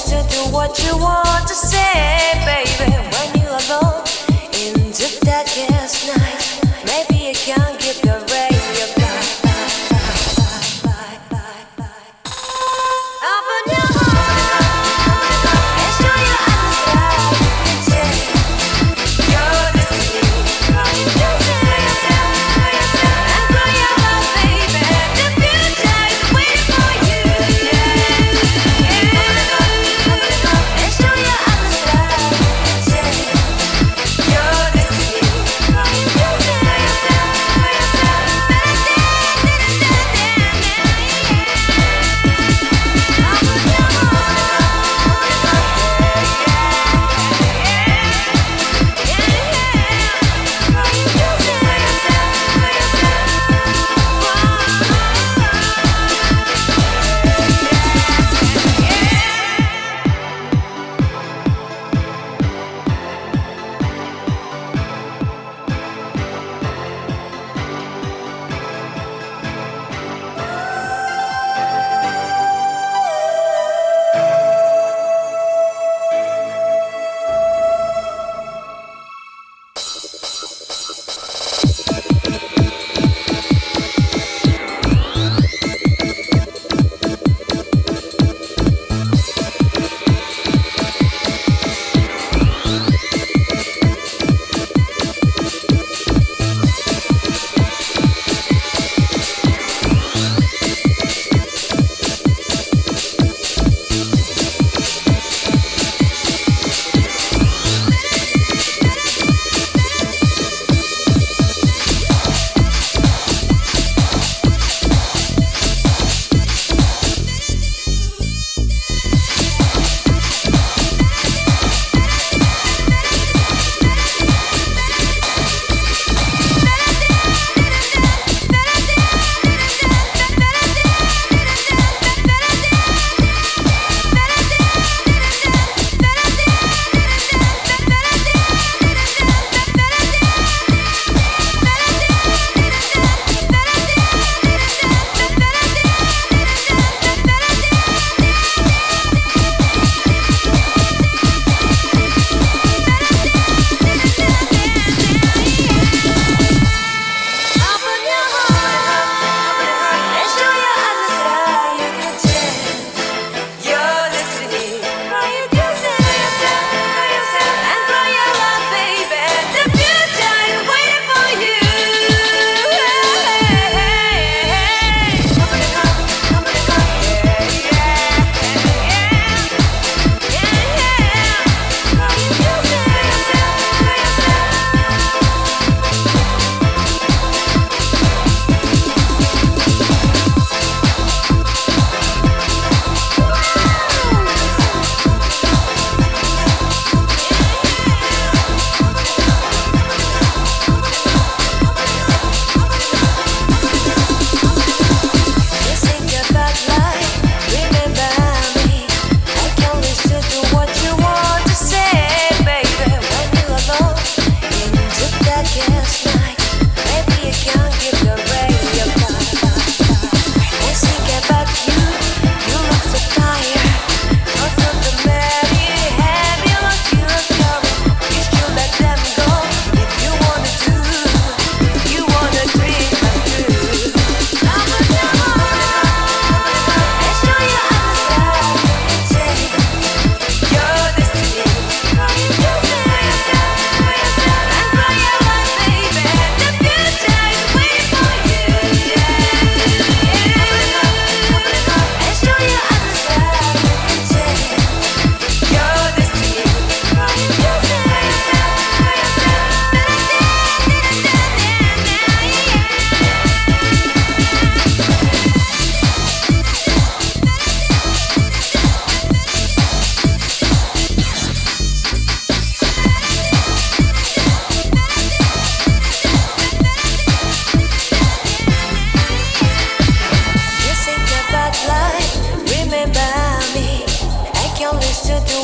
listen to what you want to say, baby. When you're alone in the darkest night, maybe you can give the radio back. Open your heart and show your eyes that your destiny. And grow your love, baby. The future is waiting for you. And show your eyes that your destiny.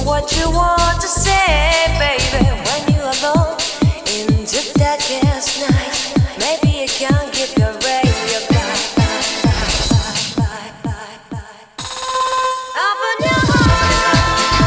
What you want to say, baby, when you're alone in the darkest night, maybe you can give the radio back. Open your heart.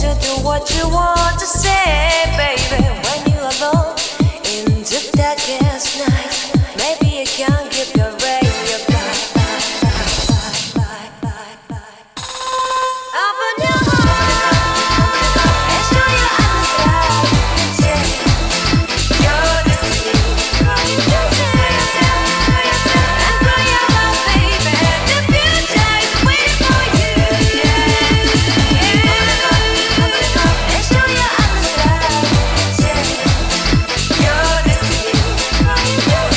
to do what you want to say, baby. When you're alone in the darkest night, maybe you can give your radio back. Open your heart and show your eyes that you're the sea. And grow your love, baby. The future is waiting for you. And show your eyes that you're the sea.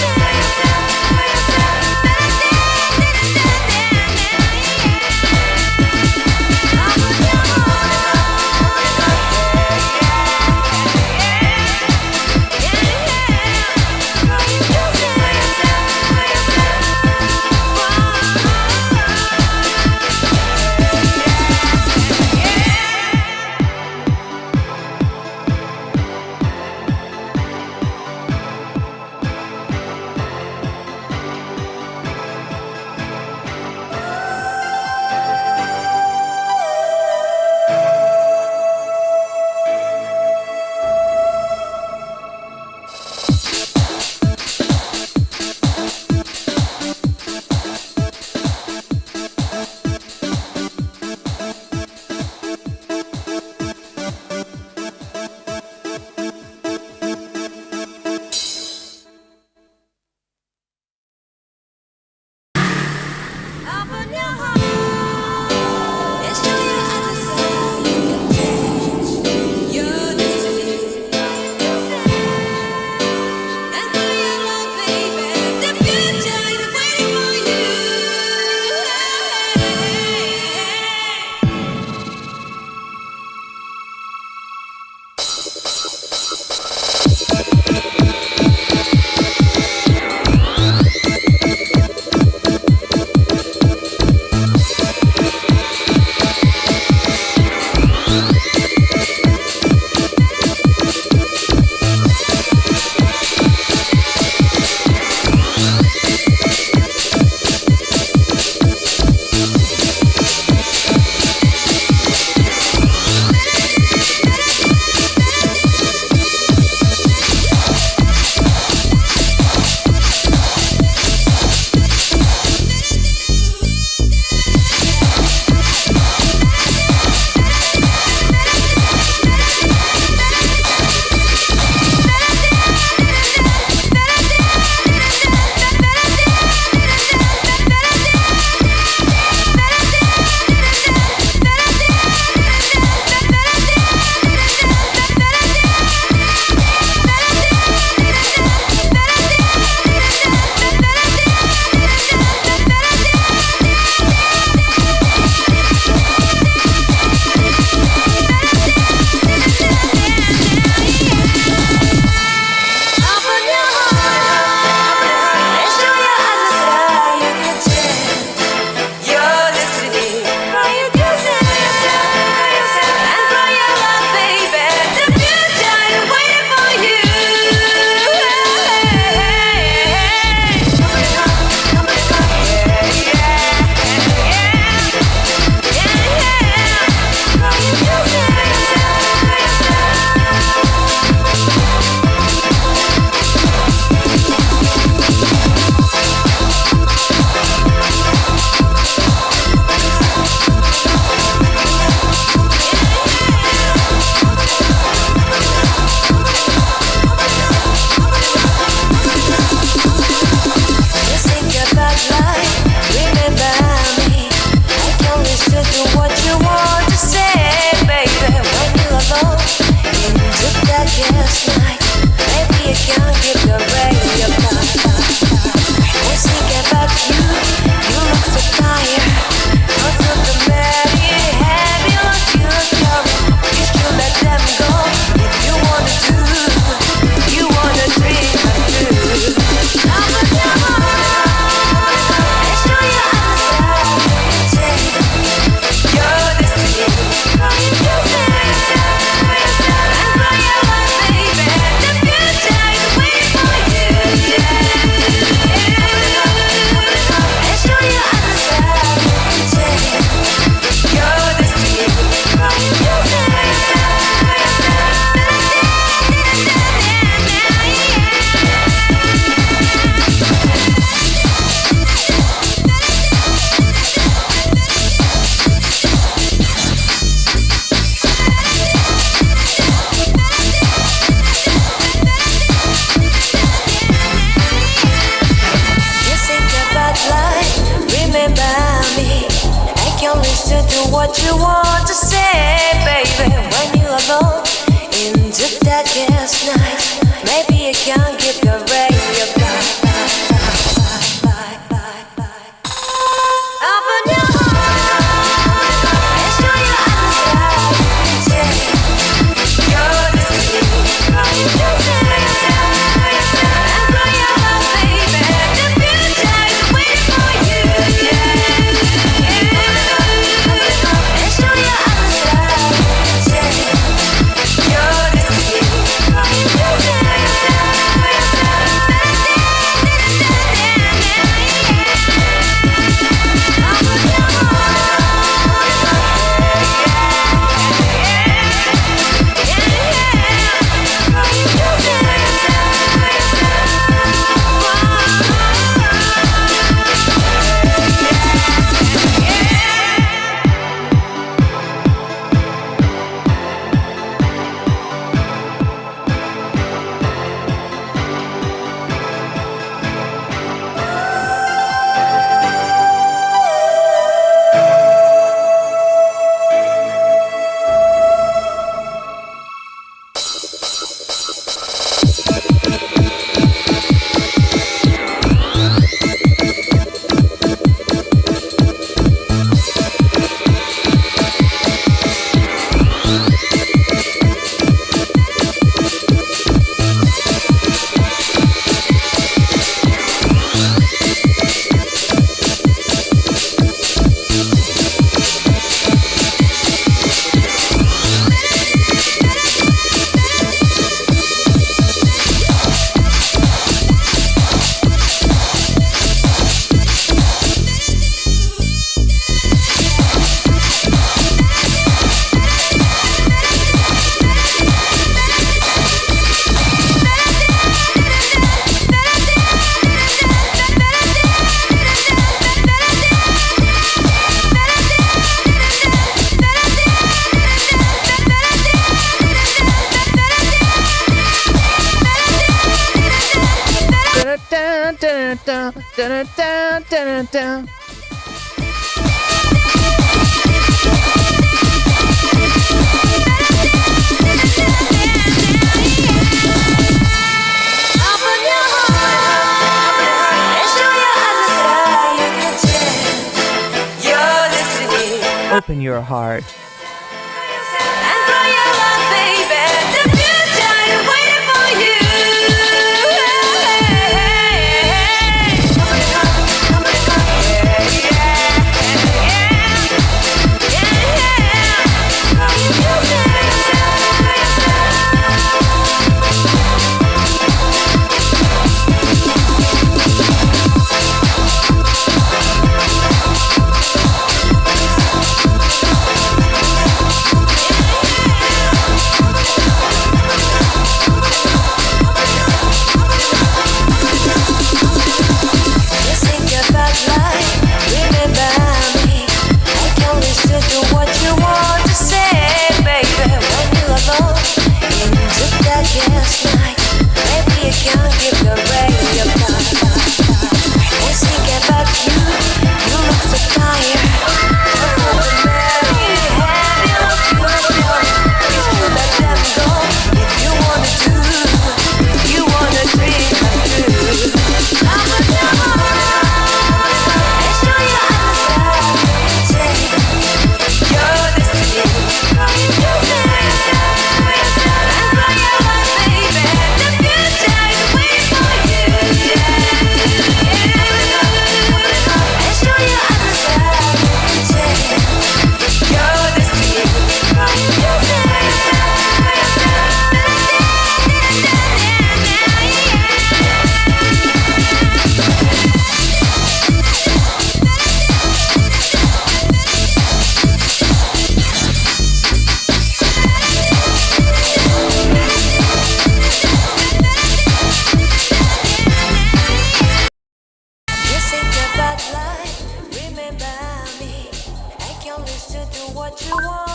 Open your heart. And for your love, baby, the future is waiting for you.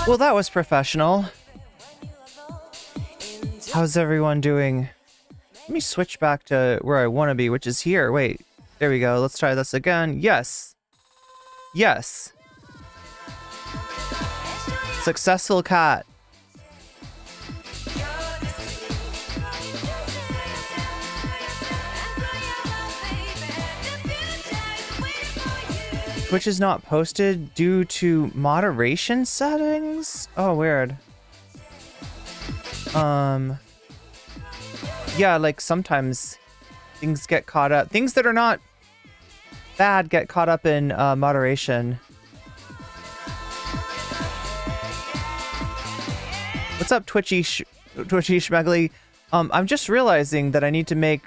Well, that was professional. How's everyone doing? Let me switch back to where I want to be, which is here. Wait, there we go. Let's try this again. Yes. Yes. Successful cat. Twitch is not posted due to moderation settings? Oh, weird. Yeah, like sometimes things get caught up. Things that are not bad get caught up in moderation. What's up, Twitchy Schmegly? I'm just realizing that I need to make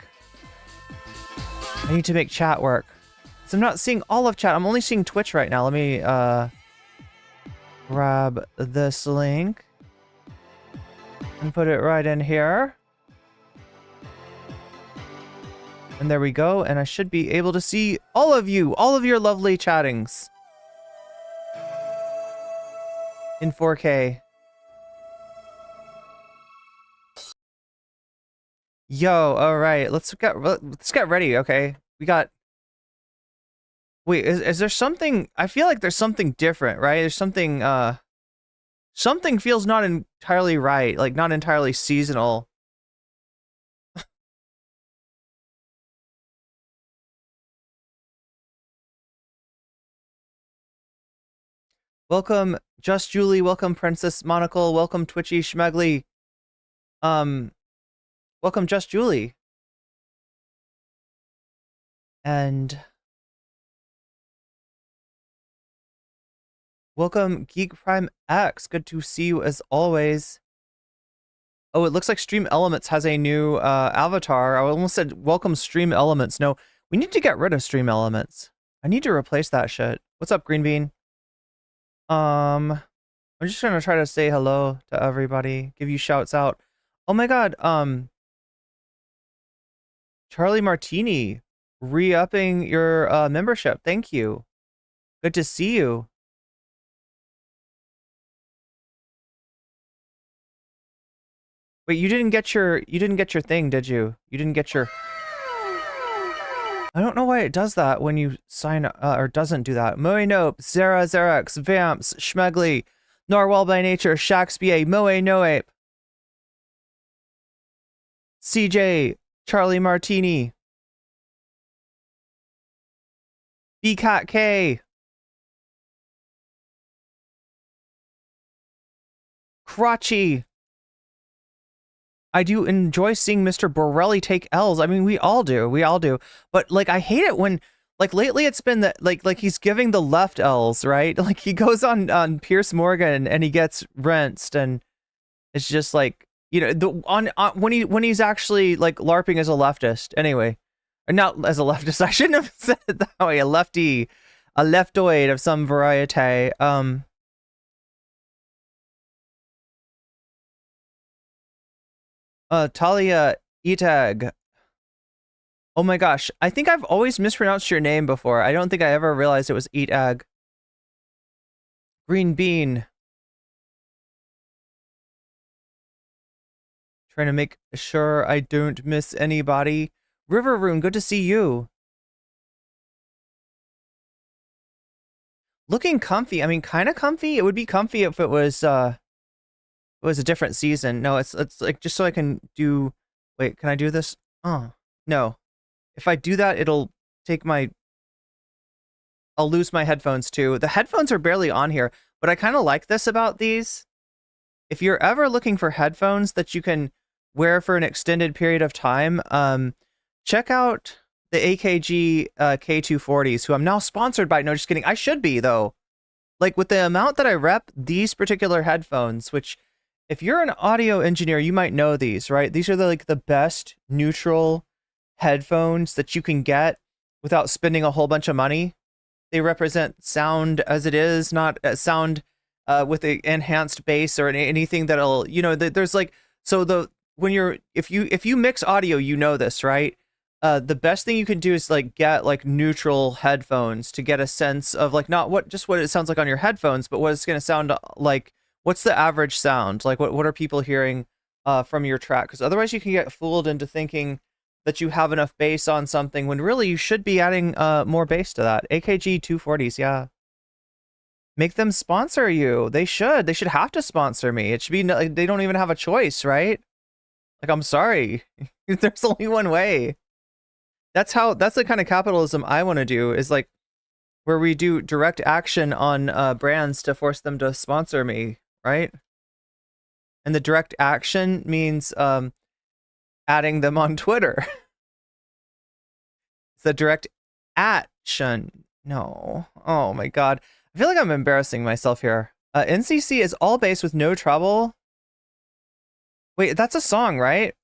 chat work. So I'm not seeing all of chat. I'm only seeing Twitch right now. Let me grab this link and put it right in here. And there we go. And I should be able to see all of you, all of your lovely chattings in 4K. Yo, all right. Let's get ready, okay? We got... Wait, is there something... I feel like there's something different, right? There's something, something feels not entirely right, like not entirely seasonal. Welcome, Just Julie. Welcome, Princess Monocle. Welcome, Twitchy Schmegly. Welcome, Just Julie. And... welcome, Geek Prime X. Good to see you as always. Oh, it looks like Stream Elements has a new avatar. I almost said welcome Stream Elements. No, we need to get rid of Stream Elements. I need to replace that shit. What's up, Green Bean? I'm just gonna try to say hello to everybody, give you shouts out. Oh my god, Charlie Martini, re-upping your membership. Thank you. Good to see you. Wait, you didn't get your thing, did you? You didn't get your... I don't know why it does that when you sign or doesn't do that. Moe Nope, Zera Xerax, Vamps, Schmegly, Narwhal by Nature, Shaxpia, Moe Noape, CJ, Charlie Martini, BCat K, Crotchy. I do enjoy seeing Mr. Borelli take L's. I mean, we all do. We all do. But like I hate it when like lately it's been that like he's giving the left L's, right? Like he goes on Pierce Morgan and he gets rinsed, and it's just like, you know, the on when he's actually like LARPing as a leftist. Anyway, or not as a leftist. I shouldn't have said it that way. A lefty, a leftoid of some variety. Talia Itag. Oh my gosh, I think I've always mispronounced your name before. I don't think I ever realized it was Itag. Green Bean. Trying to make sure I don't miss anybody. River Rune, good to see you. Looking comfy. I mean, kind of comfy. It would be comfy if it was a different season. No, it's like just so I can do. Wait, can I do this? Oh, no. If I do that, it'll take my. I'll lose my headphones too. The headphones are barely on here, but I kind of like this about these. If you're ever looking for headphones that you can wear for an extended period of time, check out the AKG K240s, who I'm now sponsored by. No, just kidding. I should be, though. Like, with the amount that I rep these particular headphones, which, if you're an audio engineer, you might know these, right? These are the best neutral headphones that you can get without spending a whole bunch of money. They represent sound as it is, not sound with an enhanced bass or anything that'll, you know, there's like, so the, when you're, if you mix audio, you know this, right? The best thing you can do is like get like neutral headphones to get a sense of like not just what it sounds like on your headphones, but what it's going to sound like. What's the average sound? Like what are people hearing from your track? Because otherwise you can get fooled into thinking that you have enough bass on something when really you should be adding more bass to that. AKG 240s, yeah. Make them sponsor you. They should have to sponsor me. It should be, like, they don't even have a choice, right? Like, I'm sorry. There's only one way. That's the kind of capitalism I want to do, is like where we do direct action on brands to force them to sponsor me, right? And the direct action means adding them on Twitter. It's the direct action. No. Oh my god. I feel like I'm embarrassing myself here. NCC is all bass with no treble. Wait, that's a song, right?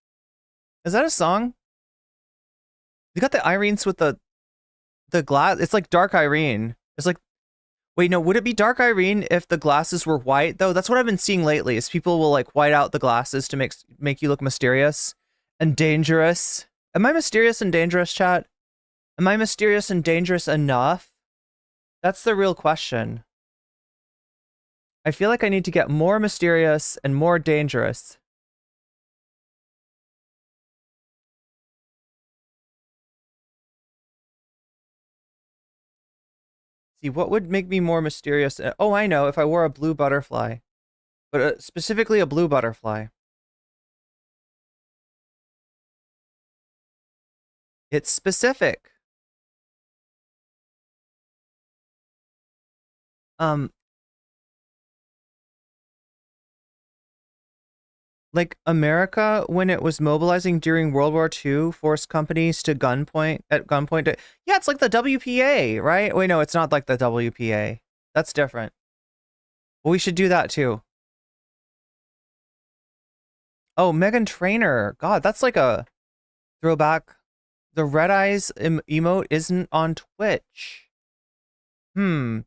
Is that a song? You got the Irenes with the glass. It's like Dark Irene. It's like, wait, no, would it be Dark Irene if the glasses were white though? That's what I've been seeing lately, is people will like white out the glasses to make you look mysterious and dangerous. Am I mysterious and dangerous, chat? Am I mysterious and dangerous enough? That's the real question. I feel like I need to get more mysterious and more dangerous. See, what would make me more mysterious? Oh, I know, if I wore a blue butterfly. But specifically a blue butterfly. It's specific. Like America, when it was mobilizing during World War II, forced companies to gunpoint. Yeah, it's like the WPA, right? Wait, no, it's not like the WPA. That's different. Well, we should do that too. Oh, Megan Trainor. God, that's like a throwback. The Red Eyes emote isn't on Twitch. And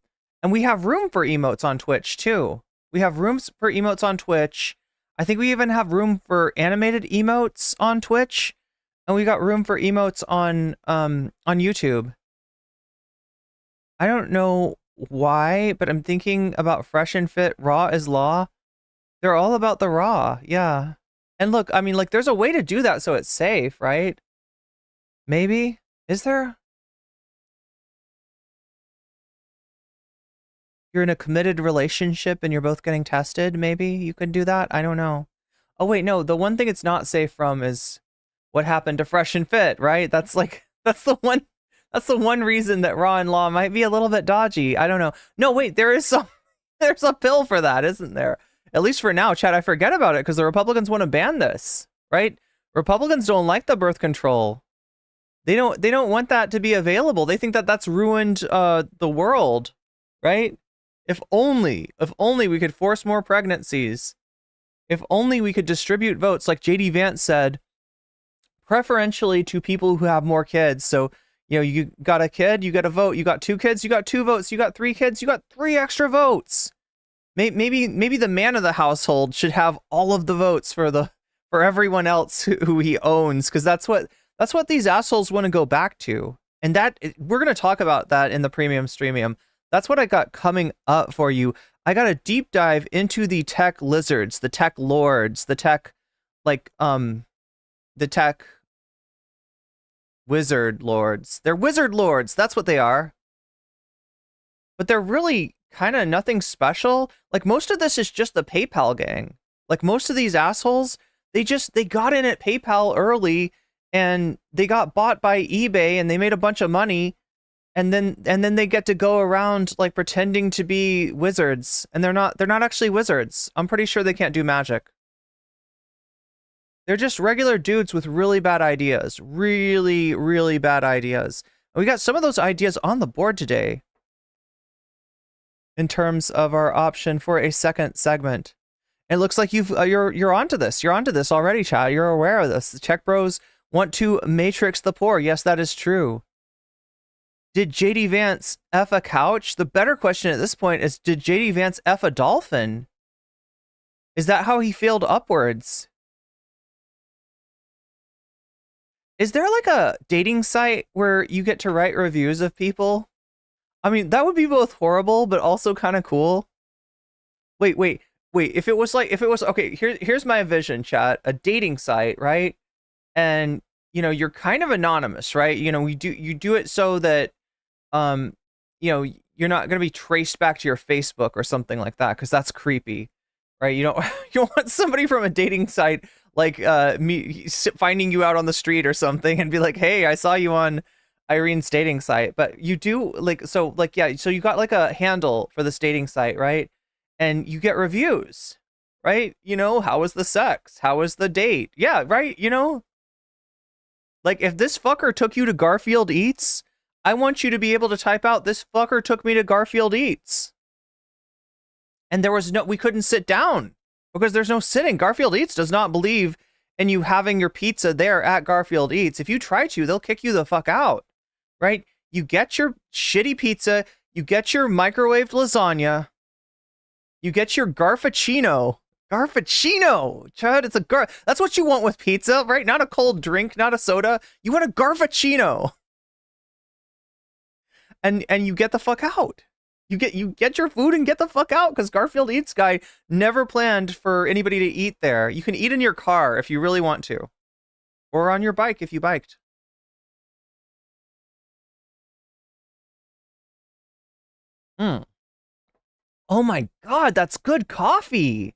we have room for emotes on Twitch too. We have rooms for emotes on Twitch. I think we even have room for animated emotes on Twitch, and we got room for emotes on YouTube. I don't know why, but I'm thinking about Fresh and Fit, Raw is Law. They're all about the raw, yeah. And look, I mean, like, there's a way to do that so it's safe, right? Maybe? Is there? you're in a committed relationship and you're both getting tested, maybe you could do that. I don't know. Oh wait, no, the one thing it's not safe from is what happened to Fresh and Fit, right? That's the one reason that Raw and Law might be a little bit dodgy. I don't know. No, wait, there's a pill for that, isn't there? At least for now, Chad, I forget about it because the Republicans want to ban this, right? Republicans don't like the birth control. They don't want that to be available. They think that that's ruined the world, right? If only we could force more pregnancies. If only we could distribute votes like JD Vance said, preferentially to people who have more kids. So, you know, you got a kid, you get a vote. You got 2 kids, you got 2 votes. You got 3 kids, you got 3 extra votes. Maybe the man of the household should have all of the votes for everyone else who he owns, because that's what these assholes want to go back to. And that we're going to talk about that in the premium streamium. That's what I got coming up for you. I got a deep dive into the tech lizards, the tech lords, the tech the tech wizard lords. They're wizard lords. That's what they are. But they're really kind of nothing special. Like, most of this is just the PayPal gang. Like, most of these assholes, they got in at PayPal early and they got bought by eBay and they made a bunch of money, and then they get to go around like pretending to be wizards, and they're not actually wizards. I'm pretty sure they can't do magic. They're just regular dudes with really bad ideas. Really, really bad ideas. And we got some of those ideas on the board today in terms of our option for a second segment. It looks like you're onto this. You're onto this already, Chad. You're aware of this. The Tech Bros want to matrix the poor. Yes, that is true. Did JD Vance F a couch? The better question at this point is, did JD Vance F a dolphin? Is that how he failed upwards? Is there like a dating site where you get to write reviews of people? I mean, that would be both horrible, but also kind of cool. Wait. If it was okay, here's my vision, chat. A dating site, right? And, you know, you're kind of anonymous, right? You know, you do it so that, you know, you're not going to be traced back to your Facebook or something like that, because that's creepy, right? You don't want somebody from a dating site like me finding you out on the street or something and be like, hey, I saw you on Irene's dating site. But you do so you got like a handle for this dating site, right? And you get reviews, right? You know, how was the sex? How was the date? Yeah, right? You know, like, if this fucker took you to Garfield Eats, I want you to be able to type out, this fucker took me to Garfield Eats. And we couldn't sit down because there's no sitting. Garfield Eats does not believe in you having your pizza there at Garfield Eats. If you try to, they'll kick you the fuck out, right? You get your shitty pizza, you get your microwaved lasagna, you get your Garfuccino, Chad. That's what you want with pizza, right? Not a cold drink, not a soda. You want a Garfuccino. And you get the fuck out. You get your food and get the fuck out, because Garfield Eats guy never planned for anybody to eat there. You can eat in your car if you really want to, or on your bike if you biked. Oh my god, that's good coffee.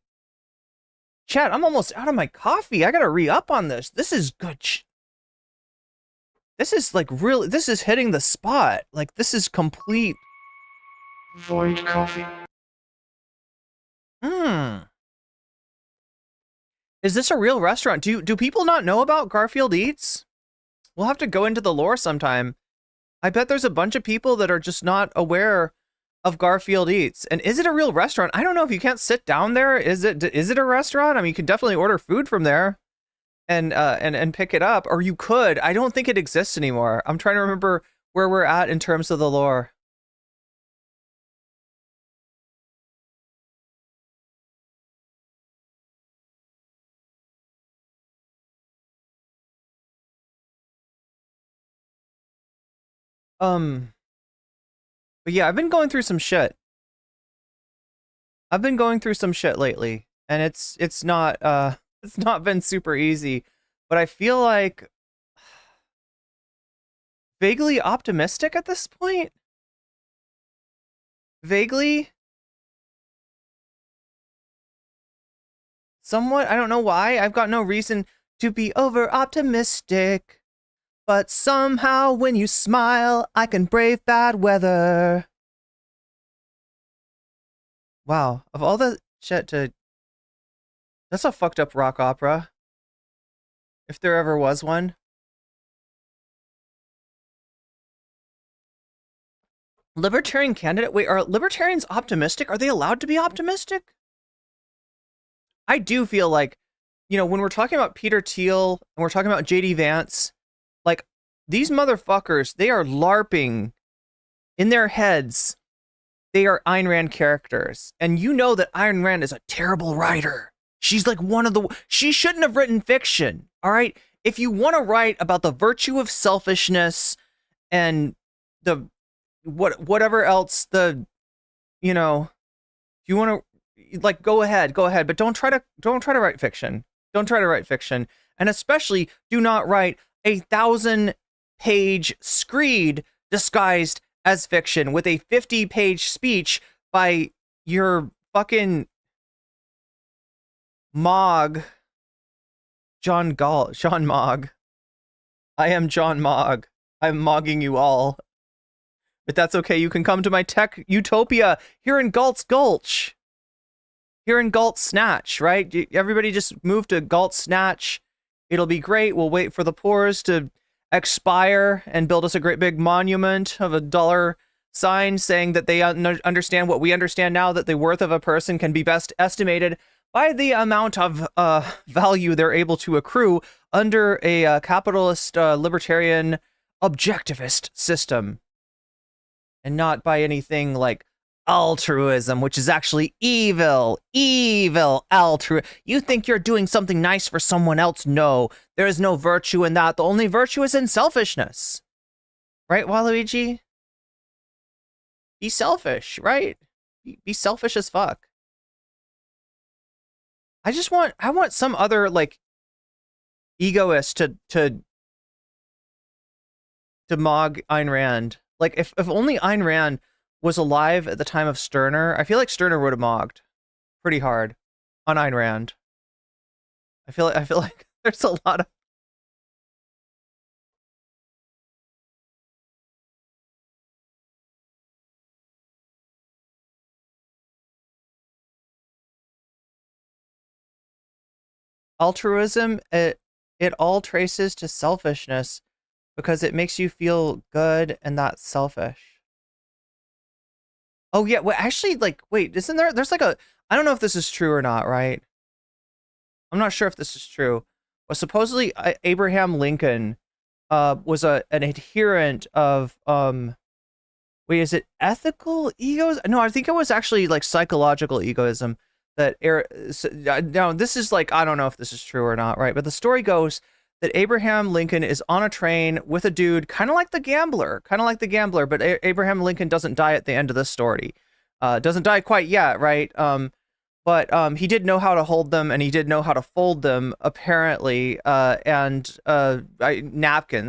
Chat, I'm almost out of my coffee. I gotta re-up on this. This is good. This is like really, this is hitting the spot. Like, this is complete. Void coffee. Is this a real restaurant? Do people not know about Garfield Eats? We'll have to go into the lore sometime. I bet there's a bunch of people that are just not aware of Garfield Eats. And is it a real restaurant? I don't know if you can't sit down there. Is it a restaurant? I mean, you can definitely order food from there and pick it up, or you could. I don't think it exists anymore. I'm trying to remember where we're at in terms of the lore. But yeah, I've been going through some shit. Lately, and it's not it's not been super easy, but I feel like vaguely optimistic at this point. Vaguely, somewhat. I don't know why. I've got no reason to be over optimistic. But somehow when you smile, I can brave bad weather. Wow, of all the shit to... That's a fucked up rock opera. If there ever was one. Libertarian candidate? Wait, are libertarians optimistic? Are they allowed to be optimistic? I do feel like, you know, when we're talking about Peter Thiel and we're talking about JD Vance, like, these motherfuckers, they are LARPing in their heads. They are Ayn Rand characters. And you know that Ayn Rand is a terrible writer. She's like one of the... She shouldn't have written fiction, all right? If you want to write about the virtue of selfishness and the... whatever else the... You know... If you want to... Like, go ahead. But don't try to write fiction. Don't try to write fiction. And especially, do not write a 1,000-page screed disguised as fiction with a 50-page speech by your fucking Mogg, John Mogg. I am John Mogg. I'm mogging you all. But that's okay. You can come to my tech utopia here in Galt's Gulch. Here in Galt Snatch, right? Everybody just move to Galt Snatch. It'll be great. We'll wait for the poors to expire and build us a great big monument of a dollar sign saying that they understand what we understand now, that the worth of a person can be best estimated by the amount of value they're able to accrue under a capitalist, libertarian, objectivist system. And not by anything like altruism, which is actually evil altruism. You think you're doing something nice for someone else? No, there is no virtue in that. The only virtue is in selfishness. Right, Waluigi? Be selfish, right? Be selfish as fuck. I want some other, like, egoist to mog Ayn Rand. Like, if only Ayn Rand was alive at the time of Stirner, I feel like Stirner would have mogged pretty hard on Ayn Rand. I feel like there's a lot of... Altruism, it all traces to selfishness because it makes you feel good and that's selfish. Oh yeah, well actually, like, wait, isn't there's like a... I don't know if this is true or not, right? I'm not sure if this is true. But supposedly Abraham Lincoln was an adherent of wait, is it ethical egos? No, I think it was actually like psychological egoism. Now this is like, I don't know if this is true or not, right? But the story goes that Abraham Lincoln is on a train with a dude kind of like the gambler, but Abraham Lincoln doesn't die at the end of this story. Doesn't die quite yet, right? But he did know how to hold them and he did know how to fold them, apparently. Napkins,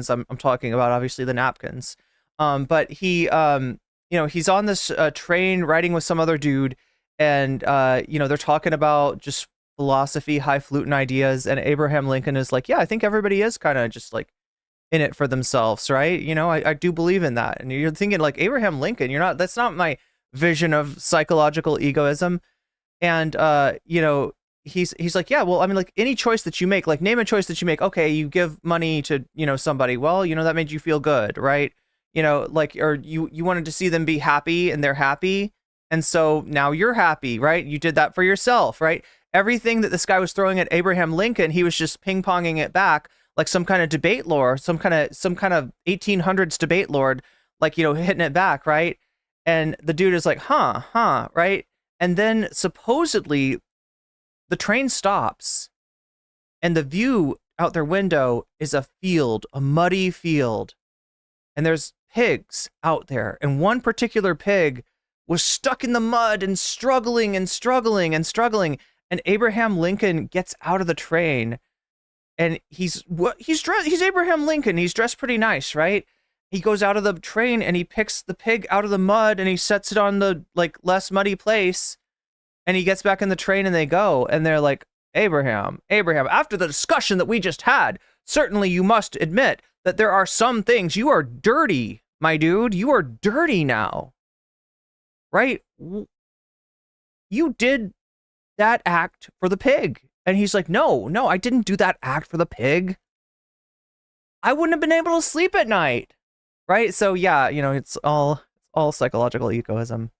I'm talking about, obviously, the napkins. But he, you know, he's on this train riding with some other dude, and, you know, they're talking about just philosophy, highfalutin ideas, and Abraham Lincoln is like, yeah, I think everybody is kind of just like in it for themselves, right? You know, I do believe in that. And you're thinking like, Abraham Lincoln, that's not my vision of psychological egoism. And, you know, he's like, yeah, well, I mean, like any choice that you make, like name a choice that you make. Okay, you give money to, you know, somebody. Well, you know, that made you feel good, right? You know, like, or you wanted to see them be happy and they're happy. And so now you're happy, right? You did that for yourself, right? Everything that this guy was throwing at Abraham Lincoln, he was just ping-ponging it back like some kind of debate lord, some kind of 1800s debate lord, like, you know, hitting it back, right? And the dude is like, huh, right? And then supposedly the train stops and the view out their window is a field, a muddy field. And there's pigs out there. And one particular pig was stuck in the mud and struggling. And Abraham Lincoln gets out of the train and he's Abraham Lincoln. He's dressed pretty nice, right? He goes out of the train and he picks the pig out of the mud and he sets it on the like less muddy place, and he gets back in the train and they go, and they're like, Abraham, after the discussion that we just had, certainly you must admit that there are some things. You are dirty, my dude. You are dirty now. Right? You did that act for the pig. And he's like, no, I didn't do that act for the pig. I wouldn't have been able to sleep at night. Right? So yeah, it's all psychological egoism.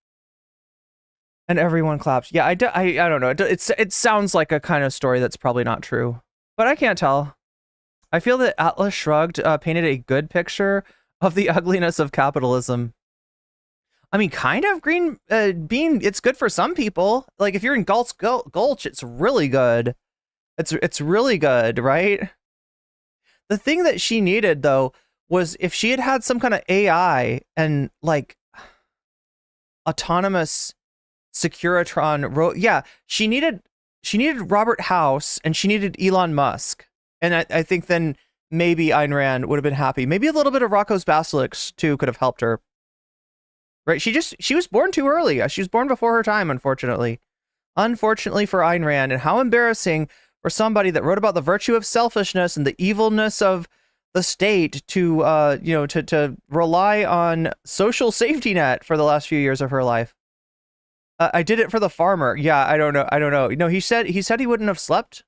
And everyone claps. Yeah, I don't know. It sounds like a kind of story that's probably not true, but I can't tell. I feel that Atlas Shrugged painted a good picture of the ugliness of capitalism. I mean, kind of. Green Bean, it's good for some people. Like if you're in Gulch, it's really good. It's really good, right? The thing that she needed though was if she had had some kind of AI and like autonomous Securitron she needed Robert House and she needed Elon Musk, and I think then maybe Ayn Rand would have been happy. Maybe a little bit of Rocco's Basilics too could have helped her, right? She was born too early. She was born before her time, unfortunately for Ayn Rand. And how embarrassing for somebody that wrote about the virtue of selfishness and the evilness of the state to to rely on social safety net for the last few years of her life. I did it for the farmer. Yeah, I don't know. No, he said he wouldn't have slept.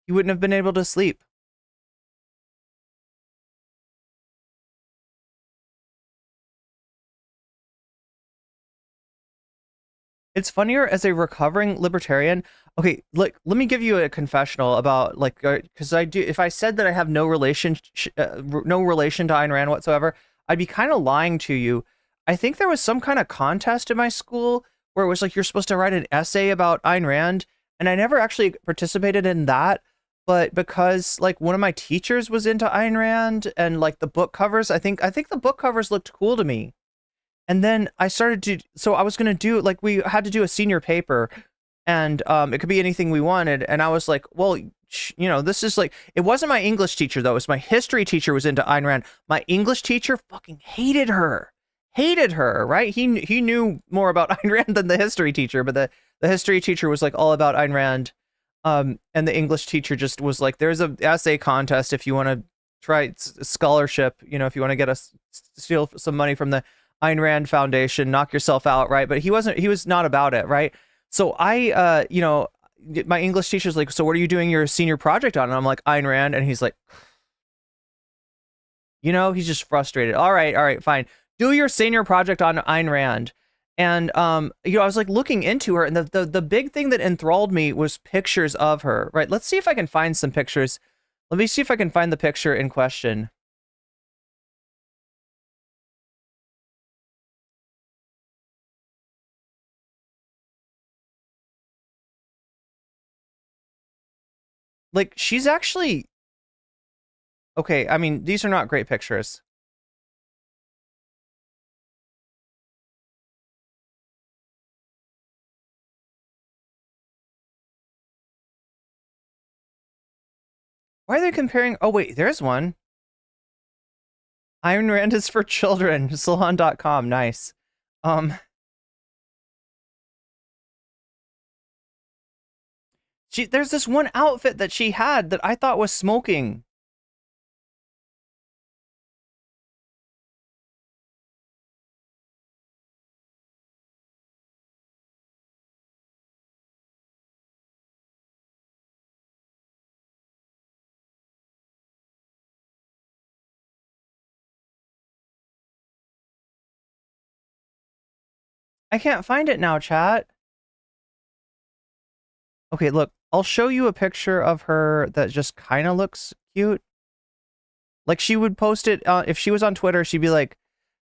He wouldn't have been able to sleep. It's funnier as a recovering libertarian. Okay, look, let me give you a confessional about because I do. If I said that I have no relation to Ayn Rand whatsoever, I'd be kind of lying to you. I think there was some kind of contest in my school where it was like you're supposed to write an essay about Ayn Rand, and I never actually participated in that. But because like one of my teachers was into Ayn Rand and like the book covers, I think the book covers looked cool to me. And then I started to, so I was going to do, like, we had to do a senior paper, and it could be anything we wanted. And I was like, well, this is like, it wasn't my English teacher, though. It was my history teacher was into Ayn Rand. My English teacher fucking hated her, right? He knew more about Ayn Rand than the history teacher, but the history teacher was like all about Ayn Rand. And the English teacher just was like, there's a essay contest if you want to try scholarship, if you want to get steal some money from the Ayn Rand Foundation, knock yourself out, right? But he was not about it, right? So I, my English teacher's like, so what are you doing your senior project on? And I'm like, Ayn Rand. And he's like, he's just frustrated. All right, fine. Do your senior project on Ayn Rand. And, I was like looking into her, and the big thing that enthralled me was pictures of her, right? Let's see if I can find some pictures. Let me see if I can find the picture in question. Like, she's actually... Okay, I mean, these are not great pictures. Why are they comparing... Oh, wait, there's one. Ayn Rand is for children. Salon.com. Nice. There's this one outfit that she had that I thought was smoking. I can't find it now, chat. Okay, look, I'll show you a picture of her that just kind of looks cute. Like, she would post it, if she was on Twitter, she'd be like,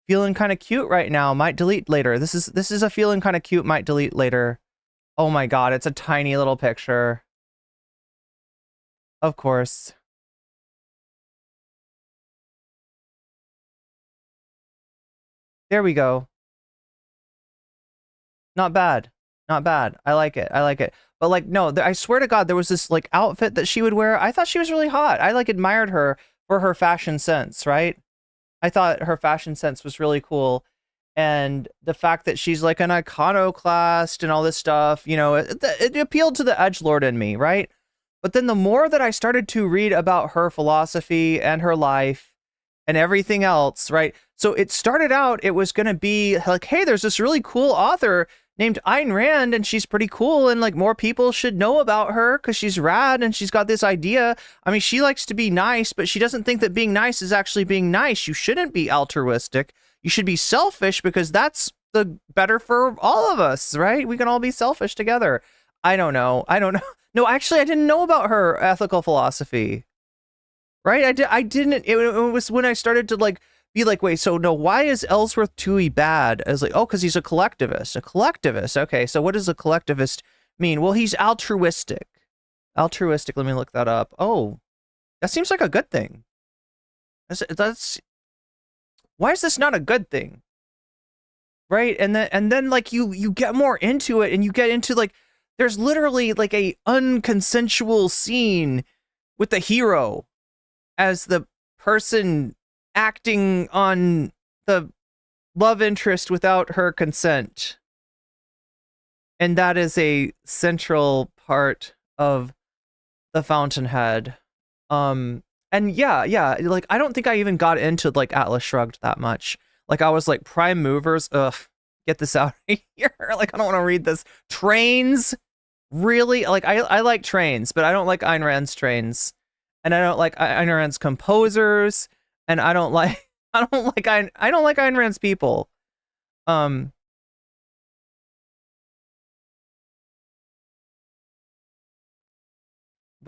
feeling kind of cute right now, might delete later. This is a feeling kind of cute, might delete later. Oh my god, it's a tiny little picture. Of course. There we go. Not bad. Not bad. I like it. But like, no, I swear to God, there was this like outfit that she would wear. I thought she was really hot. I like admired her for her fashion sense, right? I thought her fashion sense was really cool. and the fact that she's like an iconoclast and all this stuff, you know, it appealed to the edgelord in me, right? But then the more that I started to read about her philosophy and her life and everything else, right? So it started out, it was going to be like, hey, there's this really cool author named Ayn Rand, and she's pretty cool, and like more people should know about her because she's rad and she's got this idea. I mean, she likes to be nice, but she doesn't think that being nice is actually being nice. You shouldn't be altruistic. You should be selfish because that's the better for all of us, right? We can all be selfish together. I don't know. No, actually, I didn't know about her ethical philosophy, right? I didn't. It was when I started to like be like, wait, so no, why is Ellsworth Toohey bad? I was like, oh, because he's a collectivist. A collectivist. Okay, so what does a collectivist mean? Well, he's altruistic. Altruistic. Let me look that up. Oh, that seems like a good thing. That's why is this not a good thing? Right? And then like you get more into it, and you get into like, there's literally like a unconsensual scene with the hero as the person acting on the love interest without her consent. And that is a central part of the Fountainhead. And yeah, like I don't think I even got into like Atlas Shrugged that much. Like I was like, prime movers, ugh, get this out of here. Like I don't want to read this. Trains? Really? Like I like trains, but I don't like Ayn Rand's trains. And I don't like Ayn Rand's composers, and I don't like Ayn Rand's people. But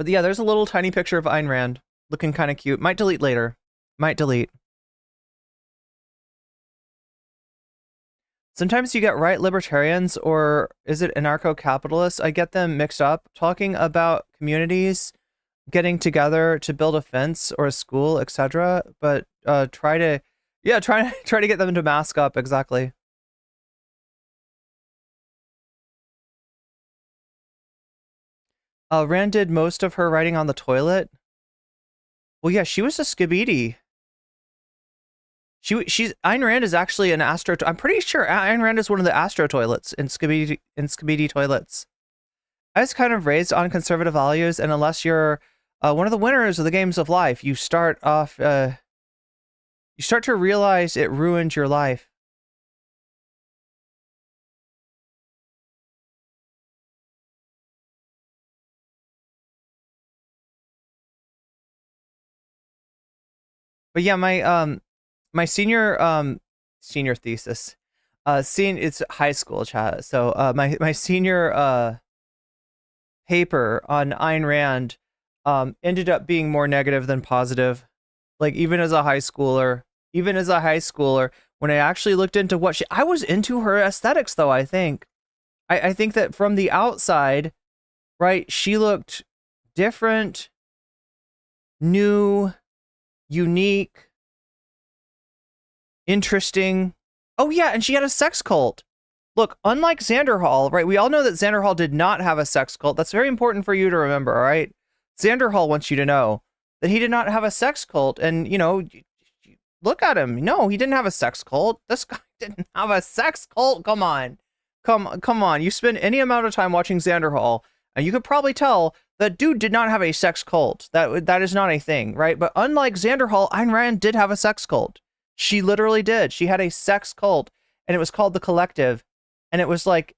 yeah, there's a little tiny picture of Ayn Rand looking kind of cute. Might delete later. Might delete. Sometimes you get right libertarians, or is it anarcho-capitalists? I get them mixed up talking about communities getting together to build a fence or a school, etc. But try to get them to mask up. Exactly. Rand did most of her writing on the toilet. Well, yeah, she was a skibidi. She's Ayn Rand is actually an astro. I'm pretty sure Ayn Rand is one of the astro toilets in skibidi toilets. I was kind of raised on conservative values, and unless you're one of the winners of the games of life, you start off. You start to realize it ruined your life. But yeah, my senior thesis, it's high school chat. So my senior paper on Ayn Rand ended up being more negative than positive. Like even as a high schooler, when I actually looked into what I was into her aesthetics though, I think. I think that from the outside, right, she looked different, new, unique, interesting. Oh yeah, and she had a sex cult. Look, unlike Xander Hall, right? We all know that Xander Hall did not have a sex cult. That's very important for you to remember, all right? Xander Hall wants you to know that he did not have a sex cult. And, you know, look at him. No, he didn't have a sex cult. This guy didn't have a sex cult. Come on. Come on. You spend any amount of time watching Xander Hall, and you could probably tell that dude did not have a sex cult. That is not a thing, right? But unlike Xander Hall, Ayn Rand did have a sex cult. She literally did. She had a sex cult, and it was called The Collective. And it was like,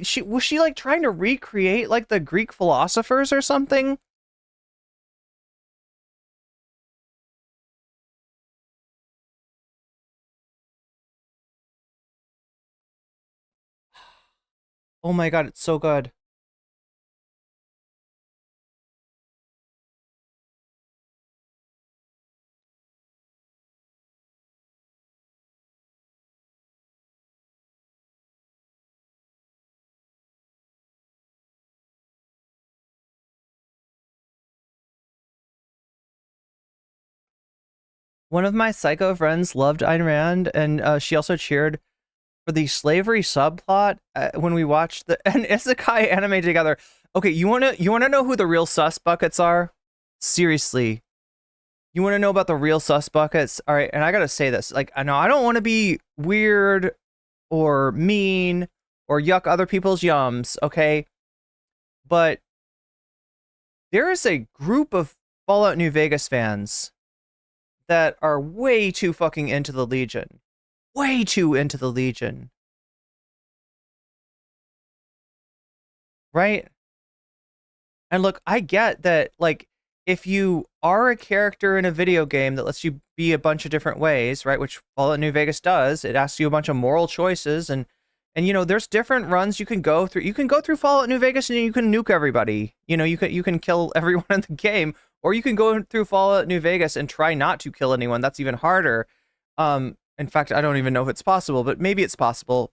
she was like trying to recreate like the Greek philosophers or something? Oh my God, it's so good. One of my psycho friends loved Ayn Rand, and she also cheered for the slavery subplot when we watched the and Isekai anime together. Okay, you wanna know who the real sus buckets are? Seriously, you want to know about the real sus buckets? All right, and I gotta say this. Like, I know I don't want to be weird or mean or yuck other people's yums, okay? But there is a group of Fallout New Vegas fans that are way too fucking into the Legion. Way too into the Legion. Right? And look, I get that, like, if you are a character in a video game that lets you be a bunch of different ways, right, which Fallout New Vegas does, it asks you a bunch of moral choices, and you know, there's different runs you can go through. You can go through Fallout New Vegas and you can nuke everybody. You know, you can kill everyone in the game, or you can go through Fallout New Vegas and try not to kill anyone. That's even harder. In fact, I don't even know if it's possible, but maybe it's possible.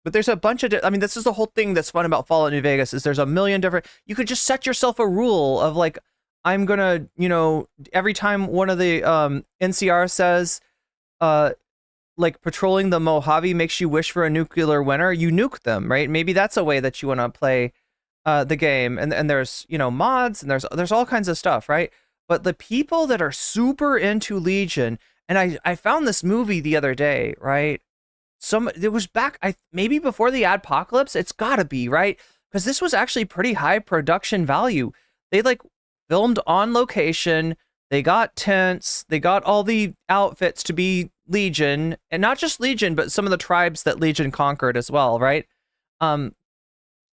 But there's a bunch of, I mean, this is the whole thing that's fun about Fallout New Vegas is there's a million different, you could just set yourself a rule of like, I'm gonna, you know, every time one of the NCR says, like patrolling the Mojave makes you wish for a nuclear winter, you nuke them, right? Maybe that's a way that you want to play the game. And there's, you know, mods and there's all kinds of stuff, right? But the people that are super into Legion, and I found this movie the other day, right? It was back, maybe before the Adpocalypse. It's gotta be, right? Because this was actually pretty high production value. They like filmed on location. They got tents. They got all the outfits to be Legion, and not just Legion, but some of the tribes that Legion conquered as well, right? And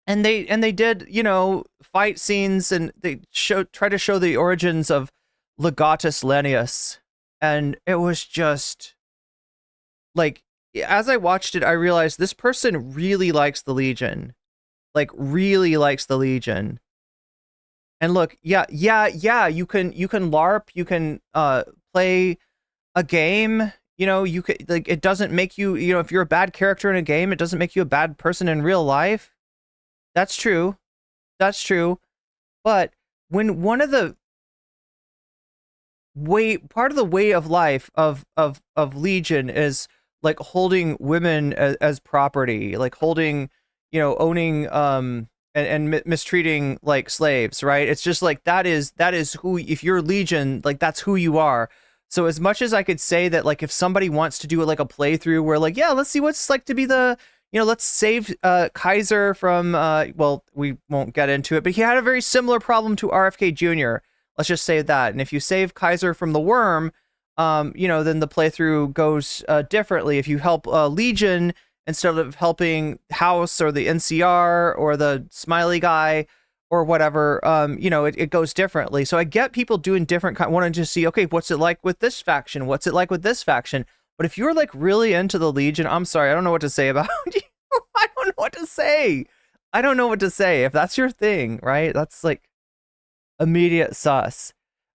they did, you know, fight scenes, and they try to show the origins of Legatus Lennius, and it was just like, as I watched it, I realized this person really likes the Legion. Like, really likes the Legion. And look, yeah, you can LARP, you can play a game, you know, you could, like, it doesn't make you, you know, if you're a bad character in a game, it doesn't make you a bad person in real life. That's true. That's true. But when one of the part of the way of life of Legion is like holding women as property, like holding, you know, owning and mistreating like slaves, right? It's just like that is who, if you're Legion, like that's who you are. So as much as I could say that, like, if somebody wants to do like a playthrough where like, yeah, let's see what's like to be the, you know, let's save Kaiser from well, we won't get into it, but he had a very similar problem to RFK Jr. Let's just say that. And if you save Kaiser from the worm, you know, then the playthrough goes differently. If you help Legion instead of helping House or the NCR or the Smiley guy or whatever, you know, it goes differently. So I get people doing different wanting to see, okay, what's it like with this faction? What's it like with this faction? But if you're like really into the Legion, I'm sorry, I don't know what to say about you. I don't know what to say. I don't know what to say. If that's your thing, right? That's like immediate sus.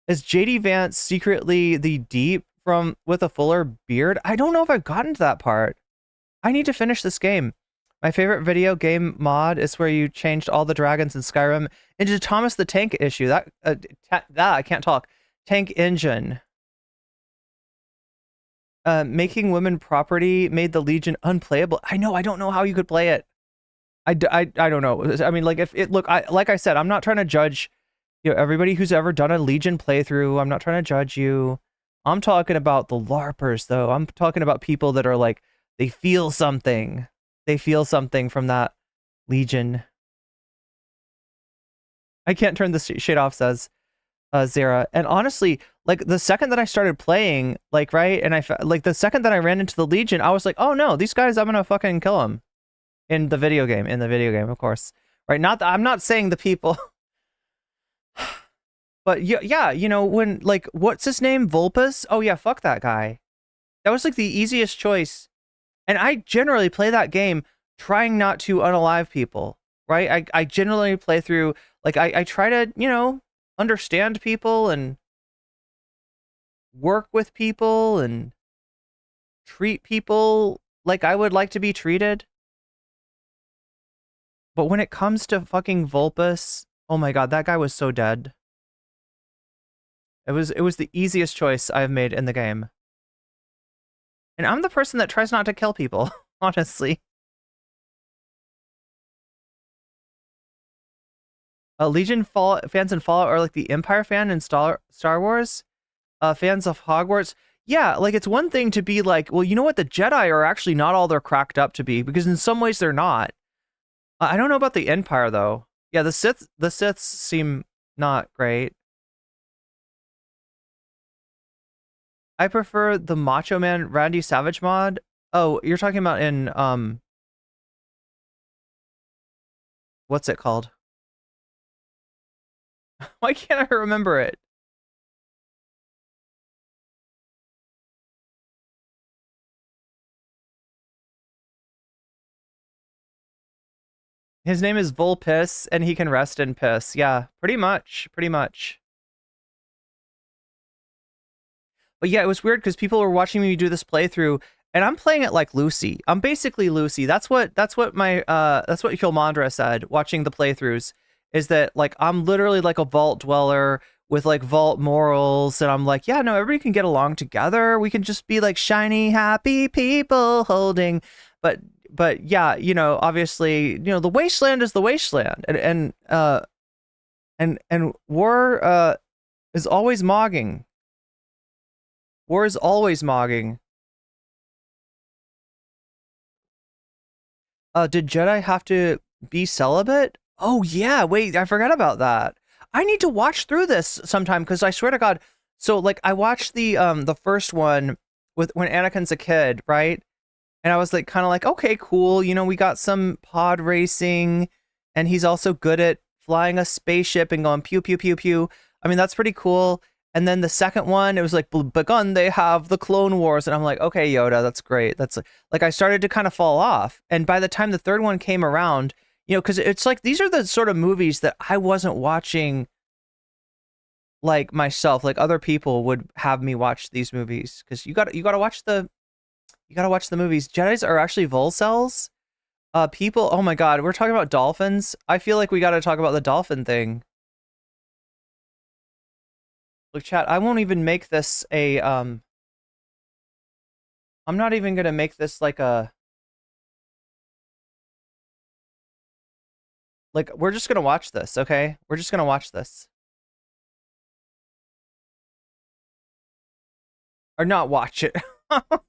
Is JD Vance secretly the Deep from with a fuller beard? I don't know if I've gotten to that part. I need to finish this game. My favorite video game mod is where you changed all the dragons in Skyrim into Thomas the Tank issue. That I can't talk. Tank Engine. Making women property made the Legion unplayable. I know. I don't know how you could play it. I don't know. I mean, like, if it look, like I said, I'm not trying to judge, you know, everybody who's ever done a Legion playthrough. I'm not trying to judge you. I'm talking about the LARPers, though. I'm talking about people that are like, they feel something. They feel something from that Legion. I can't turn this shit off, says Zara. And honestly, like, the second that I started playing, like, right, and like, the second that I ran into the Legion, I was like, oh no, these guys, I'm gonna fucking kill them. In the video game, of course. Right, I'm not saying the people... But yeah, you know, when, like, what's his name? Vulpus? Oh yeah, fuck that guy. That was like the easiest choice. And I generally play that game trying not to unalive people, right? I generally play through, like, I try to, you know, understand people and work with people and treat people like I would like to be treated. But when it comes to fucking Vulpus, oh my god, that guy was so dead. It was the easiest choice I've made in the game. And I'm the person that tries not to kill people, honestly. Legion fans in Fallout are like the Empire fan in Star Wars. Fans of Hogwarts. Yeah, like it's one thing to be like, well, you know what? The Jedi are actually not all they're cracked up to be, because in some ways they're not. I don't know about the Empire though. Yeah, the Siths seem not great. I prefer the Macho Man Randy Savage mod. Oh, you're talking about in what's it called? Why can't I remember it? His name is Volpiss, and he can rest in piss. Yeah, pretty much, pretty much. But yeah, it was weird because people were watching me do this playthrough, and I'm playing it like Lucy. I'm basically Lucy. That's what my that's what Hilmandra said watching the playthroughs, is that like I'm literally like a vault dweller with like vault morals, and I'm like, yeah, no, everybody can get along together. We can just be like shiny, happy people holding, but yeah, obviously, the wasteland is the wasteland, and war is always mogging. War is always mogging. Did Jedi have to be celibate? Oh yeah, wait, I forgot about that. I need to watch through this sometime, because I swear to God, so like I watched the first one with when Anakin's a kid, right? And I was like kind of like, okay, cool, we got some pod racing, and he's also good at flying a spaceship and going pew pew pew pew. I mean, that's pretty cool. And then the second one, it was like, begun, they have the Clone Wars. And I'm like, okay, Yoda, that's great. That's like I started to kind of fall off. And by the time the third one came around, because it's like, these are the sort of movies that I wasn't watching like myself. Like other people would have me watch these movies, because you got to watch the movies. Jedis are actually Volcells. People, oh my God, we're talking about dolphins. I feel like we got to talk about the dolphin thing. Look, chat, I won't even make this a, I'm not even gonna make this like a, like, we're just gonna watch this, okay? We're just gonna watch this. Or not watch it.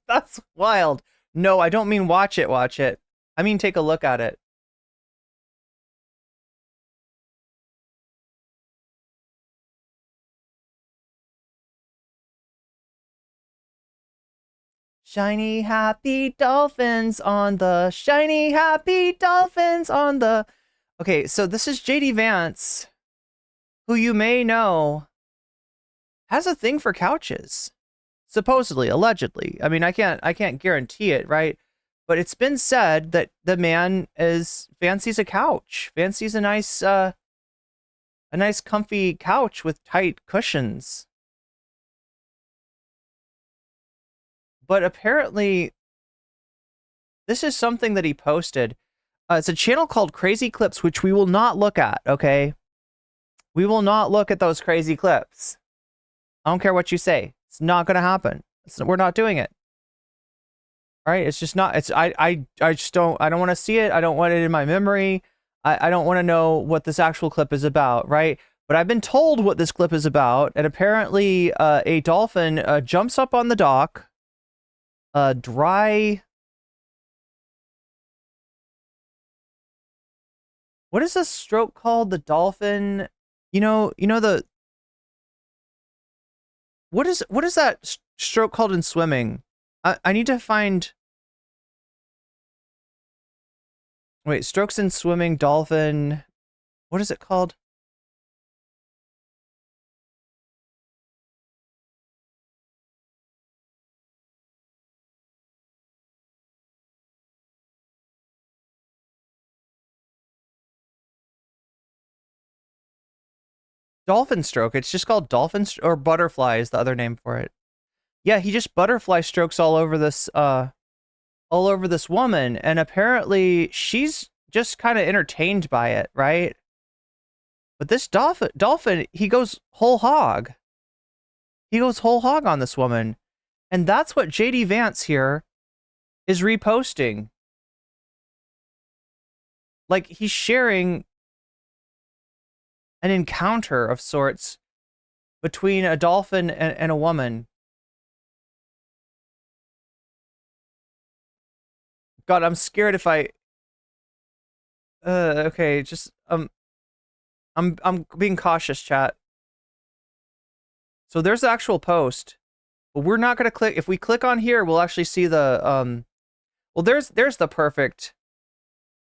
That's wild. No, I don't mean watch it, watch it. I mean take a look at it. Shiny happy dolphins on the shiny happy dolphins on the. Okay, so this is JD Vance, who you may know has a thing for couches. Supposedly, allegedly. I mean, I can't guarantee it, right? But it's been said that the man fancies a couch, fancies a nice comfy couch with tight cushions. But apparently, this is something that he posted. It's a channel called Crazy Clips, which we will not look at, okay? We will not look at those crazy clips. I don't care what you say. It's not going to happen. We're not doing it. All right? It's just not. I just don't. I don't want to see it. I don't want it in my memory. I don't want to know what this actual clip is about, right? But I've been told what this clip is about, and apparently a dolphin jumps up on the dock, dry. What is this stroke called? The dolphin, the. What is that stroke called in swimming? I need to find. Wait, strokes in swimming, dolphin. What is it called? Dolphin stroke. It's just called dolphin or butterfly is the other name for it. Yeah, he just butterfly strokes all over this woman, and apparently she's just kind of entertained by it, right? But this dolphin, he goes whole hog. He goes whole hog on this woman. And that's what JD Vance here is reposting. Like, he's sharing an encounter of sorts between a dolphin and a woman. God, I'm scared if I. Okay, just I'm being cautious, chat. So there's the actual post, but we're not gonna click. If we click on here, we'll actually see the Well, there's the perfect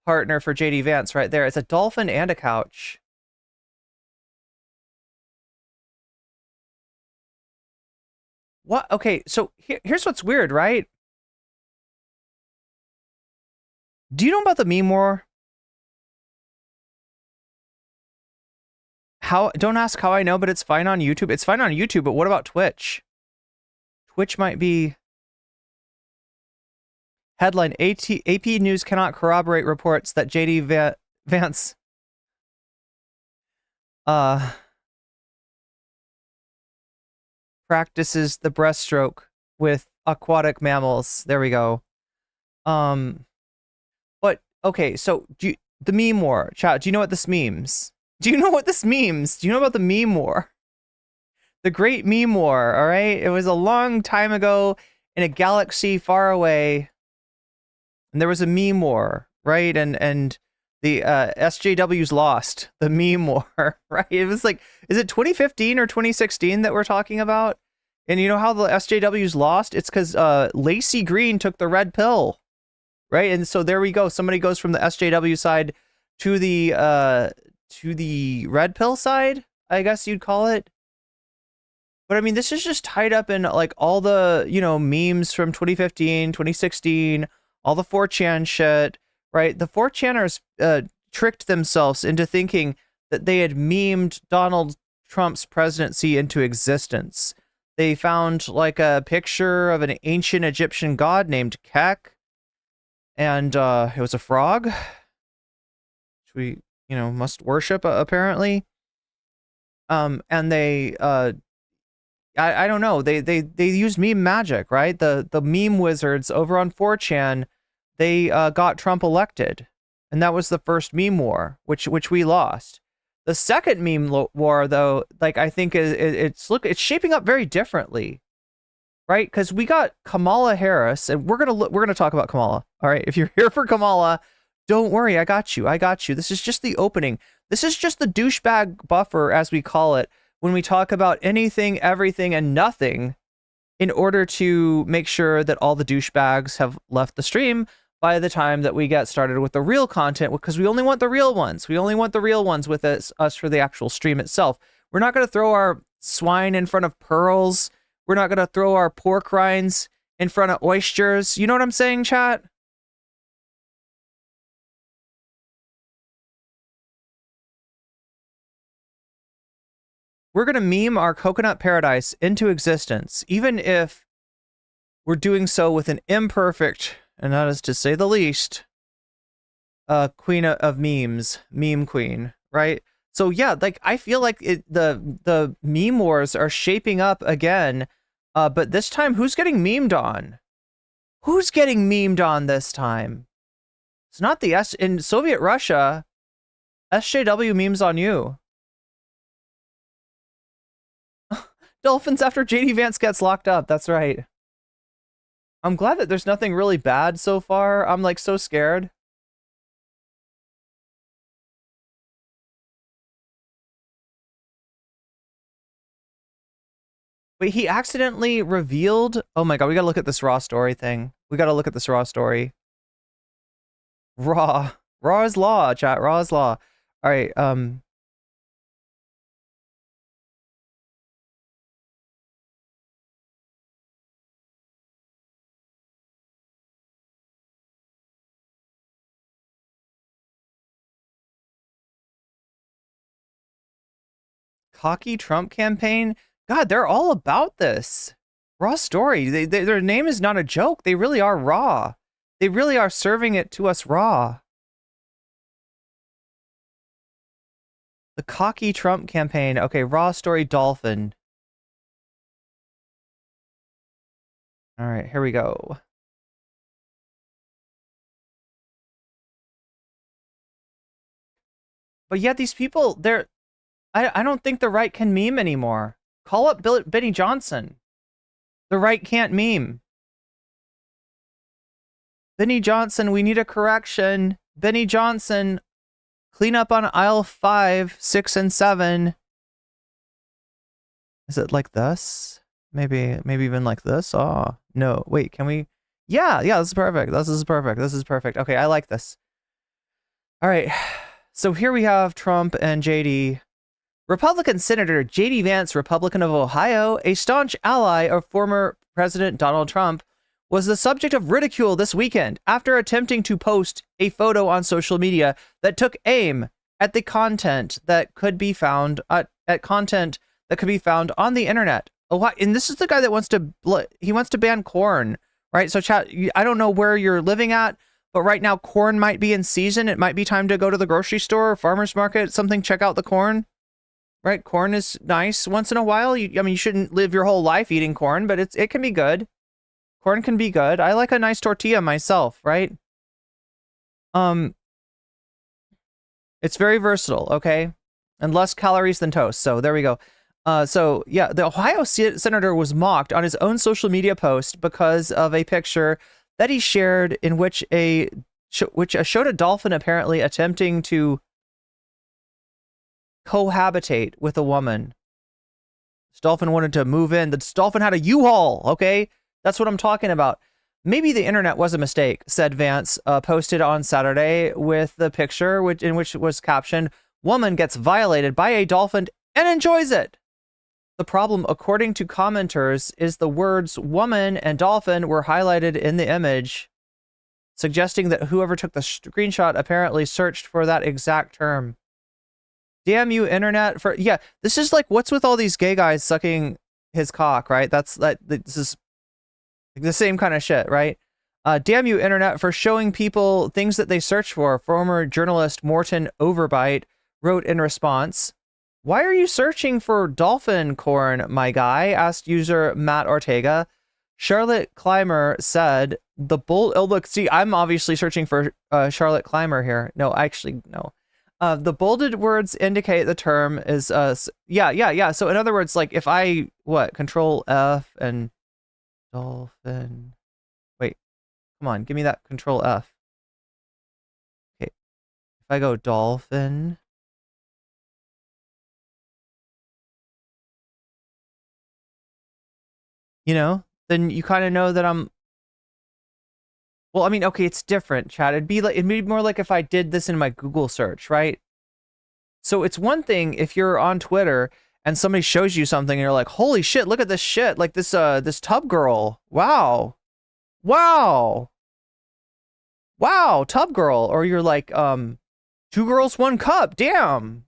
partner for JD Vance right there. It's a dolphin and a couch. What? Okay, so here's what's weird, right? Do you know about the meme war? Don't ask how I know, but it's fine on YouTube. It's fine on YouTube, but what about Twitch? Twitch might be... Headline, AP News cannot corroborate reports that JD Vance... practices the breaststroke with aquatic mammals. There we go. But, okay, so, the meme war. Chat, do you know what this means? Do you know what this means? Do you know about the meme war? The great meme war, all right? It was a long time ago in a galaxy far away, and there was a meme war, right? And the SJWs lost the meme war, right? It was like, is it 2015 or 2016 that we're talking about? And you know how the SJWs lost? It's because Lacey Green took the red pill, right? And so there we go. Somebody goes from the SJW side to the red pill side, I guess you'd call it. But I mean, this is just tied up in like all the, you know, memes from 2015, 2016, all the 4chan shit, right? The 4chaners tricked themselves into thinking that they had memed Donald Trump's presidency into existence. They found like a picture of an ancient Egyptian god named Kek, and it was a frog, which we, you know, must worship apparently. And they I don't know, they used meme magic, right? The meme wizards over on 4chan, they got Trump elected, and that was the first meme war, which we lost. The second meme war, though, like, I think it's shaping up very differently, right? Because we got Kamala Harris, and we're gonna talk about Kamala. All right, if you're here for Kamala, don't worry, I got you. This is just the opening. This is just the douchebag buffer, as we call it, when we talk about anything, everything, and nothing, in order to make sure that all the douchebags have left the stream by the time that we get started with the real content, because we only want the real ones. We only want the real ones with us for the actual stream itself. We're not going to throw our swine in front of pearls. We're not going to throw our pork rinds in front of oysters. You know what I'm saying, chat? We're going to meme our coconut paradise into existence, even if we're doing so with an imperfect, and that is to say the least, queen of memes, meme queen, right? So yeah, like, I feel like the meme wars are shaping up again, but this time, who's getting memed on? Who's getting memed on this time? It's not the in Soviet Russia, SJW memes on you. Dolphins after JD Vance gets locked up. That's right. I'm glad that there's nothing really bad so far. I'm like so scared. But he accidentally revealed... Oh my god, we gotta look at this raw story thing. We gotta look at this raw story. Raw. Raw is law, chat. Raw is law. Alright, cocky Trump campaign? God, they're all about this. Raw story. Their name is not a joke. They really are raw. They really are serving it to us raw. The cocky Trump campaign. Okay, raw story dolphin. All right, here we go. But yet these people, I don't think the right can meme anymore. Call up Benny Johnson. The right can't meme. Benny Johnson, we need a correction. Benny Johnson, clean up on aisle 5, 6, and 7. Is it like this? Maybe even like this? Oh, no. Wait, can we? Yeah, this is perfect. This is perfect. Okay, I like this. All right. So here we have Trump and JD. Republican Senator JD Vance, Republican of Ohio, a staunch ally of former President Donald Trump, was the subject of ridicule this weekend after attempting to post a photo on social media that took aim at the content that could be found on the internet. And this is the guy that wants to ban corn, right? So chat, I don't know where you're living at, but right now corn might be in season. It might be time to go to the grocery store, farmer's market, something, check out the corn, right? Corn is nice once in a while. You shouldn't live your whole life eating corn, but it can be good. Corn can be good. I like a nice tortilla myself, right? It's very versatile, okay? And less calories than toast. So there we go. So yeah, the Ohio senator was mocked on his own social media post because of a picture that he shared in which showed a dolphin apparently attempting to cohabitate with a woman. This dolphin wanted to move in. This dolphin had a U-Haul, okay? That's what I'm talking about. Maybe the internet was a mistake, said Vance, posted on Saturday with the picture in which was captioned, "Woman gets violated by a dolphin and enjoys it." The problem, according to commenters, is the words woman and dolphin were highlighted in the image, suggesting that whoever took the screenshot apparently searched for that exact term. Damn you, internet. This is like, what's with all these gay guys sucking his cock, right? This is the same kind of shit, right? Damn you, internet, for showing people things that they search for. Former journalist Morton Overbite wrote in response, "Why are you searching for dolphin corn, my guy?" asked user Matt Ortega. Charlotte Clymer said, "The bold..." Oh, look, see, I'm obviously searching for Charlotte Clymer here. No, actually, no. The bolded words indicate the term is, yeah. So in other words, like if I, Control F and dolphin. Wait, come on, give me that Control F. Okay, if I go dolphin. Then you kind of know that I'm... Well, I mean, okay, it's different, chat. It'd be more like if I did this in my Google search, right? So it's one thing if you're on Twitter and somebody shows you something and you're like, holy shit, look at this shit. Like this tub girl. Wow, tub girl. Or you're like, 2 girls, 1 cup. Damn,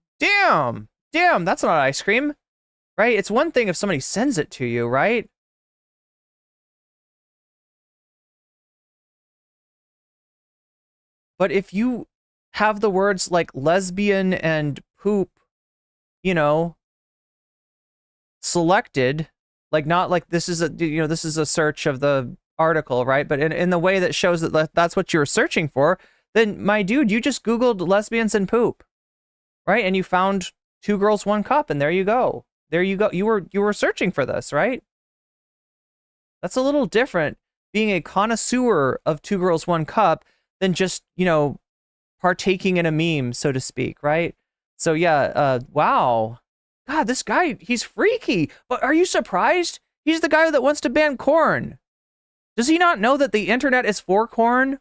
that's not ice cream, right? It's one thing if somebody sends it to you, right? But if you have the words like lesbian and poop, selected, like not like this is a search of the article, right? But in the way that shows that that's what you're searching for, then my dude, you just Googled lesbians and poop, right? And you found 2 girls, 1 cup, and there you go. You were searching for this, right? That's a little different being a connoisseur of 2 girls, 1 cup than just, partaking in a meme, so to speak, right? So yeah, wow. God, this guy, he's freaky. But are you surprised? He's the guy that wants to ban corn. Does he not know that the internet is for corn?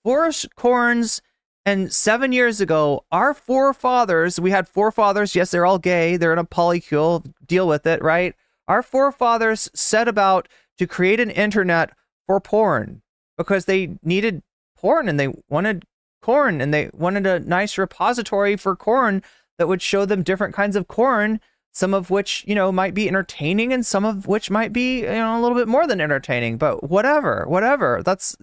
Forest corns, and 7 years ago, our forefathers, we had forefathers, yes, they're all gay, they're in a polycule, deal with it, right? Our forefathers set about to create an internet for porn because they needed porn and they wanted corn and they wanted a nice repository for corn that would show them different kinds of corn, some of which, might be entertaining and some of which might be, a little bit more than entertaining, but whatever. That's,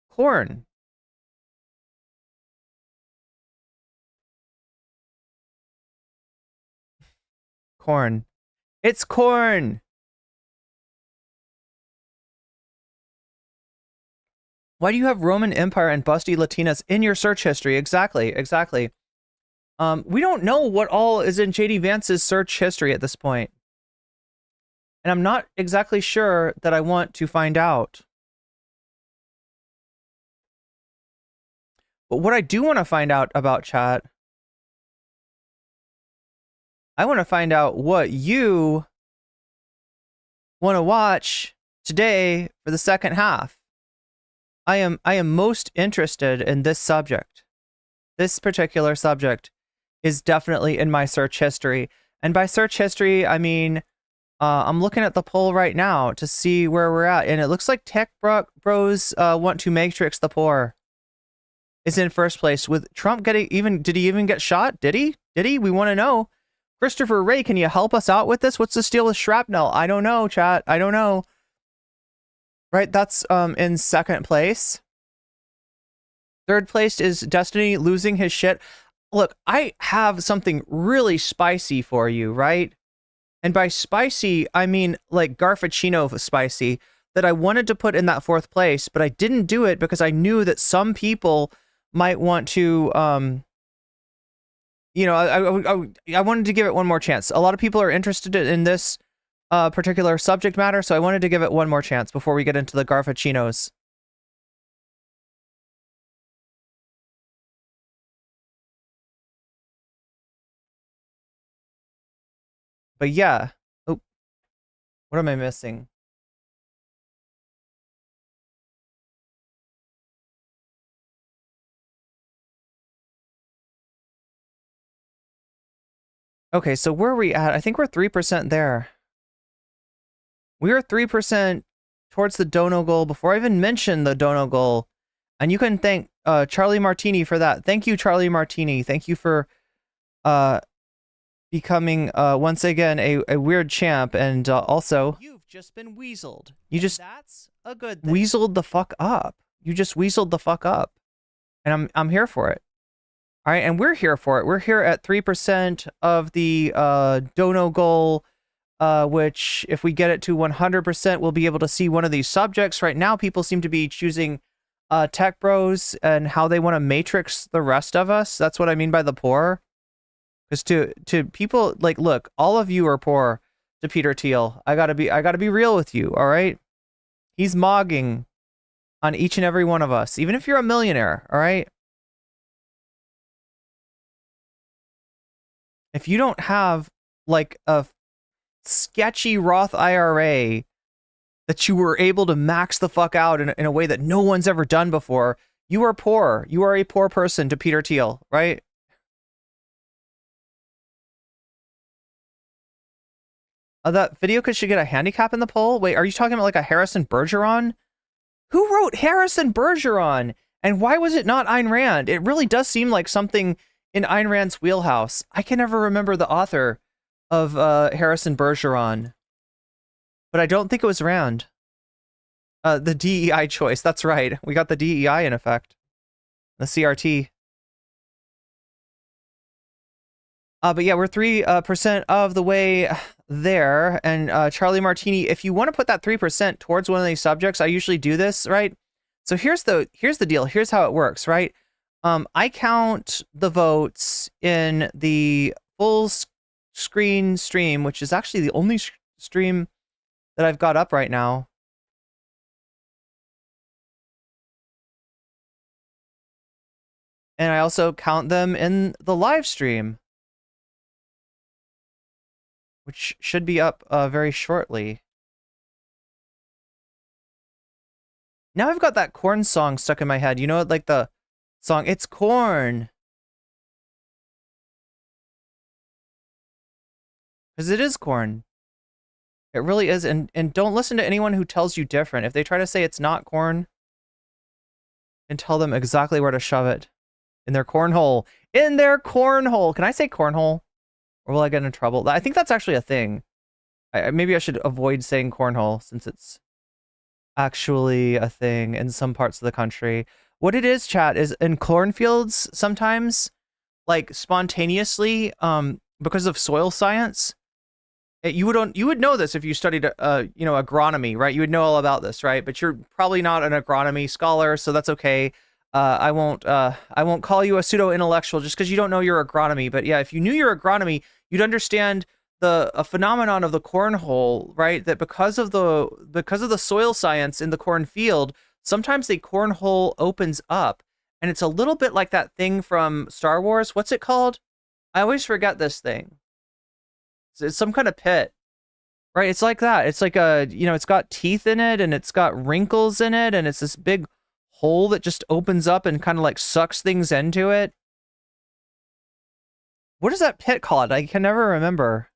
corn. Corn. It's corn. Why do you have Roman Empire and busty Latinas in your search history? Exactly. We don't know what all is in JD Vance's search history at this point. And I'm not exactly sure that I want to find out. But what I do want to find out about, chat, I want to find out what you want to watch today for the second half. I am most interested in this subject. This particular subject is definitely in my search history. And by search history, I mean, I'm looking at the poll right now to see where we're at. And it looks like Tech Bros want to matrix the poor is in first place, with Trump getting did he even get shot? Did he? We want to know. Christopher Ray, can you help us out with this? What's the deal with shrapnel? I don't know, chat. I don't know. Right, that's in second place. Third place is Destiny losing his shit. Look, I have something really spicy for you, right? And by spicy, I mean like Garfuccino spicy, that I wanted to put in that fourth place, but I didn't do it because I knew that some people might want to, you know, I wanted to give it one more chance. A lot of people are interested in this particular subject matter, so I wanted to give it one more chance before we get into the Garfuccinos. But yeah. Oh, what am I missing? Okay, so where are we at? I think we're 3% there. We are 3% towards the dono goal before I even mentioned the dono goal. And you can thank Charlie Martini for that. Thank you, Charlie Martini. Thank you for becoming once again a weird champ, and also you've just been weaseled. You just that's a good thing. Weaseled the fuck up. You just weaseled the fuck up. And I'm here for it. All right, and we're here for it. We're here at 3% of the dono goal, which if we get it to 100%, we'll be able to see one of these subjects. Right now, people seem to be choosing Tech Bros and how they want to matrix the rest of us. That's what I mean by the poor. Because to people, like, look, all of you are poor to Peter Thiel. I gotta be real with you, all right? He's mogging on each and every one of us, even if you're a millionaire, all right? If you don't have, like, a sketchy Roth IRA that you were able to max the fuck out in a way that no one's ever done before, you are poor. You are a poor person to Peter Thiel, right? That video should get a handicap in the poll? Wait, are you talking about like a Harrison Bergeron? Who wrote Harrison Bergeron? And why was it not Ayn Rand? It really does seem like something in Ayn Rand's wheelhouse. I can never remember the author of Harrison Bergeron. But I don't think it was Rand. The DEI choice, that's right. We got the DEI in effect. The CRT. But yeah, we're 3% of the way there. And Charlie Martini, if you want to put that 3% towards one of these subjects, I usually do this, right? So here's the deal. Here's how it works, right? I count the votes in the full screen stream, which is actually the only stream that I've got up right now. And I also count them in the live stream, which should be up very shortly. Now I've got that corn song stuck in my head. You know, like the song, It's Corn. Because it is corn. It really is. And don't listen to anyone who tells you different. If they try to say it's not corn, and tell them exactly where to shove it. In their cornhole. In their cornhole. Can I say cornhole? Or will I get in trouble? I think that's actually a thing. Maybe I should avoid saying cornhole since it's actually a thing in some parts of the country. What it is, chat, is in cornfields sometimes, like spontaneously, because of soil science, you would know this if you studied, agronomy, right? You would know all about this, right? But you're probably not an agronomy scholar, so that's okay. I won't call you a pseudo-intellectual just because you don't know your agronomy. But yeah, if you knew your agronomy, you'd understand the a phenomenon of the cornhole, right? That because of the soil science in the cornfield, sometimes the cornhole opens up, and it's a little bit like that thing from Star Wars. What's it called? I always forget this thing. It's some kind of pit, right? It's like that. It's like it's got teeth in it, and it's got wrinkles in it, and it's this big hole that just opens up and kind of like sucks things into it. What is that pit called? I can never remember.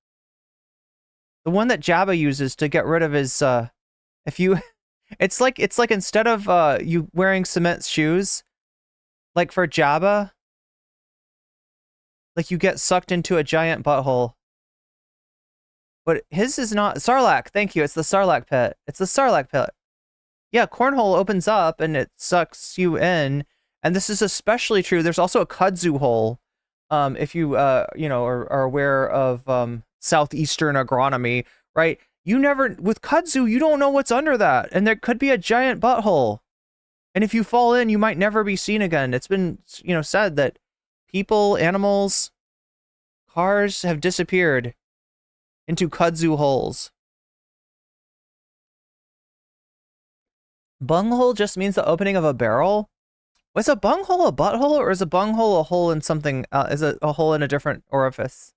The one that Jabba uses to get rid of his if you it's like instead of you wearing cement shoes, like for Jabba, like you get sucked into a giant butthole. But his is not Sarlacc. Thank you. It's the Sarlacc pit. It's the Sarlacc pit. Yeah, cornhole opens up and it sucks you in, and this is especially true. There's also a kudzu hole. If you are aware of southeastern agronomy, right? You never with kudzu, you don't know what's under that, and there could be a giant butthole. And if you fall in, you might never be seen again. It's been, said that people, animals, cars have disappeared into kudzu holes. Bunghole just means the opening of a barrel. Was a bunghole a butthole, or is a bunghole a hole in something? Is it a hole in a different orifice?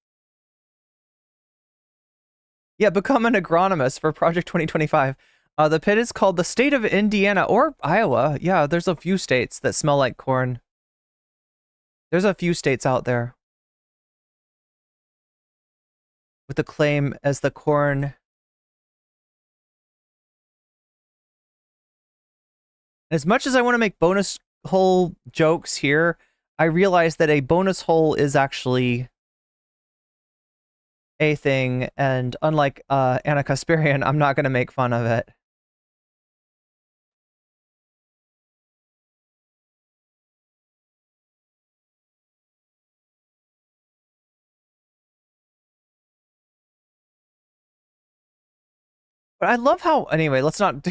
Yeah, become an agronomist for Project 2025. The pit is called the state of Indiana or Iowa. Yeah, there's a few states that smell like corn. There's a few states out there with the claim as the corn. As much as I want to make bonus hole jokes here, I realize that a bonus hole is actually a thing, and unlike Anna Kasparian, I'm not going to make fun of it. But I love how, anyway, let's not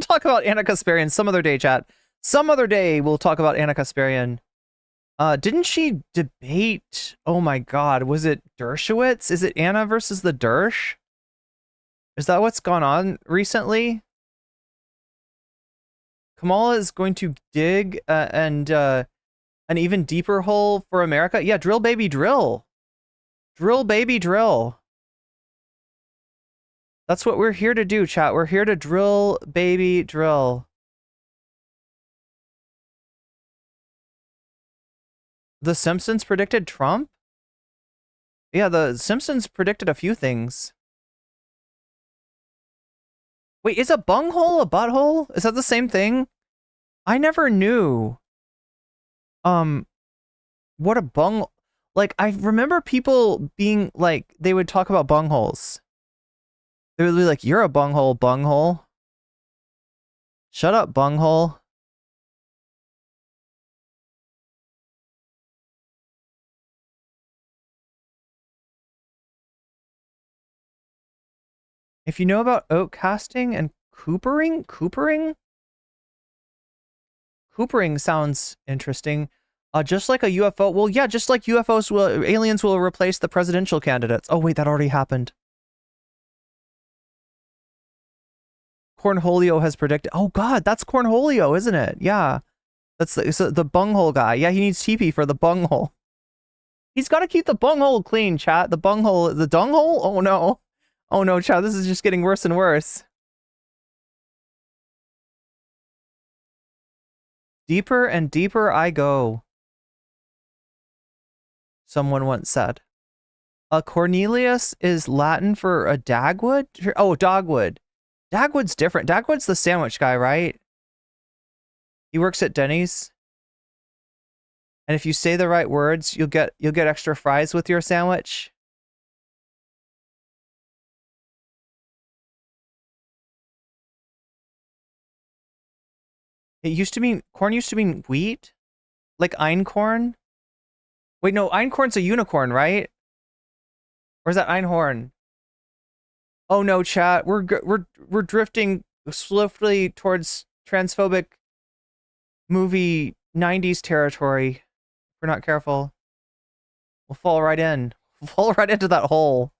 talk about Anna Kasparian some other day, chat. Some other day we'll talk about Anna Kasparian. Didn't she debate? Oh my God, was it Dershowitz? Is it Anna versus the Dersh? Is that what's gone on recently? Kamala is going to dig an even deeper hole for America. Yeah, drill baby drill. Drill baby drill. That's what we're here to do, chat. We're here to drill baby drill. The Simpsons predicted Trump? Yeah, the Simpsons predicted a few things. Wait, is a bunghole a butthole? Is that the same thing? I never knew. What a bung... Like, I remember people being like, they would talk about bungholes. They would be like, you're a bunghole, bunghole. Shut up, bunghole. If you know about oak casting and coopering? Coopering sounds interesting. Just like a UFO. Well, yeah, just like UFOs will, aliens will replace the presidential candidates. Oh, wait, that already happened. Cornholio has predicted. Oh, God, that's Cornholio, isn't it? Yeah. That's the bunghole guy. Yeah, he needs TP for the bunghole. He's got to keep the bunghole clean, chat. The bunghole, the dunghole? Oh, no. Oh, no, chat. This is just getting worse and worse. Deeper and deeper I go. Someone once said. Cornelius is Latin for a dagwood? Oh, dogwood. Dagwood's different. Dagwood's the sandwich guy, right? He works at Denny's. And if you say the right words, you'll get extra fries with your sandwich. It used to mean corn used to mean wheat? Like einkorn? Wait, no, einkorn's a unicorn, right? Or is that einhorn? Oh no, chat. We're drifting swiftly towards transphobic movie 90s territory. If we're not careful. We'll fall right in. We'll fall right into that hole.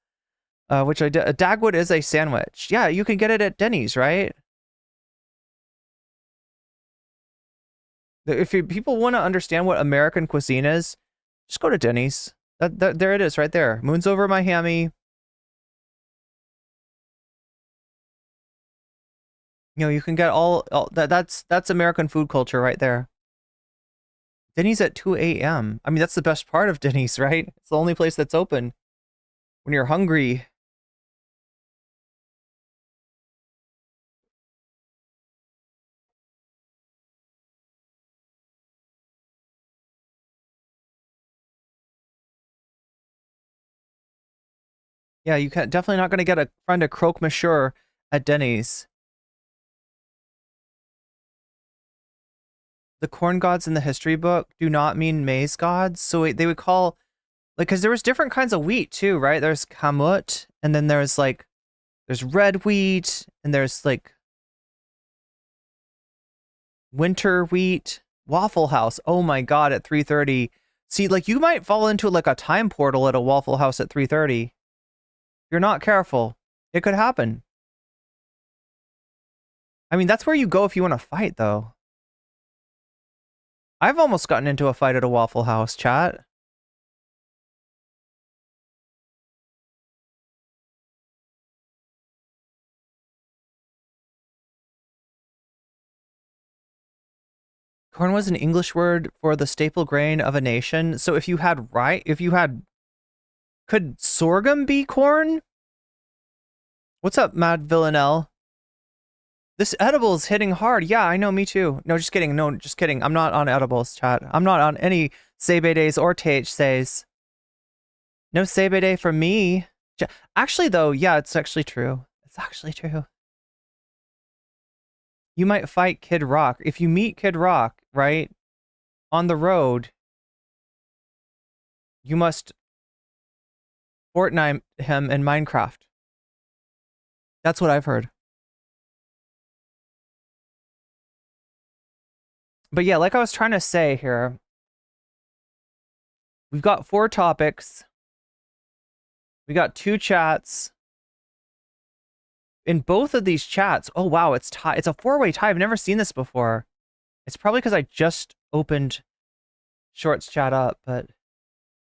which I did. A Dagwood is a sandwich. Yeah, you can get it at Denny's, right? If people want to understand what American cuisine is, just go to Denny's. There it is, right there. Moons over my hammy. You know, you can get all that's American food culture right there. Denny's at 2 a.m. I mean, that's the best part of Denny's, right? It's the only place that's open when you're hungry. Yeah, you can definitely not going to get a friend a croque monsieur at Denny's. The corn gods in the history book do not mean maize gods, so they would call like because there was different kinds of wheat too, right? There's kamut, and then there's red wheat, and there's like winter wheat. Waffle House. Oh my god, at 3:30. See, like you might fall into like a time portal at a Waffle House at 3:30. If you're not careful, it could happen. I mean, that's where you go if you want to fight, though. I've almost gotten into a fight at a Waffle House, chat. Corn was an English word for the staple grain of a nation. So if you had could sorghum be corn? What's up, Mad Villanelle? This edible's hitting hard. Yeah, I know, me too. No, just kidding. No, just kidding. I'm not on edibles, chat. I'm not on any Sebe days or THCs. No Sebe day for me. Actually, though, yeah, it's actually true. It's actually true. You might fight Kid Rock. If you meet Kid Rock, right, on the road, you must Fortnite him in Minecraft. That's what I've heard. But yeah, like I was trying to say here, we've got 4 topics. We got 2 chats. In both of these chats, oh wow, it's a 4-way tie. I've never seen this before. It's probably because I just opened Shorts chat up, but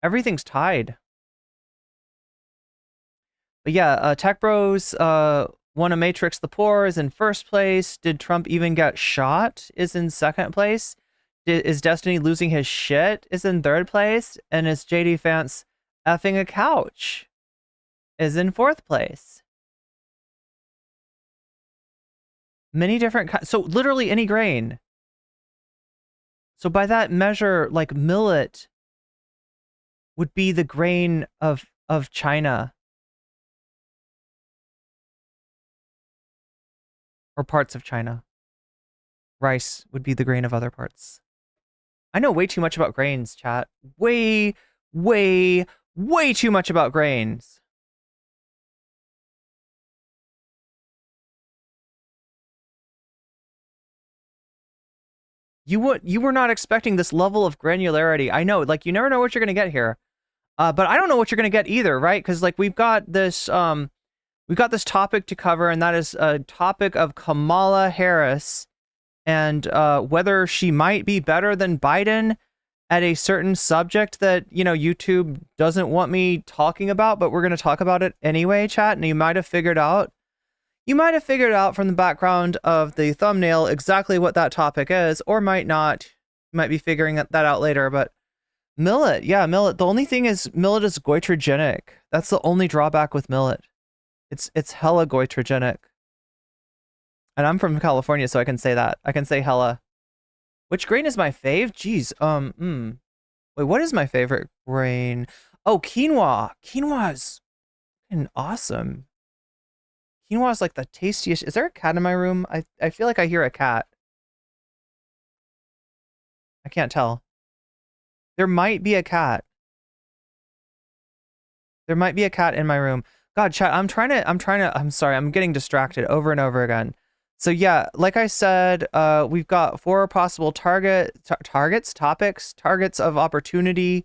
everything's tied. But yeah, Tech Bros won a Matrix the Poor is in first place. Did Trump even get shot? Is in second place. Is Destiny losing his shit? Is in third place. And is JD Vance effing a couch? Is in fourth place. Many different kinds. So literally any grain. So by that measure, like millet would be the grain of China. Or parts of China. Rice would be the grain of other parts. I know way too much about grains, chat. Way too much about grains. You were not expecting this level of granularity. I know, like, you never know what you're gonna get here. But I don't know what you're gonna get either, right? Because like we've got this topic to cover, and that is a topic of Kamala Harris and whether she might be better than Biden at a certain subject that, you know, YouTube doesn't want me talking about, but we're going to talk about it anyway, chat. And you might have figured out from the background of the thumbnail exactly what that topic is, or might not. You might be figuring that out later, but millet. Yeah, millet. The only thing is millet is goitrogenic. That's the only drawback with millet. It's hella goitrogenic. And I'm from California, so I can say that. I can say hella. Which grain is my fave? Jeez. Wait, what is my favorite grain? Oh, quinoa. Quinoa is awesome. Quinoa is like the tastiest. Is there a cat in my room? I feel like I hear a cat. I can't tell. There might be a cat. There might be a cat in my room. God, chat, I'm sorry, I'm getting distracted over and over again. So yeah, like I said, we've got 4 possible topics of opportunity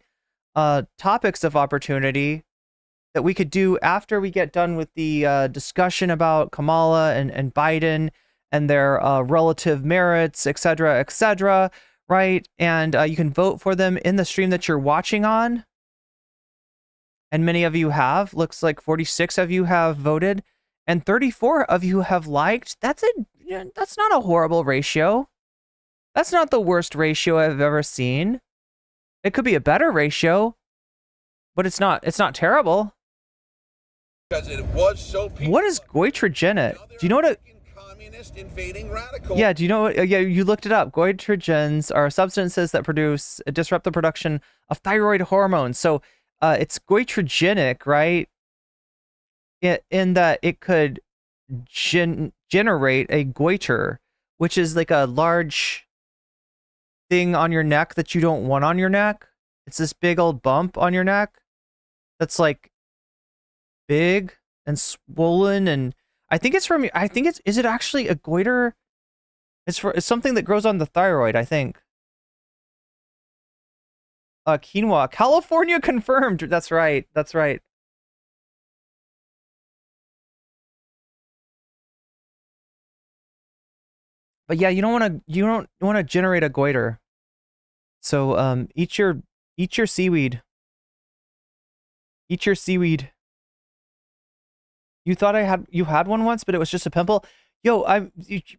that we could do after we get done with the discussion about Kamala and Biden and their relative merits, etc., etc., right? And you can vote for them in the stream that you're watching on. And many of you have. Looks like 46 of you have voted, and 34 of you have liked. That's not a horrible ratio. That's not the worst ratio I've ever seen. It could be a better ratio, but it's not terrible. Because it was so peaceful. What is goitrogen? Do you know what a communist invading radical? Yeah, do you know what? Yeah, you looked it up. Goitrogens are substances that disrupt the production of thyroid hormones. So it's goitrogenic, right? In that it could generate a goiter, which is like a large thing on your neck that you don't want on your neck. It's this big old bump on your neck that's like big and swollen, and I think is it actually a goiter? It's something that grows on the thyroid, I think. Quinoa, California confirmed. That's right. That's right. But yeah, you don't want to generate a goiter. So eat your seaweed. Eat your seaweed. You thought you had one once, but it was just a pimple. Yo,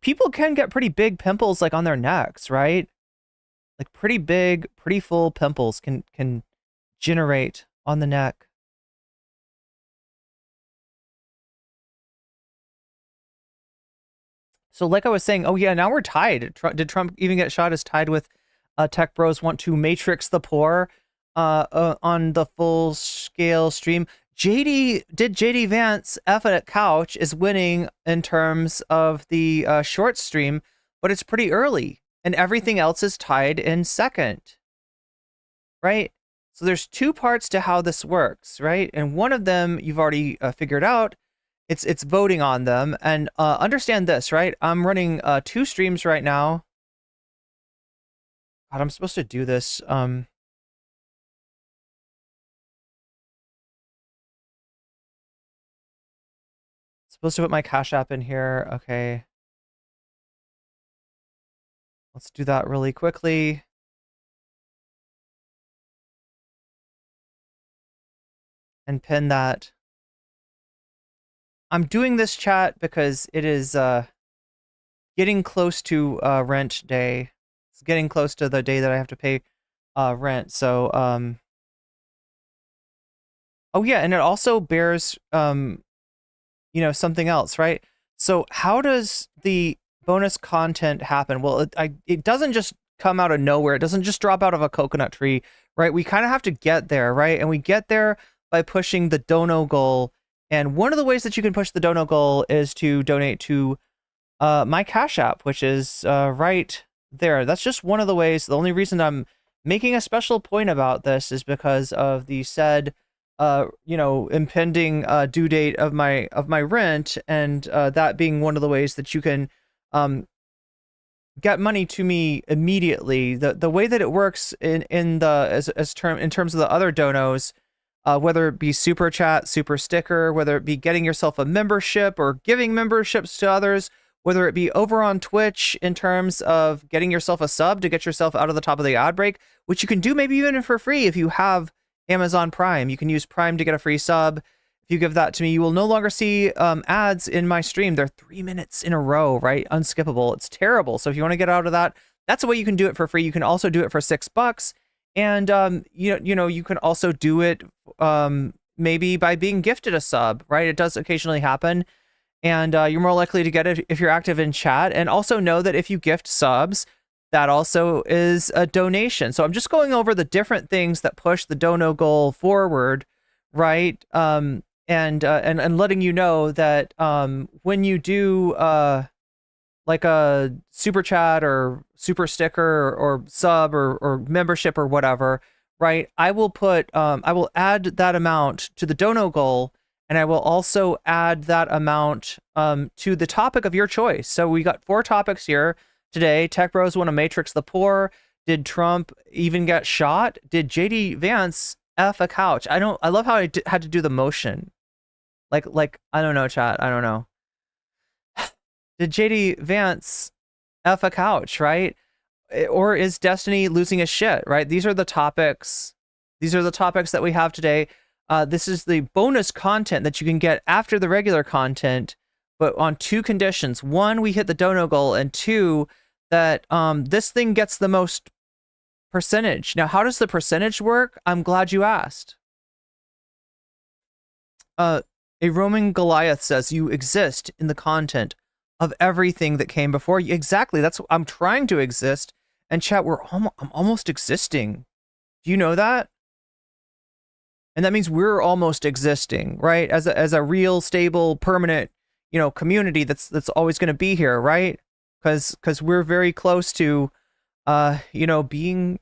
people can get pretty big pimples like on their necks, right? Like pretty big, pretty full pimples can generate on the neck. So like I was saying, oh yeah, now we're tied. Did Trump even get shot as tied with Tech Bros want to matrix the poor on the full scale stream? JD Vance F at Couch is winning in terms of the short stream, but it's pretty early and everything else is tied in second, right? So there's two parts to how this works, right? And one of them you've already figured out. It's voting on them. And understand this, right? I'm running 2 streams right now. God, I'm supposed to do this. Supposed to put my Cash App in here. Okay. Let's do that really quickly. And pin that. I'm doing this chat because it is getting close to rent day. It's getting close to the day that I have to pay rent. So oh yeah, and it also bears something else, right? So how does the bonus content happen? Well, it doesn't just come out of nowhere. It doesn't just drop out of a coconut tree, right? We kind of have to get there, right? And we get there by pushing the dono goal. And one of the ways that you can push the dono goal is to donate to my Cash App, which is right there. That's just one of the ways. The only reason I'm making a special point about this is because of the said impending due date of my rent, and that being one of the ways that you can get money to me immediately. The way that it works in terms of the other donos, whether it be super chat, super sticker, whether it be getting yourself a membership or giving memberships to others, whether it be over on Twitch in terms of getting yourself a sub to get yourself out of the top of the ad break, which you can do maybe even for free if you have Amazon Prime. You can use Prime to get a free sub. If you give that to me, you will no longer see ads in my stream. They're 3 minutes in a row, right? Unskippable. It's terrible. So if you want to get out of that, that's the way you can do it for free. You can also do it for $6. And you can also do it maybe by being gifted a sub, right? It does occasionally happen. And you're more likely to get it if you're active in chat. And also know that if you gift subs, that also is a donation. So I'm just going over the different things that push the dono goal forward, right? And letting you know that when you do like a super chat or super sticker or sub or membership or whatever, right? I will add that amount to the dono goal, and I will also add that amount to the topic of your choice. So we got 4 topics here today. Tech Bros want to matrix the poor. Did Trump even get shot? Did JD Vance F a couch. I love how I had to do the motion. Like, I don't know, chat. I don't know. Did JD Vance F a couch, right? Or is Destiny losing his shit, right? These are the topics. These are the topics that we have today. This is the bonus content that you can get after the regular content, but on two conditions. One, we hit the dono goal, and two, that this thing gets the most percentage. Now, how does the percentage work? I'm glad you asked. A Roman Goliath says you exist in the content of everything that came before you. Exactly. That's what I'm trying to exist. And chat, I'm almost existing. Do you know that? And that means we're almost existing, right? As a real, stable, permanent, community that's always going to be here, right? Because we're very close to, being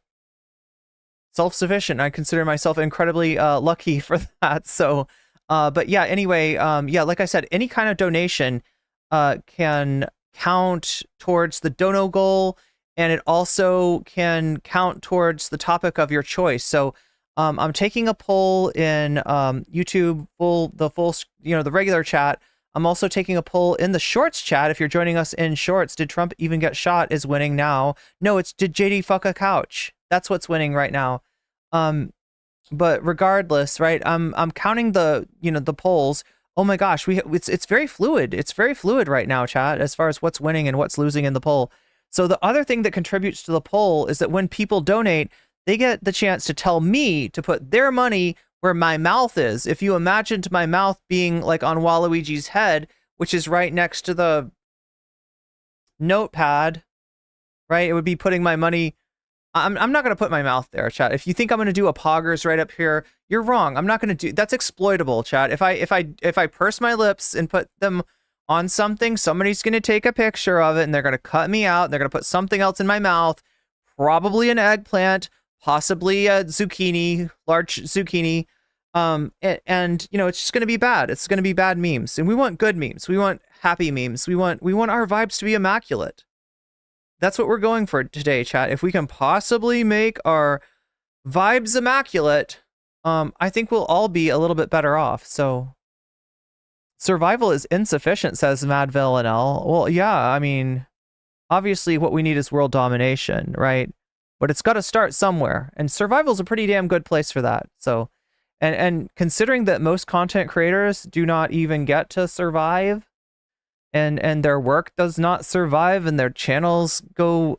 self-sufficient. I consider myself incredibly lucky for that. So, but yeah, anyway, like I said, any kind of donation can count towards the dono goal, and it also can count towards the topic of your choice. So I'm taking a poll in YouTube, the regular chat. I'm also taking a poll in the shorts chat. If you're joining us in shorts, did Trump even get shot is winning now. No, it's did JD fuck a couch? That's what's winning right now. But regardless, right? I'm counting the polls. Oh my gosh, it's very fluid. It's very fluid right now, chat, as far as what's winning and what's losing in the poll. So the other thing that contributes to the poll is that when people donate, they get the chance to tell me to put their money where my mouth is. If you imagined my mouth being like on Waluigi's head, which is right next to the notepad, right? It would be putting my money. I'm not going to put my mouth there, chat. If you think I'm going to do a poggers right up here, you're wrong. I'm not going to do that's exploitable, chat. If I purse my lips and put them on something, somebody's going to take a picture of it and they're going to cut me out. And they're going to put something else in my mouth, probably an eggplant, possibly a zucchini, large zucchini. And it's just going to be bad. It's going to be bad memes. And we want good memes. We want happy memes. We want our vibes to be immaculate. That's what we're going for today, chat. If we can possibly make our vibes immaculate, I think we'll all be a little bit better off. So survival is insufficient, says Mad Villanelle. Well, yeah, I mean, obviously what we need is world domination, right? But it's got to start somewhere, and survival is a pretty damn good place for that. So, and considering that most content creators do not even get to survive, and their work does not survive, and their channels go,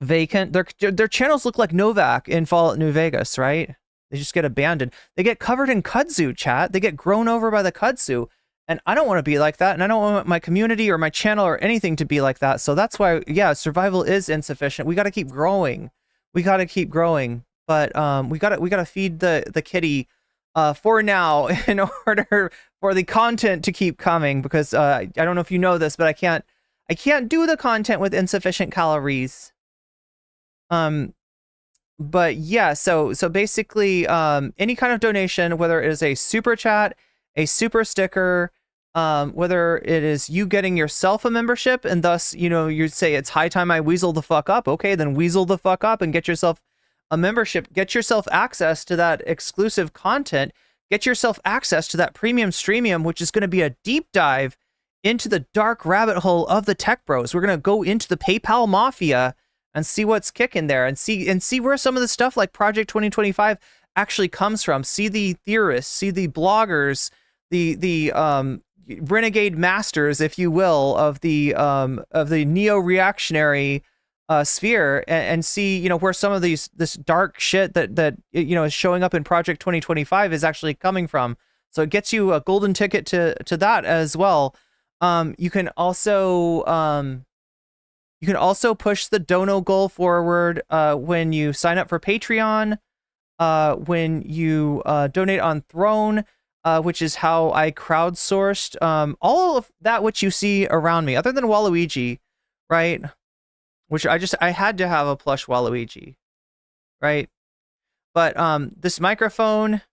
vacant. Their channels look like Novak in Fallout New Vegas, right? They just get abandoned. They get covered in kudzu, chat. They get grown over by the kudzu. And I don't want to be like that, and I don't want my community or my channel or anything to be like that. So that's why, yeah, survival is insufficient. We got to keep growing. We got to keep growing. But we got to feed the kitty for now in order for the content to keep coming. Because I don't know if you know this, but I can't do the content with insufficient calories. But yeah, so basically, any kind of donation, whether it is a super chat, a super sticker, whether it is you getting yourself a membership and thus, you say it's high time I weasel the fuck up. Okay, then weasel the fuck up and get yourself a membership, get yourself access to that exclusive content, get yourself access to that premium streamium, which is going to be a deep dive into the dark rabbit hole of the tech bros. We're going to go into the PayPal mafia and see what's kicking there and see where some of the stuff like Project 2025 actually comes from. See the theorists, see the bloggers, the renegade masters, if you will, of the neo-reactionary sphere, and see where some of this dark shit that is showing up in Project 2025 is actually coming from. So it gets you a golden ticket to that as well. You can also push the dono goal forward when you sign up for Patreon, when you donate on Throne, which is how I crowdsourced all of that which you see around me, other than Waluigi, right? Which I had to have a plush Waluigi, right? But this microphone,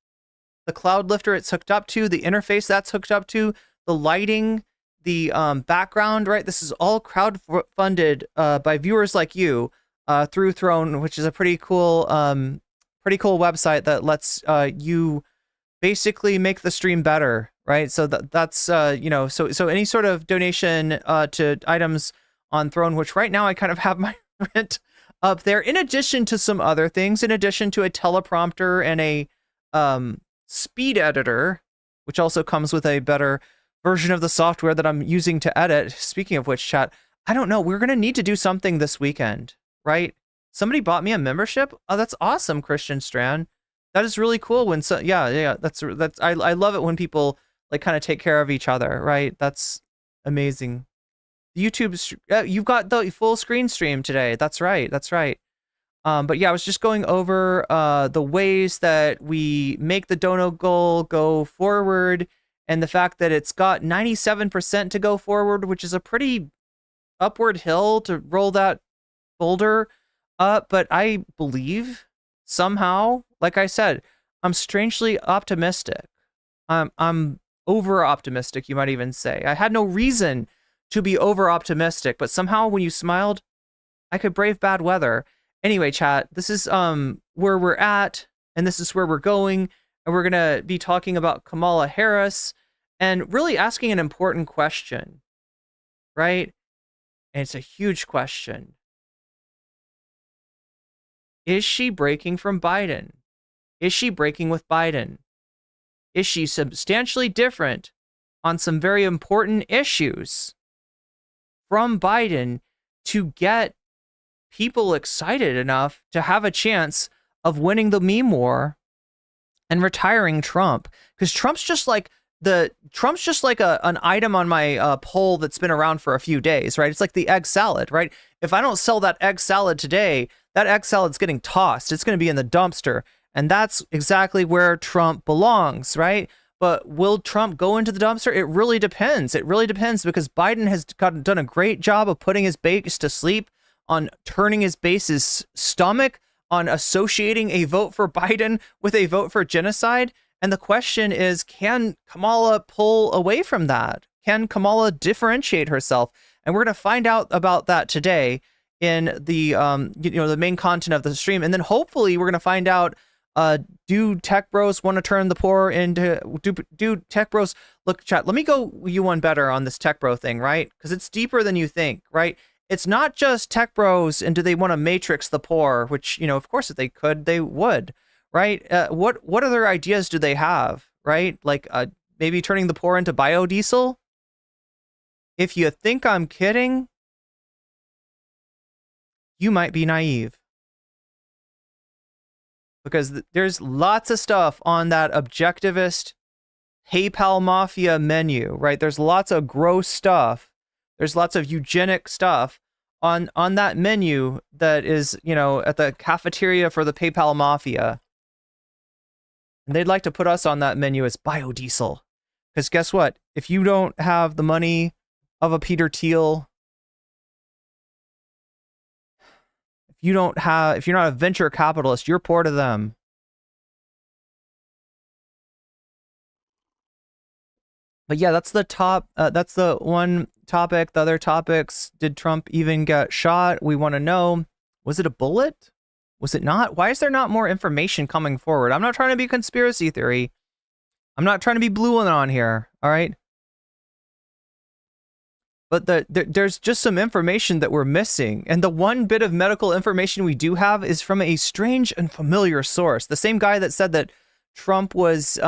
the cloud lifter it's hooked up to, the interface that's hooked up to, the lighting, the background, right? This is all crowdfunded by viewers like you through Throne, which is a pretty cool pretty cool website that lets you basically make the stream better, right? So that's so any sort of donation to items on Throne, which right now I kind of have my rent up there, in addition to some other things, in addition to a teleprompter and a speed editor, which also comes with a better version of the software that I'm using to edit. Speaking of which, chat, I don't know, we're going to need to do something this weekend, right? Somebody bought me a membership. Oh, that's awesome, Christian Strand. That is really cool when that's I love it when people like kind of take care of each other, right? That's amazing. YouTube, you've got the full screen stream today. That's right. But yeah, I was just going over the ways that we make the dono goal go forward, and the fact that it's got 97% to go forward, which is a pretty upward hill to roll that boulder up. But I believe somehow, like I said, I'm strangely optimistic. I'm over optimistic, you might even say. I had no reason to be over optimistic, but somehow when you smiled, I could brave bad weather. Anyway, chat, this is where we're at, and this is where we're going, and we're gonna be talking about Kamala Harris and really asking an important question, right? And it's a huge question. Is she breaking from Biden? Is she breaking with Biden? Is she substantially different on some very important issues from Biden to get people excited enough to have a chance of winning the meme war and retiring Trump? Because Trump's just like an item on my poll that's been around for a few days, right? It's like the egg salad, right? If I don't sell that egg salad today, that egg salad's getting tossed. It's going to be in the dumpster. And that's exactly where Trump belongs, right? But will Trump go into the dumpster? It really depends. It really depends, because Biden has done a great job of putting his base to sleep, on turning his base's stomach, on associating a vote for Biden with a vote for genocide. And the question is, can Kamala pull away from that? Can Kamala differentiate herself? And we're going to find out about that today in the the main content of the stream. And then hopefully we're going to find out, do tech bros want to turn the poor into, do tech bros, look, chat, let me go you one better on this tech bro thing, right? Because it's deeper than you think, right? It's not just tech bros and do they want to matrix the poor, which, of course, if they could, they would, right? What other ideas do they have, right? Like maybe turning the poor into biodiesel? If you think I'm kidding, you might be naive. Because there's lots of stuff on that objectivist PayPal mafia menu, right? There's lots of gross stuff. There's lots of eugenic stuff on that menu that is, at the cafeteria for the PayPal mafia. And they'd like to put us on that menu as biodiesel. Because guess what? If you don't have the money of a Peter Thiel, if you're not a venture capitalist, you're poor to them. But yeah, that's the one topic. The other topics, did Trump even get shot? We want to know, was it a bullet? Was it not? Why is there not more information coming forward? I'm not trying to be conspiracy theory. I'm not trying to be blue on here, all right? But there's just some information that we're missing. And the one bit of medical information we do have is from a strange and familiar source. The same guy that said that Trump was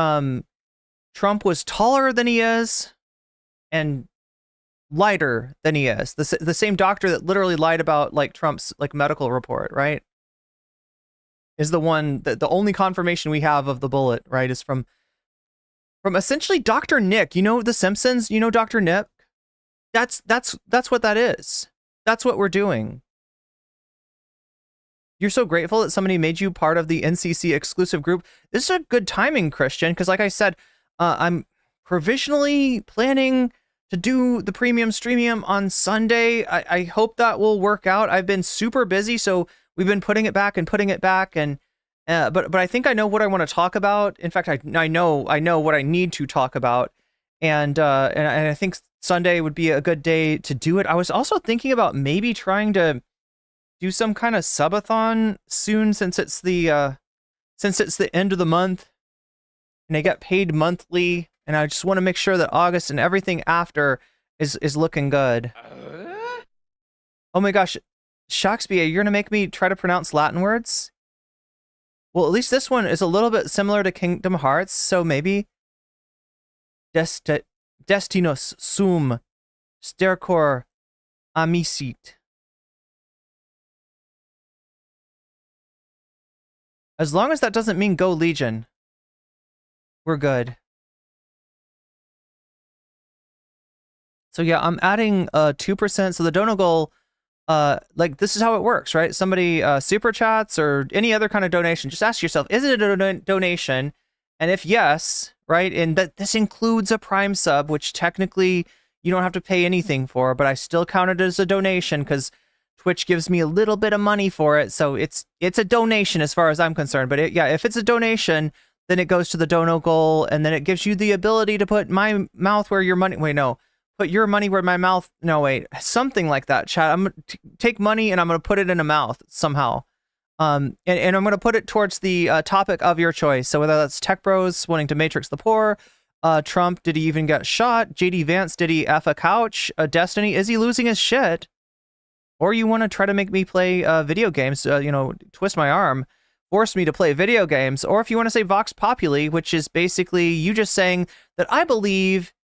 taller than he is and lighter than he is. The same doctor that literally lied about like Trump's like medical report, right? Is the one that the only confirmation we have of the bullet, right, is from essentially Dr. Nick. The Simpsons, Dr. Nick? That's what that is. That's what we're doing. You're so grateful that somebody made you part of the NCC exclusive group. This is a good timing, Christian, because like I said, I'm provisionally planning to do the premium streamium on Sunday. I hope that will work out. I've been super busy, so we've been putting it back, and but I think I know what I want to talk about. In fact, I know what I need to talk about, and I think Sunday would be a good day to do it. I was also thinking about maybe trying to do some kind of subathon soon, since it's the since it's the end of the month and I get paid monthly, and I just want to make sure that August and everything after is looking good. Oh my gosh, Shakespeare, you're gonna make me try to pronounce Latin words? Well, at least this one is a little bit similar to Kingdom Hearts, so maybe Destinus sum stercor amisit. As long as that doesn't mean go Legion, we're good. So yeah, I'm adding 2%. So the dono goal, like this is how it works, right? Somebody super chats or any other kind of donation. Just ask yourself, is it a donation? And if yes, right, and that this includes a Prime sub, which technically you don't have to pay anything for, but I still count it as a donation because Twitch gives me a little bit of money for it, so it's a donation as far as I'm concerned. But yeah, if it's a donation, then it goes to the dono goal, and then it gives you the ability to put my mouth where your money. Wait, no, put your money where my mouth. No, wait, something like that. Chat. I'm gonna take money and I'm gonna put it in a mouth somehow. And I'm gonna put it towards the topic of your choice. So whether that's Tech Bros wanting to matrix the poor, Trump, did he even get shot? JD Vance, did he F a couch? Destiny, is he losing his shit? Or you want to try to make me play video games, you know, twist my arm, force me to play video games. Or if you want to say Vox Populi, which is basically you just saying that I believe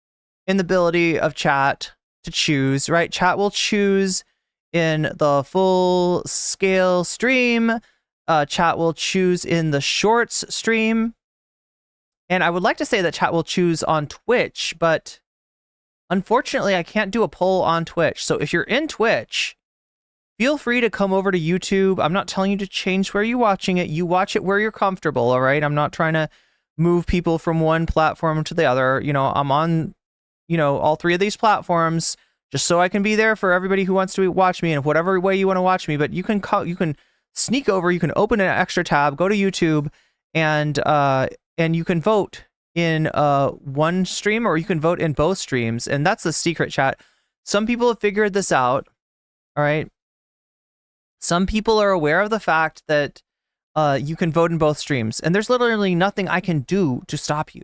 in the ability of chat to choose, right? Chat will choose in the full scale stream. Chat will choose in the shorts stream. And I would like to say that chat will choose on Twitch, but unfortunately I can't do a poll on Twitch. So if you're in Twitch, feel free to come over to YouTube. I'm not telling you to change where you're watching it. You watch it where you're comfortable, all right? I'm not trying to move people from one platform to the other. You know, I'm on, you know, all three of these platforms just so I can be there for everybody who wants to watch me in whatever way you want to watch me. But you can sneak over, you can open an extra tab, go to YouTube, and you can vote in one stream, or you can vote in both streams. And that's the secret, chat. Some people have figured this out, all right? Some people are aware of the fact that you can vote in both streams, and there's literally nothing I can do to stop you.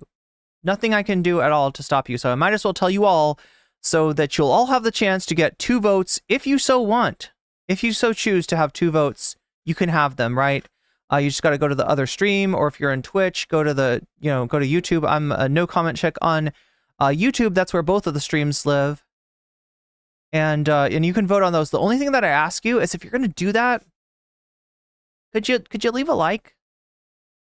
Nothing I can do at all to stop you. So I might as well tell you all so that you'll all have the chance to get 2 votes if you so want. If you so choose to have 2 votes, you can have them, right? You just got to go to the other stream, or if you're in Twitch, go to go to YouTube. I'm a nocommentchick on YouTube. That's where both of the streams live. And you can vote on those. The only thing that I ask you is if you're going to do that, could you leave a like?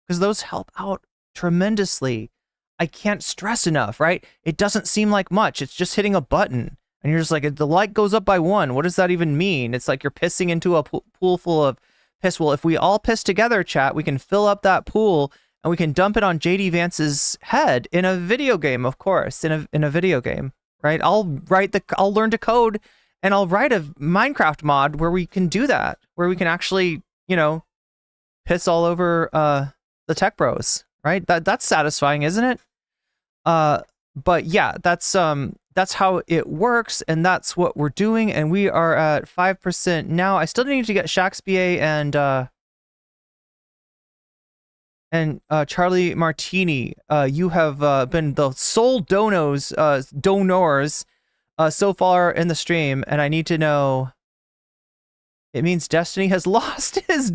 Because those help out tremendously. I can't stress enough, right? It doesn't seem like much. It's just hitting a button. And you're just like, the like goes up by 1. What does that even mean? It's like you're pissing into a pool full of piss. Well, if we all piss together, chat, we can fill up that pool and we can dump it on JD Vance's head in a video game, of course, in a video game. Right, I'll learn to code, and I'll write a Minecraft mod where we can do that, where we can actually, you know, piss all over the Tech Bros. Right, that's satisfying, isn't it? But yeah, that's how it works, and that's what we're doing, and we are at 5% now. I still need to get Shakespeare and Charlie Martini. You have been the sole donors so far in the stream, and I need to know. It means Destiny has lost his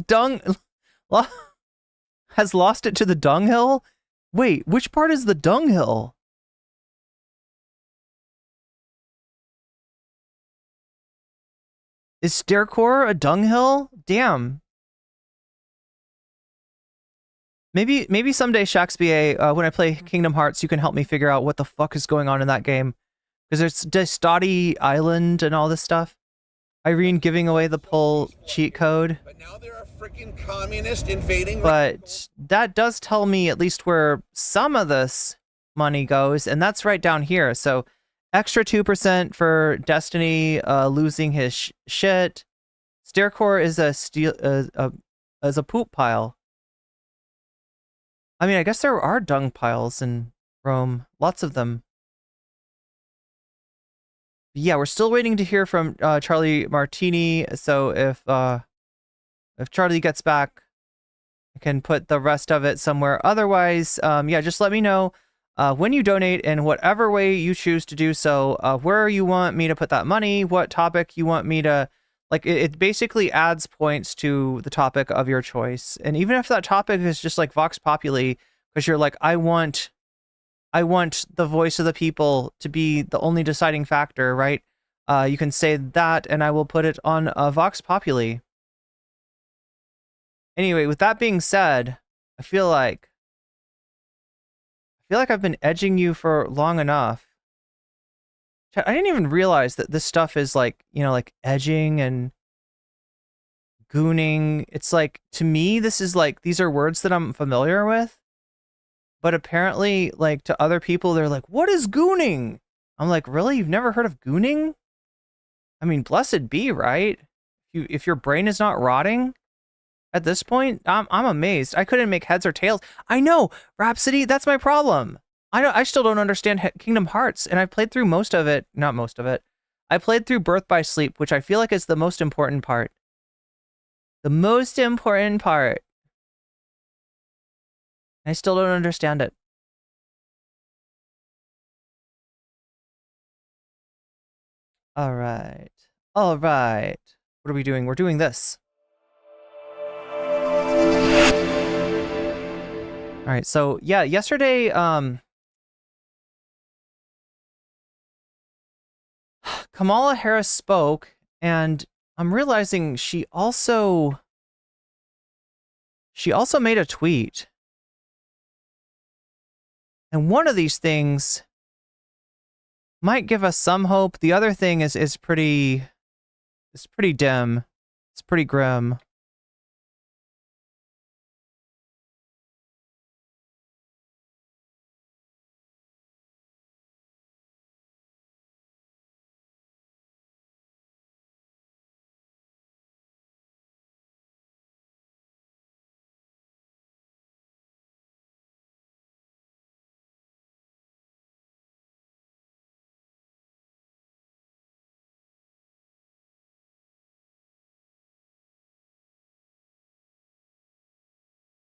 has lost it to the dunghill. Wait, which part is the dunghill? Is Staircore a dunghill? Damn. Maybe someday, Shakespeare, when I play Kingdom Hearts, you can help me figure out what the fuck is going on in that game. Because there's Destati Island and all this stuff. Irene giving away the poll cheat code. But now there are freaking communists invading. But that does tell me at least where some of this money goes, and that's right down here. So extra 2% for Destiny losing his shit. Staircore is a poop pile. I mean, I guess there are dung piles in Rome. Lots of them. Yeah, we're still waiting to hear from Charlie Martini. So if Charlie gets back I can put the rest of it somewhere. Otherwise, yeah, just let me know when you donate in whatever way you choose to do so, where you want me to put that money, what topic you want me to, like, it basically adds points to the topic of your choice. And even if that topic is just like Vox Populi, because you're like, I want the voice of the people to be the only deciding factor, right? You can say that, and I will put it on Vox Populi. Anyway, with that being said, I feel like I've been edging you for long enough. I didn't even realize that this stuff is like, like edging and gooning. It's like, to me, this is like, these are words that I'm familiar with. But apparently, like, to other people, they're like, what is gooning? I'm like, really? You've never heard of gooning? I mean, blessed be, right? If your brain is not rotting at this point, I'm amazed. I couldn't make heads or tails. I know, Rhapsody, that's my problem. I still don't understand Kingdom Hearts, and I played through most of it. Not most of it. I played through Birth by Sleep, which I feel like is the most important part. The most important part. I still don't understand it. All right. All right. What are we doing? We're doing this. All right. So, yeah, yesterday, Kamala Harris spoke, and I'm realizing she also made a tweet. And one of these things might give us some hope. The other thing is pretty dim. It's pretty grim.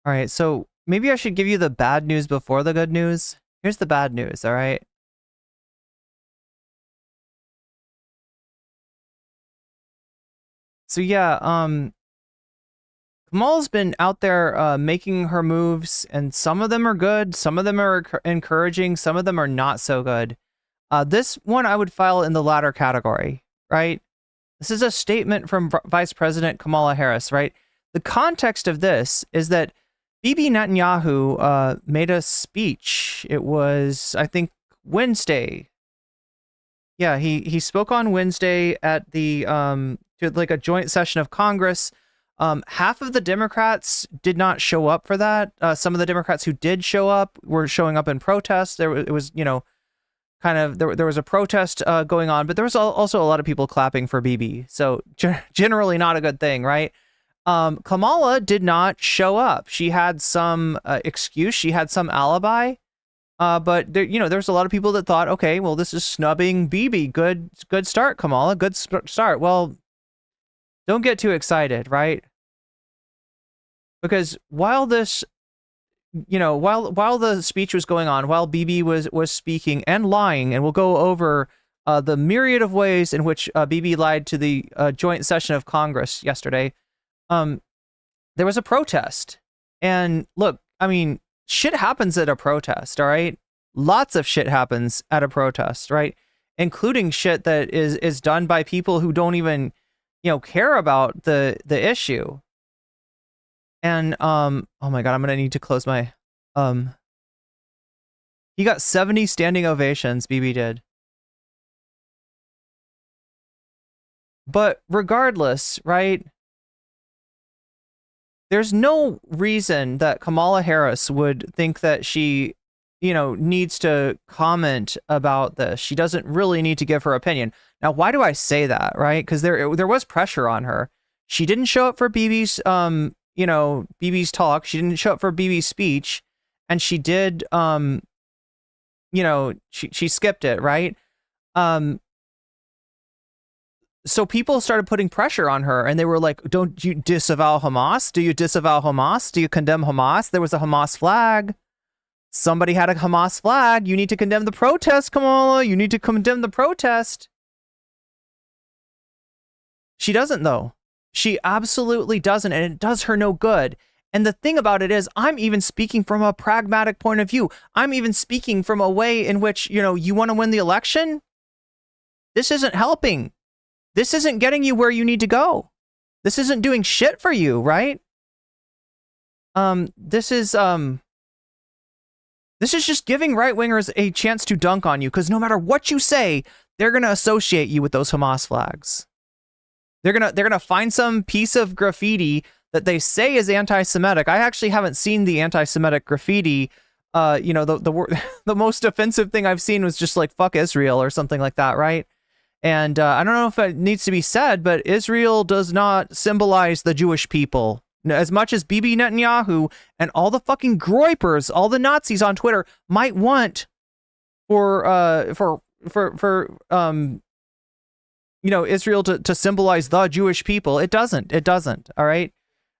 All right, so maybe I should give you the bad news before the good news. Here's the bad news, all right? So yeah, Kamala's been out there making her moves, and some of them are good, some of them are encouraging, some of them are not so good. This one I would file in the latter category, right? This is a statement from Vice President Kamala Harris, right? The context of this is that Bibi Netanyahu made a speech. It was, I think, Wednesday. Yeah, he spoke on Wednesday at the to like a joint session of Congress. Half of the Democrats did not show up for that. Some of the Democrats who did show up were showing up in protest. It was, kind of, there was a protest going on, but there was also a lot of people clapping for Bibi. So generally not a good thing, right? Kamala did not show up. She had some excuse. She had some alibi. But there's a lot of people that thought, okay, well, this is snubbing Bibi. Good start, Kamala. Good start. Well, don't get too excited, right? Because while this, while the speech was going on, while Bibi was speaking and lying, and we'll go over the myriad of ways in which Bibi lied to the joint session of Congress yesterday, there was a protest. And look, I mean, shit happens at a protest, all right? Lots of shit happens at a protest, right? Including shit that is done by people who don't even, care about the issue. And oh my god, I'm gonna need to close my he got 70 standing ovations, Bibi did. But regardless, right? There's no reason that Kamala Harris would think that she, needs to comment about this. She doesn't really need to give her opinion. Now, why do I say that, right? Because there was pressure on her. She didn't show up for Bibi's, Bibi's talk. She didn't show up for Bibi's speech, and she did, she skipped it, right? so people started putting pressure on her, and they were like, don't you disavow Hamas? Do you disavow Hamas? Do you condemn Hamas? There was a Hamas flag. Somebody had a Hamas flag. You need to condemn the protest, Kamala. You need to condemn the protest. She doesn't, though. She absolutely doesn't, and it does her no good. And the thing about it is, I'm even speaking from a pragmatic point of view. I'm even speaking from a way in which, you know, you want to win the election? This isn't helping. This isn't getting you where you need to go. This isn't doing shit for you, right? This is just giving right-wingers a chance to dunk on you, because no matter what you say, they're going to associate you with those Hamas flags. They're gonna find some piece of graffiti that they say is anti-Semitic. I actually haven't seen the anti-Semitic graffiti. You know, the most offensive thing I've seen was just like "fuck Israel" or something like that, right? And I don't know if it needs to be said, but Israel does not symbolize the Jewish people as much as Bibi Netanyahu and all the fucking groypers, all the Nazis on Twitter might want for you know, Israel to symbolize the Jewish people. It doesn't. All right.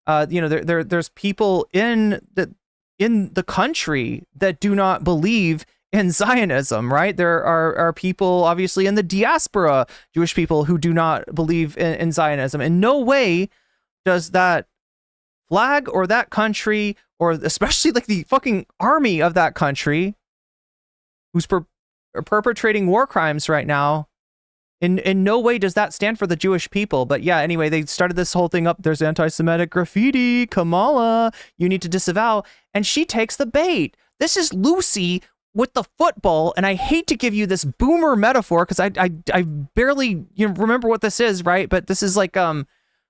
You know, there's people in the country that do not believe in Zionism, right? There are people obviously in the diaspora, Jewish people, who do not believe in Zionism. In no way does that flag or that country, or especially like the fucking army of that country, who's perpetrating war crimes right now, in no way does that stand for the Jewish people. But yeah, anyway, they started this whole thing up. There's anti-Semitic graffiti. Kamala, you need to disavow. And she takes the bait. This is Lucy with the football. And I hate to give you this boomer metaphor, because I barely remember what this is, right? But this is like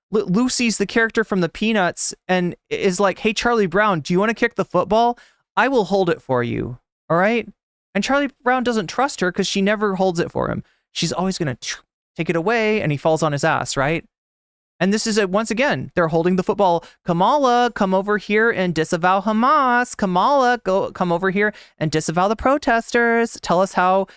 Lucy's the character from the Peanuts, and is like, hey, Charlie Brown, do you want to kick the football? I will hold it for you. All right? And Charlie Brown doesn't trust her because she never holds it for him. She's always going to take it away, and he falls on his ass, right? And this is it once again. They're holding the football. Kamala, come over here and disavow Hamas. Kamala, come over here and disavow the protesters. Tell us how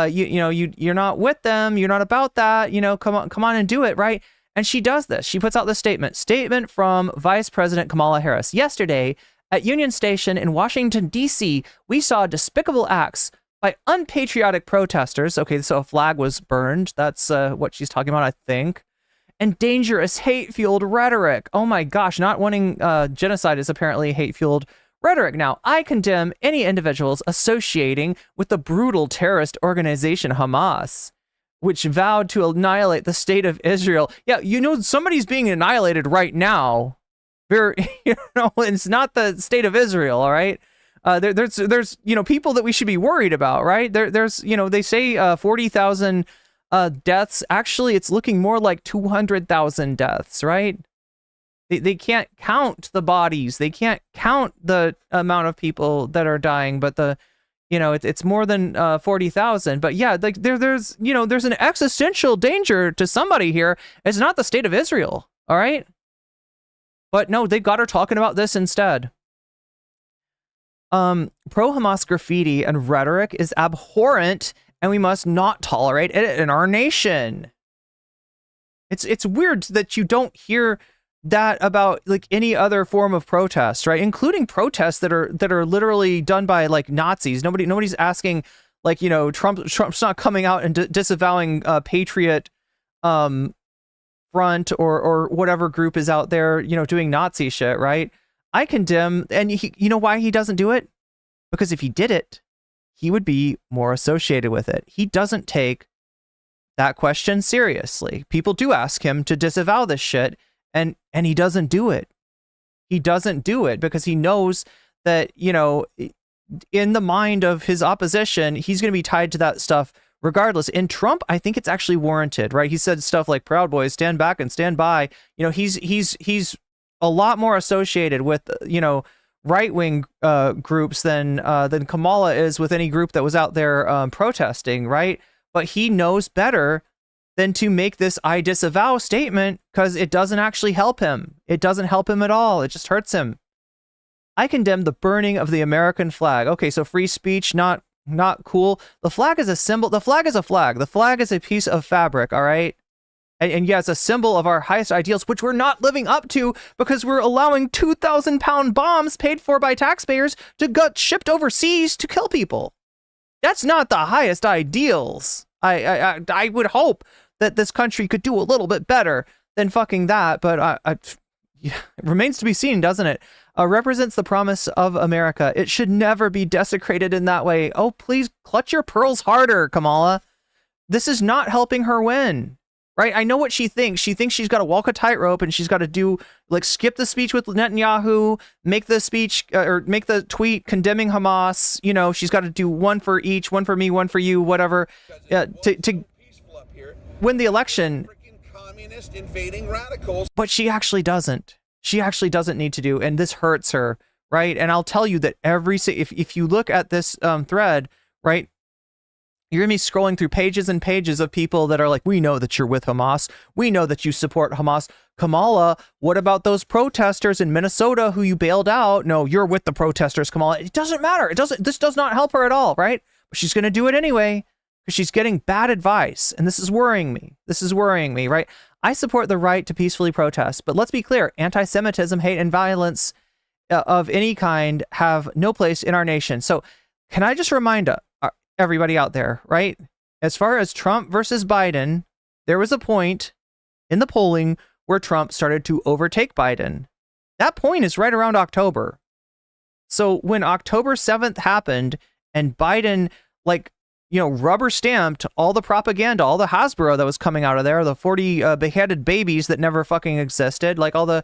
you're not with them. You're not about that. You know, come on and do it, right? And she does this. She puts out this statement from Vice President Kamala Harris. Yesterday at Union Station in Washington, D.C., we saw despicable acts by unpatriotic protesters. Okay, so a flag was burned. That's what she's talking about, I think. And dangerous hate-fueled rhetoric. Oh my gosh, not wanting genocide is apparently hate-fueled rhetoric. Now, I condemn any individuals associating with the brutal terrorist organization Hamas, which vowed to annihilate the state of Israel. Yeah, you know, somebody's being annihilated right now. It's not the state of Israel, all right? There's people that we should be worried about, right? There's they say 40,000 deaths. Actually, it's looking more like 200,000 deaths, right? They can't count the bodies. They can't count the amount of people that are dying, but it's more than 40,000. But yeah, like there's an existential danger to somebody here. It's not the state of Israel, all right? But no, they got her talking about this instead. Pro-Hamas graffiti and rhetoric is abhorrent, and we must not tolerate it in our nation. It's weird that you don't hear that about like any other form of protest, right? Including protests that are literally done by like Nazis. Nobody's asking, like, Trump's not coming out and disavowing Patriot Front or whatever group is out there, doing Nazi shit, right? I condemn, and you know why he doesn't do it? Because if he did it, he would be more associated with it. He doesn't take that question seriously. People do ask him to disavow this shit, and he doesn't do it. He doesn't do it because he knows that, in the mind of his opposition, he's going to be tied to that stuff regardless. In Trump, I think it's actually warranted, right? He said stuff like "Proud Boys, stand back and stand by." He's a lot more associated with, right-wing groups than Kamala is with any group that was out there protesting, right? But he knows better than to make this "I disavow" statement, because it doesn't actually help him. It doesn't help him at all. It just hurts him. I condemn the burning of the American flag. Okay, so free speech, not cool. The flag is a symbol. The flag is a flag. The flag is a piece of fabric, all right? And yeah, it's a symbol of our highest ideals, which we're not living up to because we're allowing 2,000-pound bombs paid for by taxpayers to get shipped overseas to kill people. That's not the highest ideals. I would hope that this country could do a little bit better than fucking that, but yeah, it remains to be seen, doesn't it? Represents the promise of America. It should never be desecrated in that way. Oh, please clutch your pearls harder, Kamala. This is not helping her win. Right? I know what she thinks. She thinks she's got to walk a tightrope and she's got to do, like, skip the speech with Netanyahu, make the speech or make the tweet condemning Hamas. You know, she's got to do one for each, one for me, one for you, whatever, to win the election. Communist invading radicals. But she actually doesn't. She actually doesn't need to do, and this hurts her, right? And I'll tell you that if you look at this thread, right, you're going to be scrolling through pages and pages of people that are like, we know that you're with Hamas. We know that you support Hamas. Kamala, what about those protesters in Minnesota who you bailed out? No, you're with the protesters, Kamala. It doesn't matter. This does not help her at all, right? But she's going to do it anyway because she's getting bad advice. And this is worrying me. This is worrying me, right? I support the right to peacefully protest. But let's be clear. Anti-Semitism, hate, and violence of any kind have no place in our nation. So can I just remind everybody out there, right? As far as Trump versus Biden, there was a point in the polling where Trump started to overtake Biden. That point is right around October. So when October 7th happened and Biden, like, you know, rubber stamped all the propaganda, all the Hasbro that was coming out of there, the 40 beheaded babies that never fucking existed, like all the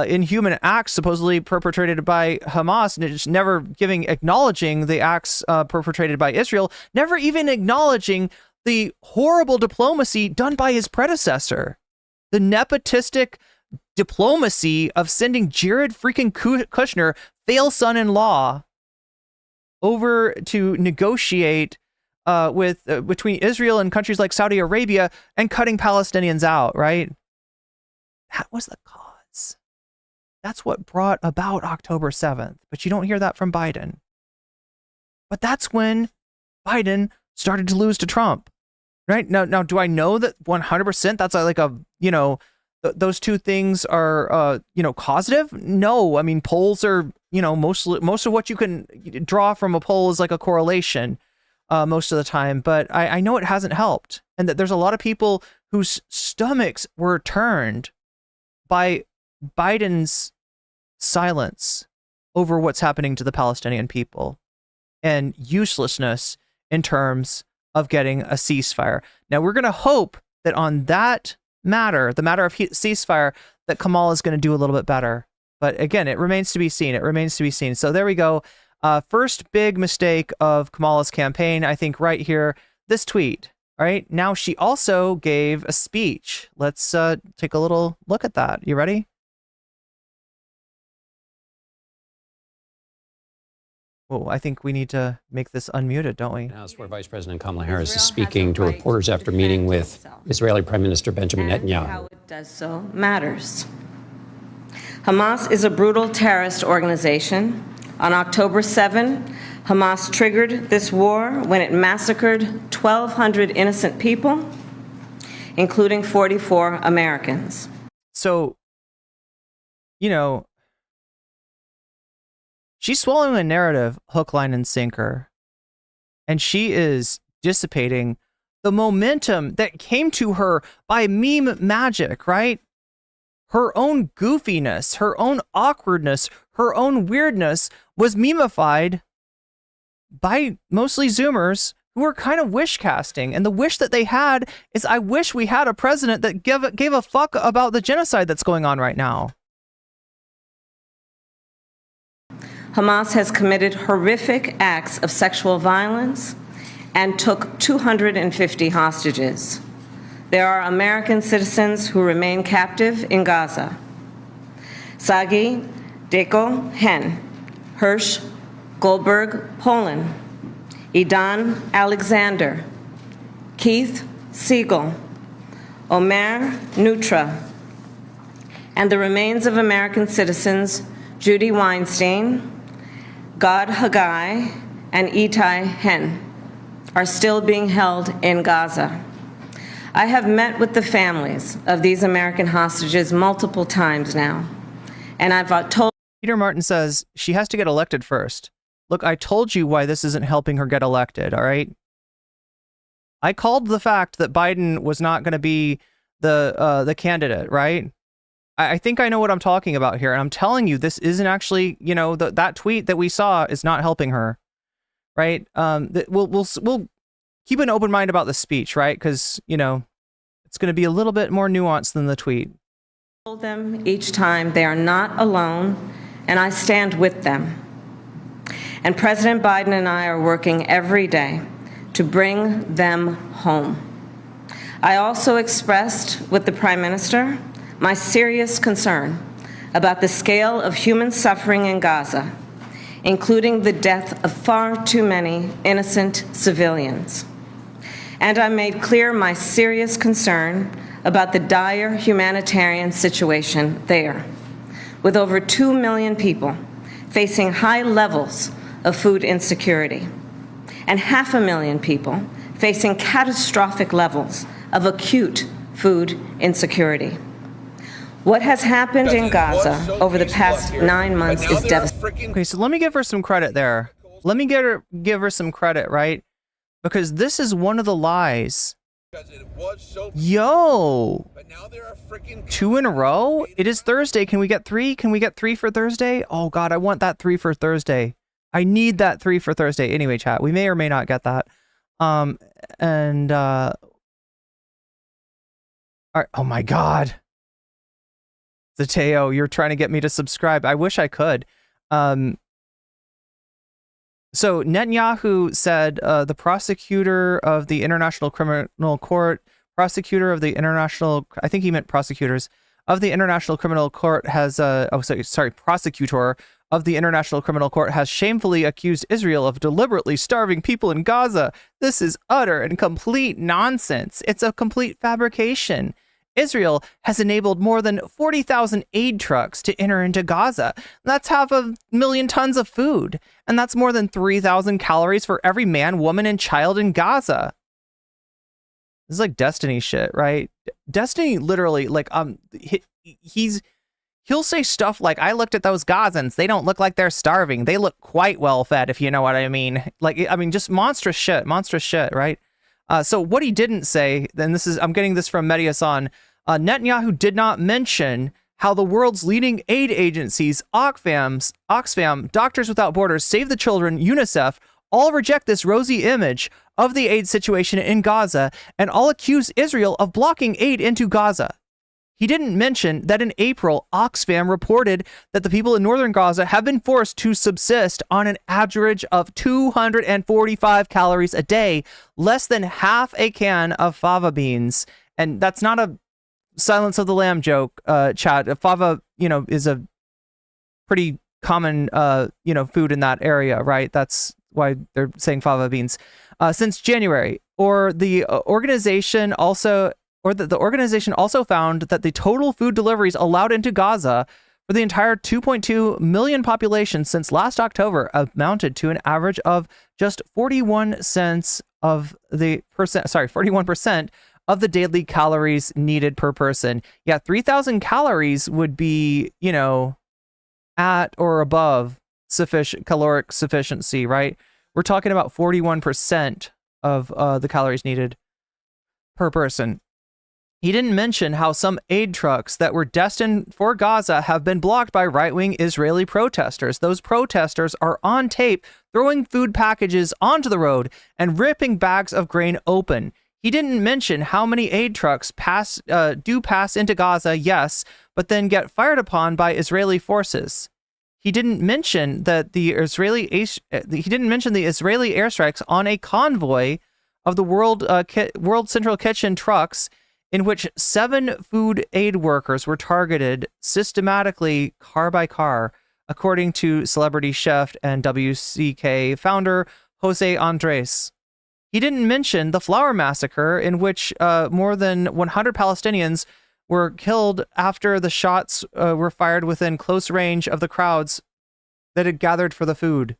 inhuman acts supposedly perpetrated by Hamas, and it's never acknowledging the acts perpetrated by Israel, never even acknowledging the horrible diplomacy done by his predecessor. The nepotistic diplomacy of sending Jared freaking Kushner, fail son-in-law, over to negotiate between Israel and countries like Saudi Arabia and cutting Palestinians out, right? That was the cause. That's what brought about October 7th. But you don't hear that from Biden. But that's when Biden started to lose to Trump, right? Now, do I know that 100% that's like a, you know, those two things are, you know, causative? No. I mean, polls are, you know, most of what you can draw from a poll is like a correlation most of the time. But I know it hasn't helped. And that there's a lot of people whose stomachs were turned by Biden's silence over what's happening to the Palestinian people and uselessness in terms of getting a ceasefire. Now, we're going to hope that on that matter, the matter of ceasefire, that Kamala is going to do a little bit better. But again, it remains to be seen. It remains to be seen. So there we go. First big mistake of Kamala's campaign, I think right here, this tweet. All right. Now, she also gave a speech. Let's take a little look at that. You ready? Oh, I think we need to make this unmuted, don't we? House where Vice President Kamala Harris is speaking to reporters after meeting with Israeli Prime Minister Benjamin Netanyahu. How it does so matters. Hamas is a brutal terrorist organization. On October 7, Hamas triggered this war when it massacred 1,200 innocent people, including 44 Americans. So, you know, she's swallowing a narrative hook, line, and sinker. And she is dissipating the momentum that came to her by meme magic, right? Her own goofiness, her own awkwardness, her own weirdness was memeified by mostly Zoomers who were kind of wish casting. And the wish that they had is, I wish we had a president that gave a fuck about the genocide that's going on right now. Hamas has committed horrific acts of sexual violence and took 250 hostages. There are American citizens who remain captive in Gaza. Sagi Deko Hen, Hirsch Goldberg, Poland, Idan Alexander, Keith Siegel, Omer Nutra, and the remains of American citizens Judy Weinstein, Gad Haggai, and Itai Hen are still being held in Gaza. I have met with the families of these American hostages multiple times now, and I've told Peter Martin says she has to get elected first. Look, I told you why this isn't helping her get elected, all right? I called the fact that Biden was not going to be the candidate, right? I think I know what I'm talking about here, and I'm telling you, this isn't actually, you know, that tweet that we saw is not helping her, right? We'll keep an open mind about the speech, right? Because, you know, it's going to be a little bit more nuanced than the tweet. Told them each time they are not alone, and I stand with them. And President Biden and I are working every day to bring them home. I also expressed with the Prime Minister my serious concern about the scale of human suffering in Gaza, including the death of far too many innocent civilians. And I made clear my serious concern about the dire humanitarian situation there, with over 2 million people facing high levels of food insecurity, and 500,000 people facing catastrophic levels of acute food insecurity. What has happened in Gaza over the past 9 months is devastating. Okay, so let me give her some credit there. Let me give her some credit, right? Because this is one of the lies. Yo! 2 in a row? It is Thursday. Can we get 3? Can we get 3 for Thursday? Oh God, I want that 3 for Thursday. I need that 3 for Thursday. Anyway, chat, we may or may not get that. All right. Oh my God. Zateo, you're trying to get me to subscribe. I wish I could. So Netanyahu said the prosecutor of the International Criminal Court, I think he meant prosecutors of the International Criminal Court has, prosecutor of the International Criminal Court has shamefully accused Israel of deliberately starving people in Gaza. This is utter and complete nonsense. It's a complete fabrication. Israel has enabled more than 40,000 aid trucks to enter into Gaza. That's 500,000 tons of food, and that's more than 3,000 calories for every man, woman, and child in Gaza. This is like Destiny shit, right? Destiny literally, like, he'll say stuff like, I looked at those Gazans. They don't look like they're starving. They look quite well fed, if you know what I mean. Like, I mean, just monstrous shit, right? So what he didn't say, and I'm getting this from Mediasan, Netanyahu did not mention how the world's leading aid agencies, Oxfam, Doctors Without Borders, Save the Children, UNICEF, all reject this rosy image of the aid situation in Gaza and all accuse Israel of blocking aid into Gaza. He didn't mention that in April, Oxfam reported that the people in northern Gaza have been forced to subsist on an average of 245 calories a day, less than half a can of fava beans. And that's not a Silence of the Lamb joke, chat. Fava, is a pretty common, food in that area, right? That's why they're saying fava beans. Since January, the organization also found that the total food deliveries allowed into Gaza for the entire 2.2 million population since last October amounted to an average of just 41% of the daily calories needed per person. Yeah, 3,000 calories would be, at or above sufficient caloric sufficiency, right? We're talking about 41% of the calories needed per person. He didn't mention how some aid trucks that were destined for Gaza have been blocked by right-wing Israeli protesters. Those protesters are on tape throwing food packages onto the road and ripping bags of grain open. He didn't mention how many aid trucks pass into Gaza, yes, but then get fired upon by Israeli forces. He didn't mention that the Israeli airstrikes on a convoy of the World Central Kitchen trucks in which 7 food aid workers were targeted systematically car by car, according to celebrity chef and WCK founder Jose Andres. He didn't mention the flour massacre in which more than 100 Palestinians were killed after the shots were fired within close range of the crowds that had gathered for the food.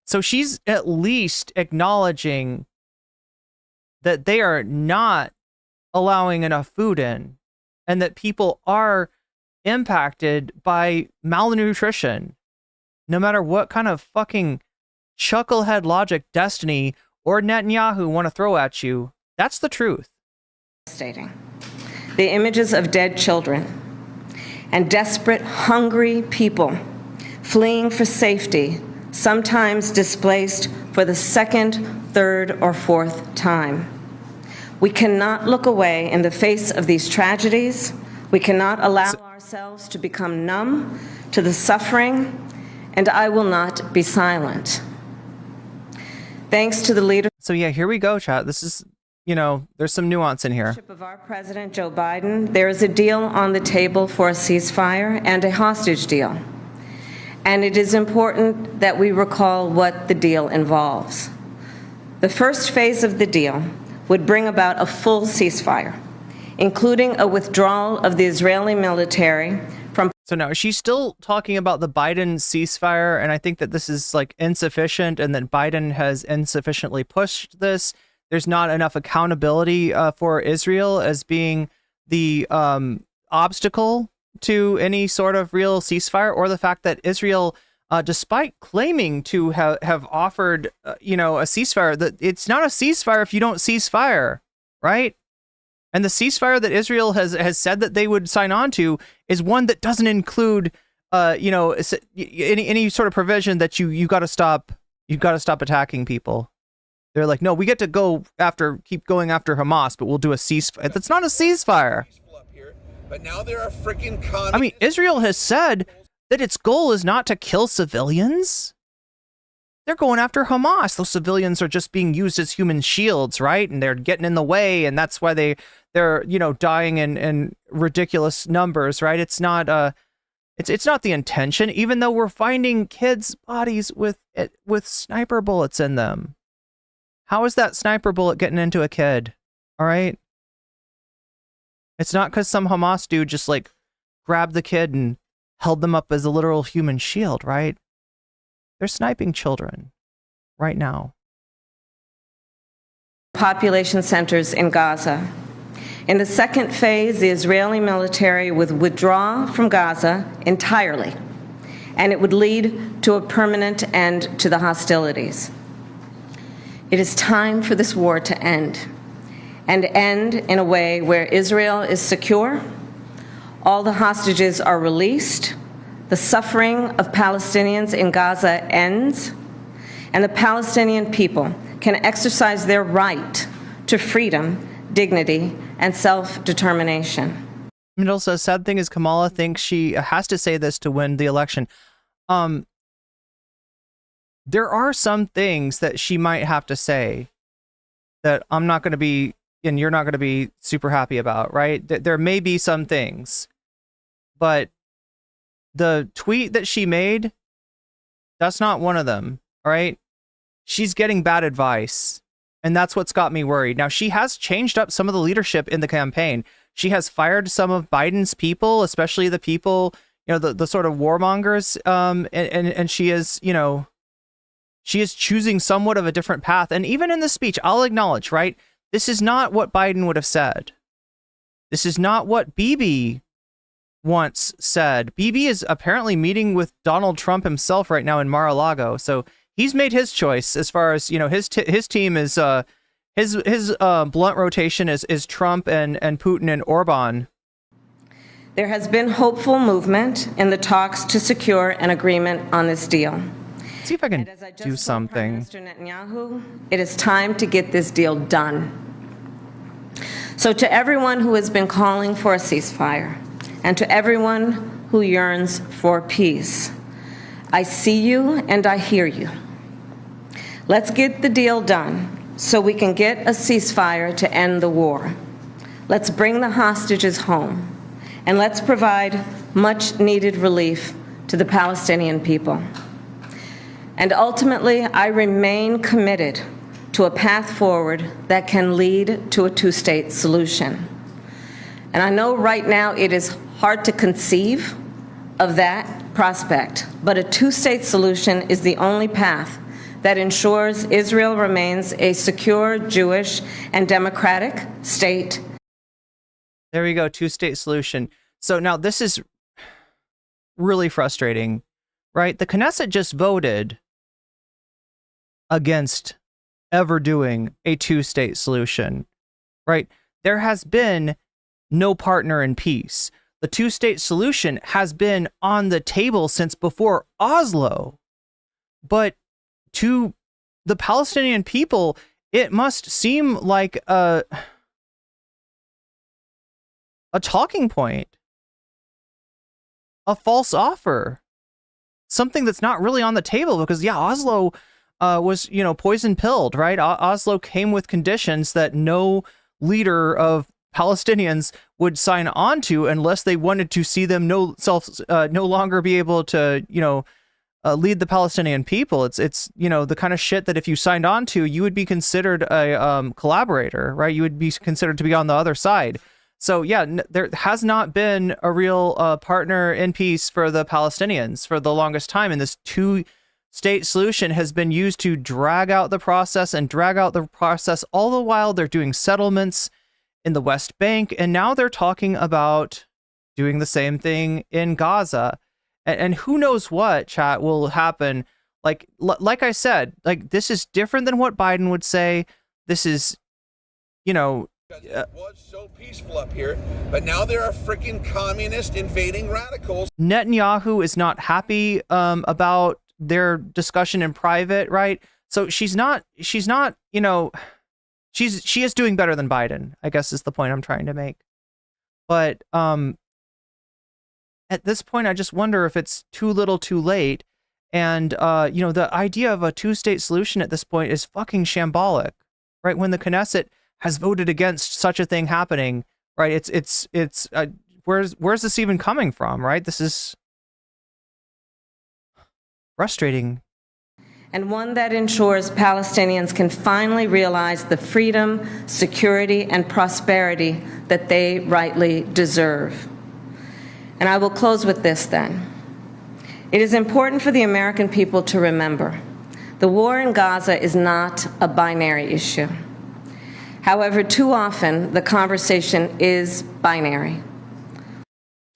So she's at least acknowledging that they are not allowing enough food in, and that people are impacted by malnutrition, no matter what kind of fucking chucklehead logic Destiny or Netanyahu want to throw at you. That's the truth. Stating the images of dead children and desperate, hungry people fleeing for safety, sometimes displaced for the second, third, or fourth time. We cannot look away in the face of these tragedies. We cannot allow ourselves to become numb to the suffering, and I will not be silent. Thanks to the leadership So yeah, here we go, chat. This is, there's some nuance in here. of our President Joe Biden, there is a deal on the table for a ceasefire and a hostage deal. And it is important that we recall what the deal involves. The first phase of the deal would bring about a full ceasefire, including a withdrawal of the Israeli military from. So now she's still talking about the Biden ceasefire, and I think that this is like insufficient, and that Biden has insufficiently pushed this. There's not enough accountability for Israel as being the obstacle to any sort of real ceasefire, or the fact that Israel, despite claiming to have offered, a ceasefire, that it's not a ceasefire if you don't cease fire, right? And the ceasefire that Israel has said that they would sign on to is one that doesn't include, any sort of provision that you got to stop attacking people. They're like, no, we get to keep going after Hamas, but we'll do a ceasefire. That's not a ceasefire. But now there are freaking I mean, Israel has said that its goal is not to kill civilians. They're going after Hamas. Those civilians are just being used as human shields, right? And they're getting in the way, and that's why they're dying in ridiculous numbers, right? It's not it's not the intention, even though we're finding kids' bodies with sniper bullets in them. How is that sniper bullet getting into a kid? All right. It's not because some Hamas dude just like grabbed the kid and held them up as a literal human shield, right? They're sniping children right now. Population centers in Gaza. In the second phase, the Israeli military would withdraw from Gaza entirely, and it would lead to a permanent end to the hostilities. It is time for this war to end, and end in a way where Israel is secure, all the hostages are released, the suffering of Palestinians in Gaza ends, and the Palestinian people can exercise their right to freedom, dignity, and self-determination. And also, a sad thing is Kamala thinks she has to say this to win the election. There are some things that she might have to say that I'm not going to be, and you're not going to be super happy about, right? There may be some things, but the tweet that she made, that's not one of them, all right? She's getting bad advice, and that's what's got me worried. Now, she has changed up some of the leadership in the campaign. She has fired some of Biden's people, especially the people, the sort of warmongers, and she is, she is choosing somewhat of a different path. And even in the speech, I'll acknowledge, right? This is not what Biden would have said. This is not what Bibi once said. Bibi is apparently meeting with Donald Trump himself right now in Mar-a-Lago. So he's made his choice as far as, his team is, his blunt rotation is Trump and Putin and Orban. There has been hopeful movement in the talks to secure an agreement on this deal. Let's see if I can do something. Prime Minister Netanyahu, it is time to get this deal done. So to everyone who has been calling for a ceasefire, and to everyone who yearns for peace, I see you and I hear you. Let's get the deal done so we can get a ceasefire to end the war. Let's bring the hostages home, and let's provide much-needed relief to the Palestinian people. And ultimately, I remain committed to a path forward that can lead to a two-state solution. And I know right now it is hard to conceive of that prospect, but a two-state solution is the only path that ensures Israel remains a secure Jewish and democratic state. There we go, two-state solution. So now this is really frustrating, right? The Knesset just voted against ever doing a two-state solution, right? There has been no partner in peace. The two-state solution has been on the table since before Oslo. But to the Palestinian people, it must seem like a talking point, a false offer, something that's not really on the table, because yeah, Oslo was, poison pilled, right? Oslo came with conditions that no leader of Palestinians would sign on to unless they wanted to see them no longer be able to, lead the Palestinian people. It's the kind of shit that if you signed on to, you would be considered a collaborator, right? You would be considered to be on the other side. So yeah, there has not been a real partner in peace for the Palestinians for the longest time, and this two-state solution has been used to drag out the process all the while they're doing settlements in the West Bank, and now they're talking about doing the same thing in Gaza. And who knows what, chat, will happen. Like I said, like, this is different than what Biden would say. This is, It was so peaceful up here, but now there are freaking communist invading radicals. Netanyahu is not happy about their discussion in private, right? So she is doing better than Biden, I guess is the point I'm trying to make. But at this point, I just wonder if it's too little too late. And, the idea of a two-state solution at this point is fucking shambolic, right? When the Knesset has voted against such a thing happening, right? It's where's this even coming from, right? This is frustrating. And one that ensures Palestinians can finally realize the freedom, security, and prosperity that they rightly deserve. And I will close with this then. It is important for the American people to remember the war in Gaza is not a binary issue. However, too often the conversation is binary.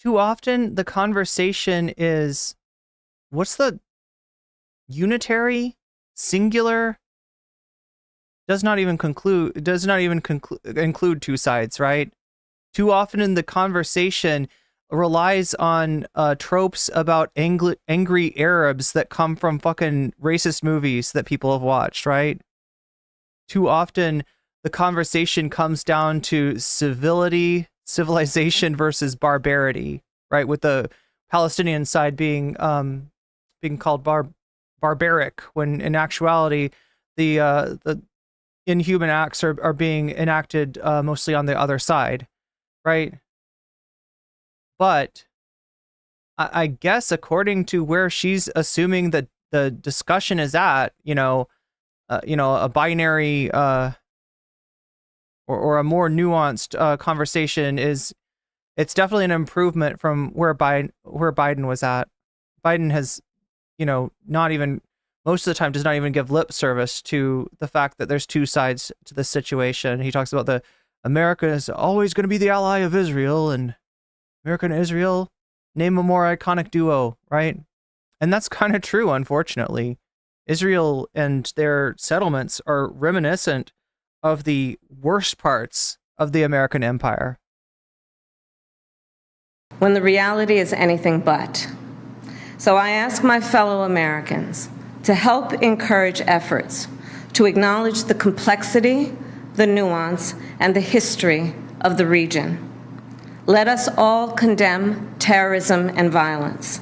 Too often the conversation is, what's the unitary, singular, does not even include two sides, right? Too often in the conversation relies on tropes about angry Arabs that come from fucking racist movies that people have watched, right? Too often the conversation comes down to civilization versus barbarity, right? With the Palestinian side being called barbaric, when in actuality the inhuman acts are being enacted mostly on the other side, right? But I guess according to where she's assuming that the discussion is at, a binary or a more nuanced conversation it's definitely an improvement from where Biden was at. Biden has, not even, most of the time does not even give lip service to the fact that there's two sides to this situation. He talks about America is always going to be the ally of Israel, and America and Israel, name a more iconic duo, right? And that's kind of true, unfortunately. Israel and their settlements are reminiscent of the worst parts of the American empire. When the reality is anything but. So I ask my fellow Americans to help encourage efforts to acknowledge the complexity, the nuance, and the history of the region. Let us all condemn terrorism and violence.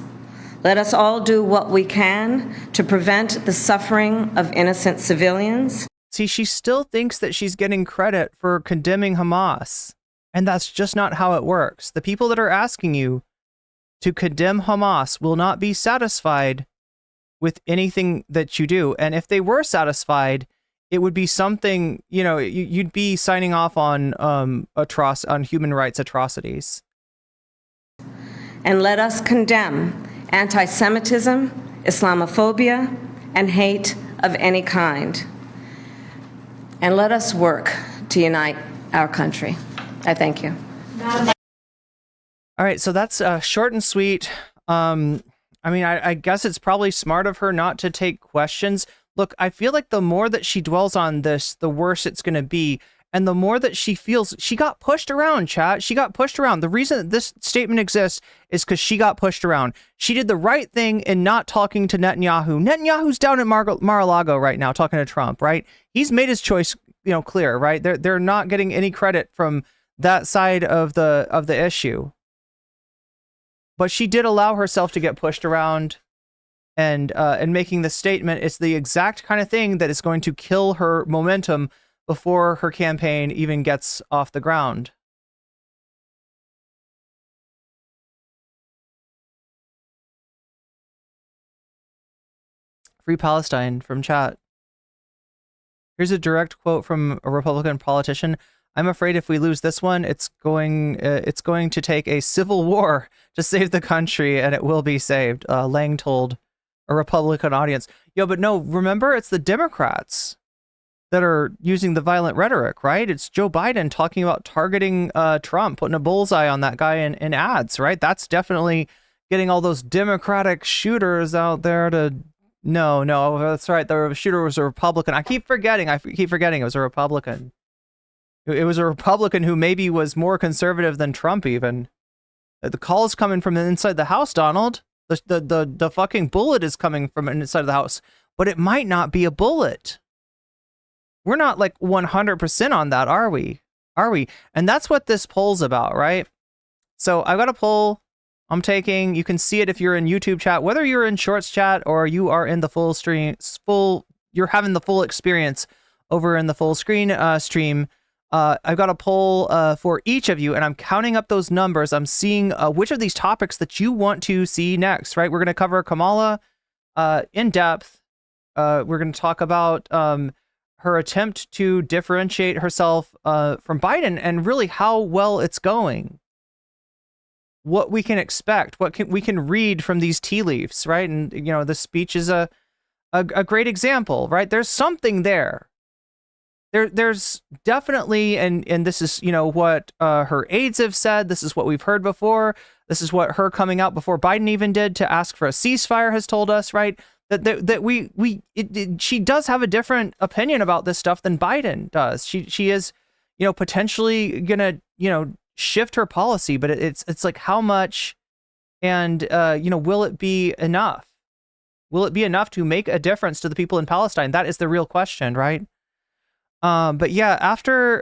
Let us all do what we can to prevent the suffering of innocent civilians. See, she still thinks that she's getting credit for condemning Hamas, and that's just not how it works. The people that are asking you to condemn Hamas will not be satisfied with anything that you do. And if they were satisfied, it would be something, you'd be signing off on on human rights atrocities. And let us condemn anti-Semitism, Islamophobia, and hate of any kind. And let us work to unite our country. I thank you. All right, so that's short and sweet. I mean, I guess it's probably smart of her not to take questions. Look, I feel like the more that she dwells on this, the worse it's going to be. And the more that she feels, she got pushed around, chat. She got pushed around. The reason that this statement exists is because she got pushed around. She did the right thing in not talking to Netanyahu. Netanyahu's down at Mar-a-Lago right now talking to Trump, right? He's made his choice, clear, right? They're not getting any credit from that side of the issue. But she did allow herself to get pushed around, and making the statement is the exact kind of thing that is going to kill her momentum before her campaign even gets off the ground. Free Palestine from chat. Here's a direct quote from a Republican politician. I'm afraid if we lose this one, it's going to take a civil war to save the country, and it will be saved. Lang told a Republican audience. Yo, but no, remember, it's the Democrats that are using the violent rhetoric, right? It's Joe Biden talking about targeting Trump, putting a bullseye on that guy in ads, right? That's definitely getting all those Democratic shooters out there to... No, that's right. The shooter was a Republican. I keep forgetting it was a Republican. It was a Republican who maybe was more conservative than Trump even. The call is coming from inside the house, Donald. The fucking bullet is coming from inside of the house. But it might not be a bullet. We're not like 100% on that, are we? And that's what this poll's about, right? So I've got a poll I'm taking. You can see it if you're in YouTube chat, whether you're in Shorts chat or you are in the full stream, you're having the full experience over in the full screen stream. I've got a poll for each of you, and I'm counting up those numbers. I'm seeing which of these topics that you want to see next, right? We're going to cover Kamala in depth. We're going to talk about her attempt to differentiate herself from Biden and really how well it's going. What we can expect, we can read from these tea leaves, right? And, the speech is a great example, right? There's something there. There's definitely, and this is, what her aides have said. This is what we've heard before. This is what her coming out before Biden even did to ask for a ceasefire has told us, right? That she does have a different opinion about this stuff than Biden does. She is, potentially gonna, shift her policy, but it's like how much, and will it be enough? Will it be enough to make a difference to the people in Palestine? That is the real question, right? But yeah, after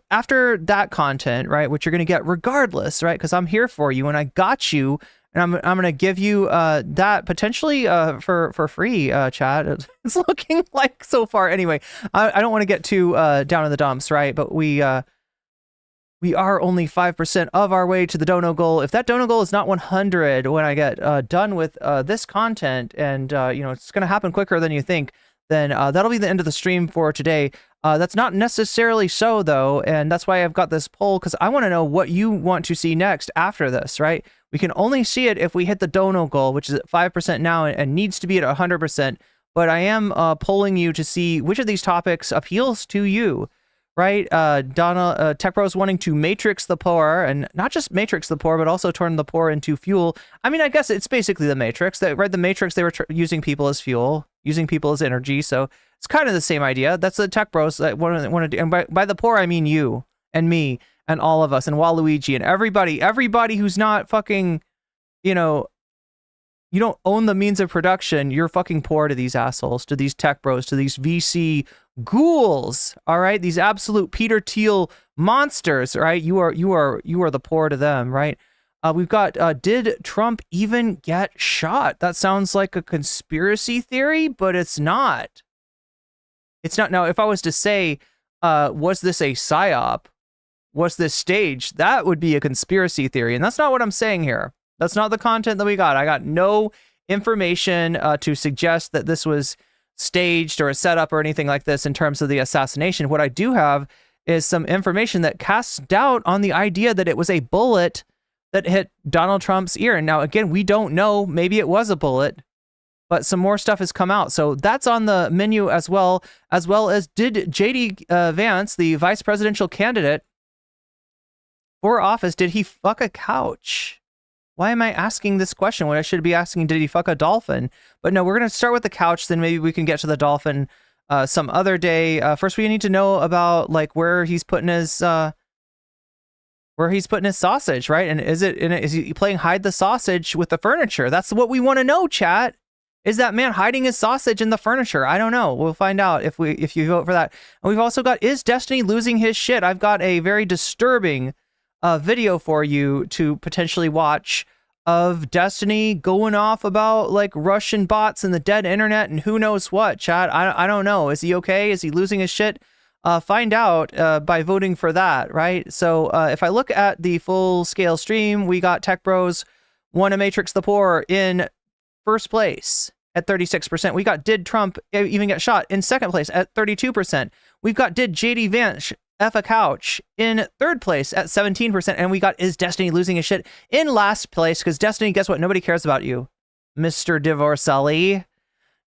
that content, right, which you're going to get regardless, right? Because I'm here for you and I got you, and I'm going to give you that potentially for free, chat. It's looking like so far. Anyway, I don't want to get too down in the dumps, right? But we are only 5% of our way to the dono goal. If that dono goal is not 100 when I get done with this content, and it's going to happen quicker than you think, then that'll be the end of the stream for today. That's not necessarily so, though, and that's why I've got this poll, because I want to know what you want to see next after this, right? We can only see it if we hit the dono goal, which is at 5% now and needs to be at 100%, but I am polling you to see which of these topics appeals to you, right? Donna, Tech Bros wanting to matrix the poor, and not just matrix the poor, but also turn the poor into fuel. I mean, I guess it's basically the Matrix. Right? The Matrix, they were using people as fuel, using people as energy, so it's kind of the same idea. That's the Tech Bros that want to do. And by the poor, I mean you and me and all of us and Waluigi and everybody who's not fucking, you don't own the means of production. You're fucking poor to these assholes, to these Tech Bros, to these VC ghouls. All right, these absolute Peter Thiel monsters. Right, you are the poor to them. Right. We've got, did Trump even get shot? That sounds like a conspiracy theory, but it's not. It's not. Now, if I was to say, was this a psyop? Was this staged? That would be a conspiracy theory. And that's not what I'm saying here. That's not the content that we got. I got no information to suggest that this was staged or a setup or anything like this in terms of the assassination. What I do have is some information that casts doubt on the idea that it was a bullet that hit Donald Trump's ear. And now, again, we don't know. Maybe it was a bullet, but some more stuff has come out. So that's on the menu as well as did JD Vance, the vice presidential candidate for office, did he fuck a couch? Why am I asking this question when I should be asking, did he fuck a dolphin? But no, we're going to start with the couch, then maybe we can get to the dolphin some other day. First, we need to know about like where he's putting his sausage, right? And is he playing hide the sausage with the furniture? That's what we want to know, chat. Is that man hiding his sausage in the furniture? I don't know. We'll find out if you vote for that. And we've also got, is Destiny losing his shit? I've got a very disturbing video for you to potentially watch of Destiny going off about like Russian bots and the dead internet and who knows what, chat. I don't know. Is he okay? Is he losing his shit? Find out by voting for that, right? So if I look at the full scale stream, we got Tech Bros, Wanna Matrix the Poor in first place at 36%. We got Did Trump Even Get Shot in second place at 32%. We've got Did JD Vance F a Couch in third place at 17%. And we got Is Destiny Losing His Shit in last place, because Destiny, guess what? Nobody cares about you, Mr. Divorcelli.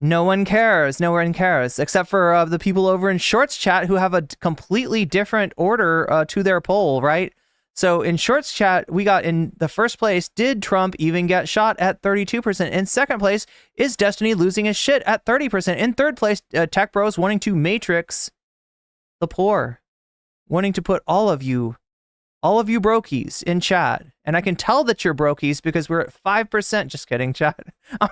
No one cares. No one cares, except for the people over in Shorts chat who have a completely different order to their poll, right? So in Shorts chat, we got in the first place, Did Trump Even Get Shot at 32%. In second place, Is Destiny Losing His Shit at 30%. In third place, Tech Bros wanting to matrix the poor, wanting to put all of you brokies in chat. And I can tell that you're brokies because we're at 5%. Just kidding, chat. I'm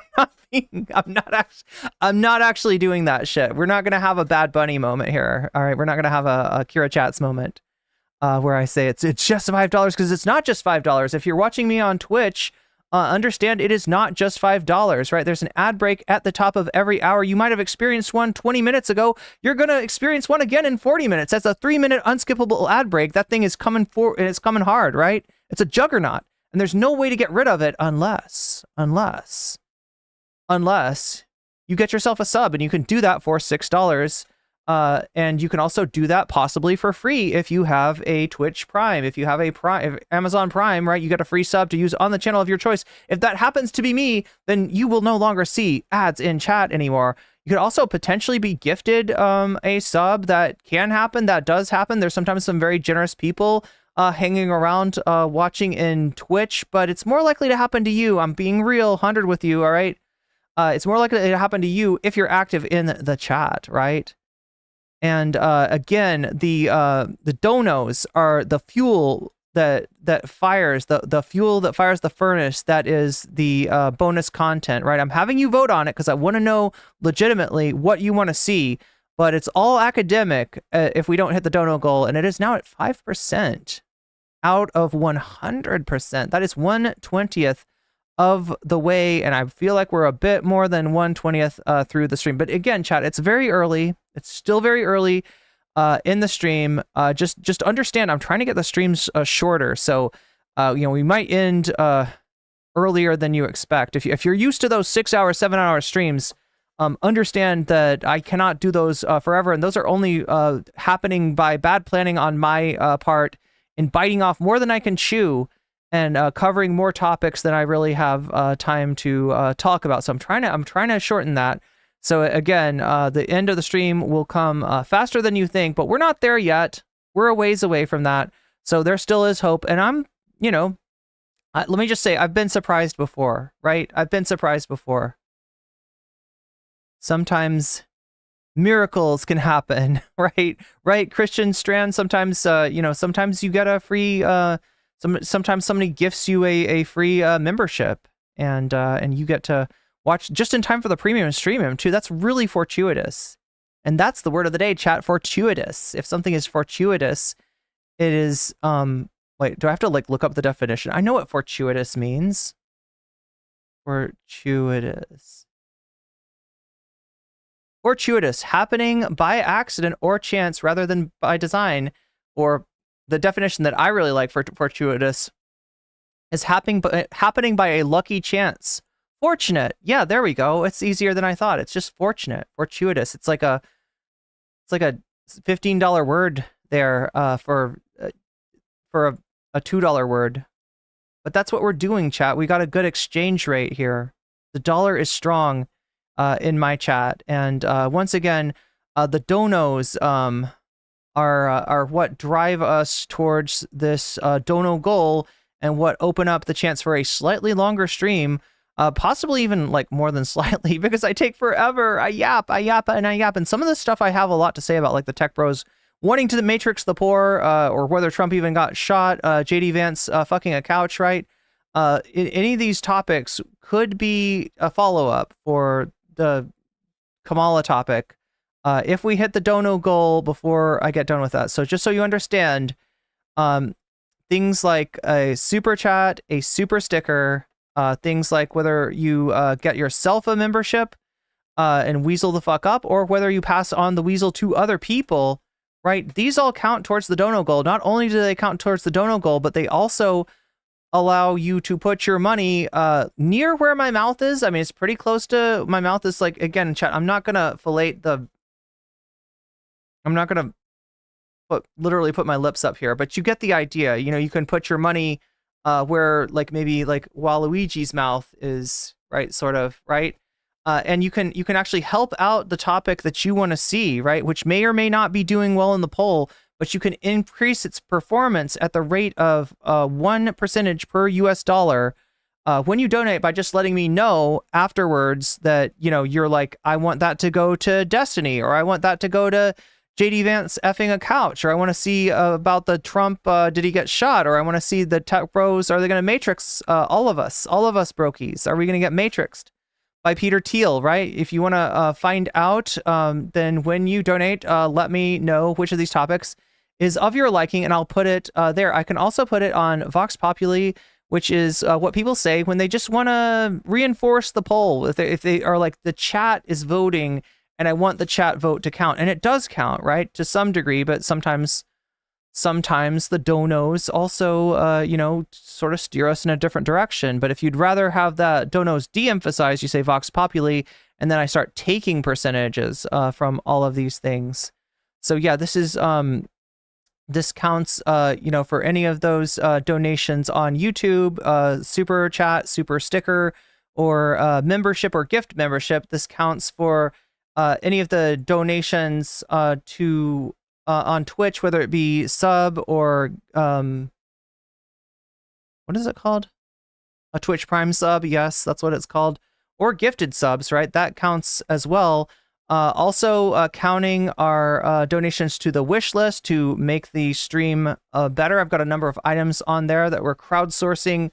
not actually doing that shit. We're not going to have a Bad Bunny moment here. All right. We're not going to have a Kira Chats moment where I say it's just $5, because it's not just $5. If you're watching me on Twitch, understand it is not just $5, right? There's an ad break at the top of every hour. You might have experienced one 20 minutes ago. You're going to experience one again in 40 minutes. That's a 3-minute unskippable ad break. That thing is coming it's coming hard, right? It's a juggernaut, and there's no way to get rid of it unless you get yourself a sub, and you can do that for $6. And you can also do that possibly for free if you have a Twitch Prime. If you have a Amazon Prime, right, you get a free sub to use on the channel of your choice. If that happens to be me, then you will no longer see ads in chat anymore. You could also potentially be gifted a sub. That can happen. That does happen. There's sometimes some very generous people hanging around watching in Twitch, but it's more likely to happen to you. I'm being real 100 with you, all right? It's more likely to happen to you if you're active in the chat, right? And again, the donos are the fuel that fires the fuel that fires the furnace. That is the bonus content, right? I'm having you vote on it because I want to know legitimately what you want to see. But it's all academic if we don't hit the dono goal, and it is now at 5% out of 100%. That is 1/20th of the way, and I feel like we're a bit more than 1/20th through the stream. But again, chat, it's very early. It's still very early in the stream. Just understand, I'm trying to get the streams shorter, so we might end earlier than you expect. If you're used to those 6-hour, 7-hour streams, understand that I cannot do those forever, and those are only happening by bad planning on my part, and biting off more than I can chew, and covering more topics than I really have time to talk about. So I'm trying to shorten that. So again, the end of the stream will come faster than you think, but we're not there yet. We're a ways away from that. So there still is hope. And I'm, let me just say, I've been surprised before, right? I've been surprised before. Sometimes miracles can happen, right? Right, Christian Strand. Sometimes, sometimes you get a free. Sometimes somebody gifts you a free membership, and you get to watch just in time for the premium stream too. That's really fortuitous, and that's the word of the day, chat. Fortuitous. If something is fortuitous, it is. Wait, do I have to look up the definition? I know what fortuitous means. Fortuitous. Fortuitous, happening by accident or chance rather than by design. Or the definition that I really like for fortuitous is happening by a lucky chance. Fortunate. Yeah, there we go. It's easier than I thought. It's just fortunate. Fortuitous. It's like a $15 word there for a $2 word. But that's what we're doing, chat. We got a good exchange rate here. The dollar is strong, in my chat. And once again, the donos are what drive us towards this dono goal and what open up the chance for a slightly longer stream, possibly even like more than slightly, because I take forever. I yap, and some of the stuff I have a lot to say about, like the tech bros wanting to matrix the poor, or whether Trump even got shot, JD Vance fucking a couch, right? Any of these topics could be a follow-up for the Kamala topic if we hit the dono goal before I get done with that. So just so you understand, things like a super chat, a super sticker, things like whether you get yourself a membership and weasel the fuck up, or whether you pass on the weasel to other people, right? These all count towards the dono goal. Not only do they count towards the dono goal, but they also allow you to put your money near where my mouth is. I mean, it's pretty close to my mouth. Is like, again, chat, I'm not gonna literally put my lips up here, but you get the idea. You know, you can put your money where, like, maybe like Waluigi's mouth is, right? Sort of, right? And you can actually help out the topic that you want to see, right? Which may or may not be doing well in the poll, but you can increase its performance at the rate of 1% per US dollar when you donate, by just letting me know afterwards that, you know, you're like, I want that to go to Destiny, or I want that to go to JD Vance effing a couch, or I want to see about the Trump, did he get shot, or I want to see the tech bros, are they going to matrix all of us brokies? Are we going to get matrixed by Peter Thiel, right? If you want to find out, then when you donate, let me know which of these topics is of your liking, and I'll put it there. I can also put it on Vox Populi, which is what people say when they just want to reinforce the poll. If they are like, the chat is voting, and I want the chat vote to count, and it does count, right, to some degree, but sometimes the donos also, you know, sort of steer us in a different direction. But if you'd rather have the donos de-emphasized, you say Vox Populi, and then I start taking percentages from all of these things. So yeah, this is this counts, you know, for any of those donations on YouTube, super chat, super sticker, or membership or gift membership. This counts for any of the donations to on Twitch, whether it be sub or what is it called? A Twitch Prime sub. Yes, that's what it's called. Or gifted subs, right? That counts as well. Also counting our donations to the wish list to make the stream better. I've got a number of items on there that we're crowdsourcing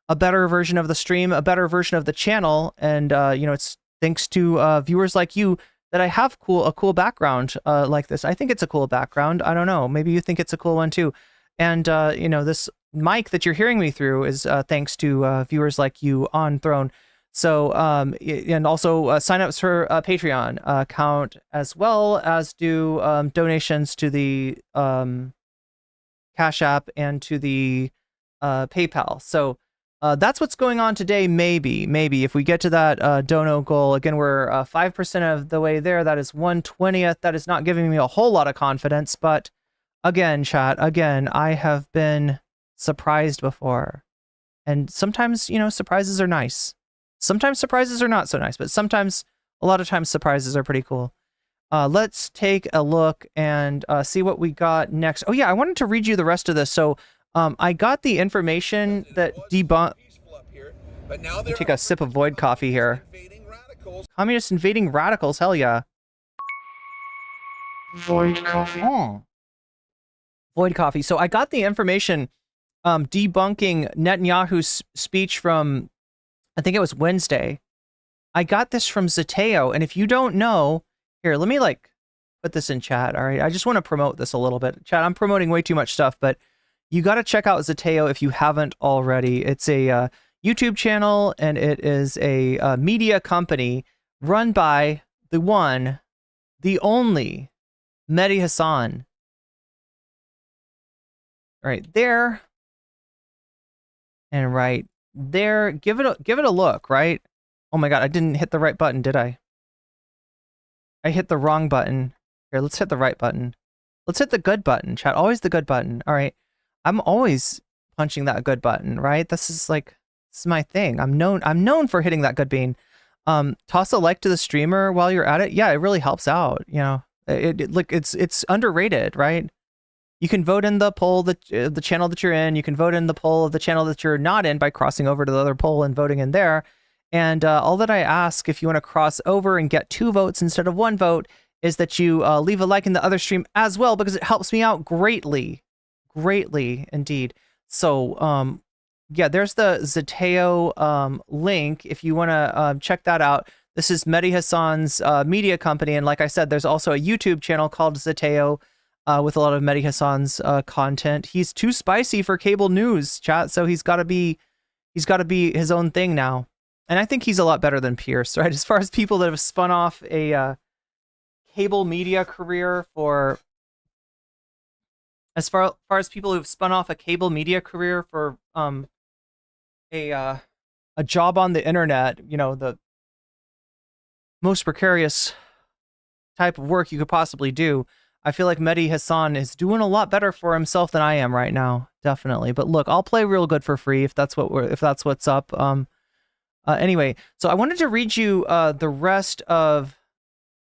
a better version of the stream, a better version of the channel. And, you know, it's thanks to viewers like you that I have a cool background like this. I think it's a cool background. I don't know. Maybe you think it's a cool one too. And, you know, this mic that you're hearing me through is thanks to viewers like you on Throne. So, and also signups for Patreon count, as well as do donations to the Cash App and to the PayPal. So that's what's going on today. Maybe if we get to that dono goal, again, we're 5% of the way there. That is 1/20th. That is not giving me a whole lot of confidence, but again, chat, I have been surprised before. And sometimes, you know, surprises are nice. Sometimes surprises are not so nice, but sometimes, a lot of times, surprises are pretty cool. Let's take a look and see what we got next. Oh yeah, I wanted to read you the rest of this. So I got the information that debunk. Take a sip of Void coffee here. Communists invading radicals, hell yeah. Void coffee. Oh. Void coffee. So I got the information debunking Netanyahu's speech from, I think it was Wednesday. I got this from Zateo, and if you don't know, here, let me like put this in chat, all right? I just want to promote this a little bit. Chat, I'm promoting way too much stuff, but you got to check out Zateo if you haven't already. It's a YouTube channel, and it is a media company run by the one, the only, Mehdi Hassan. Right there. And right there, give it a look, right? Oh my god, I didn't hit the right button, did I? I hit the wrong button. Here, let's hit the right button. Let's hit the good button, chat. Always the good button. All right. I'm always punching that good button, right? This is my thing. I'm known for hitting that good bean. Toss a like to the streamer while you're at it. Yeah, it really helps out. You know, it's underrated, right? You can vote in the poll that the channel that you're in. You can vote in the poll of the channel that you're not in by crossing over to the other poll and voting in there. And all that I ask, if you want to cross over and get 2 votes instead of 1 vote, is that you leave a like in the other stream as well, because it helps me out greatly indeed. So yeah, there's the Zateo link if you want to check that out. This is Mehdi Hassan's media company, and like I said, there's also a YouTube channel called Zateo with a lot of Mehdi Hassan's content. He's too spicy for cable news, chat, so he's got to be his own thing now. And I think he's a lot better than Pierce, right? As far as people that have spun off a cable media career for, as far as people who've spun off a cable media career for a job on the internet, you know, the most precarious type of work you could possibly do, I feel like Mehdi Hassan is doing a lot better for himself than I am right now, definitely. But look, I'll play real good for free if that's what's up. Anyway, so I wanted to read you the rest of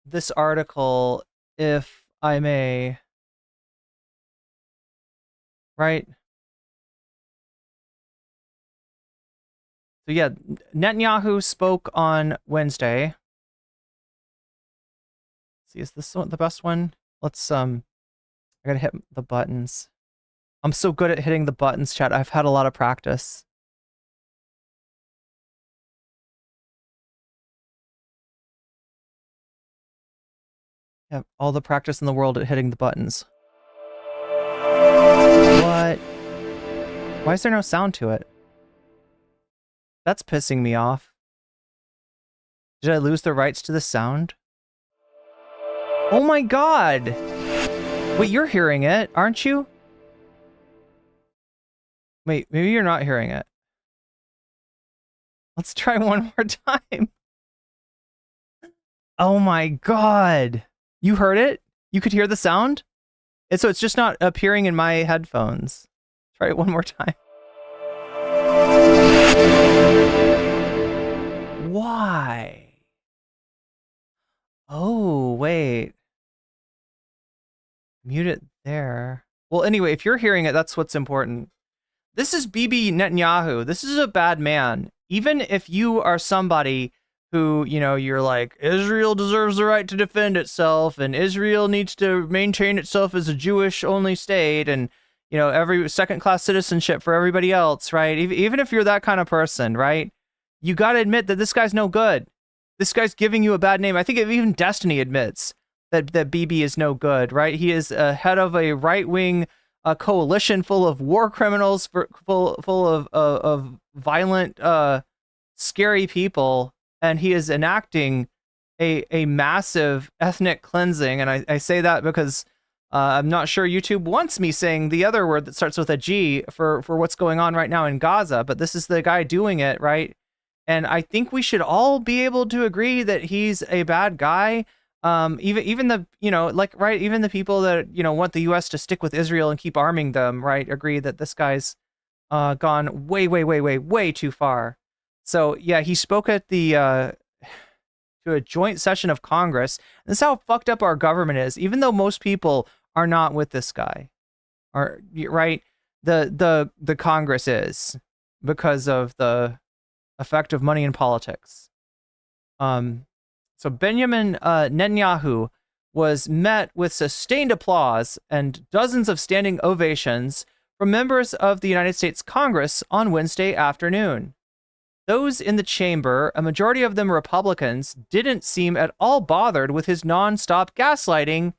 this article, if I may. Right? So yeah, Netanyahu spoke on Wednesday. Let's see, is this the best one? Let's I gotta hit the buttons. I'm so good at hitting the buttons, chat. I've had a lot of practice. Yeah, all the practice in the world at hitting the buttons. What? Why is there no sound to it? That's pissing me off. Did I lose the rights to the sound? Oh my god! Wait, you're hearing it, aren't you? Wait, maybe you're not hearing it. Let's try one more time. Oh my god! You heard it? You could hear the sound? So it's just not appearing in my headphones. Try it one more time. Why? Oh, wait. Mute it there. Well, anyway, if you're hearing it, that's what's important. This is Bibi Netanyahu. This is a bad man. Even if you are somebody who, you know, you're like, Israel deserves the right to defend itself, and Israel needs to maintain itself as a Jewish-only state, and, you know, every second-class citizenship for everybody else, right? Even if you're that kind of person, right? You got to admit that this guy's no good. This guy's giving you a bad name. I think even Destiny admits that Bibi is no good, right? He is head of a right-wing coalition full of war criminals, full of violent, scary people, and he is enacting a massive ethnic cleansing. And I say that because I'm not sure YouTube wants me saying the other word that starts with a G for what's going on right now in Gaza, but this is the guy doing it, right? And I think we should all be able to agree that he's a bad guy. Even the, you know, like, right, even the people that, you know, want the US to stick with Israel and keep arming them, right, agree that this guy's gone way too far. So yeah, he spoke at the to a joint session of Congress. This is how fucked up our government is. Even though most people are not with this guy, are right, the Congress is, because of the effect of money in politics. So Benjamin Netanyahu was met with sustained applause and dozens of standing ovations from members of the United States Congress on Wednesday afternoon. Those in the chamber, a majority of them Republicans, didn't seem at all bothered with his non-stop gaslighting,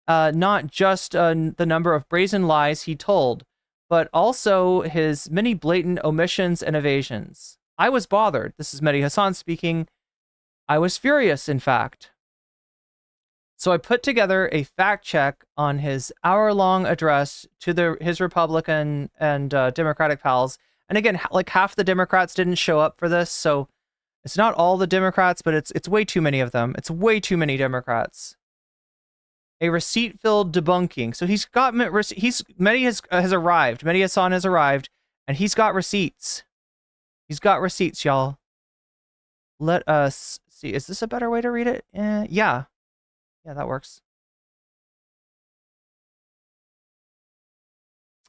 not just the number of brazen lies he told, but also his many blatant omissions and evasions. I was bothered. This is Mehdi Hassan speaking. I was furious, in fact. So I put together a fact check on his hour-long address to his Republican and Democratic pals. And again, like half the Democrats didn't show up for this, so it's not all the Democrats, but it's way too many of them. It's way too many Democrats. A receipt-filled debunking. So he's got Mehdi has arrived. Mehdi Hassan has arrived, and he's got receipts. He's got receipts, y'all. Let us see. Is this a better way to read it? Yeah. Yeah, that works.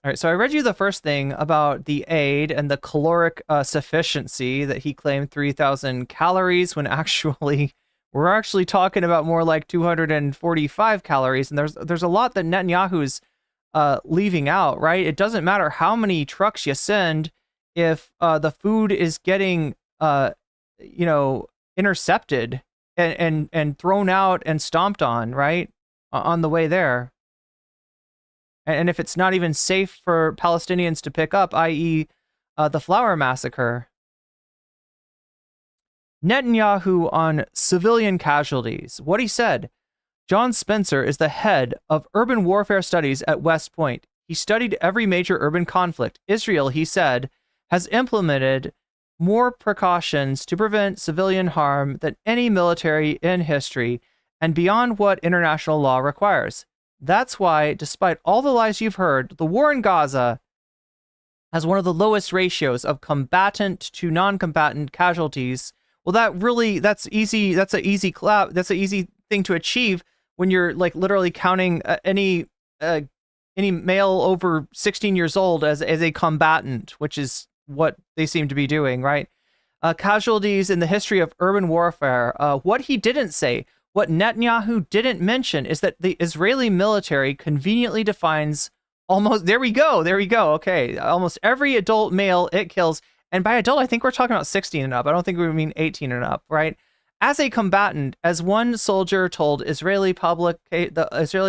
All right, so I read you the first thing about the aid and the caloric sufficiency that he claimed 3,000 calories when actually we're actually talking about more like 245 calories. And there's a lot that Netanyahu's leaving out, right? It doesn't matter how many trucks you send if the food is getting intercepted and thrown out and stomped on, right? On the way there. And if it's not even safe for Palestinians to pick up, i.e. The flower massacre. Netanyahu on civilian casualties. What he said: John Spencer is the head of urban warfare studies at West Point. He studied every major urban conflict. Israel, he said, has implemented more precautions to prevent civilian harm than any military in history and beyond what international law requires. That's why, despite all the lies you've heard, the war in Gaza has one of the lowest ratios of combatant to non-combatant casualties. Well, that's easy. That's an easy clap. That's an easy thing to achieve when you're like literally counting any male over 16 years old as a combatant, which is what they seem to be doing, right? Casualties in the history of urban warfare. What he didn't say, what Netanyahu didn't mention, is that the Israeli military conveniently defines almost, there we go, okay, almost every adult male it kills, and by adult, I think we're talking about 16 and up. I don't think we mean 18 and up, right? As a combatant, as one soldier told the Israeli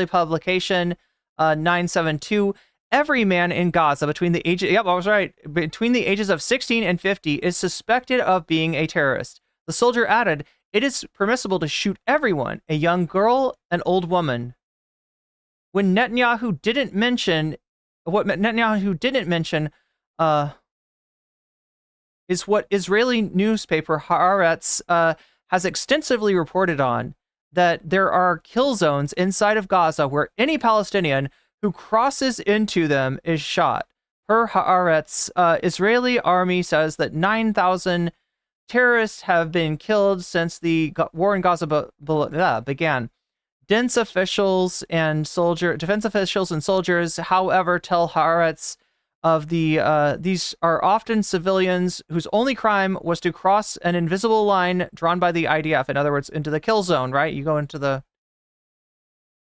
publication 972, every man in Gaza between the ages, yep, I was right, between the ages of 16 and 50 is suspected of being a terrorist. The soldier added, it is permissible to shoot everyone, a young girl, an old woman. What Netanyahu didn't mention is what Israeli newspaper Haaretz has extensively reported on, that there are kill zones inside of Gaza where any Palestinian who crosses into them is shot. Per Haaretz, Israeli army says that 9,000 terrorists have been killed since the war in Gaza began. Defense officials and soldiers, however, tell Haaretz of these are often civilians whose only crime was to cross an invisible line drawn by the IDF. In other words, into the kill zone, right? You go into the...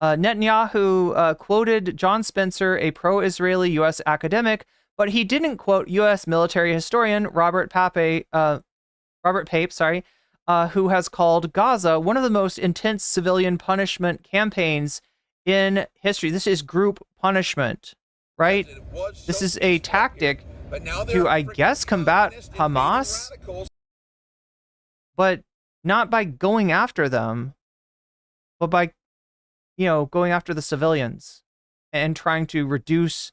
Netanyahu quoted John Spencer, a pro-Israeli U.S. academic, but he didn't quote U.S. military historian Robert Pape, who has called Gaza one of the most intense civilian punishment campaigns in history. This is group punishment, right? This is a tactic to, I guess, combat Hamas, but not by going after them, but by, going after the civilians and trying to reduce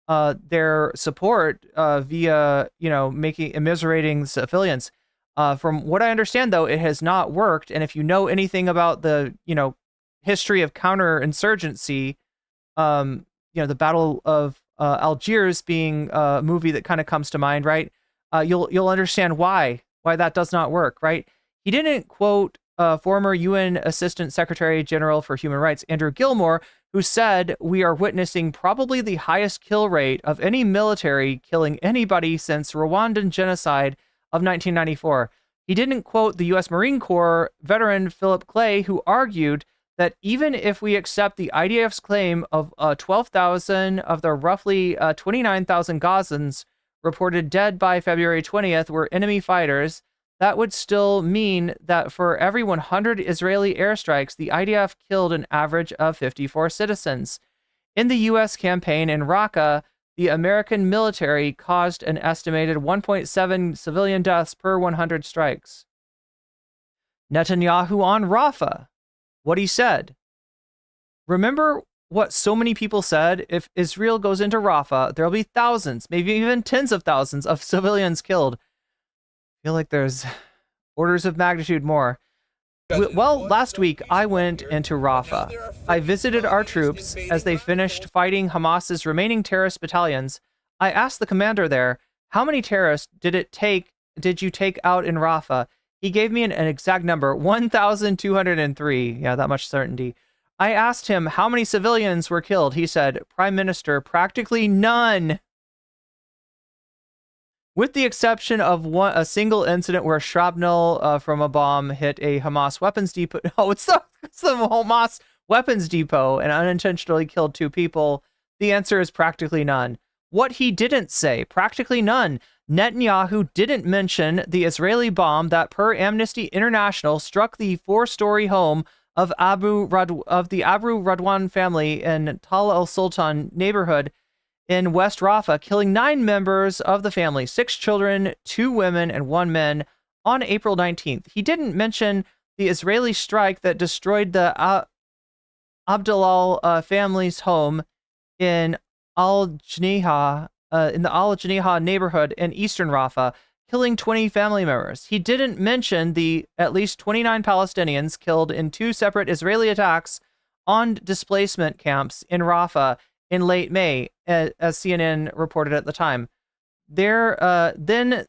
their support via, immiserating civilians. From what I understand, though, it has not worked. And if you know anything about the, history of counterinsurgency, the Battle of Algiers being a movie that kind of comes to mind, right? You'll understand why that does not work, right? He didn't quote former UN Assistant Secretary General for Human Rights, Andrew Gilmore, who said, we are witnessing probably the highest kill rate of any military killing anybody since Rwandan genocide of 1994. He didn't quote the U.S. Marine Corps veteran Philip Clay, who argued that even if we accept the IDF's claim of 12,000 of the roughly 29,000 Gazans reported dead by February 20th were enemy fighters, that would still mean that for every 100 Israeli airstrikes, the IDF killed an average of 54 citizens. In the U.S. campaign in Raqqa, the American military caused an estimated 1.7 civilian deaths per 100 strikes. Netanyahu on Rafah. What he said. Remember what so many people said? If Israel goes into Rafah, there'll be thousands, maybe even tens of thousands of civilians killed. I feel like there's orders of magnitude more. Well, last week I went into Rafah. I visited our troops as they finished fighting Hamas's remaining terrorist battalions. I asked the commander there, how many terrorists did you take out in Rafah? He gave me an exact number, 1,203. Yeah, that much certainty. I asked him how many civilians were killed. He said, Prime Minister, practically none. With the exception of a single incident where shrapnel from a bomb hit a Hamas weapons depot. Oh, it's the Hamas weapons depot and unintentionally killed 2 people. The answer is practically none. What he didn't say, practically none. Netanyahu didn't mention the Israeli bomb that, per Amnesty International, struck the 4-story home of the Abu Radwan family in Tal al-Sultan neighborhood in West Rafah, killing 9 members of the family, 6 children, 2 women, and 1 man on April 19th. He didn't mention the Israeli strike that destroyed the Abdullah family's home in Al-Janiha, in the Al-Janiha neighborhood in eastern Rafah, killing 20 family members. He didn't mention the at least 29 Palestinians killed in 2 separate Israeli attacks on displacement camps in Rafah in late May, as CNN reported at the time. Then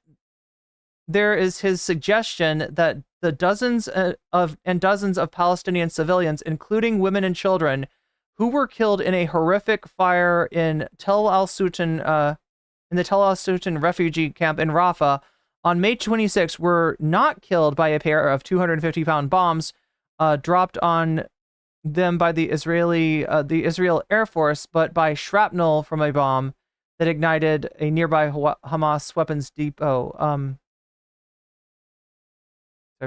there is his suggestion that the dozens of Palestinian civilians, including women and children, who were killed in a horrific fire in Tel al-Sultan, in the Tel al-Sultan refugee camp in Rafah on May 26, were not killed by a pair of 250-pound bombs dropped on them by the Israel Air Force, but by shrapnel from a bomb that ignited a nearby Hamas weapons depot. I'm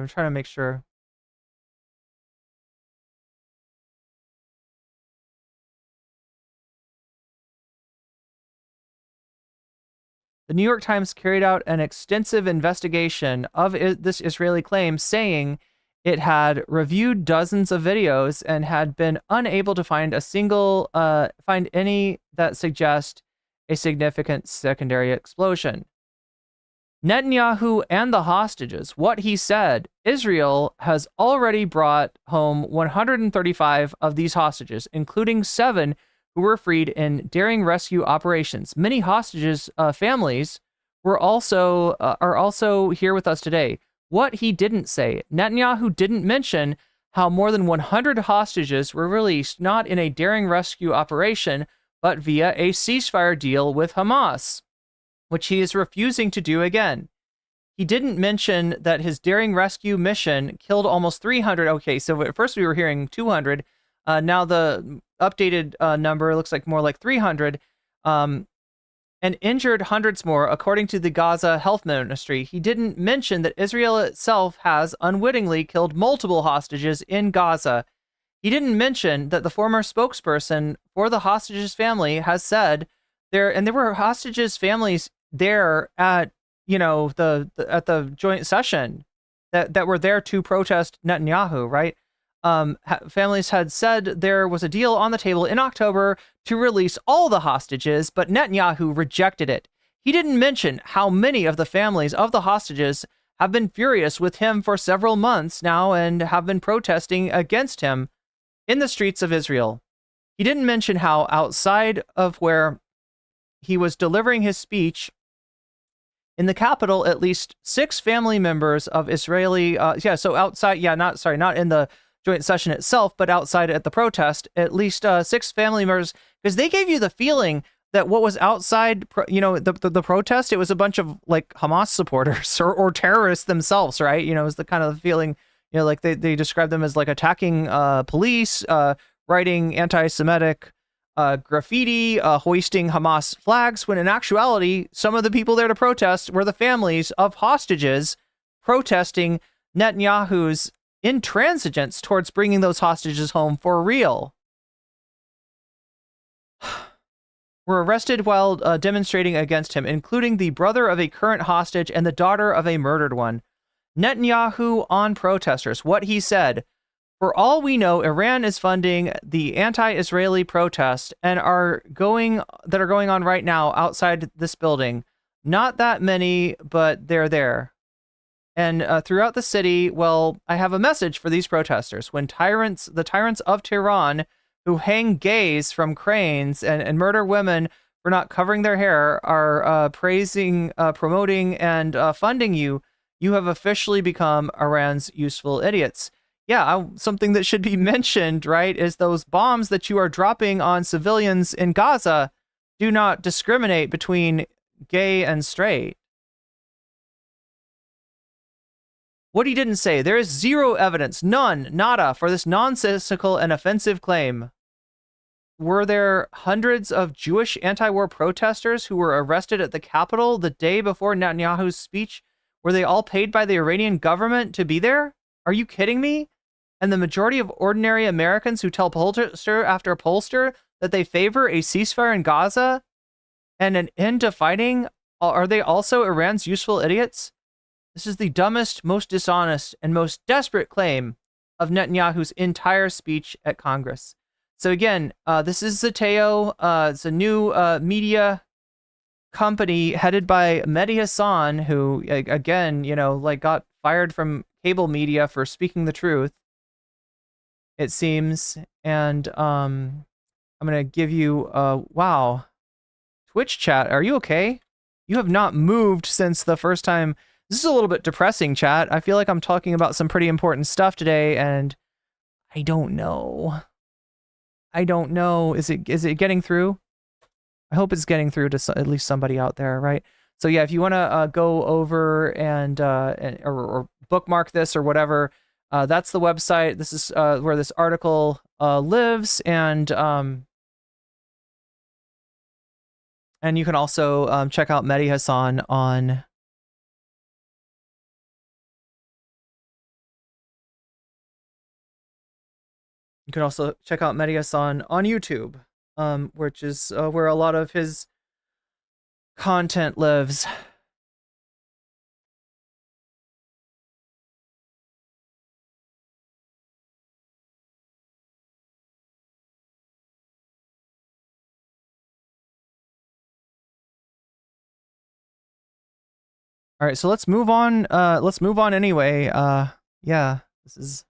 trying to make sure. The New York Times carried out an extensive investigation of this Israeli claim, saying it had reviewed dozens of videos and had been unable to find any that suggest a significant secondary explosion. Netanyahu and the hostages, what he said, Israel has already brought home 135 of these hostages, including 7 who were freed in daring rescue operations. Many hostages' families are also here with us today. What he didn't say, Netanyahu didn't mention how more than 100 hostages were released not in a daring rescue operation, but via a ceasefire deal with Hamas, which he is refusing to do again. He didn't mention that his daring rescue mission killed almost 300. Okay, so at first we were hearing 200. Now the updated number looks like more like 300. And injured hundreds more, according to the Gaza Health Ministry. He didn't mention that Israel itself has unwittingly killed multiple hostages in Gaza. He didn't mention that the former spokesperson for the hostages' family has said there were hostages' families there at the joint session that were there to protest Netanyahu, right? Families had said there was a deal on the table in October to release all the hostages, but Netanyahu rejected it. He didn't mention how many of the families of the hostages have been furious with him for several months now and have been protesting against him in the streets of Israel. He didn't mention how outside of where he was delivering his speech in the capital, at least 6 family members of Israeli, not in the joint session itself, but outside at the protest, at least 6 family members, because they gave you the feeling that what was outside, the protest, it was a bunch of like Hamas supporters or terrorists themselves, right? It was the kind of feeling, like they described them as like attacking police, writing anti-Semitic graffiti, hoisting Hamas flags, when in actuality, some of the people there to protest were the families of hostages protesting Netanyahu's intransigence towards bringing those hostages home for real. Were arrested while demonstrating against him, including the brother of a current hostage and the daughter of a murdered one. Netanyahu on protesters. What he said: for all we know, Iran is funding the anti-Israeli protests that are going on right now outside this building. Not that many, but they're there. And throughout the city, well, I have a message for these protesters. When the tyrants of Tehran, who hang gays from cranes and murder women for not covering their hair, are praising, promoting, and funding you, You have officially become Iran's useful idiots. Yeah, something that should be mentioned, right, is those bombs that you are dropping on civilians in Gaza do not discriminate between gay and straight. What he didn't say, there is zero evidence, none, nada, for this nonsensical and offensive claim. Were there hundreds of Jewish anti-war protesters who were arrested at the Capitol the day before Netanyahu's speech? Were they all paid by the Iranian government to be there? Are you kidding me? And the majority of ordinary Americans who tell pollster after pollster that they favor a ceasefire in Gaza and an end to fighting, are they also Iran's useful idiots? This is the dumbest, most dishonest, and most desperate claim of Netanyahu's entire speech at Congress. So again, this is Zateo. It's a new media company headed by Mehdi Hassan, who, again, got fired from cable media for speaking the truth, it seems. And I'm going to give you, wow. Twitch chat, are you okay? You have not moved since the first time. This is a little bit depressing, chat. I feel like I'm talking about some pretty important stuff today, and I don't know. I don't know. Is it getting through? I hope it's getting through to at least somebody out there, right? So yeah, if you want to go over and or bookmark this or whatever, that's the website. This is where this article lives, and you can also check out Mehdi Hassan on. You can also check out Mehdi Hassan on YouTube, which is where a lot of his content lives. All right, so let's move on. Let's move on anyway. Yeah, this is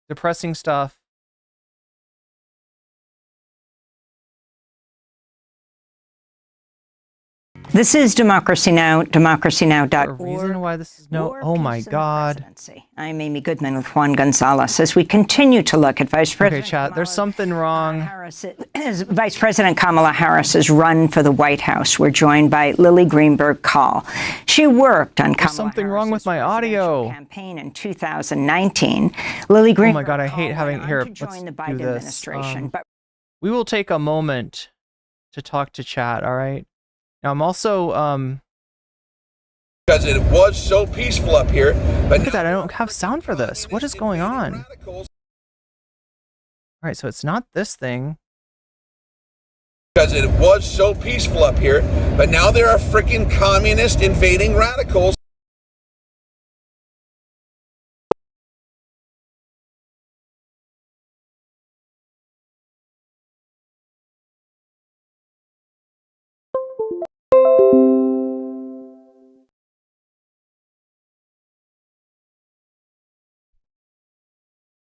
depressing stuff. This is Democracy Now!, democracynow.org. The reason why this is no. Oh my God. I'm Amy Goodman with Juan Gonzalez as we continue to look at Vice President. Okay, chat. There's something wrong. Vice President Kamala Harris's run for the White House. We're joined by Lily Greenberg Call. She worked on Kamala something wrong with my audio campaign in 2019. Lily Greenberg. Oh my God, I hate having here. Let's join the do Biden this. administration, but we will take a moment to talk to chat. All right. Now I'm also because it was so peaceful up here, but look at that, I don't have sound for this. What is going on? All right, so it's not this thing. Because it was so peaceful up here, but now there are freaking communist invading radicals.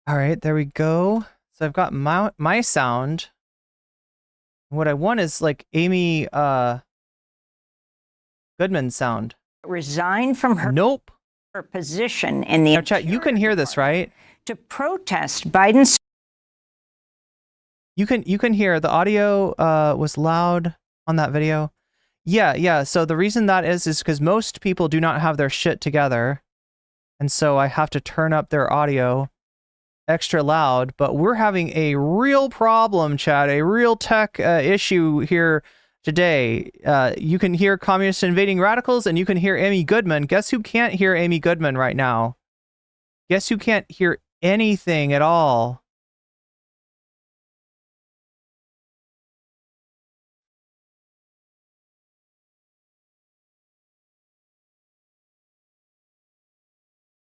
All right, there we go. So I've got my sound. What I want is like Amy Goodman's sound. resigned from her position in the now, chat, you can hear this, right? To protest Biden's. You can hear the audio was loud on that video. Yeah. So the reason that is because most people do not have their shit together. And so I have to turn up their audio extra loud, but we're having a real problem, chat, a real tech issue here today. You can hear communists invading radicals and you can hear Amy Goodman. Guess who can't hear Amy Goodman right now? Guess who can't hear anything at all?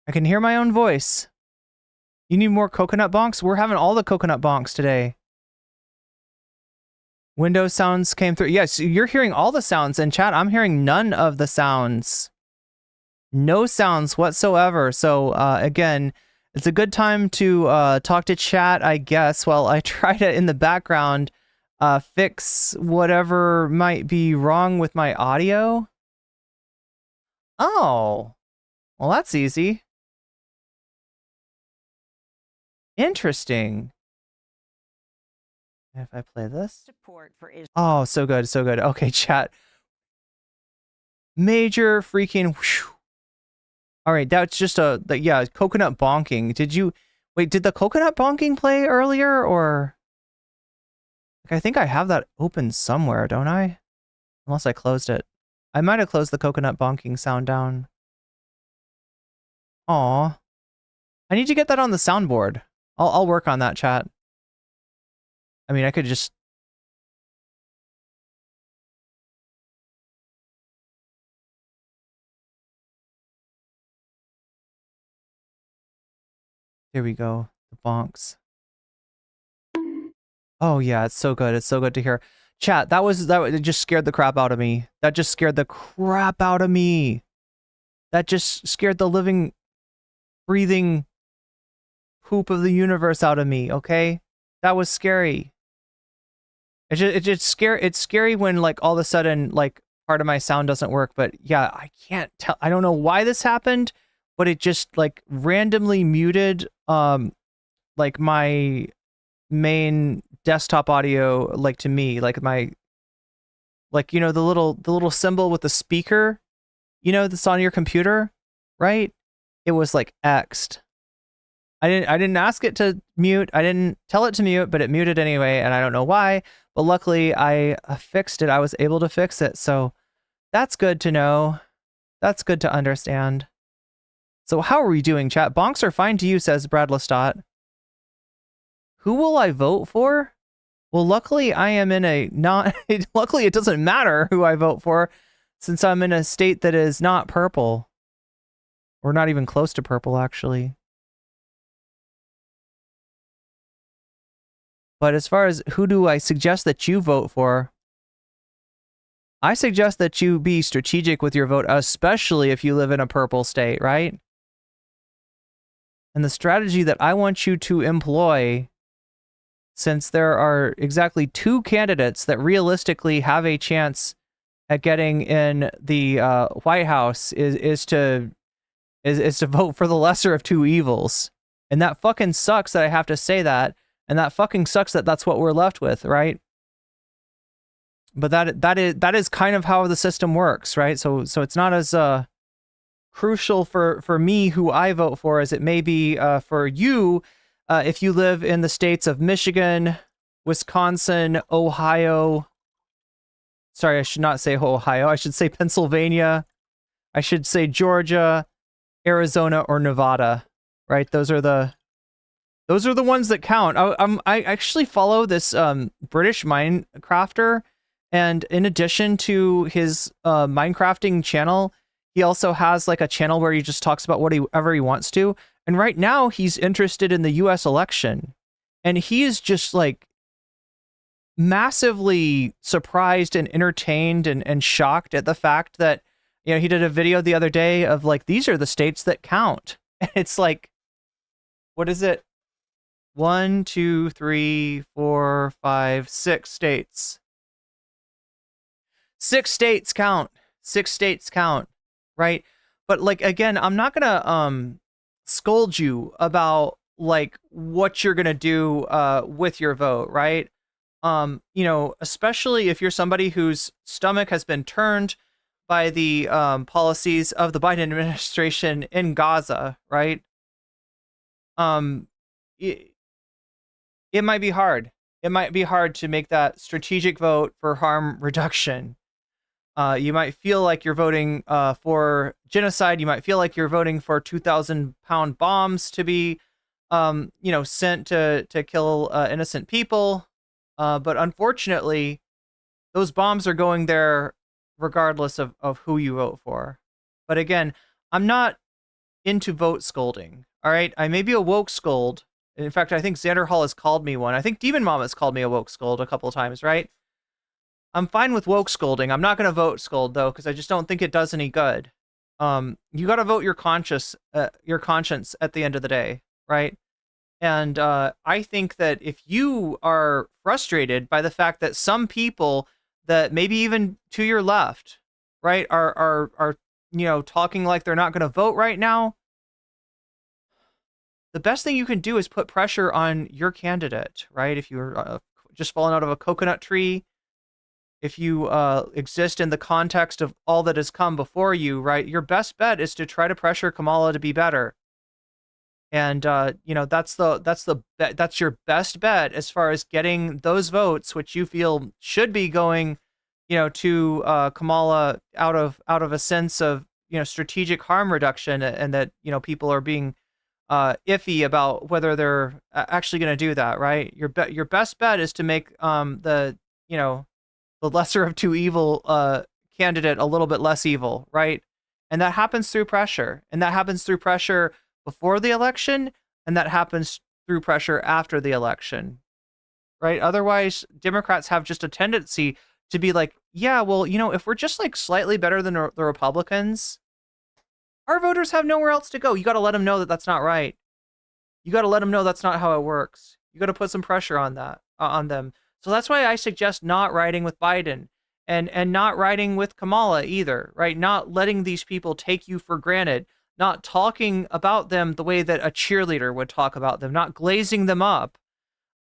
I can hear my own voice. You need more coconut bonks? We're having all the coconut bonks today. Windows sounds came through. Yes, you're hearing all the sounds. And chat, I'm hearing none of the sounds. No sounds whatsoever. So again, it's a good time to talk to chat, I guess, while I try to, in the background, fix whatever might be wrong with my audio. Oh, well, that's easy. Interesting. If I play this. Support for Israel. Oh, so good, so good. Okay, chat. Major freaking. Whew. All right, that's just yeah, coconut bonking. Did the coconut bonking play earlier, or? Like, I think I have that open somewhere, don't I? Unless I closed it. I might have closed the coconut bonking sound down. Aw. I need to get that on the soundboard. I'll work on that, chat. I mean, I could just... Here we go. The bonks. Oh yeah, it's so good. It's so good to hear. Chat, it just scared the crap out of me. That just scared the crap out of me. That just scared the living, breathing poop of the universe out of me, okay? That was scary. It's scary when, like, all of a sudden, like, part of my sound doesn't work, but yeah, I can't tell. I don't know why this happened, but it just, like, randomly muted, like, my main desktop audio, like, to me, like, my, like, you know, the little symbol with the speaker, you know, that's on your computer, right? It was, like, X'd. I didn't ask it to mute. I didn't tell it to mute, but it muted anyway, and I don't know why. But luckily, I fixed it. I was able to fix it, so that's good to know. That's good to understand. So how are we doing, chat? Bonks are fine to you, says Brad Lestat. Who will I vote for? Well, luckily, I am in a not... luckily, it doesn't matter who I vote for, since I'm in a state that is not purple. Or not even close to purple, actually. But as far as who do I suggest that you vote for, I suggest that you be strategic with your vote, especially if you live in a purple state, right? And the strategy that I want you to employ, since there are exactly 2 candidates that realistically have a chance at getting in the White House, is to vote for the lesser of 2 evils. And that fucking sucks that I have to say that. And that fucking sucks that that's what we're left with, right? But that is kind of how the system works, right? So it's not as crucial for me who I vote for as it may be for you if you live in the states of Michigan, Wisconsin, Ohio. Sorry, I should not say Ohio. I should say Pennsylvania. I should say Georgia, Arizona, or Nevada, right? Those are the ones that count. I actually follow this British Minecrafter, and in addition to his Minecrafting channel, he also has like a channel where he just talks about whatever he wants to. And right now he's interested in the US election, and he is just like massively surprised and entertained and shocked at the fact that, you know, he did a video the other day of like, these are the states that count. And it's like, what is it? 1, 2, 3, 4, 5, 6 states. 6 states count. 6 states count, right? But like, again, I'm not gonna scold you about like what you're gonna do with your vote, right? You know, especially if you're somebody whose stomach has been turned by the policies of the Biden administration in Gaza, right? It might be hard. It might be hard to make that strategic vote for harm reduction. You might feel like you're voting for genocide. You might feel like you're voting for 2,000-pound bombs to be, you know, sent to kill innocent people. But unfortunately, those bombs are going there regardless of who you vote for. But again, I'm not into vote scolding. All right, I may be a woke scold. In fact, I think Xander Hall has called me one. I think Demon Mom has called me a woke scold a couple of times, right? I'm fine with woke scolding. I'm not going to vote scold, though, because I just don't think it does any good. You got to vote your conscience at the end of the day, right? And I think that if you are frustrated by the fact that some people that maybe even to your left, right, are talking like they're not going to vote right now, the best thing you can do is put pressure on your candidate, right? If you're just fallen out of a coconut tree, if you exist in the context of all that has come before you, right, your best bet is to try to pressure Kamala to be better. And that's your best bet as far as getting those votes, which you feel should be going, to Kamala out of a sense of strategic harm reduction, and that people are being iffy about whether they're actually going to do that, right? Your best bet is to make the lesser of two evil candidate a little bit less evil, right? And that happens through pressure, and that happens through pressure before the election, and that happens through pressure after the election, right? Otherwise, Democrats have just a tendency to be like, yeah, well, if we're just like slightly better than the Republicans, our voters have nowhere else to go. You got to let them know that that's not right. You got to let them know that's not how it works. You got to put some pressure on that, on them. So that's why I suggest not riding with Biden and not riding with Kamala either, right? Not letting these people take you for granted, not talking about them the way that a cheerleader would talk about them, not glazing them up,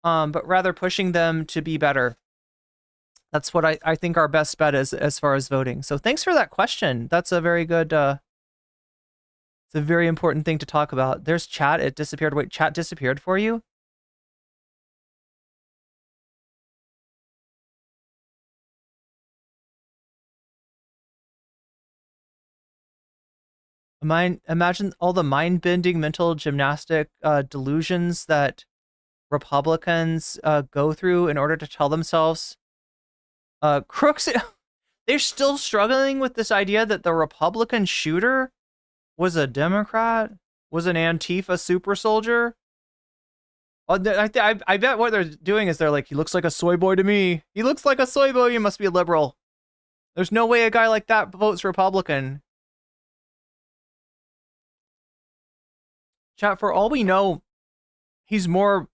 but rather pushing them to be better. That's what I think our best bet is as far as voting. So thanks for that question. That's a very good, it's a very important thing to talk about. There's chat. It disappeared. Wait, chat disappeared for you? Imagine all the mind-bending mental gymnastic delusions that Republicans go through in order to tell themselves crooks. They're still struggling with this idea that the Republican shooter was a Democrat, was an Antifa super soldier. I bet what they're doing is they're like, he looks like a soy boy to me. He looks like a soy boy. You must be a liberal. There's no way a guy like that votes Republican. Chat, for all we know, he's more,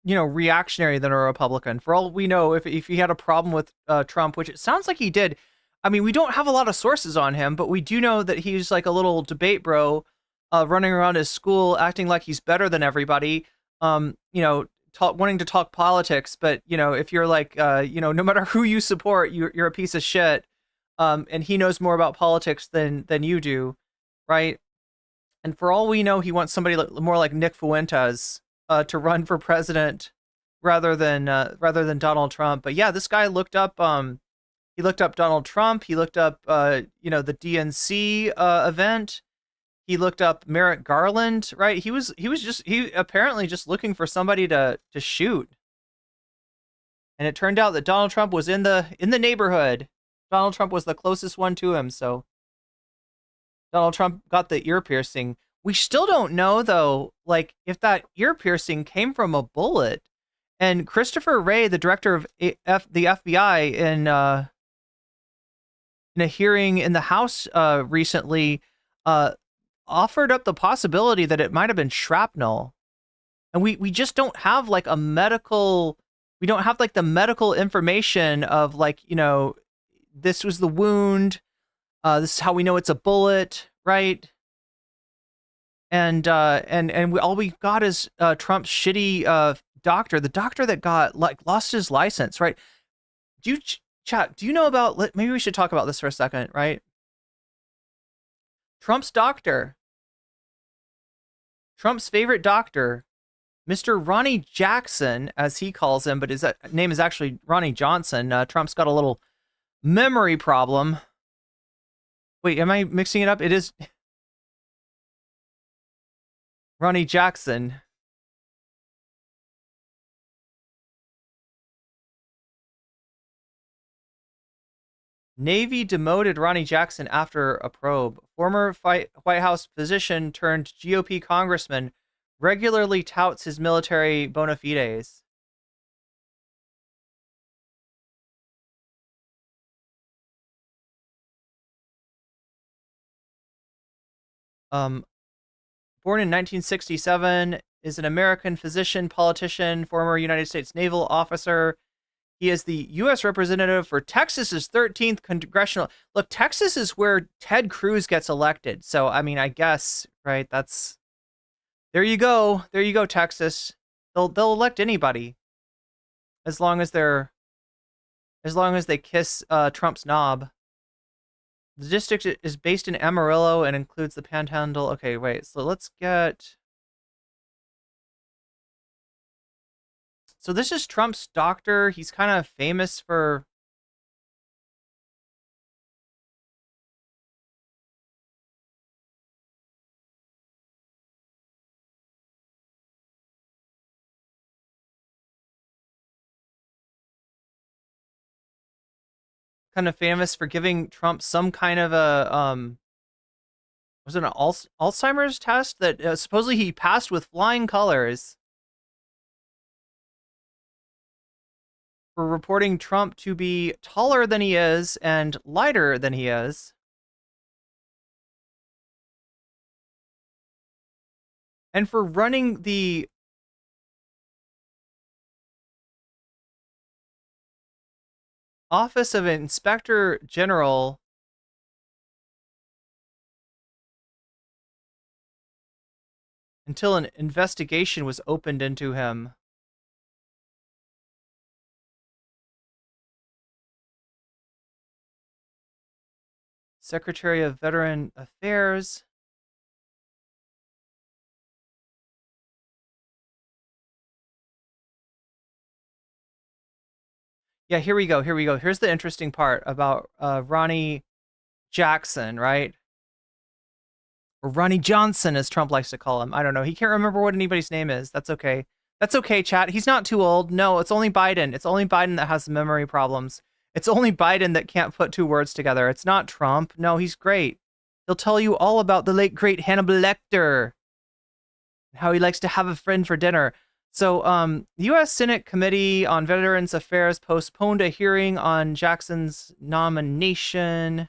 reactionary than a Republican. For all we know, if he had a problem with Trump, which it sounds like he did. I mean, we don't have a lot of sources on him, but we do know that he's like a little debate bro, running around his school, acting like he's better than everybody. Wanting to talk politics, but if you're like, no matter who you support, you're a piece of shit. And he knows more about politics than you do, right? And for all we know, he wants somebody more like Nick Fuentes to run for president rather than Donald Trump. But yeah, this guy looked up. He looked up Donald Trump. He looked up, the DNC event. He looked up Merrick Garland. Right? He apparently just looking for somebody to shoot. And it turned out that Donald Trump was in the neighborhood. Donald Trump was the closest one to him. So Donald Trump got the ear piercing. We still don't know, though, like, if that ear piercing came from a bullet. And Christopher Wray, the director of the FBI, in a hearing in the House recently, offered up the possibility that it might have been shrapnel. And we just don't have like the medical information of like, this was the wound. This is how we know it's a bullet, right? And all we got is Trump's shitty doctor, the doctor that got lost his license, right? Chat, do you know about, maybe we should talk about this for a second, right? Trump's doctor, Trump's favorite doctor, Mr. Ronnie Jackson, as he calls him, but his name is actually Ronnie Johnson. Trump's got a little memory problem. Wait, am I mixing it up? It is Ronnie Jackson. Navy demoted Ronnie Jackson after a probe. Former White House physician turned GOP congressman regularly touts his military bona fides. Born in 1967, is an American physician, politician, former United States naval officer. He is the U.S. representative for Texas's 13th congressional. Look, Texas is where Ted Cruz gets elected. So, I mean, I guess, right? That's there you go. There you go, Texas. They'll elect anybody as long as they kiss Trump's knob. The district is based in Amarillo and includes the Panhandle. Okay, wait. So let's get. So this is Trump's doctor. He's kind of famous for. Kind of famous for giving Trump some kind of a was it an Alzheimer's test that supposedly he passed with flying colors for reporting Trump to be taller than he is and lighter than he is. And for running the Office of Inspector General until an investigation was opened into him. Secretary of Veteran Affairs. Yeah, here we go. Here we go. Here's the interesting part about Ronnie Jackson, right? Or Ronnie Johnson, as Trump likes to call him. I don't know. He can't remember what anybody's name is. That's okay. That's okay, chat. He's not too old. No, it's only Biden. It's only Biden that has memory problems. It's only Biden that can't put two words together. It's not Trump. No, he's great. He'll tell you all about the late, great Hannibal Lecter. How he likes to have a friend for dinner. So, the U.S. Senate Committee on Veterans Affairs postponed a hearing on Jackson's nomination.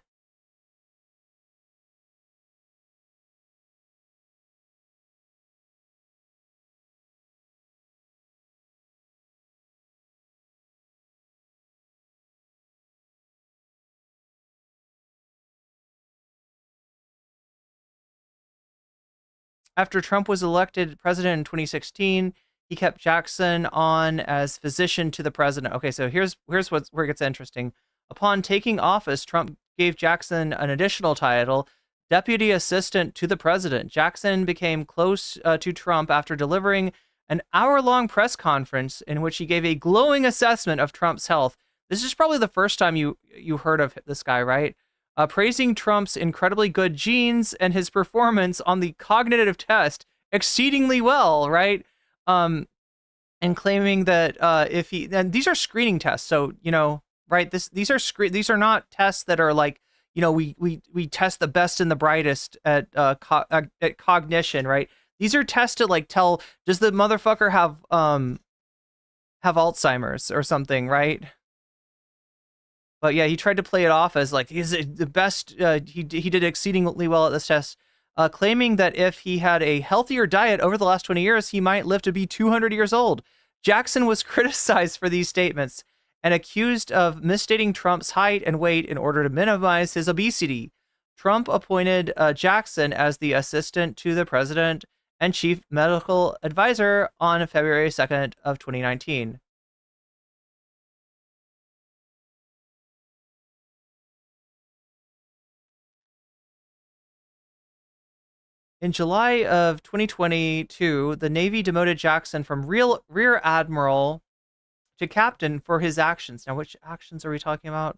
After Trump was elected president in 2016, he kept Jackson on as physician to the president. Okay, so here's where it gets interesting. Upon taking office, Trump gave Jackson an additional title, Deputy Assistant to the President. Jackson became close to Trump after delivering an hour-long press conference in which he gave a glowing assessment of Trump's health. This is probably the first time you heard of this guy, right? Praising Trump's incredibly good genes and his performance on the cognitive test exceedingly well, right? And claiming that if he, and these are screening tests, so right, these are not tests that are like, we test the best and the brightest at cognition, right? These are tests to like tell, does the motherfucker have Alzheimer's or something, right? But yeah, he tried to play it off as like he's the best. He did exceedingly well at this test, claiming that if he had a healthier diet over the last 20 years, he might live to be 200 years old. Jackson was criticized for these statements and accused of misstating Trump's height and weight in order to minimize his obesity. Trump appointed Jackson as the assistant to the president and chief medical advisor on February 2nd of 2019. In July of 2022, the Navy demoted Jackson from Rear Admiral to captain for his actions. Now, which actions are we talking about?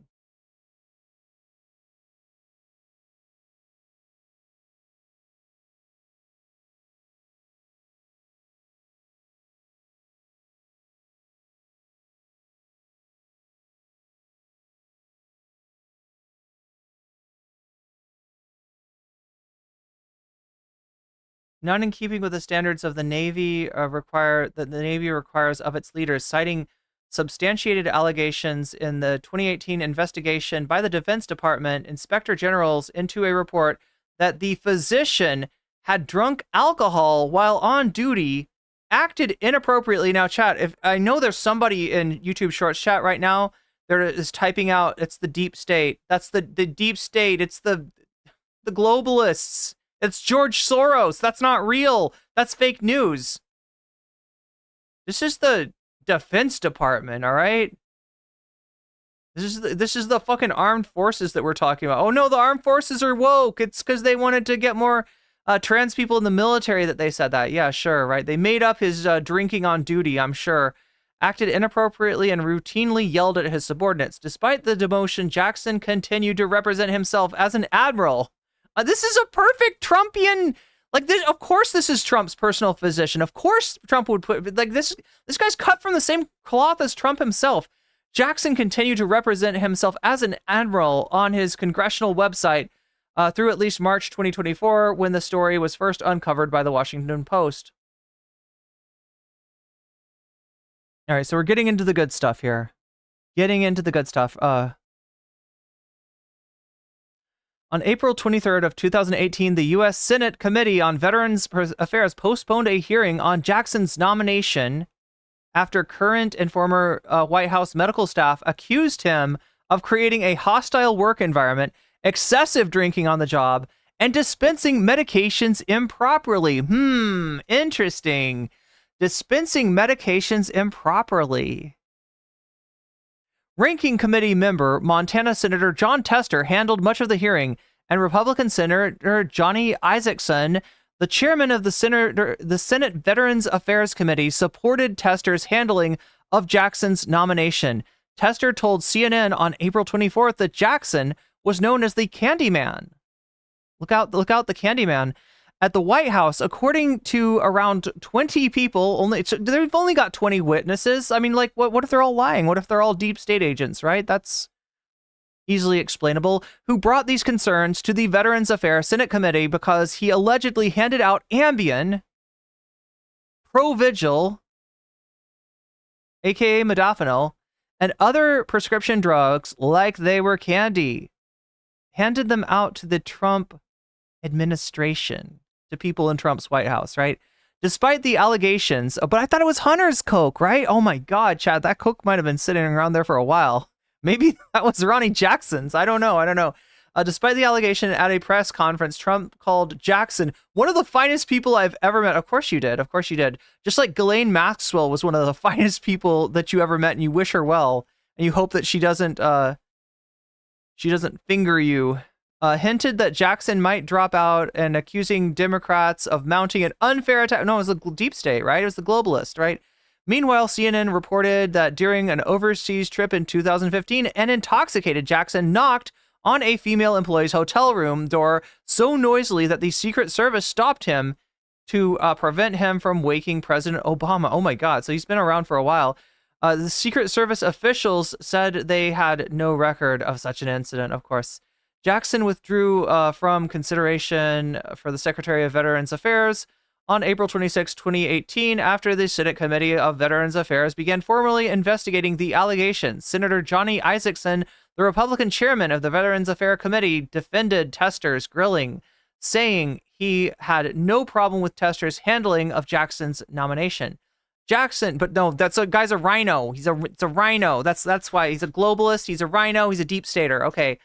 Not in keeping with the standards of the Navy the Navy requires of its leaders, citing substantiated allegations in the 2018 investigation by the Defense Department Inspector Generals into a report that the physician had drunk alcohol while on duty acted inappropriately. Now, chat, if I know there's somebody in YouTube Shorts chat right now that is typing out, it's the deep state. That's the deep state. It's the globalists. It's George Soros. That's not real. That's fake news. This is the Defense Department, all right? This is the fucking armed forces that we're talking about. Oh no, the armed forces are woke. It's because they wanted to get more trans people in the military that they said that. Yeah, sure, right? They made up his drinking on duty, I'm sure. Acted inappropriately and routinely yelled at his subordinates. Despite the demotion, Jackson continued to represent himself as an admiral. This is a perfect Trumpian, like this. Of course, this is Trump's personal physician. Of course, Trump would put like this. This guy's cut from the same cloth as Trump himself. Jackson continued to represent himself as an admiral on his congressional website through at least March 2024, when the story was first uncovered by the Washington Post. All right, so we're getting into the good stuff here. Getting into the good stuff. On April 23rd of 2018, the U.S. Senate Committee on Veterans Affairs postponed a hearing on Jackson's nomination after current and former White House medical staff accused him of creating a hostile work environment, excessive drinking on the job, and dispensing medications improperly. Interesting. Dispensing medications improperly. Ranking Committee member Montana Senator John Tester handled much of the hearing, and Republican Senator Johnny Isakson, the chairman of the Senate Veterans Affairs Committee, supported Tester's handling of Jackson's nomination. Tester told CNN on April 24th that Jackson was known as the Candyman. Look out the Candyman. At the White House, according to around 20 people, they've only got 20 witnesses. I mean, like, what if they're all lying? What if they're all deep state agents, right? That's easily explainable. Who brought these concerns to the Veterans Affairs Senate Committee because he allegedly handed out Ambien, Provigil, aka modafinil, and other prescription drugs like they were candy. Handed them out to the Trump administration, to people in Trump's White House, right? Despite the allegations, but I thought it was Hunter's Coke, right? Oh my God, Chad, that Coke might have been sitting around there for a while. Maybe that was Ronnie Jackson's. I don't know. Despite the allegation at a press conference, Trump called Jackson one of the finest people I've ever met. Of course you did. Just like Ghislaine Maxwell was one of the finest people that you ever met, and you wish her well, and you hope that she doesn't finger you. Hinted that Jackson might drop out, and accusing Democrats of mounting an unfair attack. No, it was the deep state, right? It was the globalist, right? Meanwhile, CNN reported that during an overseas trip in 2015, an intoxicated Jackson knocked on a female employee's hotel room door so noisily that the Secret Service stopped him to prevent him from waking President Obama. Oh my God. So he's been around for a while. The Secret Service officials said they had no record of such an incident, of course. Jackson withdrew from consideration for the Secretary of Veterans Affairs on April 26, 2018, after the Senate Committee of Veterans Affairs began formally investigating the allegations. Senator Johnny Isakson, the Republican chairman of the Veterans Affairs Committee, defended Tester's grilling, saying he had no problem with Tester's handling of Jackson's nomination. But no, guy's a rhino. It's a rhino. That's why he's a globalist. He's a rhino. He's a deep stater. Okay.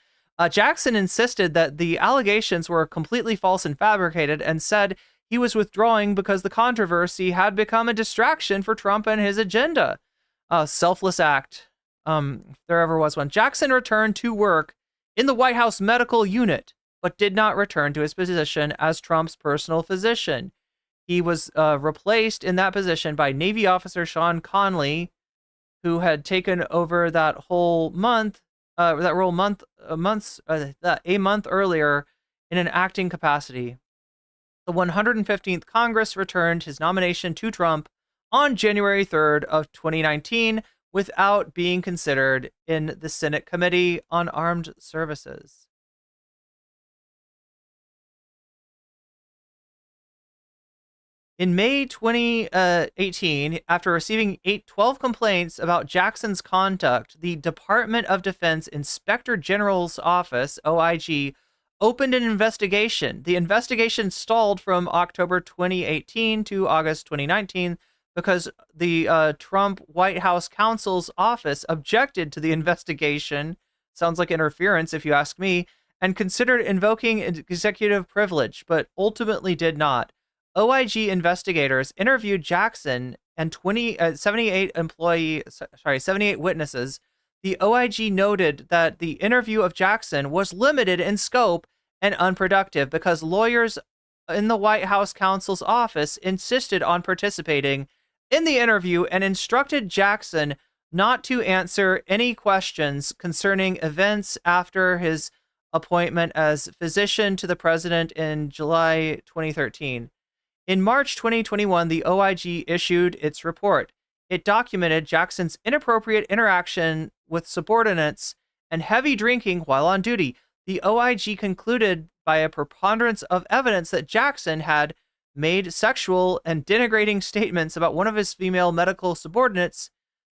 Jackson insisted that the allegations were completely false and fabricated, and said he was withdrawing because the controversy had become a distraction for Trump and his agenda. Selfless act. If there ever was one. Jackson returned to work in the White House medical unit, but did not return to his position as Trump's personal physician. He was replaced in that position by Navy officer Sean Conley, who had taken over that whole month. That role a month earlier in an acting capacity. The 115th Congress returned his nomination to Trump on January 3rd of 2019 without being considered in the Senate Committee on Armed Services. In May 2018, after receiving 12 complaints about Jackson's conduct, the Department of Defense Inspector General's Office, OIG, opened an investigation. The investigation stalled from October 2018 to August 2019 because the Trump White House counsel's office objected to the investigation. Sounds like interference, if you ask me, and considered invoking executive privilege, but ultimately did not. OIG investigators interviewed Jackson and 78 witnesses. The OIG noted that the interview of Jackson was limited in scope and unproductive because lawyers in the White House counsel's office insisted on participating in the interview and instructed Jackson not to answer any questions concerning events after his appointment as physician to the president in July 2013. In March 2021, the OIG issued its report. It documented Jackson's inappropriate interaction with subordinates and heavy drinking while on duty. The OIG concluded by a preponderance of evidence that Jackson had made sexual and denigrating statements about one of his female medical subordinates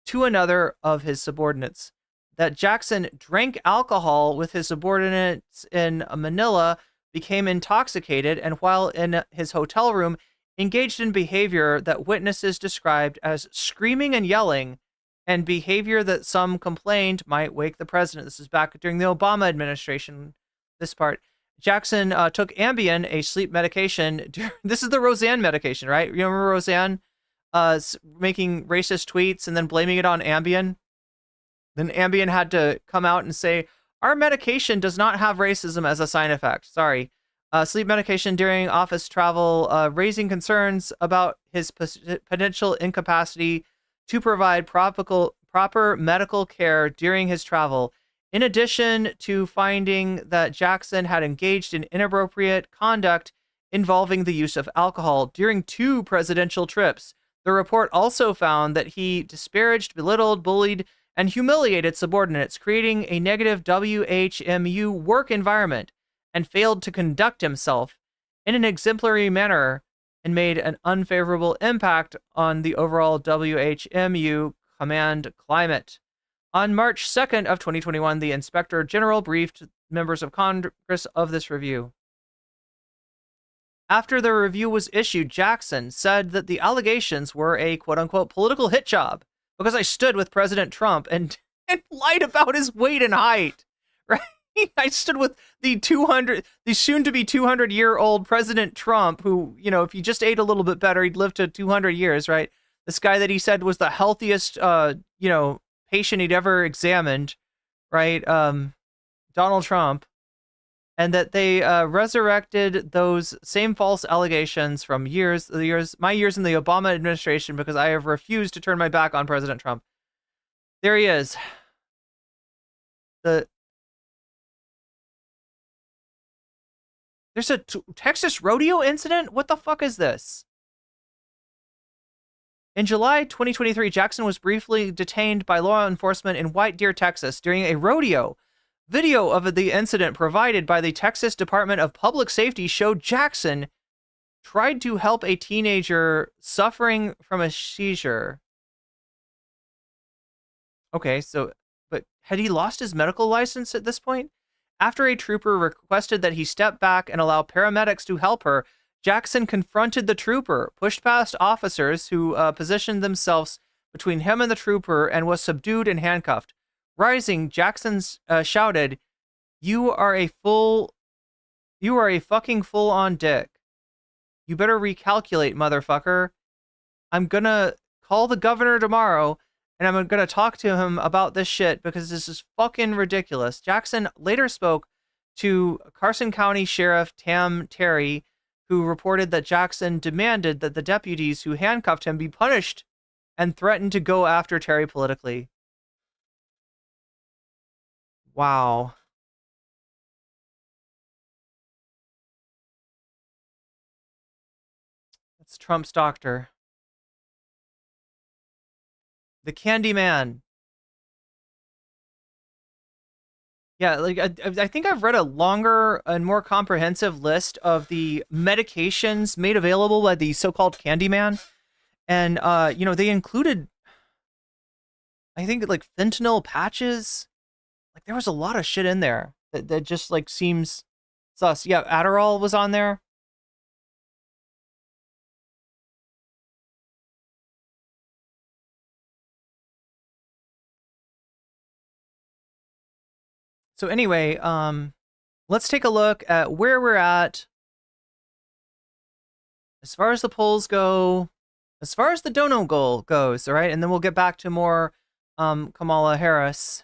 to another of his subordinates, that Jackson drank alcohol with his subordinates in Manila, became intoxicated, and while in his hotel room, engaged in behavior that witnesses described as screaming and yelling, and behavior that some complained might wake the president. This is back during the Obama administration, this part. Jackson took Ambien, a sleep medication. This is the Roseanne medication, right? You remember Roseanne making racist tweets and then blaming it on Ambien? Then Ambien had to come out and say, our medication does not have racism as a side effect. Sorry. Sleep medication during office travel, raising concerns about his potential incapacity to provide proper medical care during his travel. In addition to finding that Jackson had engaged in inappropriate conduct involving the use of alcohol during 2 presidential trips, the report also found that he disparaged, belittled, bullied, and humiliated subordinates, creating a negative WHMU work environment, and failed to conduct himself in an exemplary manner and made an unfavorable impact on the overall WHMU command climate. On March 2nd of 2021, the Inspector General briefed members of Congress of this review. After the review was issued, Jackson said that the allegations were a quote-unquote political hit job because I stood with President Trump and lied about his weight and height, right? I stood with the soon-to-be 200-year-old President Trump, who, you know, if he just ate a little bit better, he'd live to 200 years, right? This guy that he said was the healthiest, patient he'd ever examined, right? Donald Trump. And that they resurrected those same false allegations from my years in the Obama administration because I have refused to turn my back on President Trump. There he is. There's a Texas rodeo incident? What the fuck is this? In July 2023, Jackson was briefly detained by law enforcement in White Deer, Texas during a rodeo. Video of the incident provided by the Texas Department of Public Safety showed Jackson tried to help a teenager suffering from a seizure. Okay, but had he lost his medical license at this point? After a trooper requested that he step back and allow paramedics to help her, Jackson confronted the trooper, pushed past officers who positioned themselves between him and the trooper, and was subdued and handcuffed. Rising, Jackson shouted, "You are a fucking full-on dick. You better recalculate, motherfucker. I'm gonna call the governor tomorrow, and I'm gonna talk to him about this shit because this is fucking ridiculous." Jackson later spoke to Carson County Sheriff Tam Terry, who reported that Jackson demanded that the deputies who handcuffed him be punished and threatened to go after Terry politically. Wow. That's Trump's doctor. The Candy Man. Yeah, like I think I've read a longer and more comprehensive list of the medications made available by the so-called Candyman, and they included, I think, like fentanyl patches. Like there was a lot of shit in there that just like seems sus. Yeah, Adderall was on there. So anyway, let's take a look at where we're at as far as the polls go, as far as the dono goal goes, all right? And then we'll get back to more Kamala Harris.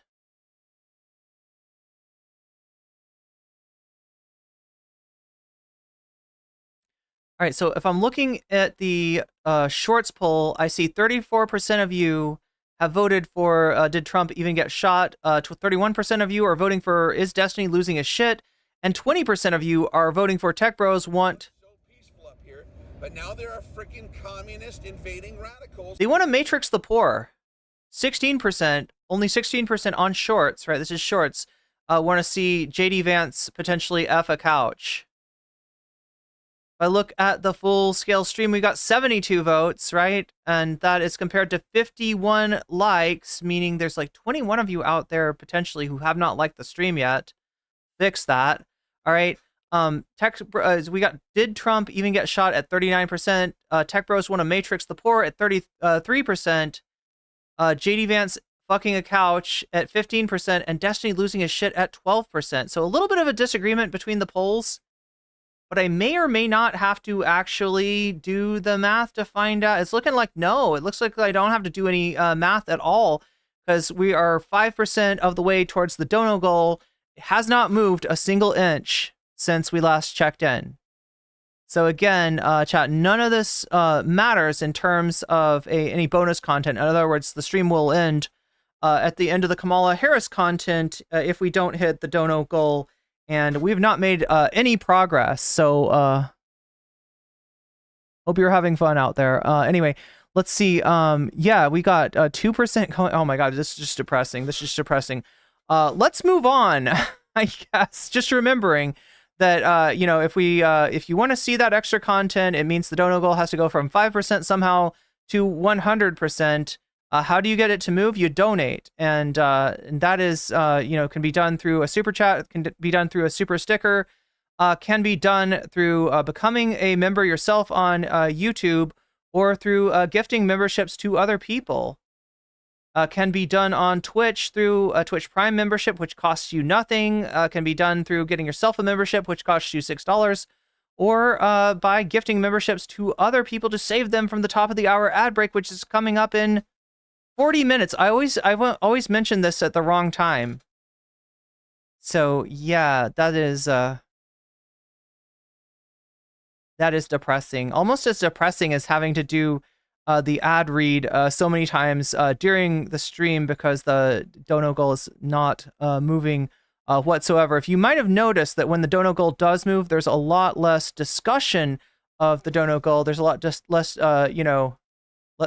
All right, so if I'm looking at the shorts poll, I see 34% of you have voted for did Trump even get shot? 31% of you are voting for is Destiny losing his shit? And 20% of you are voting for tech bros want... So peaceful up here, but now there are freaking communist invading radicals. They want to matrix the poor. 16%, only 16% on shorts, right? This is shorts. Want to see JD Vance potentially F a couch. If I look at the full scale stream, we got 72 votes, right? And that is compared to 51 likes, meaning there's like 21 of you out there potentially who have not liked the stream yet. Fix that. All right. We got did Trump even get shot at 39%? Tech bros want to matrix the poor at 33%. JD Vance fucking a couch at 15%, and Destiny losing his shit at 12%. So a little bit of a disagreement between the polls. But I may or may not have to actually do the math to find out. It's looking like no. It looks like I don't have to do any math at all because we are 5% of the way towards the dono goal. It has not moved a single inch since we last checked in. So again, chat, none of this matters in terms of any bonus content. In other words, the stream will end at the end of the Kamala Harris content if we don't hit the dono goal. And we've not made any progress, so hope you're having fun out there. Anyway, let's see. Yeah, we got 2% going. Oh my god, this is just depressing. This is just depressing. Let's move on, I guess. Just remembering that you know, if you want to see that extra content, it means the dono goal has to go from 5% somehow to 100%. How do you get it to move? You donate, and that is, you know, can be done through a super chat, can be done through a super sticker, can be done through becoming a member yourself on YouTube, or through gifting memberships to other people. Can be done on Twitch through a Twitch Prime membership, which costs you nothing. Can be done through getting yourself a membership, which costs you $6, or by gifting memberships to other people to save them from the top of the hour ad break, which is coming up in 40 minutes. I always mention this at the wrong time. So yeah, that is depressing. Almost as depressing as having to do the ad read so many times during the stream because the dono goal is not moving whatsoever. If you might have noticed that when the dono goal does move, there's a lot less discussion of the dono goal. There's a lot just less, you know,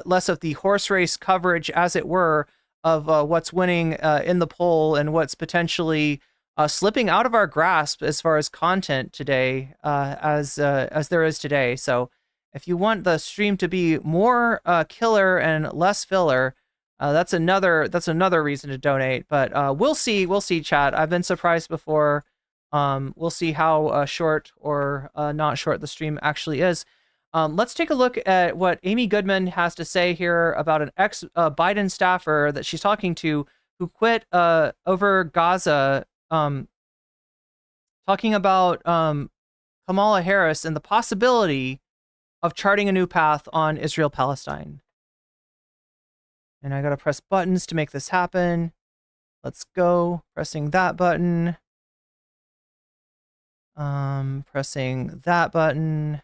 less of the horse race coverage, as it were, of what's winning in the poll and what's potentially slipping out of our grasp as far as content today, as there is today. So, if you want the stream to be more killer and less filler, that's another reason to donate. But we'll see, chat. I've been surprised before. We'll see how short or not short the stream actually is. Let's take a look at what Amy Goodman has to say here about an ex-Biden staffer that she's talking to who quit over Gaza, talking about Kamala Harris and the possibility of charting a new path on Israel-Palestine. And I gotta press buttons to make this happen. Let's go. Pressing that button. Pressing that button.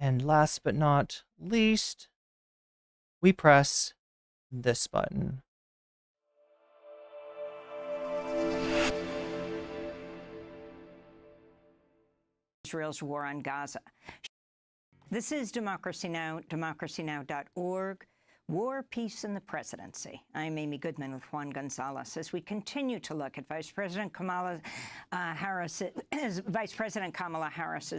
And last but not least, we press this button. Israel's war on Gaza. This is Democracy Now!, democracynow.org. War, Peace, and the Presidency. I'm Amy Goodman with Juan Gonzalez. As we continue to look at Vice President Kamala Harris's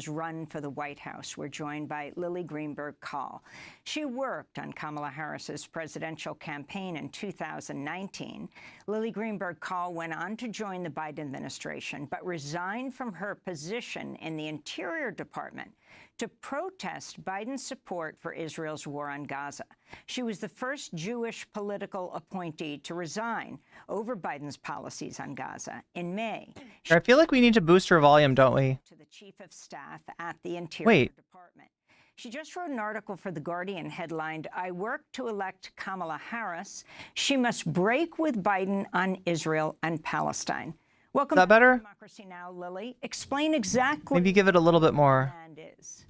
run for the White House, we're joined by Lily Greenberg Call. She worked on Kamala Harris's presidential campaign in 2019. Lily Greenberg Call went on to join the Biden administration, but resigned from her position in the Interior Department. to protest Biden's support for Israel's war on Gaza. She was the first Jewish political appointee to resign over Biden's policies on Gaza in May. I feel like we need to boost her volume, don't we? To the chief of staff at the Interior Department. She just wrote an article for The Guardian headlined, "I work to elect Kamala Harris. She must break with Biden on Israel and Palestine." Welcome Is that better? to Democracy Now!, Lily. Explain exactly Maybe give it a little bit more. what the plan is.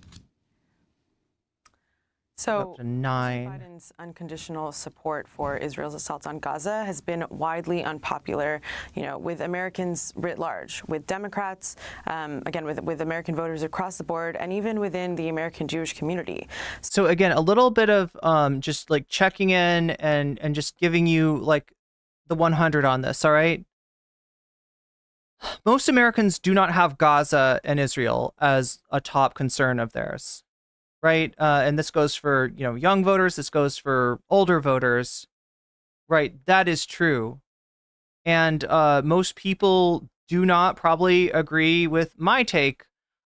So, Up to 9. Biden's unconditional support for Israel's assault on Gaza has been widely unpopular, with Americans writ large, with Democrats, again, with American voters across the board, and even within the American Jewish community. So again, a little bit of just like checking in and just giving you like the 100 on this, all right? Most Americans do not have Gaza and Israel as a top concern of theirs. Right. And this goes for, young voters. This goes for older voters. Right. That is true. And most people do not probably agree with my take,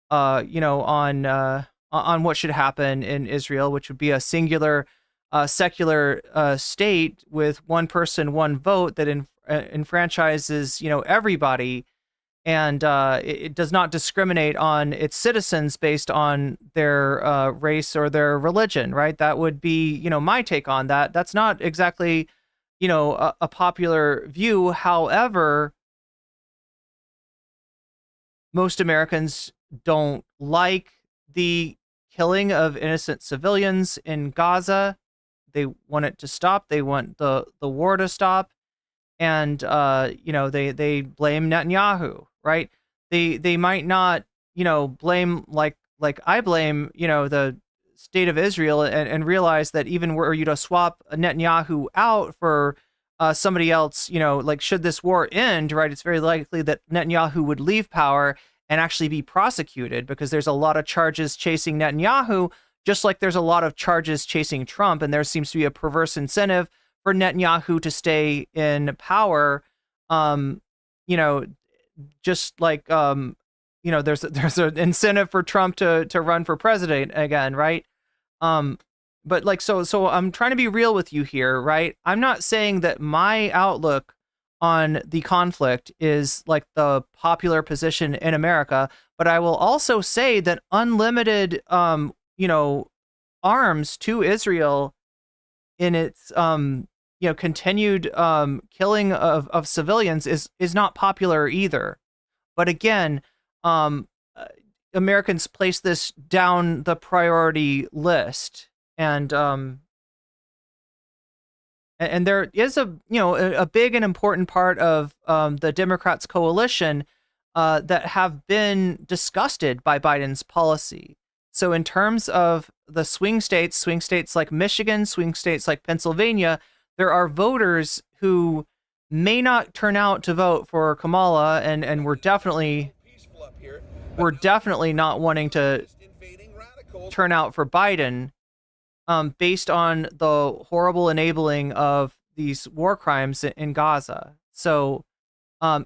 on what should happen in Israel, which would be a singular, secular state with one person, one vote that enfranchises, everybody. And it does not discriminate on its citizens based on their race or their religion, right? That would be, my take on that. That's not exactly, a popular view. However, most Americans don't like the killing of innocent civilians in Gaza. They want it to stop. They want the war to stop. And, they blame Netanyahu. Right. They might not, blame like I blame, the state of Israel and realize that even were you to swap Netanyahu out for somebody else, should this war end, right, it's very likely that Netanyahu would leave power and actually be prosecuted because there's a lot of charges chasing Netanyahu, just like there's a lot of charges chasing Trump. And there seems to be a perverse incentive for Netanyahu to stay in power. Just like, there's an incentive for Trump to run for president again, right? But like, so I'm trying to be real with you here, right? I'm not saying that my outlook on the conflict is like the popular position in America, but I will also say that unlimited, arms to Israel in its, continued killing of civilians is not popular either. But again, Americans place this down the priority list, and there is a big and important part of the Democrats' coalition that have been disgusted by Biden's policy. So in terms of the swing states like Michigan, swing states like Pennsylvania, there are voters who may not turn out to vote for Kamala, and we're definitely not wanting to turn out for Biden, based on the horrible enabling of these war crimes in Gaza. So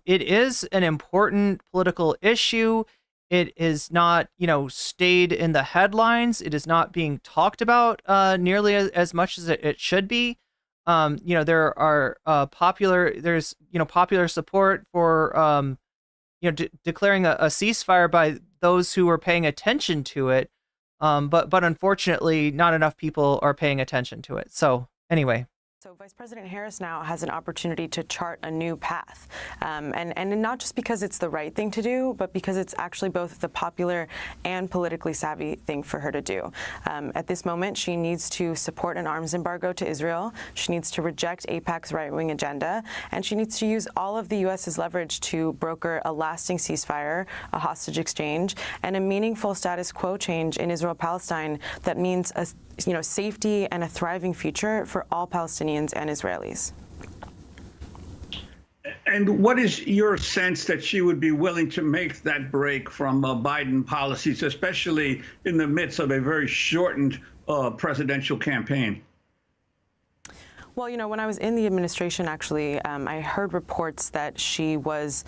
it is an important political issue. It is not, stayed in the headlines. It is not being talked about nearly as much as it should be. There are popular support for, declaring a ceasefire by those who are paying attention to it. But unfortunately, not enough people are paying attention to it. So anyway. So Vice President Harris now has an opportunity to chart a new path, and not just because it's the right thing to do, but because it's actually both the popular and politically savvy thing for her to do. At this moment, she needs to support an arms embargo to Israel. She needs to reject AIPAC's right-wing agenda, and she needs to use all of the U.S.'s leverage to broker a lasting ceasefire, a hostage exchange, and a meaningful status quo change in Israel-Palestine that means a safety and a thriving future for all Palestinians and Israelis. And what is your sense that she would be willing to make that break from Biden policies, especially in the midst of a very shortened presidential campaign? Well, when I was in the administration, actually, I heard reports that she was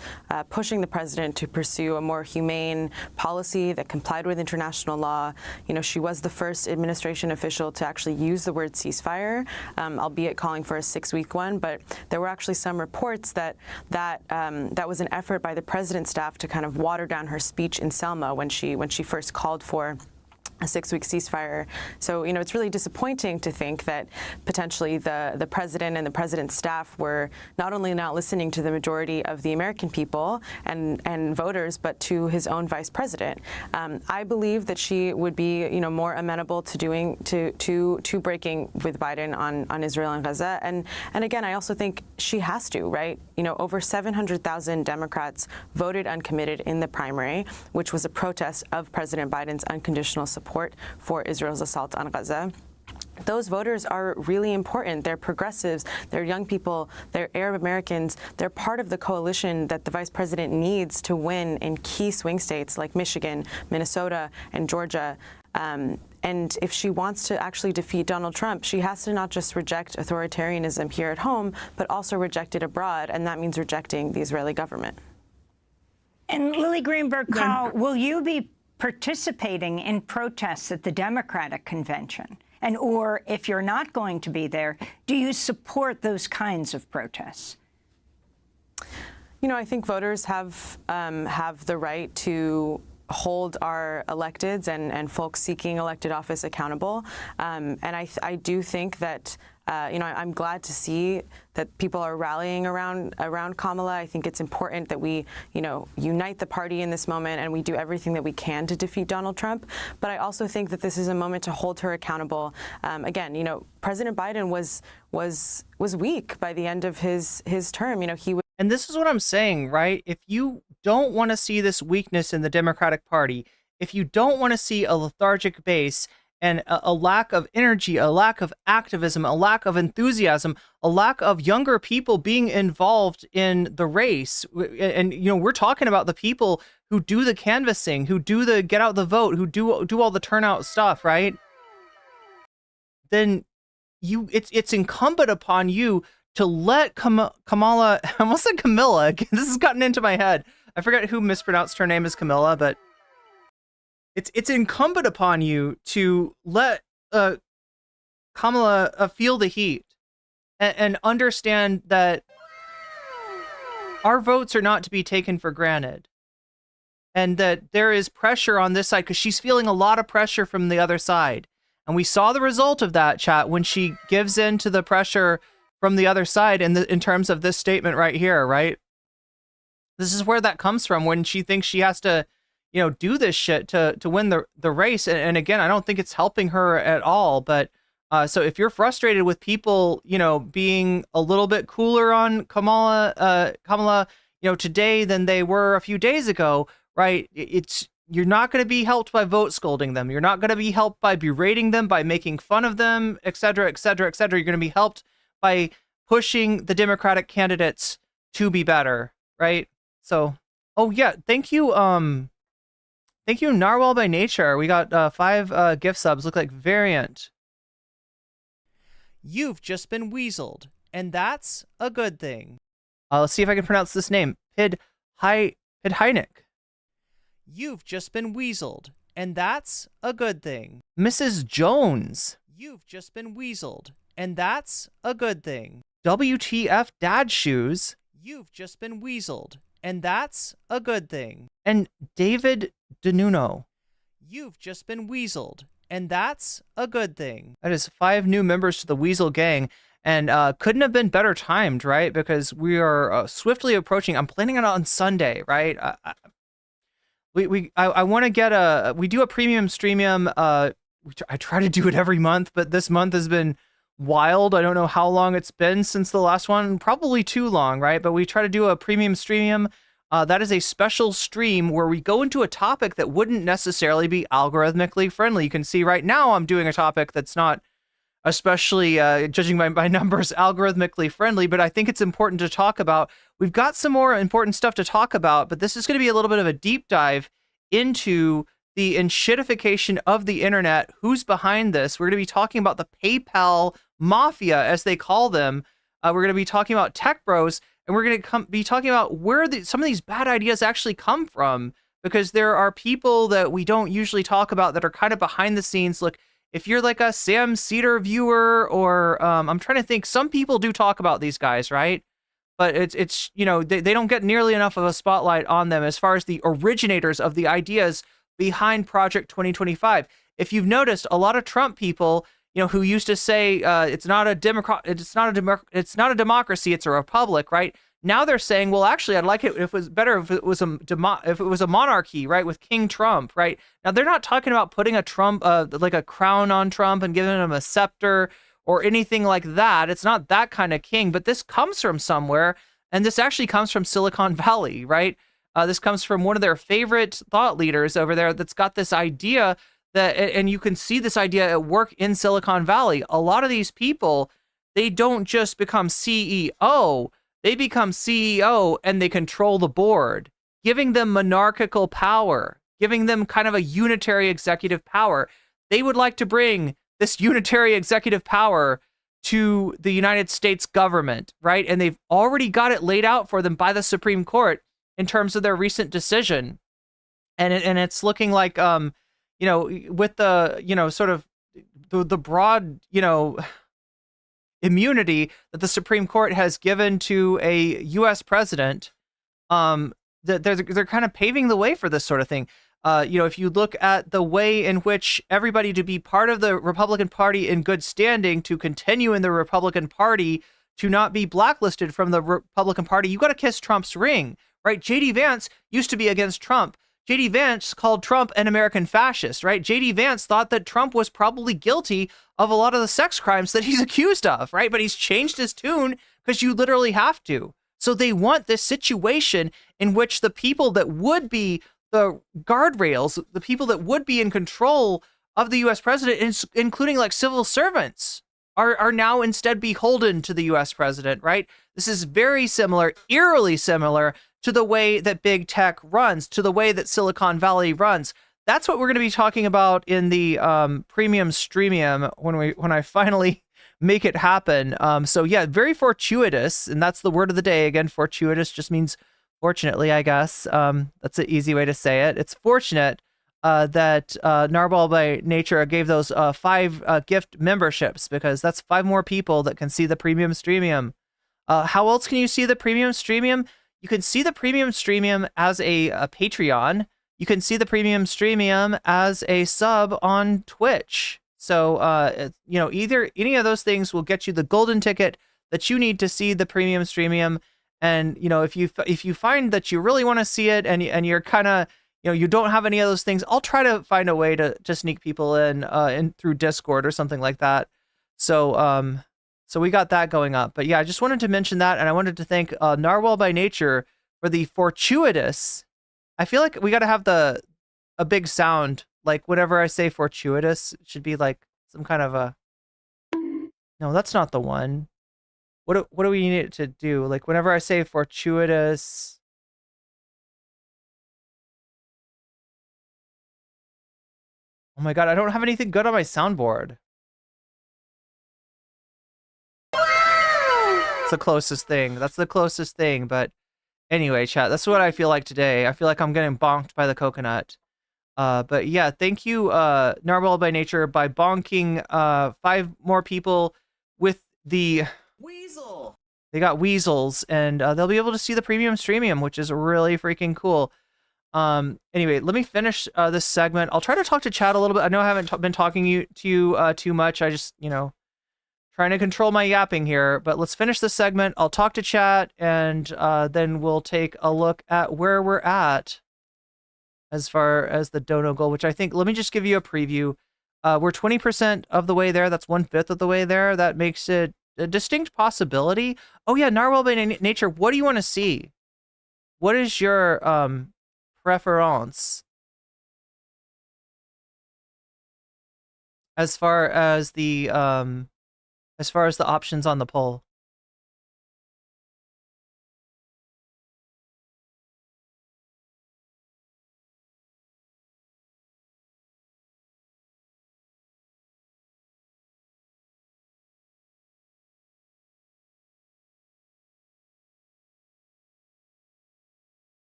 pushing the president to pursue a more humane policy that complied with international law. She was the first administration official to actually use the word ceasefire, albeit calling for a 6-week one. But there were actually some reports that was an effort by the president's staff to kind of water down her speech in Selma when she first called for a 6-week ceasefire. So, it's really disappointing to think that potentially the president and the president's staff were not only not listening to the majority of the American people and voters, but to his own vice president. I believe that she would be, more amenable to breaking with Biden on Israel and Gaza. And again, I also think she has to, right? Over 700,000 Democrats voted uncommitted in the primary, which was a protest of President Biden's unconditional support for Israel's assault on Gaza. Those voters are really important. They're progressives, they're young people, they're Arab Americans. They're part of the coalition that the vice president needs to win in key swing states like Michigan, Minnesota, and Georgia. And if she wants to actually defeat Donald Trump, she has to not just reject authoritarianism here at home, but also reject it abroad, and that means rejecting the Israeli government. And Lily Greenberg-Carl, will you be participating in protests at the Democratic convention? And or if you're not going to be there, do you support those kinds of protests? I think voters have the right to hold our electeds and folks seeking elected office accountable. And I do think that I'm glad to see that people are rallying around Kamala. I think it's important that we, unite the party in this moment and we do everything that we can to defeat Donald Trump. But I also think that this is a moment to hold her accountable. Again, President Biden was weak by the end of his term. And this is what I'm saying, right? If you don't want to see this weakness in the Democratic Party, if you don't want to see a lethargic base and a lack of energy, a lack of activism, a lack of enthusiasm, a lack of younger people being involved in the race, and we're talking about the people who do the canvassing, who do the get out the vote, who do all the turnout stuff, right? Then it's incumbent upon you to let Kamala, I almost said Camilla, this has gotten into my head. I forget who mispronounced her name as Camilla, but it's incumbent upon you to let Kamala feel the heat and understand that our votes are not to be taken for granted. And that there is pressure on this side because she's feeling a lot of pressure from the other side. And we saw the result of that, chat, when she gives in to the pressure from the other side in terms of this statement right here, right? This is where that comes from when she thinks she has to, do this shit to win the race. And again, I don't think it's helping her at all. But so if you're frustrated with people, being a little bit cooler on Kamala, today than they were a few days ago, right? You're not going to be helped by vote scolding them. You're not going to be helped by berating them, by making fun of them, et cetera, et cetera, et cetera. You're going to be helped by pushing the Democratic candidates to be better, right? So, oh yeah, thank you, Narwhal by Nature. We got 5 gift subs. Look like Variant. You've just been weaseled, and that's a good thing. Let's see if I can pronounce this name. Pidheinik. You've just been weaseled, and that's a good thing. Mrs. Jones. You've just been weaseled, and that's a good thing. WTF Dad Shoes. You've just been weaseled, and that's a good thing. And David Denuno. You've just been weaseled, and that's a good thing. That is 5 new members to the Weasel Gang, and couldn't have been better timed, right? Because we are swiftly approaching. I'm planning it on Sunday, right? I want to get we do a premium streamium. I try to do it every month, but this month has been wild. I don't know how long it's been since the last one, probably too long, right? But we try to do a premium streamium. That is a special stream where we go into a topic that wouldn't necessarily be algorithmically friendly. You can see right now I'm doing a topic that's not especially, judging by my numbers, algorithmically friendly, but I think it's important to talk about. We've got some more important stuff to talk about, but this is going to be a little bit of a deep dive into the enshittification of the internet. Who's behind this? We're going to be talking about the PayPal mafia, as they call them. We're going to be talking about tech bros, and we're going to be talking about where some of these bad ideas actually come from, because there are people that we don't usually talk about that are kind of behind the scenes. Look, if you're like a Sam Cedar viewer, or I'm trying to think, some people do talk about these guys, right? But it's they don't get nearly enough of a spotlight on them as far as the originators of the ideas behind Project 2025. If you've noticed, a lot of Trump people, who used to say it's not a democracy, it's a republic, right? Now they're saying, well, actually, I'd like it if it was better if it was a monarchy, right, with King Trump, right? Now they're not talking about putting a Trump like a crown on Trump and giving him a scepter or anything like that. It's not that kind of king, but this comes from somewhere, and this actually comes from Silicon Valley, right? This comes from one of their favorite thought leaders over there that's got this idea that, and you can see this idea at work in Silicon Valley. A lot of these people, they don't just become CEO, they become CEO and they control the board, giving them monarchical power, giving them kind of a unitary executive power. They would like to bring this unitary executive power to the United States government, right? And they've already got it laid out for them by the Supreme Court in terms of their recent decision. And it's looking like, with the, sort of the broad, immunity that the Supreme Court has given to a U.S. president, that they're kind of paving the way for this sort of thing. If you look at the way in which everybody to be part of the Republican Party in good standing, to continue in the Republican Party, to not be blacklisted from the Republican Party, you got to kiss Trump's ring, right? J.D. Vance used to be against Trump. J.D. Vance called Trump an American fascist, right? J.D. Vance thought that Trump was probably guilty of a lot of the sex crimes that he's accused of, right? But he's changed his tune because you literally have to. So they want this situation in which the people that would be the guardrails, the people that would be in control of the U.S. president, including like civil servants, are now instead beholden to the U.S. president, right? This is very similar, eerily similar to the way that big tech runs, to the way that Silicon Valley runs. That's what we're going to be talking about in the premium streamium when I finally make it happen. So yeah, very fortuitous, and that's the word of the day. Again, fortuitous just means fortunately, I guess. That's an easy way to say it. It's fortunate that Narwhal by Nature gave those 5 gift memberships, because that's 5 more people that can see the premium streamium. How else can you see the premium streamium? You can see the premium streamium as a Patreon. You can see the premium streamium as a sub on Twitch. So, either any of those things will get you the golden ticket that you need to see the premium streamium. And, if you find that you really want to see it and you're kind of, you don't have any of those things, I'll try to find a way to sneak people in through Discord or something like that. So, so we got that going up. But yeah, I just wanted to mention that, and I wanted to thank Narwhal by Nature for the fortuitous. I feel like we got to have a big sound, like whenever I say fortuitous, it should be like some kind of a. No, that's not the one. What do we need it to do? Like whenever I say fortuitous. Oh my God, I don't have anything good on my soundboard. The closest thing. That's the closest thing. But anyway, chat, that's what I feel like today. I feel like I'm getting bonked by the coconut. But yeah, thank you, Narwhal by Nature, by bonking 5 more people with the weasel. They got weasels, and they'll be able to see the premium streamium, which is really freaking cool. Anyway, let me finish this segment. I'll try to talk to chat a little bit. I know I haven't been talking to you too much. I just, trying to control my yapping here, but let's finish this segment. I'll talk to chat, and then we'll take a look at where we're at as far as the dono goal, which I think, let me just give you a preview. We're 20% of the way there. That's 1/5 of the way there. That makes it a distinct possibility. Oh yeah, Narwhal by Nature, what do you want to see? What is your preference as far as the options on the poll?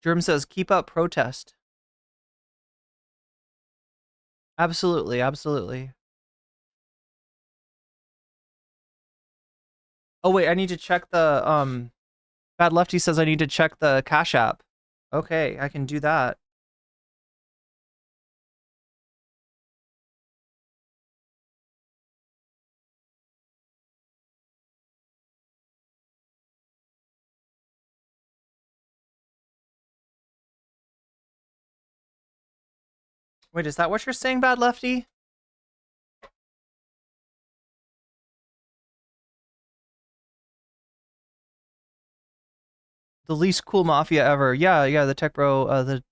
Germ says, keep up protest. Absolutely, absolutely. Oh wait, I need to check the Bad Lefty says I need to check the Cash App. Okay, I can do that. Wait, is that what you're saying, Bad Lefty? The least cool mafia ever. Yeah, yeah, the tech bro, the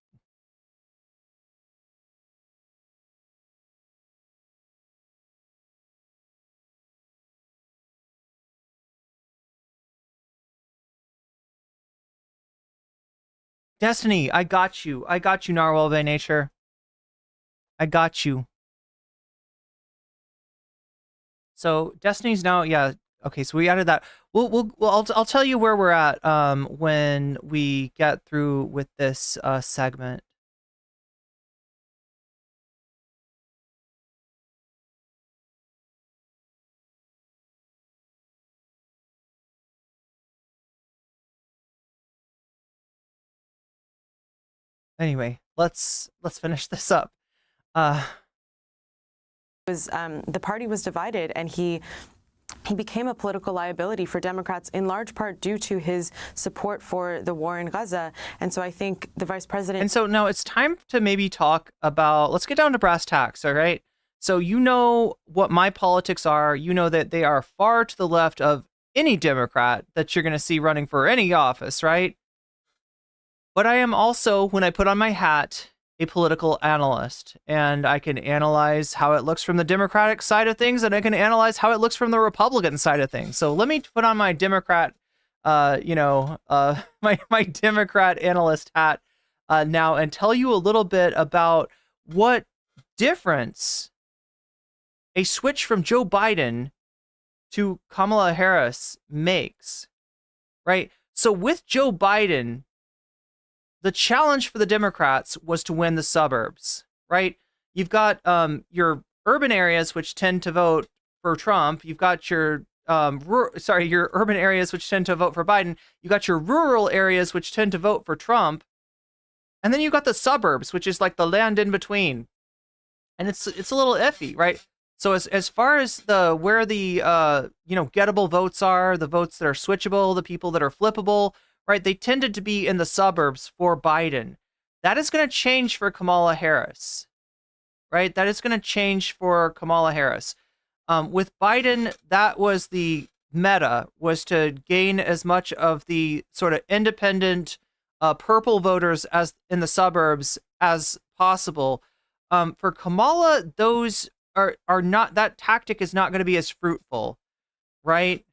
Destiny, I got you. I got you, Narwhal by nature. I got you. So Destiny's now, yeah. Okay, so we added that. I'll tell you where we're at when we get through with this segment. Anyway, let's finish this up. The party was divided, and he became a political liability for Democrats in large part due to his support for the war in Gaza. And so I think the vice president... And so now it's time to maybe talk about, let's get down to brass tacks, all right? So you know what my politics are. You know that they are far to the left of any Democrat that you're going to see running for any office, right? But I am also, when I put on my hat, a political analyst, and I can analyze how it looks from the Democratic side of things, and I can analyze how it looks from the Republican side of things. So let me put on my Democrat, my Democrat analyst hat now, and tell you a little bit about what difference a switch from Joe Biden to Kamala Harris makes, right? So with Joe Biden, the challenge for the Democrats was to win the suburbs, right? You've got your urban areas, which tend to vote for Trump. You've got your your urban areas, which tend to vote for Biden. You got your rural areas, which tend to vote for Trump. And then you've got the suburbs, which is like the land in between. And it's a little iffy, right? So as far as where the gettable votes are, the votes that are switchable, the people that are flippable, right? They tended to be in the suburbs for Biden. That is going to change for Kamala Harris, right? That is going to change for Kamala Harris. With Biden, that was the meta, was to gain as much of the sort of independent purple voters as in the suburbs as possible. For Kamala, those are not, that tactic is not going to be as fruitful, right?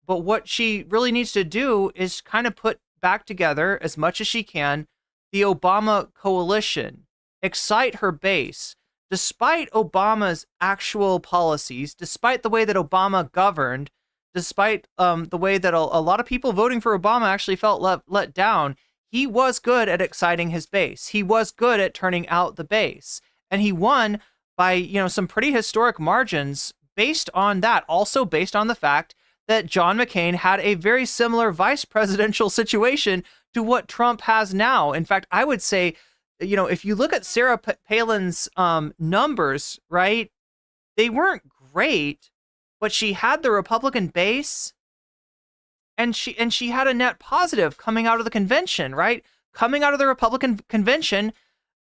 But what she really needs to do is kind of put back together, as much as she can, the Obama coalition, excite her base. Despite Obama's actual policies, despite the way that Obama governed, despite the way that a lot of people voting for Obama actually felt let down, he was good at exciting his base. He was good at turning out the base. And he won by, some pretty historic margins based on that. Also based on the fact that John McCain had a very similar vice presidential situation to what Trump has now. In fact, I would say, if you look at Sarah Palin's numbers, right, they weren't great, but she had the Republican base, and she had a net positive coming out of the convention, right? Coming out of the Republican convention,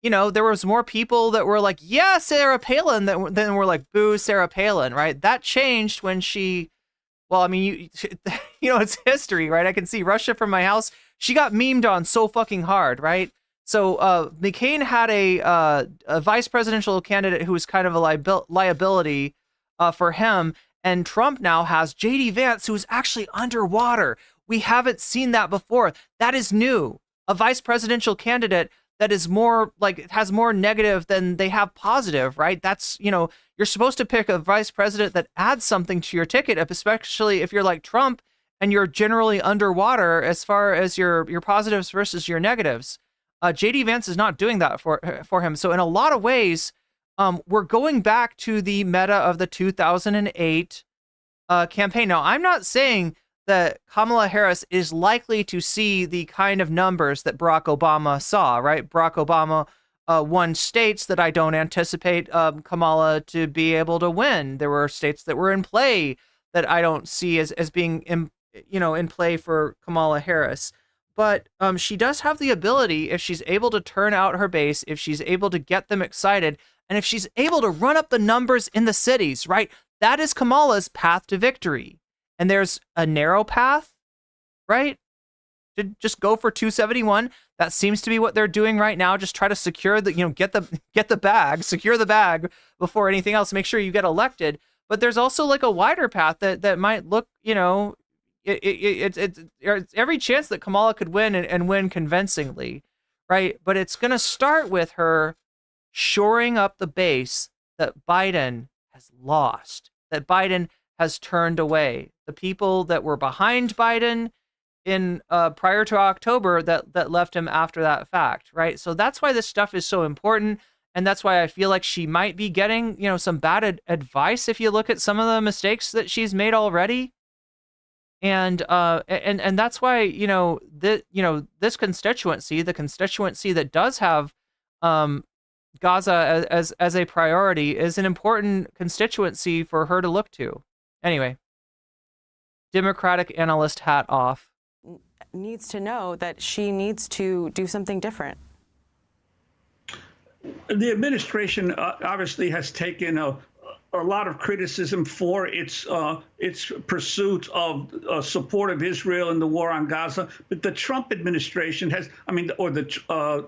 there was more people that were like, yeah, Sarah Palin, than were like, boo, Sarah Palin, right? That changed when she... Well, I mean, it's history, right? I can see Russia from my house. She got memed on so fucking hard, right? So McCain had a vice presidential candidate who was kind of a liability for him. And Trump now has J.D. Vance, who's actually underwater. We haven't seen that before. That is new. A vice presidential candidate that is more has more negative than they have positive, right? That's, you're supposed to pick a vice president that adds something to your ticket, especially if you're like Trump and you're generally underwater as far as your positives versus your negatives. JD Vance is not doing that for him. So in a lot of ways, we're going back to the meta of the 2008 campaign. Now, I'm not saying that Kamala Harris is likely to see the kind of numbers that Barack Obama saw, right? Barack Obama won states that I don't anticipate Kamala to be able to win. There were states that were in play that I don't see as being in play for Kamala Harris. But she does have the ability, if she's able to turn out her base, if she's able to get them excited, and if she's able to run up the numbers in the cities, right? That is Kamala's path to victory. And there's a narrow path, right? To just go for 271. That seems to be what they're doing right now. Just try to secure the, get the bag, secure the bag before anything else. Make sure you get elected. But there's also like a wider path that might look, it's every chance that Kamala could win and win convincingly, right? But it's going to start with her shoring up the base that Biden has lost, that Biden has turned away. The people that were behind Biden in prior to October that left him after that fact, right? So that's why this stuff is so important. And that's why I feel like she might be getting, some bad advice if you look at some of the mistakes that she's made already. And that's why, this constituency, the constituency that does have Gaza as a priority, is an important constituency for her to look to. Anyway, Democratic analyst hat off. Needs to know that she needs to do something different. The administration obviously has taken a lot of criticism for its pursuit of support of Israel in the war on Gaza. But the Trump administration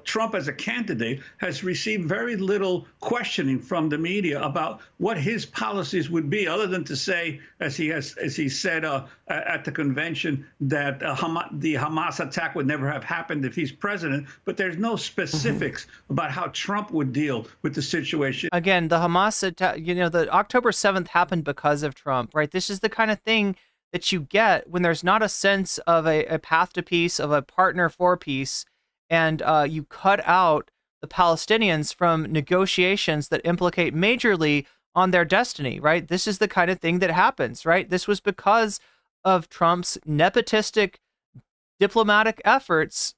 Trump as a candidate has received very little questioning from the media about what his policies would be, other than to say, as he said at the convention, that the Hamas attack would never have happened if he's president. But there's no specifics about how Trump would deal with the situation. Again, the Hamas attack, the October 7th happened because of Trump, right? This is the kind of thing that you get when there's not a sense of a path to peace, of a partner for peace, and you cut out the Palestinians from negotiations that implicate majorly on their destiny, right? This is the kind of thing that happens, right? This was because of Trump's nepotistic diplomatic efforts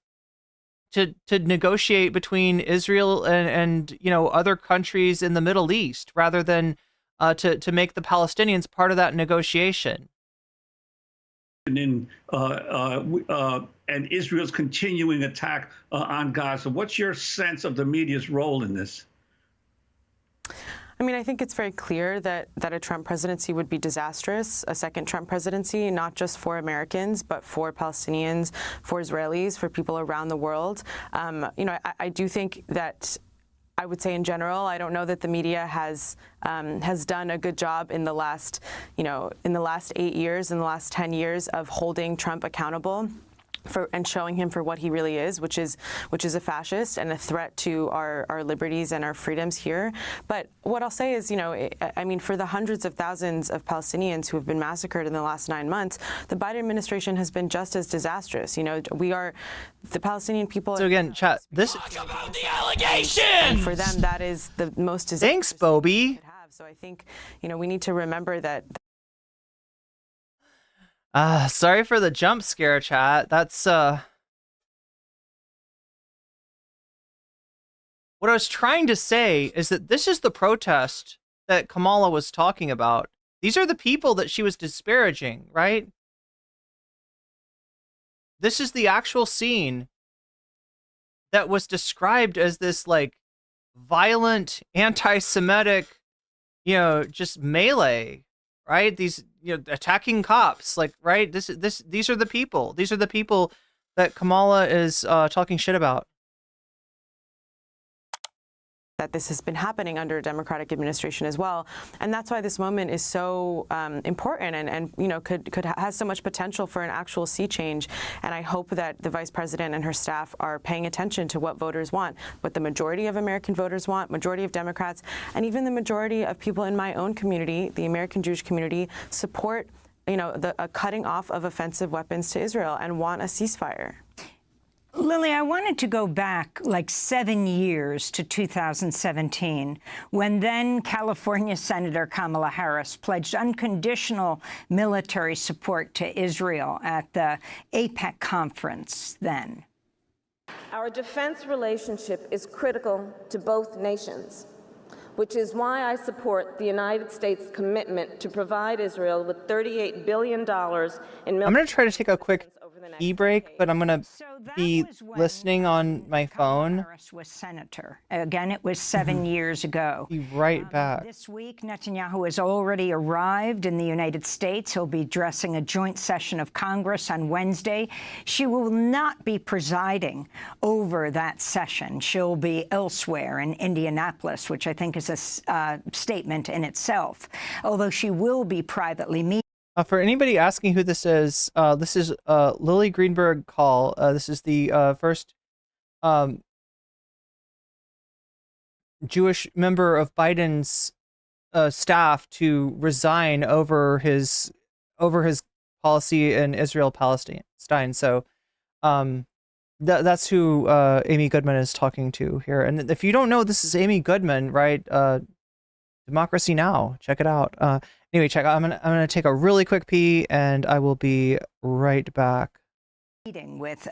to negotiate between Israel and other countries in the Middle East, rather than to make the Palestinians part of that negotiation. And Israel's continuing attack on Gaza. What's your sense of the media's role in this? I mean, I think it's very clear that a Trump presidency would be disastrous, a second Trump presidency, not just for Americans, but for Palestinians, for Israelis, for people around the world. I do think that, I would say in general, I don't know that the media has done a good job in the last 8 years, in the last 10 years, of holding Trump accountable and showing him for what he really is, which is a fascist and a threat to our liberties and our freedoms here. But what I'll say is, for the hundreds of thousands of Palestinians who have been massacred in the last 9 months, the Biden administration has been just as disastrous. The Palestinian people. So again, chat, this. Talk about the allegations! And for them, that is the most disastrous. Thanks, Bobby. So I think, we need to remember that. Sorry for the jump scare, chat. That's what I was trying to say is that this is the protest that Kamala was talking about. These are the people that she was disparaging, right? This is the actual scene that was described as this like violent anti-Semitic, just melee, right? These, attacking cops, like, right? These are the people. These are the people that Kamala is talking shit about. That this has been happening under a Democratic administration as well, and that's why this moment is so important and has so much potential for an actual sea change. And I hope that the Vice President and her staff are paying attention to what voters want, what the majority of American voters want, majority of Democrats, and even the majority of people in my own community, the American Jewish community, support a cutting off of offensive weapons to Israel and want a ceasefire. Lily, I wanted to go back like 7 years to 2017, when then California Senator Kamala Harris pledged unconditional military support to Israel at the APEC conference then. Our defense relationship is critical to both nations, which is why I support the United States' commitment to provide Israel with $38 billion in military. I'm going to try to take a quick tea break, but I'm going to be listening on my phone. Harris was senator. Again, it was 7 years ago. Be right back. This week, Netanyahu has already arrived in the United States. He'll be addressing a joint session of Congress on Wednesday. She will not be presiding over that session. She'll be elsewhere in Indianapolis, which I think is a statement in itself, although she will be privately meeting. For anybody asking who this is Lily Greenberg Call. This is the first Jewish member of Biden's staff to resign over his policy in Israel-Palestine. So that's who Amy Goodman is talking to here. And if you don't know, this is Amy Goodman, right? Democracy Now! Check it out. Anyway, I'm gonna take a really quick pee, and I will be right back. Meeting with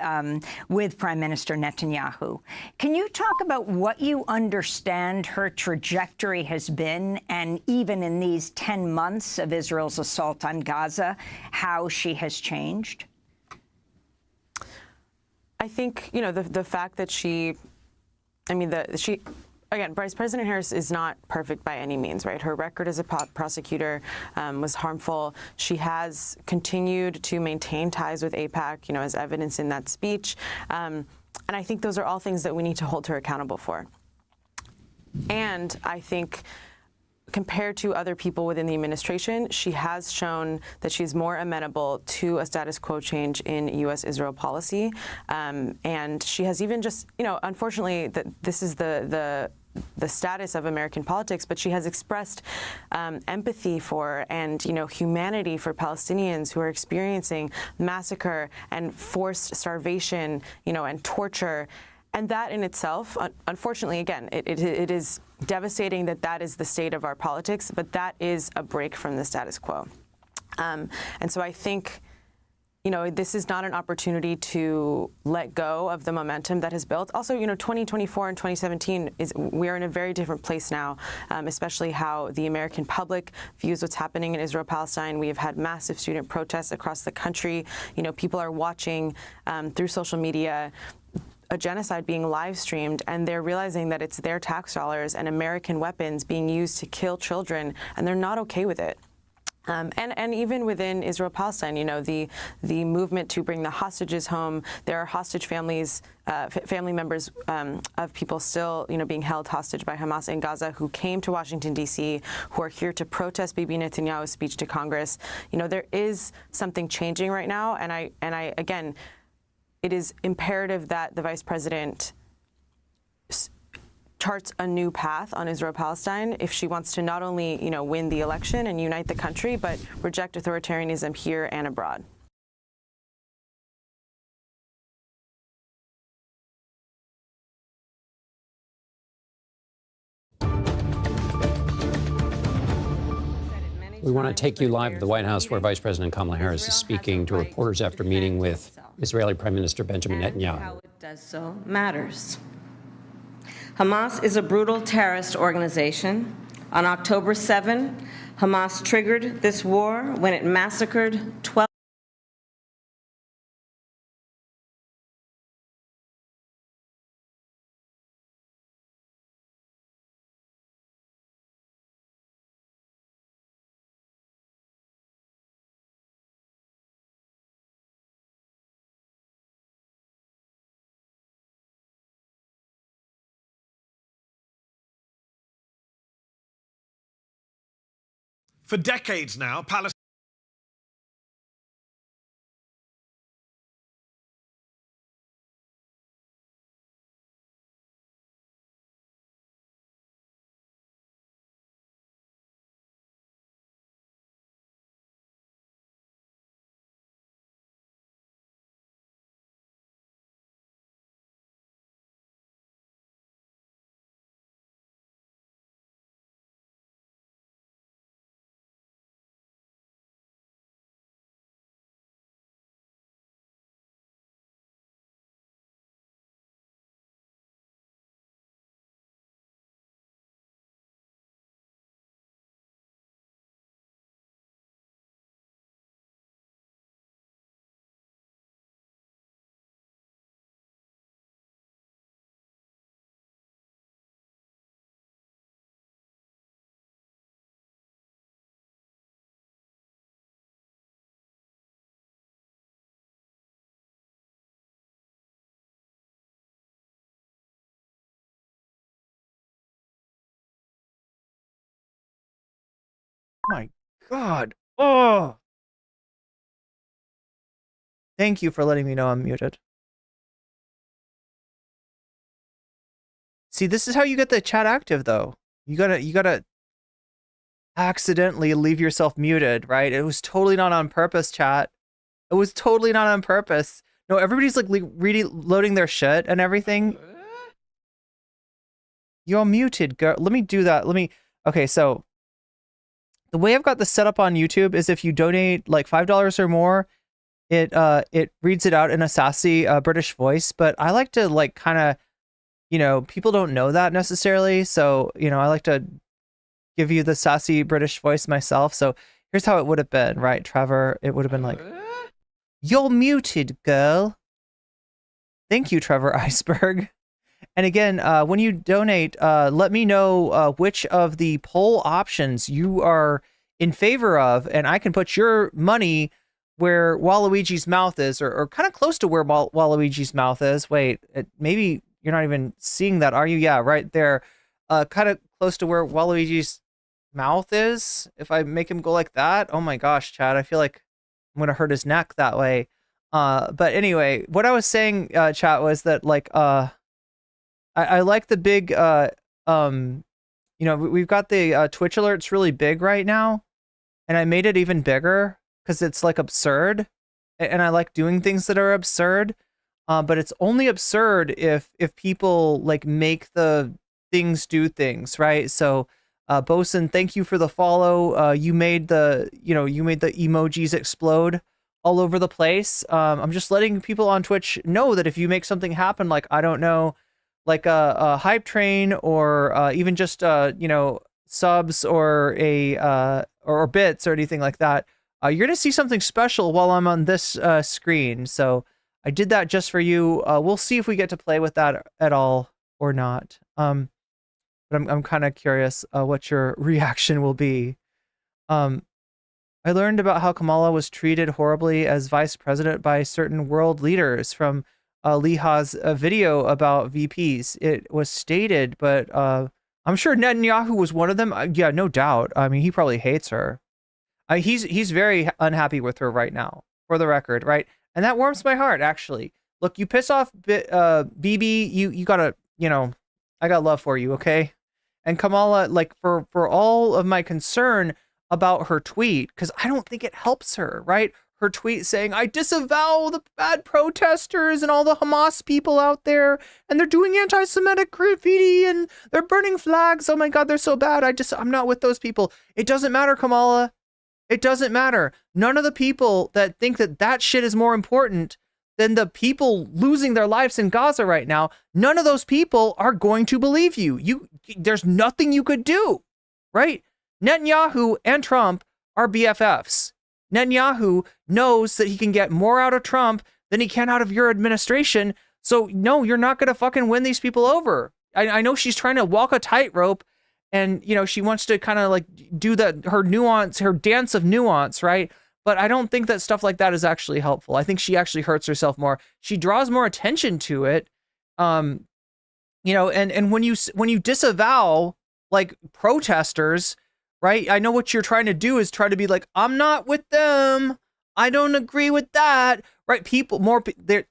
Prime Minister Netanyahu. Can you talk about what you understand her trajectory has been, and even in these 10 months of Israel's assault on Gaza, how she has changed? I think, the fact that again, Vice President Harris is not perfect by any means, right? Her record as a prosecutor was harmful. She has continued to maintain ties with AIPAC, as evidence in that speech. And I think those are all things that we need to hold her accountable for. And I think compared to other people within the administration, she has shown that she's more amenable to a status quo change in U.S.-Israel policy. And she has even just, unfortunately, this is the status of American politics, but she has expressed empathy for and, humanity for Palestinians who are experiencing massacre and forced starvation, and torture. And that in itself, unfortunately, again, it is devastating that is the state of our politics, but that is a break from the status quo. And so I think, this is not an opportunity to let go of the momentum that has built. Also, 2024 and 2017 we are in a very different place now, especially how the American public views what's happening in Israel-Palestine. We have had massive student protests across the country. People are watching through social media a genocide being live streamed, and they're realizing that it's their tax dollars and American weapons being used to kill children, and they're not okay with it. And even within Israel-Palestine, the movement to bring the hostages home, there are hostage families, family members of people still, being held hostage by Hamas in Gaza who came to Washington, D.C., who are here to protest Bibi Netanyahu's speech to Congress. There is something changing right now, and I again, it is imperative that the Vice President charts a new path on Israel-Palestine if she wants to not only, win the election and unite the country, but reject authoritarianism here and abroad. We want to take you live to the White House, where Vice President Kamala Harris is speaking to reporters after meeting with Israeli Prime Minister Benjamin Netanyahu. How it does so matters. Hamas is a brutal terrorist organization. On October 7, Hamas triggered this war when it massacred 12For decades now, Palestine My God. Oh. Thank you for letting me know I'm muted. See, this is how you get the chat active, though. You gotta accidentally leave yourself muted, right? It was totally not on purpose, chat. It was totally not on purpose. No, everybody's like loading their shit and everything. You're muted, girl. Let me do that. Okay, so the way I've got this set up on YouTube is if you donate like $5 or more, it reads it out in a sassy British voice. But I like to like kind of, people don't know that necessarily. So, I like to give you the sassy British voice myself. So here's how it would have been, right, Trevor? It would have been like, "You're muted, girl." Thank you, Trevor Iceberg. And again, when you donate, let me know which of the poll options you are in favor of, and I can put your money where Waluigi's mouth is, or kind of close to where Waluigi's mouth is. Wait, maybe you're not even seeing that, are you? Yeah, right there. Kind of close to where Waluigi's mouth is. If I make him go like that, oh my gosh, Chad, I feel like I'm going to hurt his neck that way. But anyway, what I was saying, chat, was that like, I like the big, we've got the Twitch alerts really big right now, and I made it even bigger because it's like absurd, and I like doing things that are absurd, but it's only absurd if people like make the things do things, right? So, Bosun, thank you for the follow. You made the emojis explode all over the place. I'm just letting people on Twitch know that if you make something happen, like, I don't know, like a hype train, or even just subs or or bits or anything like that, you're gonna see something special while I'm on this screen. So I did that just for you. We'll see if we get to play with that at all or not. But I'm kind of curious what your reaction will be. I learned about how Kamala was treated horribly as vice president by certain world leaders from Liha's video about VPs. It was stated, but I'm sure Netanyahu was one of them. Yeah, no doubt. I mean, he probably hates her. He's very unhappy with her right now, for the record, right? And that warms my heart, actually. Look, you piss off BB, you gotta, I got love for you, okay? And Kamala, like, for all of my concern about her tweet, because I don't think it helps her, right? Her tweet saying, "I disavow the bad protesters and all the Hamas people out there, and they're doing anti-Semitic graffiti and they're burning flags. Oh my God, they're so bad. I'm not with those people." It doesn't matter, Kamala. It doesn't matter. None of the people that think that shit is more important than the people losing their lives in Gaza right now, none of those people are going to believe you. There's nothing you could do, right? Netanyahu and Trump are BFFs. Netanyahu knows that he can get more out of Trump than he can out of your administration. So no, you're not going to fucking win these people over. I know she's trying to walk a tightrope, and she wants to kind of like do her dance of nuance, right? But I don't think that stuff like that is actually helpful. I think she actually hurts herself more. She draws more attention to it. And when you disavow like protesters, right? I know what you're trying to do is try to be like, "I'm not with them. I don't agree with that," right?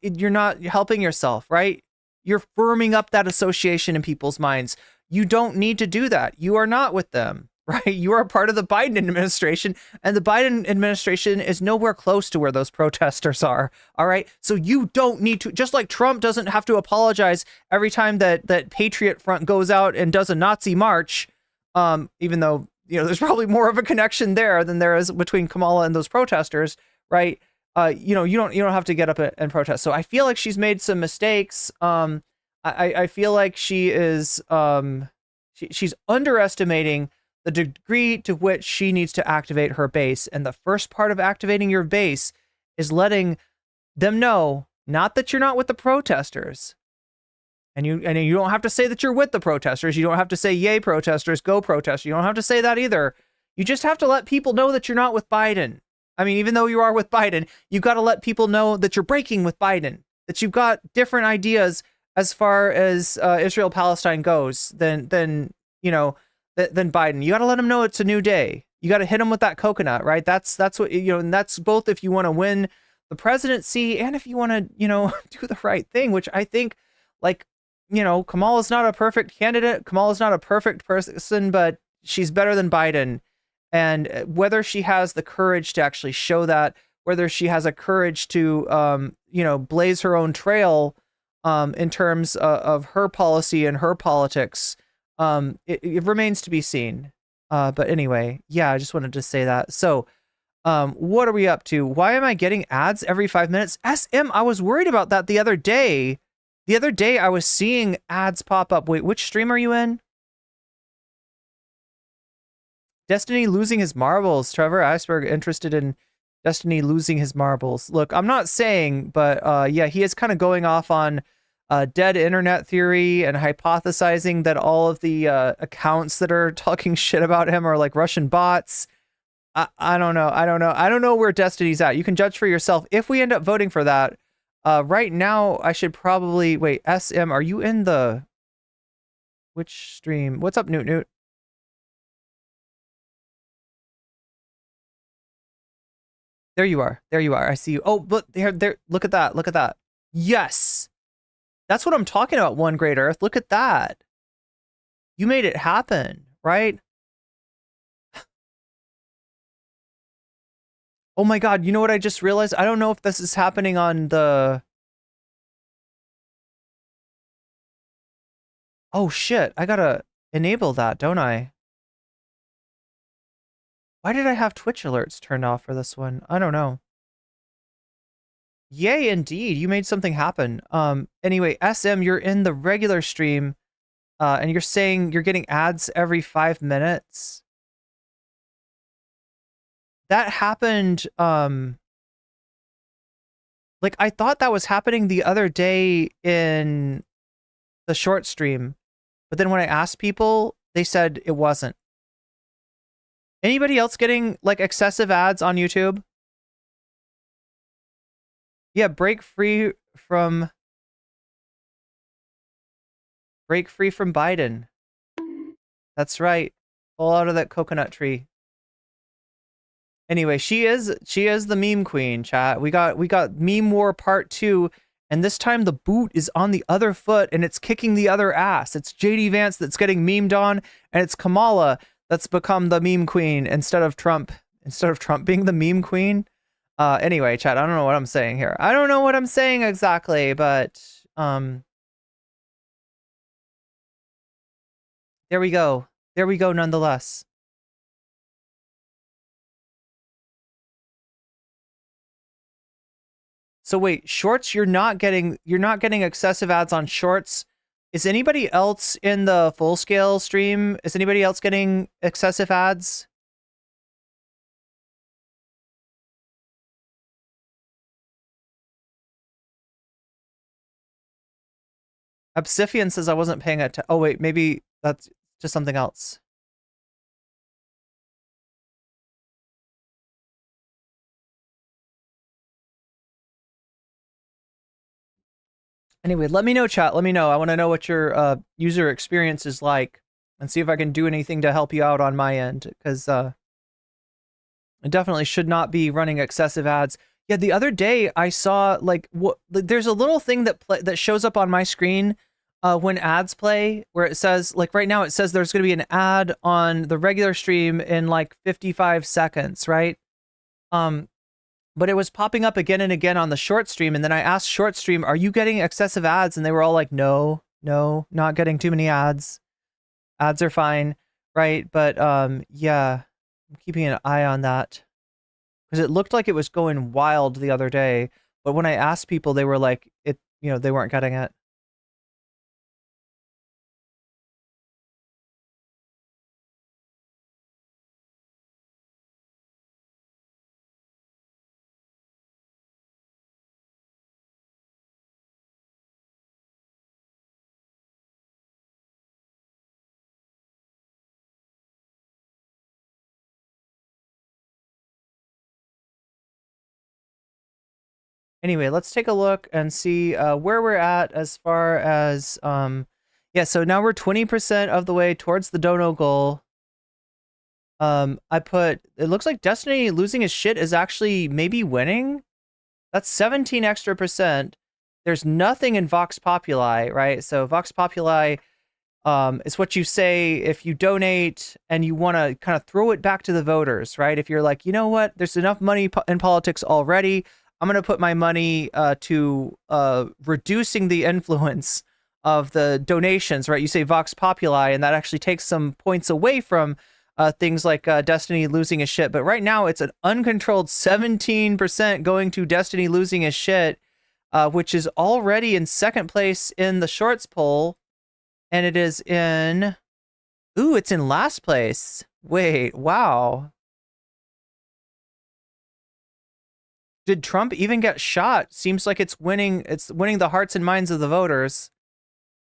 You're not helping yourself, right? You're firming up that association in people's minds. You don't need to do that. You are not with them, right? You are part of the Biden administration, and the Biden administration is nowhere close to where those protesters are. All right. So you don't need to, just like Trump doesn't have to apologize every time that Patriot Front goes out and does a Nazi march, even though, there's probably more of a connection there than there is between Kamala and those protesters, right? You don't have to get up and protest. So I feel like she's made some mistakes. I feel like she is she's underestimating the degree to which she needs to activate her base. And the first part of activating your base is letting them know, not that you're not with the protesters. And you don't have to say that you're with the protesters. You don't have to say, "Yay, protesters, go protest." You don't have to say that either. You just have to let people know that you're not with Biden. I mean, even though you are with Biden, you've got to let people know that you're breaking with Biden, that you've got different ideas as far as Israel-Palestine goes than Biden. You got to let them know it's a new day. You got to hit them with that coconut, right? That's what, and that's both if you want to win the presidency and if you want to, do the right thing, which I think, like, Kamala's not a perfect candidate. Kamala's not a perfect person, but she's better than Biden. And whether she has the courage to actually show that, whether she has a courage to, blaze her own trail in terms of her policy and her politics, it remains to be seen. But anyway, yeah, I just wanted to say that. So, what are we up to? Why am I getting ads every 5 minutes? SM, I was worried about that the other day. The other day I was seeing ads pop up. Wait, which stream are you in? Destiny losing his marbles. Trevor Iceberg interested in Destiny losing his marbles. Look, I'm not saying, but yeah, he is kind of going off on dead internet theory and hypothesizing that all of the accounts that are talking shit about him are like Russian bots. I don't know. I don't know where Destiny's at. You can judge for yourself. If we end up voting for that, right now I should probably wait. SM, are you in the which stream? What's up, Newt Newt? There you are. There you are. I see you. Oh, but there. Look at that. Look at that. Yes. That's what I'm talking about, One Great Earth. Look at that. You made it happen, right? Oh my God. You know what I just realized? I don't know if this is happening on the... Oh shit. I gotta enable that, don't I? Why did I have Twitch alerts turned off for this one? I don't know. Yay, indeed. You made something happen. Anyway, SM, you're in the regular stream, and you're saying you're getting ads every 5 minutes. That happened, like, I thought that was happening the other day in the short stream, but then when I asked people, they said it wasn't. Anybody else getting, like, excessive ads on YouTube? Yeah, break free from Biden. That's right. Fall out of that coconut tree. Anyway, she is the meme queen, chat. We got Meme War Part 2, and this time the boot is on the other foot and it's kicking the other ass. It's JD Vance that's getting memed on, and it's Kamala that's become the meme queen instead of Trump being the meme queen. Anyway, chat, I don't know what I'm saying here. I don't know what I'm saying exactly, but there we go. There we go nonetheless. So wait, shorts, you're not getting excessive ads on shorts. Is anybody else in the full scale stream? Is anybody else getting excessive ads? Obsidian says I wasn't paying attention. Oh wait, maybe that's just something else. Anyway, let me know, chat. Let me know. I want to know what your user experience is like, and see if I can do anything to help you out on my end, because I definitely should not be running excessive ads. Yeah, the other day I saw, like, there's a little thing that shows up on my screen when ads play, where it says, like, right now it says there's going to be an ad on the regular stream in like 55 seconds, right? But it was popping up again and again on the short stream, and then I asked short stream, are you getting excessive ads? And they were all like, no, not getting too many ads. Ads are fine, right? But yeah, I'm keeping an eye on that, because it looked like it was going wild the other day, but when I asked people, they were like, they weren't getting it. Anyway, let's take a look and see where we're at as far as, yeah, so now we're 20% of the way towards the dono goal. I put, it looks like Destiny losing his shit is actually maybe winning. That's 17 extra percent. There's nothing in Vox Populi, right? So Vox Populi is what you say if you donate and you want to kind of throw it back to the voters, right? If you're like, you know what, there's enough money in politics already. I'm going to put my money to reducing the influence of the donations, right? You say Vox Populi, and that actually takes some points away from things like Destiny losing his shit. But right now, it's an uncontrolled 17% going to Destiny losing his shit, which is already in second place in the shorts poll. And it is in... Ooh, it's in last place. Wait, wow. Did Trump even get shot? Seems like it's winning the hearts and minds of the voters,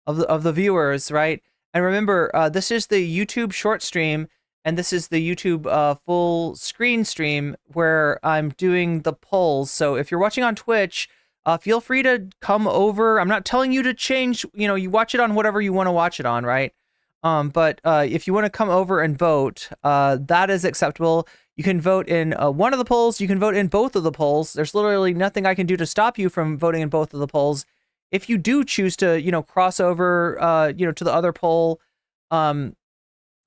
of the viewers, right? And remember, this is the YouTube short stream, and this is the YouTube full screen stream where I'm doing the polls. So if you're watching on Twitch, feel free to come over. I'm not telling you to change, you watch it on whatever you want to watch it on, right? But if you want to come over and vote, that is acceptable. You can vote in one of the polls. You can vote in both of the polls. There's literally nothing I can do to stop you from voting in both of the polls. If you do choose to, cross over, to the other poll on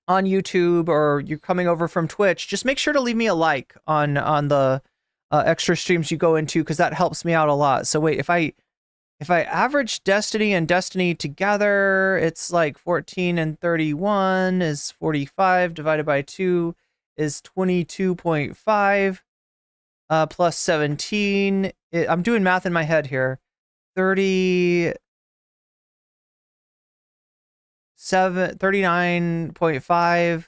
YouTube, or you're coming over from Twitch, just make sure to leave me a like on the extra streams you go into, because that helps me out a lot. So wait, if I average Destiny and Destiny together, it's like 14 and 31 is 45 divided by 2 is 22.5 plus 17. I'm doing math in my head here. 39.5.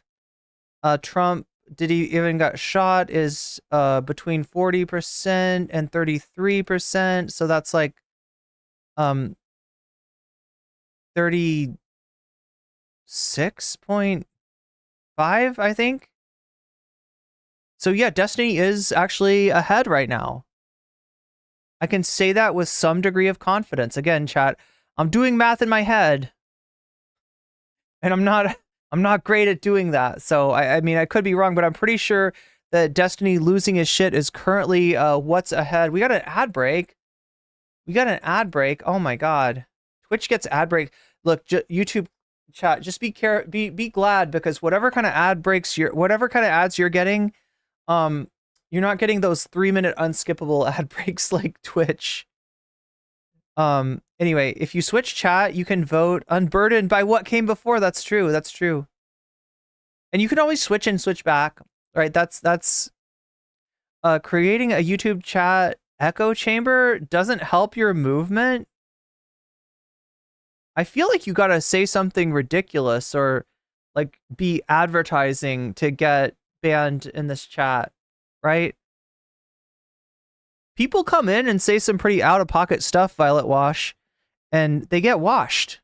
Trump, did he even got shot, is between 40% and 33%. So that's like 36.5, I think. So yeah, Destiny is actually ahead right now. I can say that with some degree of confidence. Again, chat, I'm doing math in my head, and I'm not great at doing that. So I mean, I could be wrong, but I'm pretty sure that Destiny losing his shit is currently what's ahead. We got an ad break. Oh my god, Twitch gets ad break. Look, YouTube chat, just be glad, because whatever kind of ad breaks whatever kind of ads you're getting, you're not getting those 3-minute unskippable ad breaks like Twitch. Anyway, if you switch chat, you can vote unburdened by what came before. That's true. And you can always switch and switch back, right? That's creating a YouTube chat echo chamber doesn't help your movement. I feel like you gotta say something ridiculous or like be advertising to get banned in this chat, right? People come in and say some pretty out-of-pocket stuff, Violet Wash, and they get washed.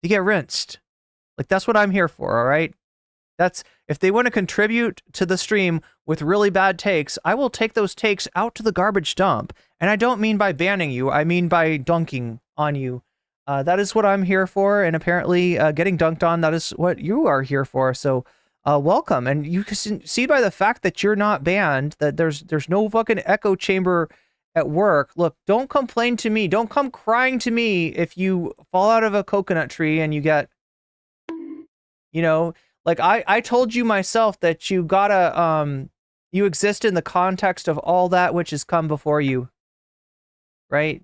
They get rinsed. Like, that's what I'm here for, all right? That's, if they want to contribute to the stream with really bad takes, I will take those takes out to the garbage dump. And I don't mean by banning you, I mean by dunking on you. That is what I'm here for, and apparently getting dunked on, that is what you are here for. So welcome. And you can see by the fact that you're not banned that there's no fucking echo chamber at work. Look, don't complain to me. Don't come crying to me if you fall out of a coconut tree and you get, like I told you myself that you gotta, you exist in the context of all that which has come before you, right?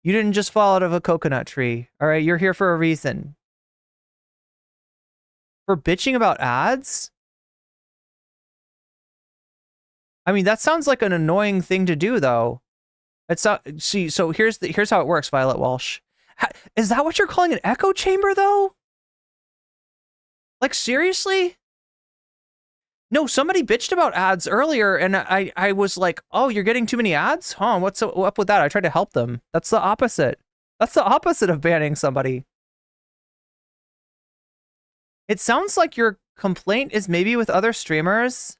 You didn't just fall out of a coconut tree, all right? You're here for a reason. For bitching about ads? I mean, that sounds like an annoying thing to do, though. It's not. See, so here's how it works, Violet Walsh. Is that what you're calling an echo chamber, though? Like, seriously? No, somebody bitched about ads earlier, and I was like, oh, you're getting too many ads? Huh, what's up with that? I tried to help them. That's the opposite. That's the opposite of banning somebody. It sounds like your complaint is maybe with other streamers.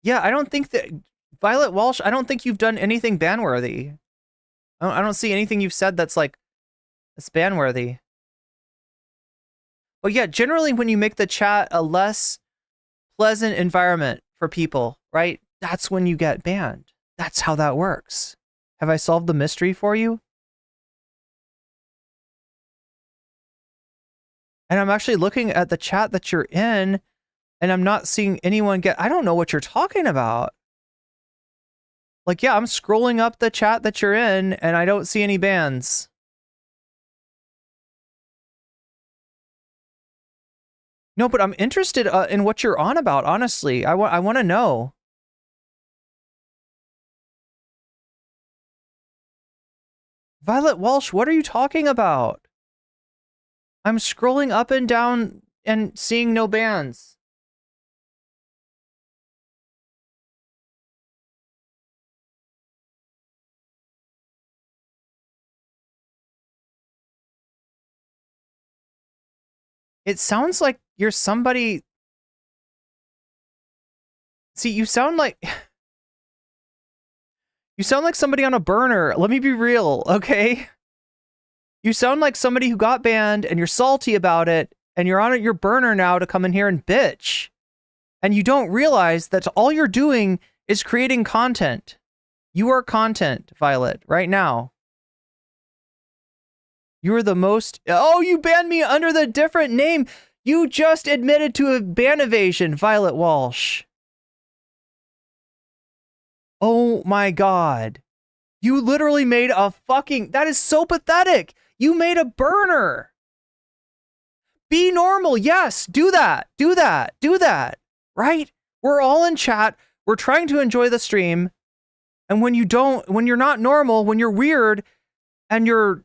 Yeah, I don't think that... Violet Walsh, I don't think you've done anything ban-worthy. I don't see anything you've said that's like It's ban-worthy. But yeah, generally when you make the chat a less pleasant environment for people, right? That's when you get banned. That's how that works. Have I solved the mystery for you? And I'm actually looking at the chat that you're in, and I'm not seeing anyone get... I don't know what you're talking about. Like, yeah, I'm scrolling up the chat that you're in, and I don't see any bans. No, but I'm interested in what you're on about, honestly. I want to know. Violet Walsh, what are you talking about? I'm scrolling up and down and seeing no bans. It sounds like you're somebody... See, you sound like... You sound like somebody on a burner. Let me be real, okay? You sound like somebody who got banned and you're salty about it and you're on your burner now to come in here and bitch. And you don't realize that all you're doing is creating content. You are content, Violet, right now. You're the most... Oh, you banned me under the different name. You just admitted to a ban evasion, Violet Walsh. Oh my God. You literally made a fucking... That is so pathetic. You made a burner. Be normal. Yes, do that. Do that. Do that. Right? We're all in chat. We're trying to enjoy the stream. And when you don't... When you're not normal, when you're weird, and you're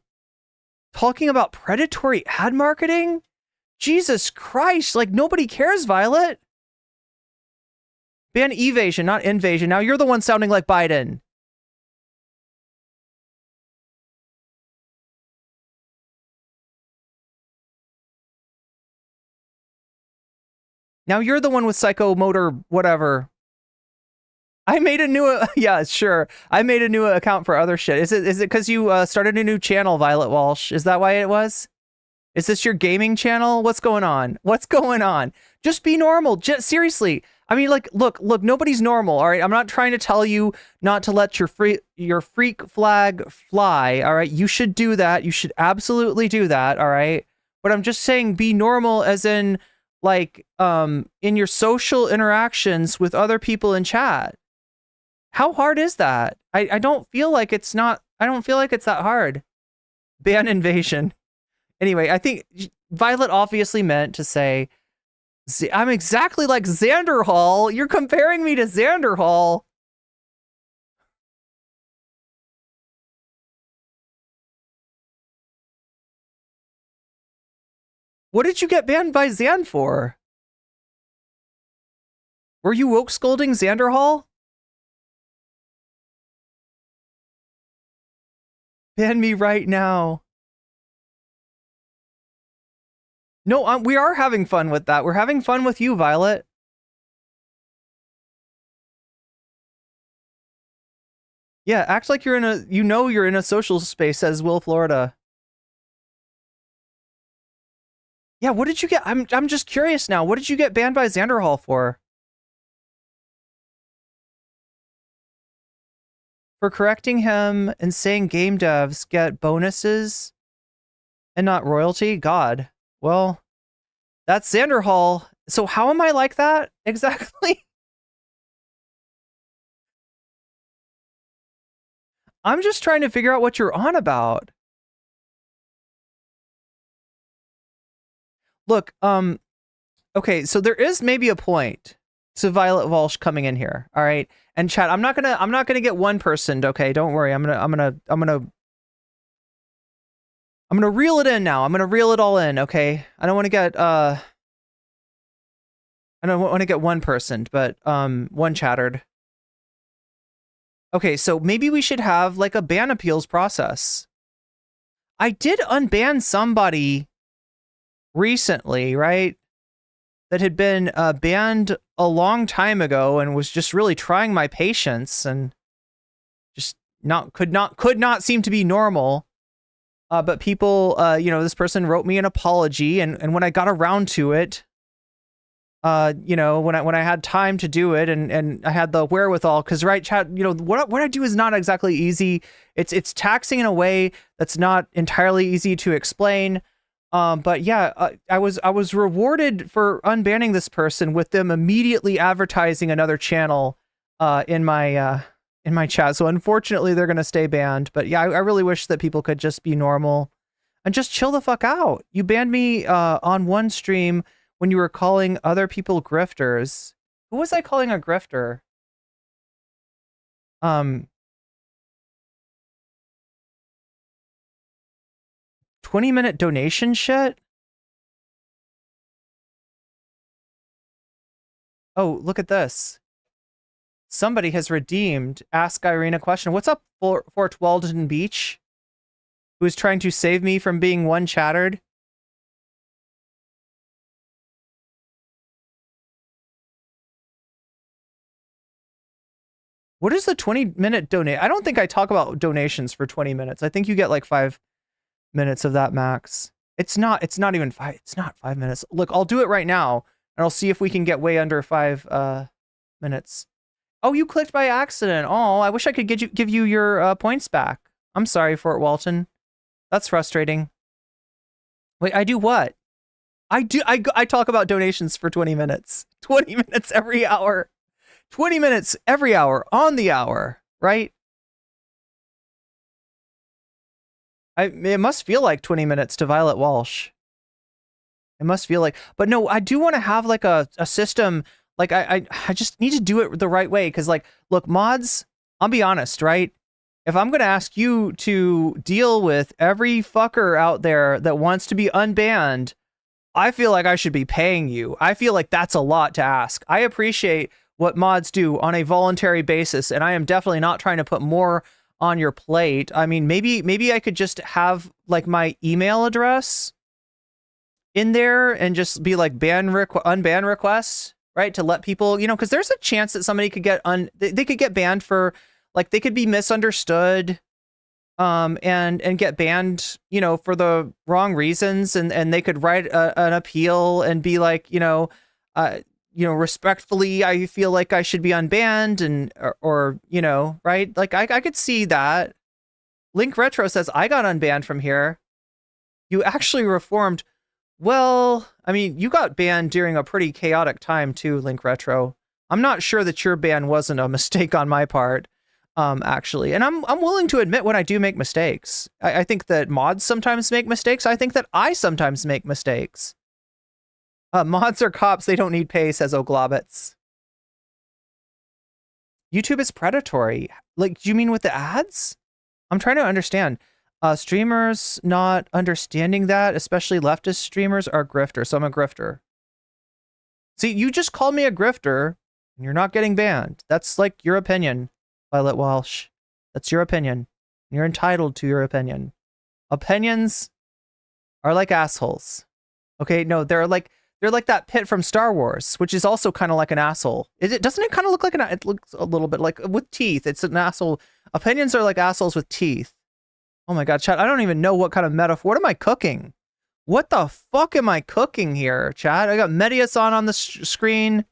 talking about predatory ad marketing? Jesus Christ, like nobody cares, Violet. Ban evasion, not invasion. Now you're the one sounding like Biden. Now you're the one with psychomotor whatever. I made a new, yeah, sure. I made a new account for other shit. Is it because you started a new channel, Violet Walsh? Is that why it was? Is this your gaming channel? What's going on? What's going on? Just be normal. Just, seriously. I mean, like, look, nobody's normal, all right? I'm not trying to tell you not to let your freak flag fly, all right? You should do that. You should absolutely do that, all right? But I'm just saying be normal as in, like, in your social interactions with other people in chat. How hard is that? I don't feel like it's not... I don't feel like it's that hard. Ban invasion. Anyway, I think Violet obviously meant to say... I'm exactly like Xander Hall. You're comparing me to Xander Hall. What did you get banned by Xan for? Were you woke scolding Xander Hall? Ban me right now. No, we are having fun with that. We're having fun with you, Violet. Yeah, act like you're in a... You know you're in a social space, says Will Florida. Yeah, what did you get? I'm just curious now. What did you get banned by Xander Hall for? For correcting him and saying game devs get bonuses and not royalty? God. Well, that's Xander Hall. So how am I like that? Exactly. I'm just trying to figure out what you're on about. Look, okay, so there is maybe a point to Violet Walsh coming in here, all right? And chat, I'm not gonna get one personed, okay? Don't worry. I'm gonna reel it in now. I'm gonna reel it all in, okay? I don't want to get one personed, but one chattered. Okay, so maybe we should have like a ban appeals process. I did unban somebody recently, right? That had been banned a long time ago and was just really trying my patience and just could not seem to be normal. But people, this person wrote me an apology, and when I got around to it, when I had time to do it and I had the wherewithal, because right, chat, what I do is not exactly easy. It's taxing in a way that's not entirely easy to explain. But yeah, I was rewarded for unbanning this person with them immediately advertising another channel in my chat. So unfortunately, they're gonna stay banned. But yeah, I really wish that people could just be normal and just chill the fuck out. You banned me on one stream when you were calling other people grifters. Who was I calling a grifter? 20-minute donation shit? Oh, look at this. Somebody has redeemed Ask Irene a Question. What's up, Fort Walden Beach? Who is trying to save me from being one chattered? What is the 20-minute donate? I don't think I talk about donations for 20 minutes. I think you get like 5 minutes of that max. It's not even 5. It's not 5 minutes. Look, I'll do it right now and I'll see if we can get way under 5 minutes. Oh, you clicked by accident. Oh, I wish I could give you your points back. I'm sorry, Fort Walton. That's frustrating. Wait, I do what? I talk about donations for 20 minutes. 20 minutes every hour. 20 minutes every hour on the hour, right? It must feel like 20 minutes to Violet Walsh. It must feel like, but no, I do want to have like a system. Like I just need to do it the right way. Cause like, look, mods, I'll be honest, right? If I'm going to ask you to deal with every fucker out there that wants to be unbanned, I feel like I should be paying you. I feel like that's a lot to ask. I appreciate what mods do on a voluntary basis, and I am definitely not trying to put more on your plate. I mean, maybe I could just have like my email address in there and just be like unban requests, right? To let people, because there's a chance that somebody could get they could get banned for, like, they could be misunderstood, and get banned, for the wrong reasons, and they could write an appeal and be like, respectfully, I feel like I should be unbanned, and or right? Like I could see that. Link Retro says, I got unbanned from here. You actually reformed. Well, I mean, you got banned during a pretty chaotic time too, Link Retro. I'm not sure that your ban wasn't a mistake on my part, actually. And I'm willing to admit when I do make mistakes. I think that mods sometimes make mistakes. I think that I sometimes make mistakes. Mods are cops. They don't need pay, says Oglobits. YouTube is predatory. Like, do you mean with the ads? I'm trying to understand. Streamers not understanding that, especially leftist streamers, are grifters. So I'm a grifter. See, you just called me a grifter and you're not getting banned. That's like your opinion, Violet Walsh. That's your opinion. You're entitled to your opinion. Opinions are like assholes. Okay, no, they're like that pit from Star Wars, which is also kind of like an asshole. Doesn't it kind of look like it looks a little bit like with teeth. It's an asshole. Opinions are like assholes with teeth. Oh my God, chat, I don't even know what kind of metaphor. What am I cooking? What the fuck am I cooking here, chat? I got Medius on the screen.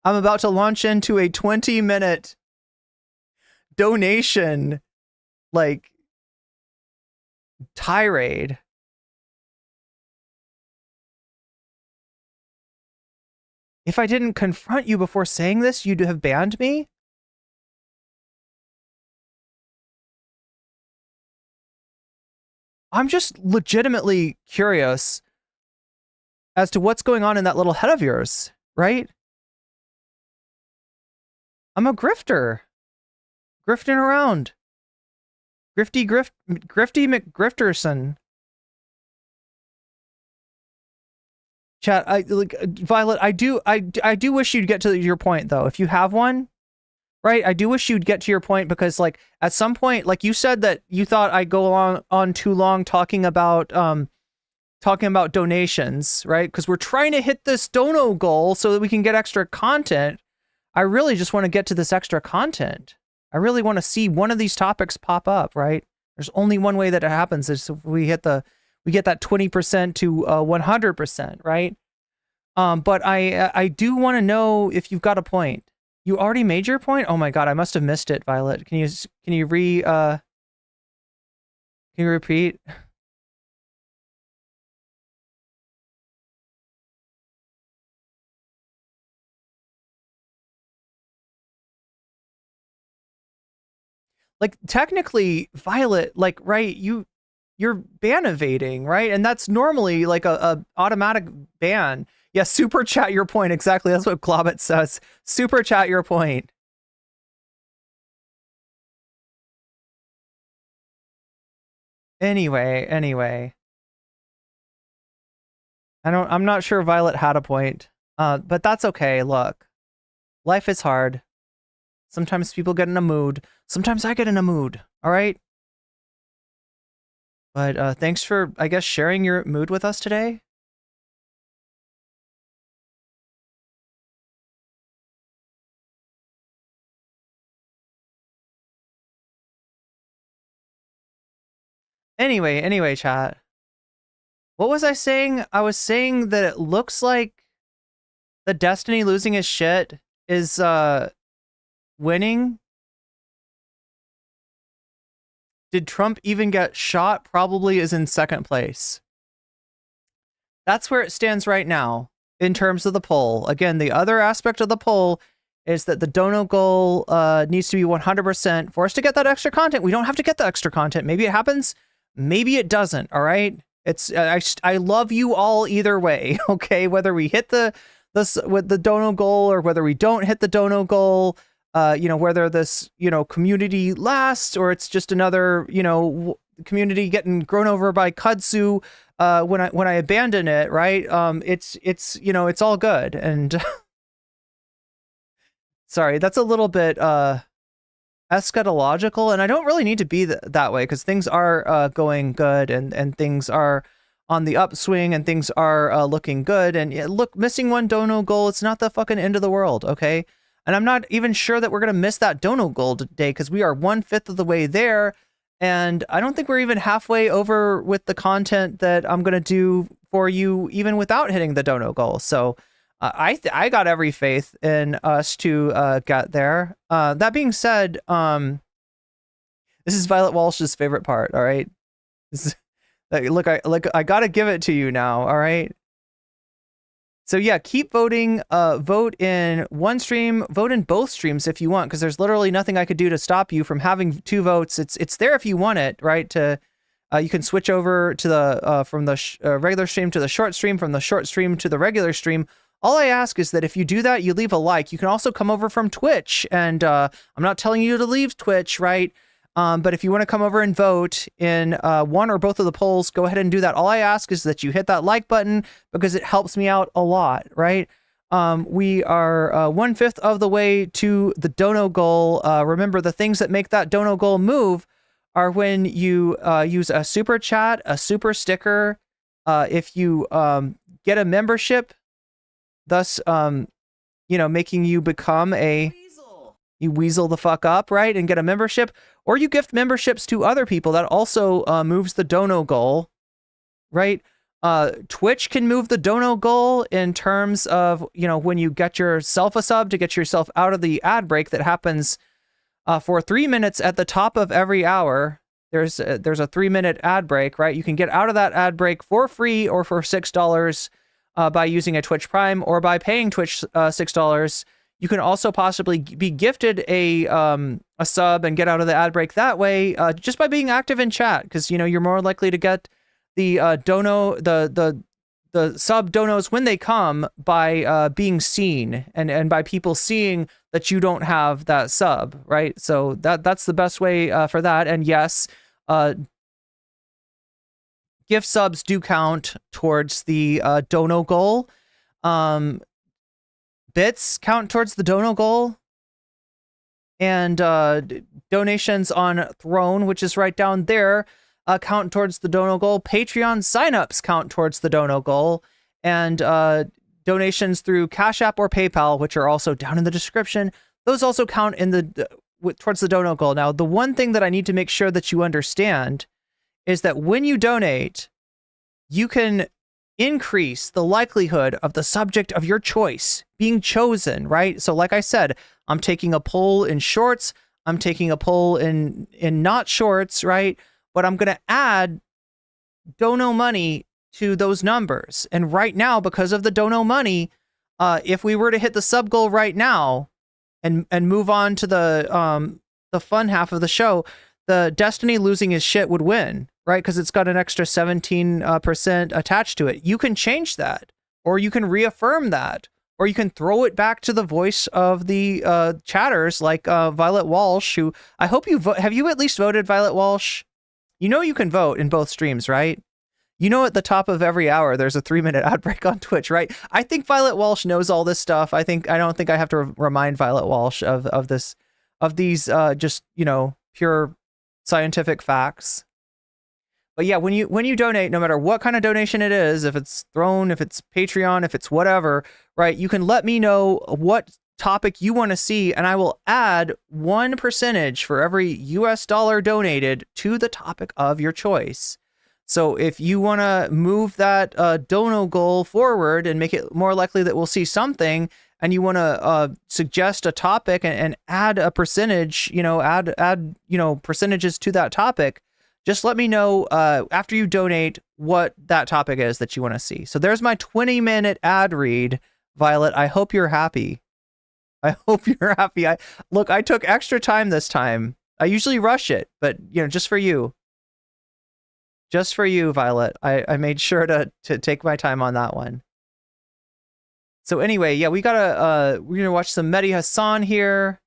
I'm about to launch into a 20-minute donation, like, tirade. If I didn't confront you before saying this, you'd have banned me? I'm just legitimately curious as to what's going on in that little head of yours, right? I'm a grifter. Grifting around. Grifty McGrifterson. Chat, Violet, I do wish you'd get to your point, though. If you have one, right? I do wish you'd get to your point, because, like, at some point, like you said that you thought I'd go on too long talking about donations, right? Because we're trying to hit this dono goal so that we can get extra content. I really just want to get to this extra content. I really want to see one of these topics pop up, right? There's only one way that it happens is if we get that 20% to 100%, right? But I do want to know if you've got a point. You already made your point? Oh my God, I must have missed it, Violet. Can you repeat? Like technically, Violet, like, right, you're ban evading, right? And that's normally like a automatic ban. Yeah, super chat your point. Exactly. That's what Globit says. Super chat your point. Anyway. I'm not sure Violet had a point. But that's okay. Look, life is hard. Sometimes people get in a mood. Sometimes I get in a mood. All right. But thanks for, I guess, sharing your mood with us today. Anyway, chat. What was I saying? I was saying that it looks like the Destiny losing his shit is winning. Did Trump even get shot? Probably is in second place. That's where it stands right now in terms of the poll. Again, the other aspect of the poll is that the dono goal needs to be 100% for us to get that extra content. We don't have to get the extra content. Maybe it happens. Maybe it doesn't. All right. It's I love you all either way. Okay. Whether we hit with the dono goal or whether we don't hit the dono goal, whether this, community lasts or it's just another, community getting grown over by kudzu when I abandon it, right? It's all good. And sorry, that's a little bit eschatological, and I don't really need to be that way because things are going good and things are on the upswing and things are looking good. And look, missing one dono goal, it's not the fucking end of the world, okay? And I'm not even sure that we're going to miss that dono goal today because we are 1/5 of the way there. And I don't think we're even halfway over with the content that I'm going to do for you, even without hitting the dono goal. So I got every faith in us to get there. That being said, this is Violet Walsh's favorite part. All right. I got to give it to you now. All right. So yeah, keep voting. Vote in one stream, vote in both streams if you want, because there's literally nothing I could do to stop you from having 2 votes. It's there if you want it, right? You can switch over to the from the regular stream to the short stream, from the short stream to the regular stream. All I ask is that if you do that, you leave a like. You can also come over from Twitch, and I'm not telling you to leave Twitch, right? But if you want to come over and vote in one or both of the polls, go ahead and do that. All I ask is that you hit that like button because it helps me out a lot, right? We are 1/5 of the way to the dono goal. Remember, the things that make that dono goal move are when you use a super chat, a super sticker, if you get a membership, thus, making you become you weasel the fuck up, right? And get a membership, or you gift memberships to other people. That also moves the dono goal, right? Twitch can move the dono goal in terms of, when you get yourself a sub to get yourself out of the ad break that happens for 3 minutes at the top of every hour. There's a 3-minute ad break, right? You can get out of that ad break for free or for $6 by using a Twitch Prime or by paying Twitch $6. You can also possibly be gifted a sub and get out of the ad break that way, just by being active in chat, because you're more likely to get the the sub donos when they come by being seen and by people seeing that you don't have that sub, right? So that's the best way for that. And yes, gift subs do count towards the dono goal. Bits count towards the dono goal, and donations on Throne, which is right down there, count towards the dono goal. Patreon signups count towards the dono goal, and donations through CashApp or PayPal, which are also down in the description, those also count in the towards the donut goal. Now, the one thing that I need to make sure that you understand is that when you donate, you can increase the likelihood of the subject of your choice being chosen, right? So like I said, I'm taking a poll in shorts, I'm taking a poll in not shorts, right? But I'm going to add dono money to those numbers. And right now, because of the dono money, if we were to hit the sub goal right now and move on to the fun half of the show, the Destiny losing his shit would win, right? Because it's got an extra 17% attached to it. You can change that, or you can reaffirm that, or you can throw it back to the voice of the chatters like Violet Walsh, who I hope you vote. Have you at least voted, Violet Walsh? You know you can vote in both streams, right? You know at the top of every hour there's a 3-minute ad break on Twitch, right? I think Violet Walsh knows all this stuff. I don't think I have to remind Violet Walsh of these just, you know, pure scientific facts. But yeah, when you donate, no matter what kind of donation it is, if it's Throne, if it's Patreon, if it's whatever, right, you can let me know what topic you want to see, and I will add 1% for every US dollar donated to the topic of your choice. So if you want to move that dono goal forward and make it more likely that we'll see something, and you want to suggest a topic and add a percentage, you know, add you know, percentages to that topic, just let me know after you donate what that topic is that you want to see. So there's my 20-minute ad read, Violet. I hope you're happy. I hope you're happy. I took extra time this time. I usually rush it, but you know, just for you. Just for you, Violet. I made sure to take my time on that one. So anyway, yeah, we're gonna watch some Mehdi Hassan here.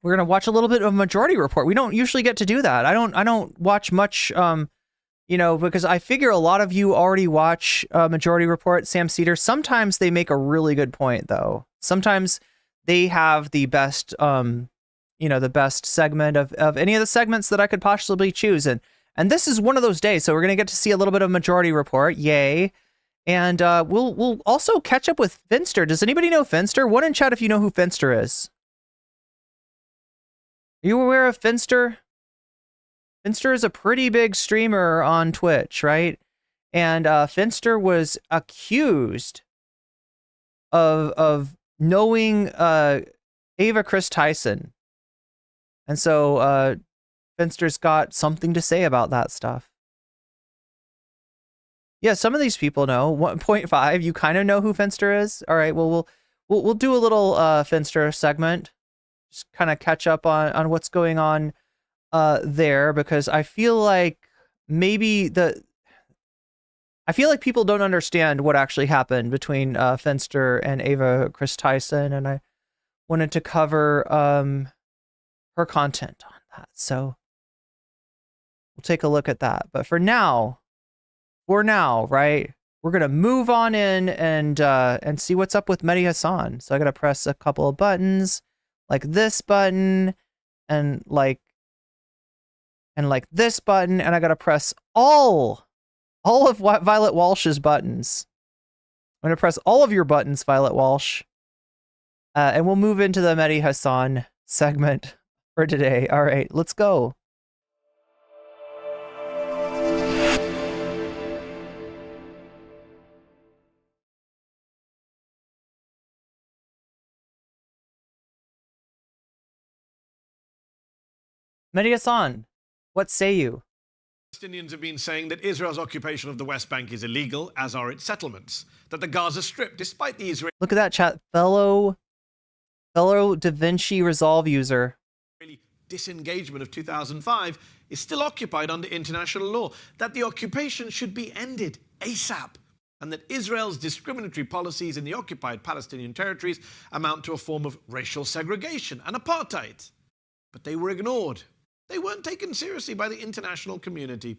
We're gonna watch a little bit of Majority Report. We don't usually get to do that. I don't watch much, you know, because I figure a lot of you already watch Majority Report. Sam Cedar. Sometimes they make a really good point, though. Sometimes they have the best, you know, the best segment of any of the segments that I could possibly choose. And this is one of those days. So we're going to get to see a little bit of Majority Report. Yay. And we'll also catch up with Finster. Does anybody know Finster? One in chat if you know who Finster is. Are you aware of Finster? Finster is a pretty big streamer on Twitch, right? And Finster was accused of knowing Ava Chris Tyson. And so Finster's got something to say about that stuff. Yeah, some of these people know. 1.5, you kind of know who Finster is. All right, well, we'll do a little Finster segment. Just kind of catch up on what's going on there, because I feel like people don't understand what actually happened between Finster and Ava Chris Tyson, and I wanted to cover her content on that. So we'll take a look at that. But for now, right, we're gonna move on in and see what's up with Mehdi Hassan. So I gotta press a couple of buttons, like this button, and like this button, and I gotta press all of Violet Walsh's buttons. I'm gonna press all of your buttons, Violet Walsh, and we'll move into the Mehdi Hassan segment for today. All right, let's go. Mehdi Hassan, what say you? Palestinians have been saying that Israel's occupation of the West Bank is illegal, as are its settlements. That the Gaza Strip, despite the Israeli Look at that chat, fellow Da Vinci Resolve user. disengagement of 2005, is still occupied under international law. That the occupation should be ended ASAP. And that Israel's discriminatory policies in the occupied Palestinian territories amount to a form of racial segregation and apartheid. But they were ignored. They weren't taken seriously by the international community.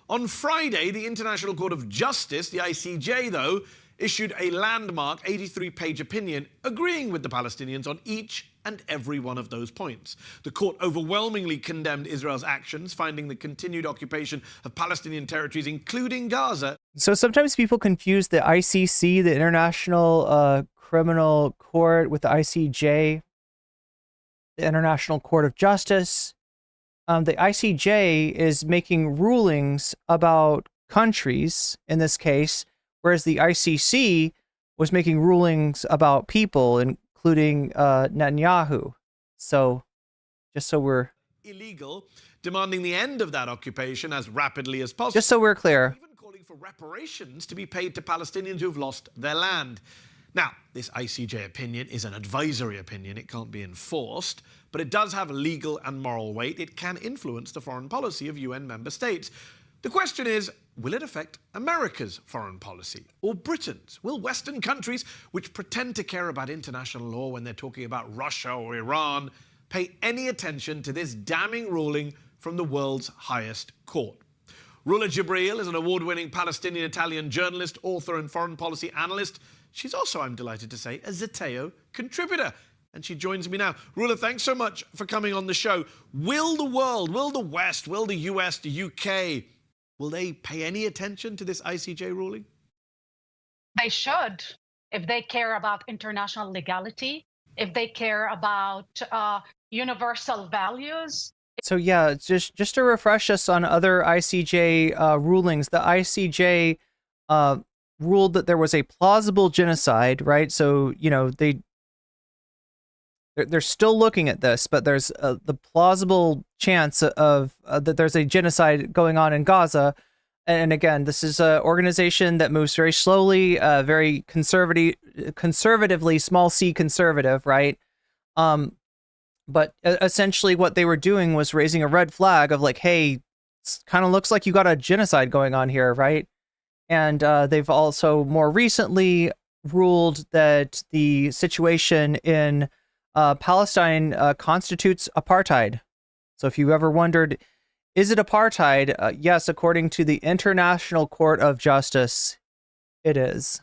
On Friday, the International Court of Justice, the ICJ, though, issued a landmark 83-page opinion agreeing with the Palestinians on each and every one of those points. The court overwhelmingly condemned Israel's actions, finding the continued occupation of Palestinian territories, including Gaza. So sometimes people confuse the ICC, the International criminal court with the ICJ, the International Court of Justice. The ICJ is making rulings about countries in this case, whereas the ICC was making rulings about people, including Netanyahu. So, just so we're illegal, demanding the end of that occupation as rapidly as possible. just so we're clear. Even calling for reparations to be paid to Palestinians who've lost their land. Now, this ICJ opinion is an advisory opinion. It can't be enforced, but it does have legal and moral weight. It can influence the foreign policy of UN member states. The question is, will it affect America's foreign policy or Britain's? Will Western countries, which pretend to care about international law when they're talking about Russia or Iran, pay any attention to this damning ruling from the world's highest court? Rula Jibril is an award-winning Palestinian-Italian journalist, author, and foreign policy analyst. She's also, I'm delighted to say, a Zeteo contributor. And she joins me now. Rula, thanks so much for coming on the show. Will the world, will the West, will the US, the UK, will they pay any attention to this ICJ ruling? They should, if they care about international legality, if they care about universal values. So yeah, just to refresh us on other ICJ rulings, the ICJ ruled that there was a plausible genocide, right? So, you know, they're still looking at this, but there's the plausible chance of that there's a genocide going on in Gaza. And again, this is an organization that moves very slowly, very conservatively, small c conservative, right? But essentially what they were doing was raising a red flag of like, hey, it kind of looks like you got a genocide going on here, right? And they've also more recently ruled that the situation in Palestine constitutes apartheid. So if you ever wondered, is it apartheid? Yes, according to the International Court of Justice, it is.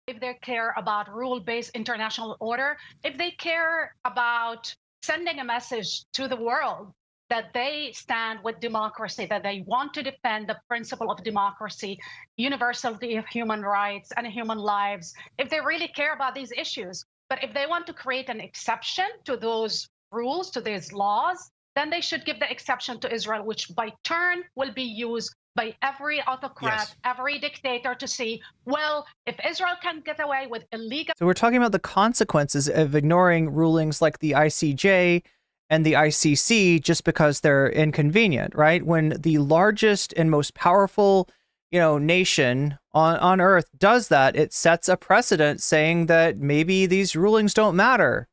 If they care about rule-based international order, if they care about sending a message to the world that they stand with democracy, that they want to defend the principle of democracy, universality of human rights and human lives, if they really care about these issues. But if they want to create an exception to those rules, to these laws, then they should give the exception to Israel, which by turn will be used by every autocrat, every dictator to see, well, if Israel can get away with illegal... So we're talking about the consequences of ignoring rulings like the ICJ and the ICC just because they're inconvenient, right? When the largest and most powerful, you know, nation on earth does that, it sets a precedent saying that maybe these rulings don't matter.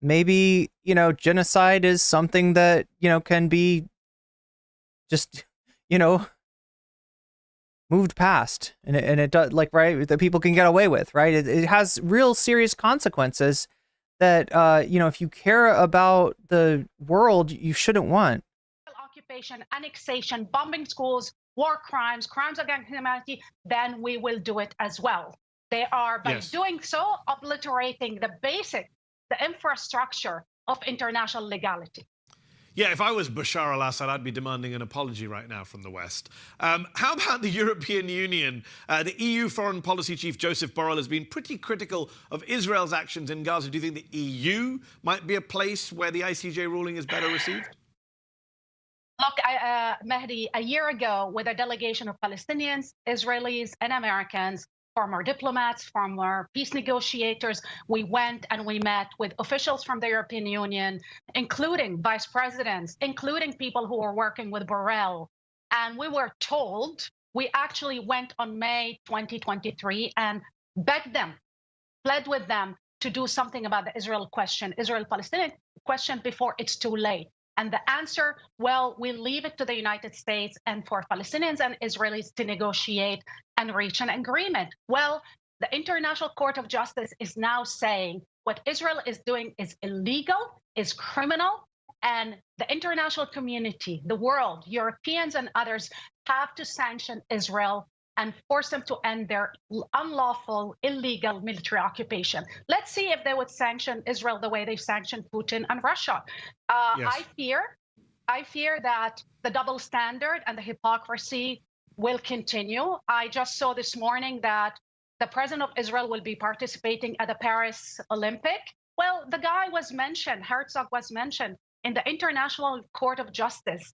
Maybe, you know, genocide is something that, you know, can be just, you know, moved past, and it does, like, right, that people can get away with, right? It has real serious consequences that, you know, if you care about the world, you shouldn't want. Occupation, annexation, bombing schools, war crimes, crimes against humanity, then we will do it as well. They are, by doing so, obliterating the basic, the infrastructure of international legality. Yeah, if I was Bashar al-Assad, I'd be demanding an apology right now from the West. How about the European Union? The EU Foreign Policy Chief Joseph Borrell has been pretty critical of Israel's actions in Gaza. Do you think the EU might be a place where the ICJ ruling is better received? Look, Mehdi, a year ago, with a delegation of Palestinians, Israelis, and Americans, former diplomats, former peace negotiators, we went and we met with officials from the European Union, including vice presidents, including people who were working with Borrell. And we were told, we actually went on May 2023 and begged them, pled with them to do something about the Israel question, Israel-Palestinian question, before it's too late. And the answer, well, we leave it to the United States and for Palestinians and Israelis to negotiate and reach an agreement. Well, the International Court of Justice is now saying what Israel is doing is illegal, is criminal, and the international community, the world, Europeans and others, have to sanction Israel and force them to end their unlawful, illegal military occupation. Let's see if they would sanction Israel the way they've sanctioned Putin and Russia. I fear that the double standard and the hypocrisy will continue. I just saw this morning that the president of Israel will be participating at the Paris Olympic. Well, the guy was mentioned, Herzog was mentioned in the International Court of Justice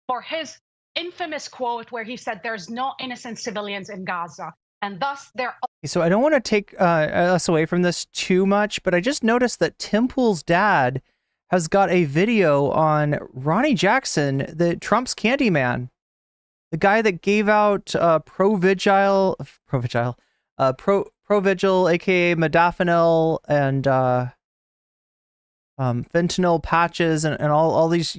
for his infamous quote where he said there's no innocent civilians in Gaza. And thus there. So I don't want to take us away from this too much, but I just noticed that Tim Pool's dad has got a video on Ronnie Jackson, the Trump's Candyman, the guy that gave out Provigil, aka modafinil, and fentanyl patches, and all these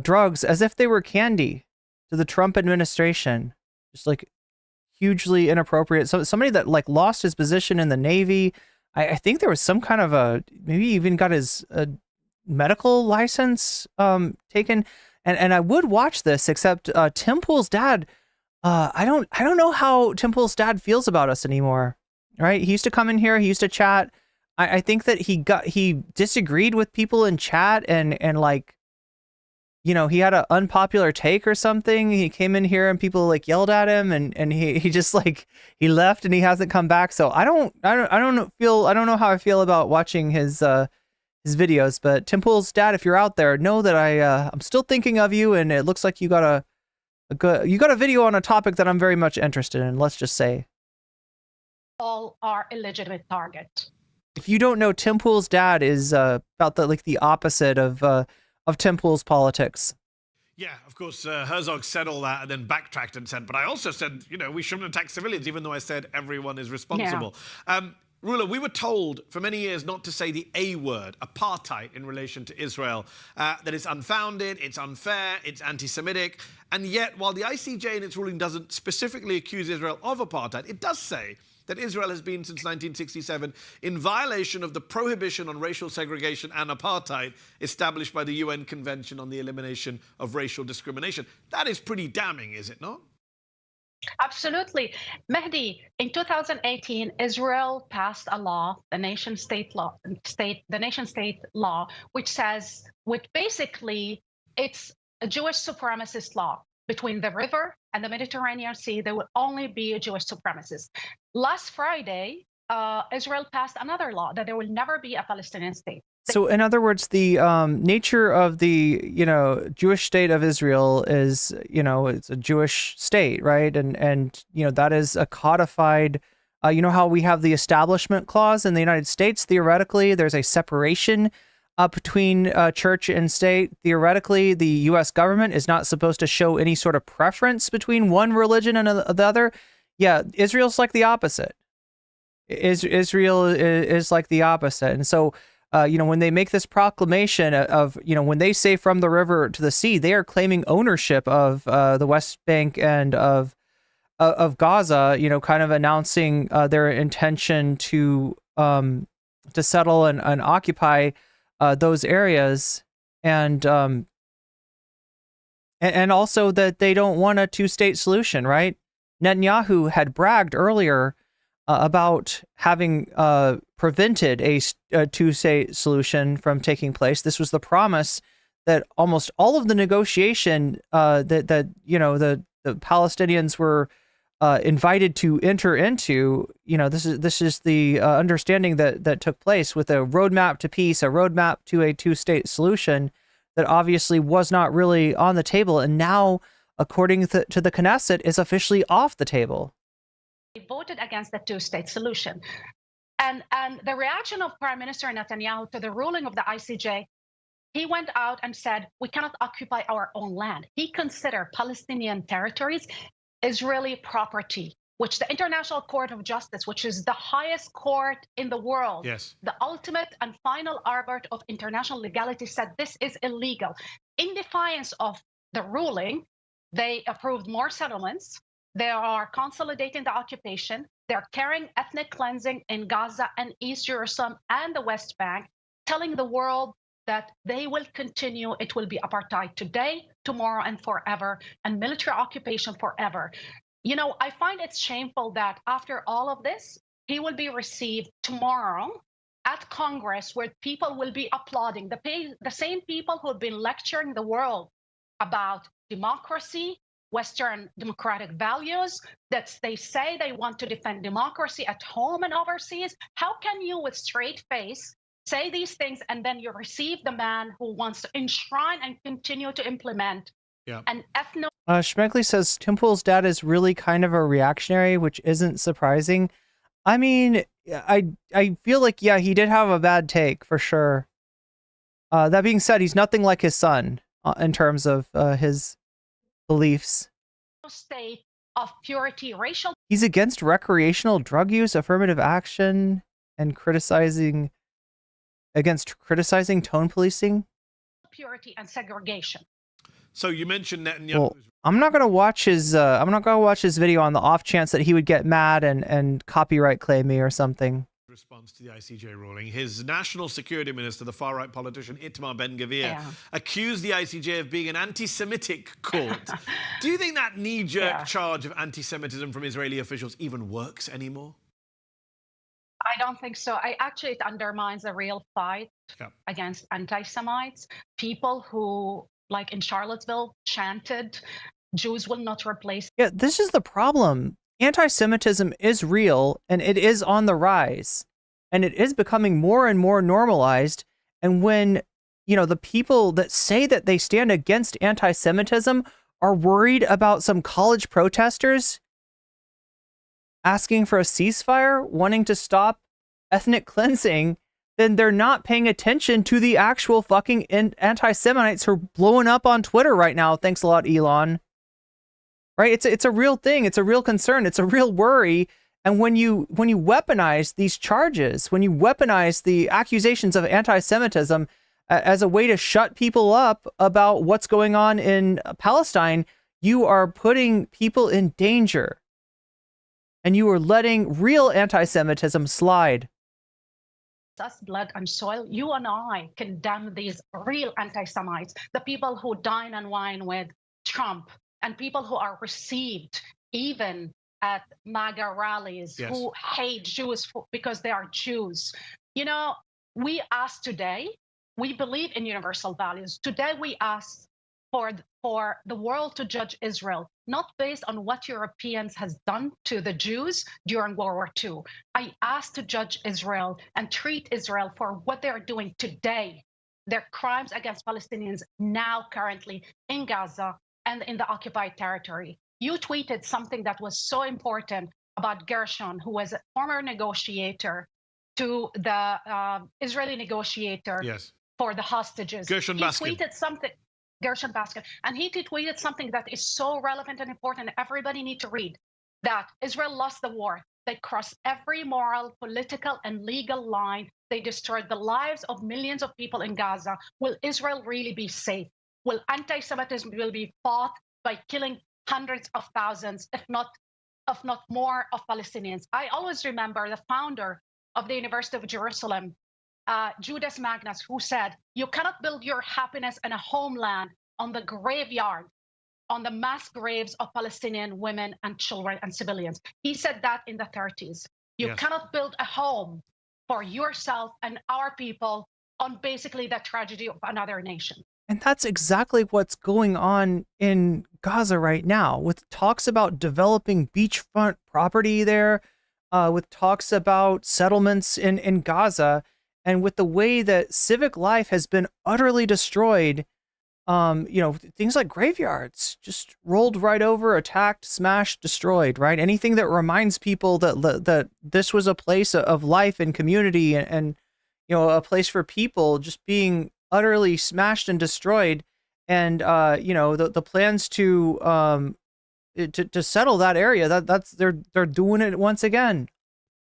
drugs as if they were candy to the Trump administration, just like hugely inappropriate. So somebody that like lost his position in the Navy. I think there was some kind of maybe even got his medical license taken. And I would watch this, except Tim Pool's dad. I don't know how Tim Pool's dad feels about us anymore. Right? He used to come in here. He used to chat. I think that he disagreed with people in chat and like, he had an unpopular take or something. He came in here and people like yelled at him, and he just like he left and he hasn't come back. So I don't know how I feel about watching his videos. But Tim Pool's dad, if you're out there, know that I'm still thinking of you, and it looks like you got a video on a topic that I'm very much interested in. Let's just say all are illegitimate target. If you don't know, Tim Pool's dad is about the opposite of Tim Pool's politics. Yeah, of course, Herzog said all that and then backtracked and said, but I also said, we shouldn't attack civilians, even though I said everyone is responsible. Yeah. Ruler, we were told for many years not to say the A word, apartheid, in relation to Israel, that it's unfounded, it's unfair, it's anti-Semitic. And yet, while the ICJ in its ruling doesn't specifically accuse Israel of apartheid, it does say that Israel has been, since 1967, in violation of the prohibition on racial segregation and apartheid established by the UN Convention on the Elimination of Racial Discrimination. That is pretty damning, is it not? Absolutely. Mehdi, in 2018, Israel passed a law, the nation-state law, which basically it's a Jewish supremacist law. Between the river and the Mediterranean Sea, there will only be a Jewish supremacist. Last Friday, Israel passed another law that there will never be a Palestinian state. So, in other words, the nature of the Jewish state of Israel is it's a Jewish state, right? And that is a codified. How we have the Establishment Clause in the United States. Theoretically, there's a separation between church and state. Theoretically, the U.S. government is not supposed to show any sort of preference between one religion and the other. Yeah, Israel's like the opposite. Israel is like the opposite. And so, when they make this proclamation of, when they say from the river to the sea, they are claiming ownership of the West Bank and of Gaza, kind of announcing their intention to settle and occupy those areas, and also that they don't want a two-state solution, right? Netanyahu had bragged earlier about having prevented a two-state solution from taking place. This was the promise that almost all of the negotiation that the Palestinians were invited to enter into. This is the understanding that took place with a roadmap to peace, a roadmap to a two-state solution that obviously was not really on the table, and now, according to the Knesset, is officially off the table. They voted against the two-state solution, and the reaction of Prime Minister Netanyahu to the ruling of the ICJ, he went out and said, we cannot occupy our own land. He considered Palestinian territories Israeli property, which the International Court of Justice, which is the highest court in the world, yes, the ultimate and final arbiter of international legality, said this is illegal. In defiance of the ruling, they approved more settlements. They are consolidating the occupation. They're carrying ethnic cleansing in Gaza and East Jerusalem and the West Bank, telling the world that they will continue. It will be apartheid today, tomorrow, and forever, and military occupation forever. I find it shameful that after all of this, he will be received tomorrow at Congress, where people will be applauding, the same people who have been lecturing the world about democracy, Western democratic values, that they say they want to defend democracy at home and overseas. How can you, with straight face, say these things and then you receive the man who wants to enshrine and continue to implement an ethno? Schmeckley says Tim Pool's dad is really kind of a reactionary, which isn't surprising. I mean, I feel like, yeah, he did have a bad take for sure. That being said, he's nothing like his son in terms of his beliefs. State of purity, racial. He's against recreational drug use, affirmative action, and criticizing tone policing. Purity and segregation. So you mentioned Netanyahu. Well, I'm not gonna watch his video on the off chance that he would get mad and copyright claim me or something. Response to the ICJ ruling, his national security minister, the far-right politician Itamar Ben-Gvir, accused the ICJ of being an anti-Semitic court. Do you think that knee-jerk charge of anti-Semitism from Israeli officials even works anymore? I don't think so. It undermines a real fight against anti-Semites. People who, like in Charlottesville, chanted, "Jews will not replace." Yeah, this is the problem. Anti-Semitism is real, and it is on the rise, and it is becoming more and more normalized. And when, the people that say that they stand against anti-Semitism are worried about some college protesters asking for a ceasefire, wanting to stop ethnic cleansing, then they're not paying attention to the actual fucking anti-Semites who are blowing up on Twitter right now. Thanks a lot, Elon. Right? It's a real thing. It's a real concern. It's a real worry. And when you weaponize these charges, when you weaponize the accusations of anti-Semitism as a way to shut people up about what's going on in Palestine, you are putting people in danger. And you are letting real anti-Semitism slide. Us blood and soil. You and I condemn these real anti-Semites, the people who dine and wine with Trump, and people who are received even at MAGA rallies, who hate Jews because they are Jews. We ask today, we believe in universal values. Today we ask for the world to judge Israel, not based on what Europeans has done to the Jews during World War II. I ask to judge Israel and treat Israel for what they are doing today, their crimes against Palestinians now currently in Gaza and in the occupied territory. You tweeted something that was so important about Gershon, who was a former negotiator to the Israeli negotiator for the hostages. Gershon Baskin. Tweeted something. Gershon Baskin. And he tweeted something that is so relevant and important. Everybody need to read that Israel lost the war. They crossed every moral, political, and legal line. They destroyed the lives of millions of people in Gaza. Will Israel really be safe? Will anti-Semitism will be fought by killing hundreds of thousands, if not more, of Palestinians? I always remember the founder of the University of Jerusalem, Judas Magnus, who said, "You cannot build your happiness and a homeland on the graveyard, on the mass graves of Palestinian women and children and civilians." He said that in the 30s. You cannot build a home for yourself and our people on basically the tragedy of another nation. And that's exactly what's going on in Gaza right now, with talks about developing beachfront property there, with talks about settlements in Gaza, and with the way that civic life has been utterly destroyed. Things like graveyards just rolled right over, attacked, smashed, destroyed, right? Anything that reminds people that this was a place of life and community and a place for people just being utterly smashed and destroyed. And the plans to settle that area, they're doing it once again.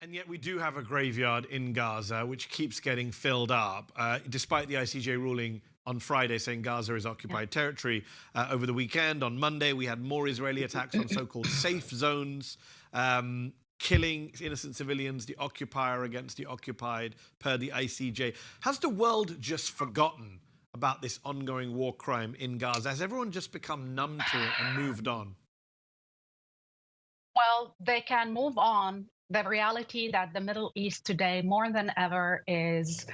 And yet we do have a graveyard in Gaza which keeps getting filled up, despite the ICJ ruling on Friday saying Gaza is occupied territory. Over the weekend, on Monday, we had more Israeli attacks on so-called safe zones, killing innocent civilians, the occupier against the occupied, per the ICJ. Has the world just forgotten about this ongoing war crime in Gaza? Has everyone just become numb to it and moved on? Well, they can move on. The reality that the Middle East today, more than ever, is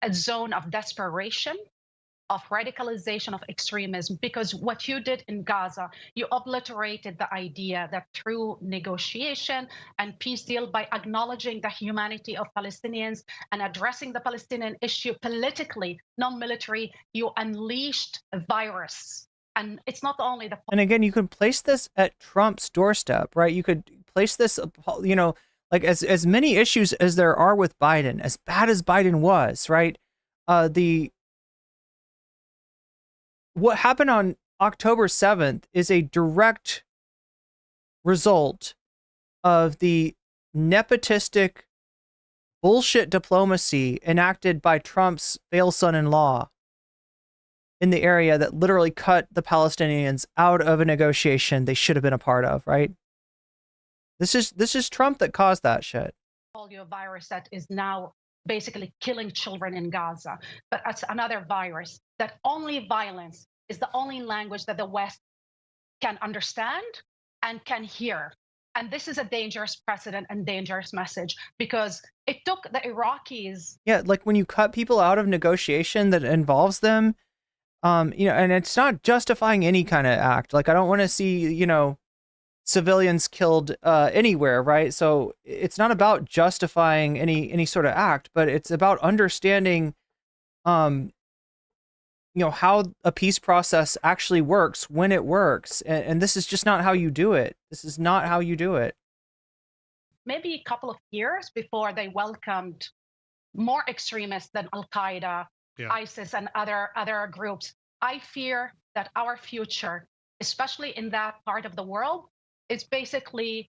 a zone of desperation of radicalization of extremism, because what you did in Gaza, you obliterated the idea that through negotiation and peace deal, by acknowledging the humanity of Palestinians and addressing the Palestinian issue politically, non-military, you unleashed a virus. And it's not only the... And again, you could place this at Trump's doorstep, right? You could place this, you know, like as many issues as there are with Biden, as bad as Biden was, right? What happened on October 7th is a direct result of the nepotistic bullshit diplomacy enacted by Trump's fail son-in-law in the area that literally cut the Palestinians out of a negotiation they should have been a part of, right? This is Trump that caused that shit. Polio virus that is now basically killing children in Gaza. But that's another virus that only violence is the only language that the West can understand and can hear. And this is a dangerous precedent and dangerous message, because it took the Iraqis. Yeah, like when you cut people out of negotiation that involves them, you know, and it's not justifying any kind of act. Like, I don't want to see, you know, civilians killed anywhere, right? So it's not about justifying any sort of act, but it's about understanding, you know, how a peace process actually works when it works. And this is just not how you do it. This is not how you do it. Maybe a couple of years before they welcomed more extremists than Al-Qaeda, ISIS, and other groups. I fear that our future, especially in that part of the world, is basically,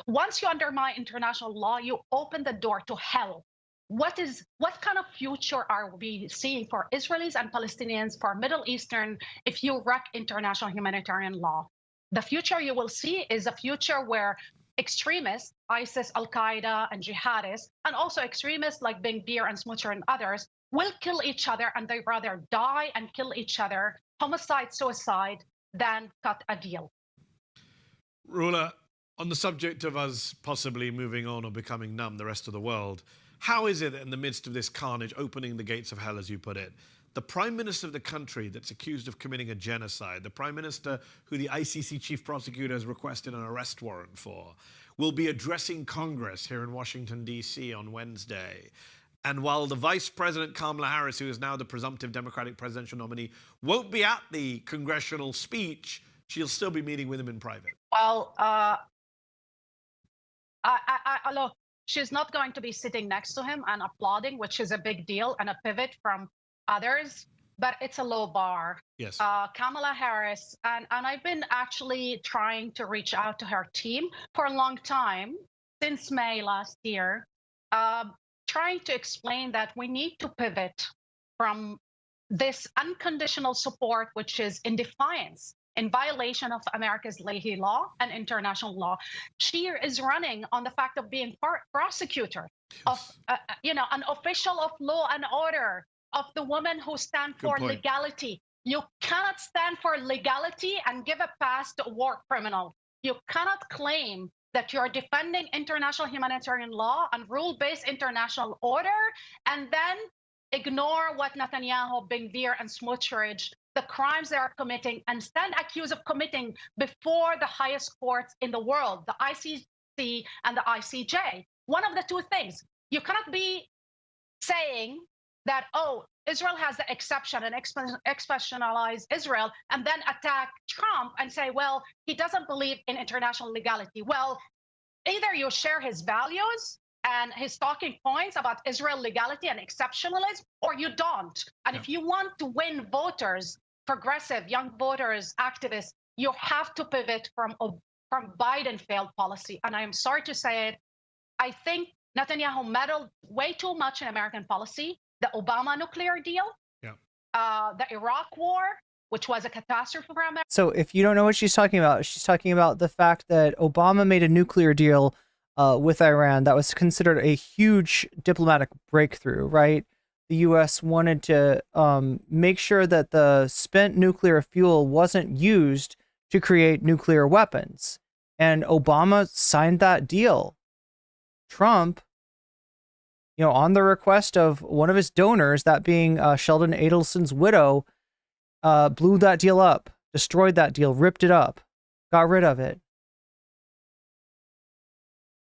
once you undermine international law, you open the door to hell. What kind of future are we seeing for Israelis and Palestinians, for Middle Eastern, if you wreck international humanitarian law? The future you will see is a future where extremists, ISIS, Al-Qaeda, and jihadists, and also extremists like Ben Gvir and Smucher and others, will kill each other, and they rather die and kill each other, homicide, suicide, than cut a deal. Rula, on the subject of us possibly moving on or becoming numb, the rest of the world, how is it that in the midst of this carnage, opening the gates of hell, as you put it, the Prime Minister of the country that's accused of committing a genocide, the Prime Minister who the ICC Chief Prosecutor has requested an arrest warrant for, will be addressing Congress here in Washington, D.C. on Wednesday? And while the Vice President Kamala Harris, who is now the presumptive Democratic presidential nominee, won't be at the congressional speech, she'll still be meeting with him in private. Well, look, she's not going to be sitting next to him and applauding, which is a big deal and a pivot from others, but it's a low bar. Yes. Kamala Harris, and I've been actually trying to reach out to her team for a long time, since May last year, trying to explain that we need to pivot from this unconditional support, which is in defiance, in violation of America's Leahy law and international law. She is running on the fact of being prosecutor, of you know, an official of law and order, of the women who stand for legality. You cannot stand for legality and give a pass to a war criminal. You cannot claim that you're defending international humanitarian law and rule-based international order, and then ignore what Netanyahu, Ben Gvir, and Smotrich, the crimes they are committing, and stand accused of committing before the highest courts in the world, the ICC and the ICJ. One of the two things. You cannot be saying that, oh, Israel has the exception and exceptionalize Israel, and then attack Trump and say, well, he doesn't believe in international legality. Well, either you share his values and his talking points about Israel legality and exceptionalism, or you don't. And if you want to win voters, progressive young voters, activists, you have to pivot from Biden failed policy. And I am sorry to say it, I think Netanyahu meddled way too much in American policy. The Obama nuclear deal, the Iraq war, which was a catastrophe for America. So if you don't know what she's talking about the fact that Obama made a nuclear deal with Iran that was considered a huge diplomatic breakthrough, right? The U.S. wanted to make sure that the spent nuclear fuel wasn't used to create nuclear weapons. And Obama signed that deal. Trump on the request of one of his donors, that being Sheldon Adelson's widow, blew that deal up, destroyed that deal, ripped it up, got rid of it.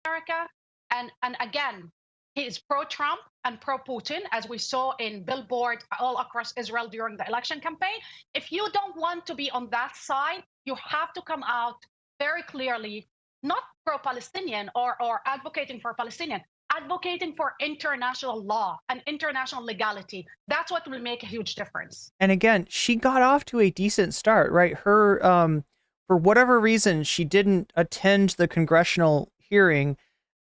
America, and again, he is pro-Trump and pro-Putin, as we saw in billboards all across Israel during the election campaign. If you don't want to be on that side, you have to come out very clearly, not pro-Palestinian or advocating for Palestinian, advocating for international law and international legality. That's what will make a huge difference. And again, she got off to a decent start, right? Her, for whatever reason, she didn't attend the congressional hearing,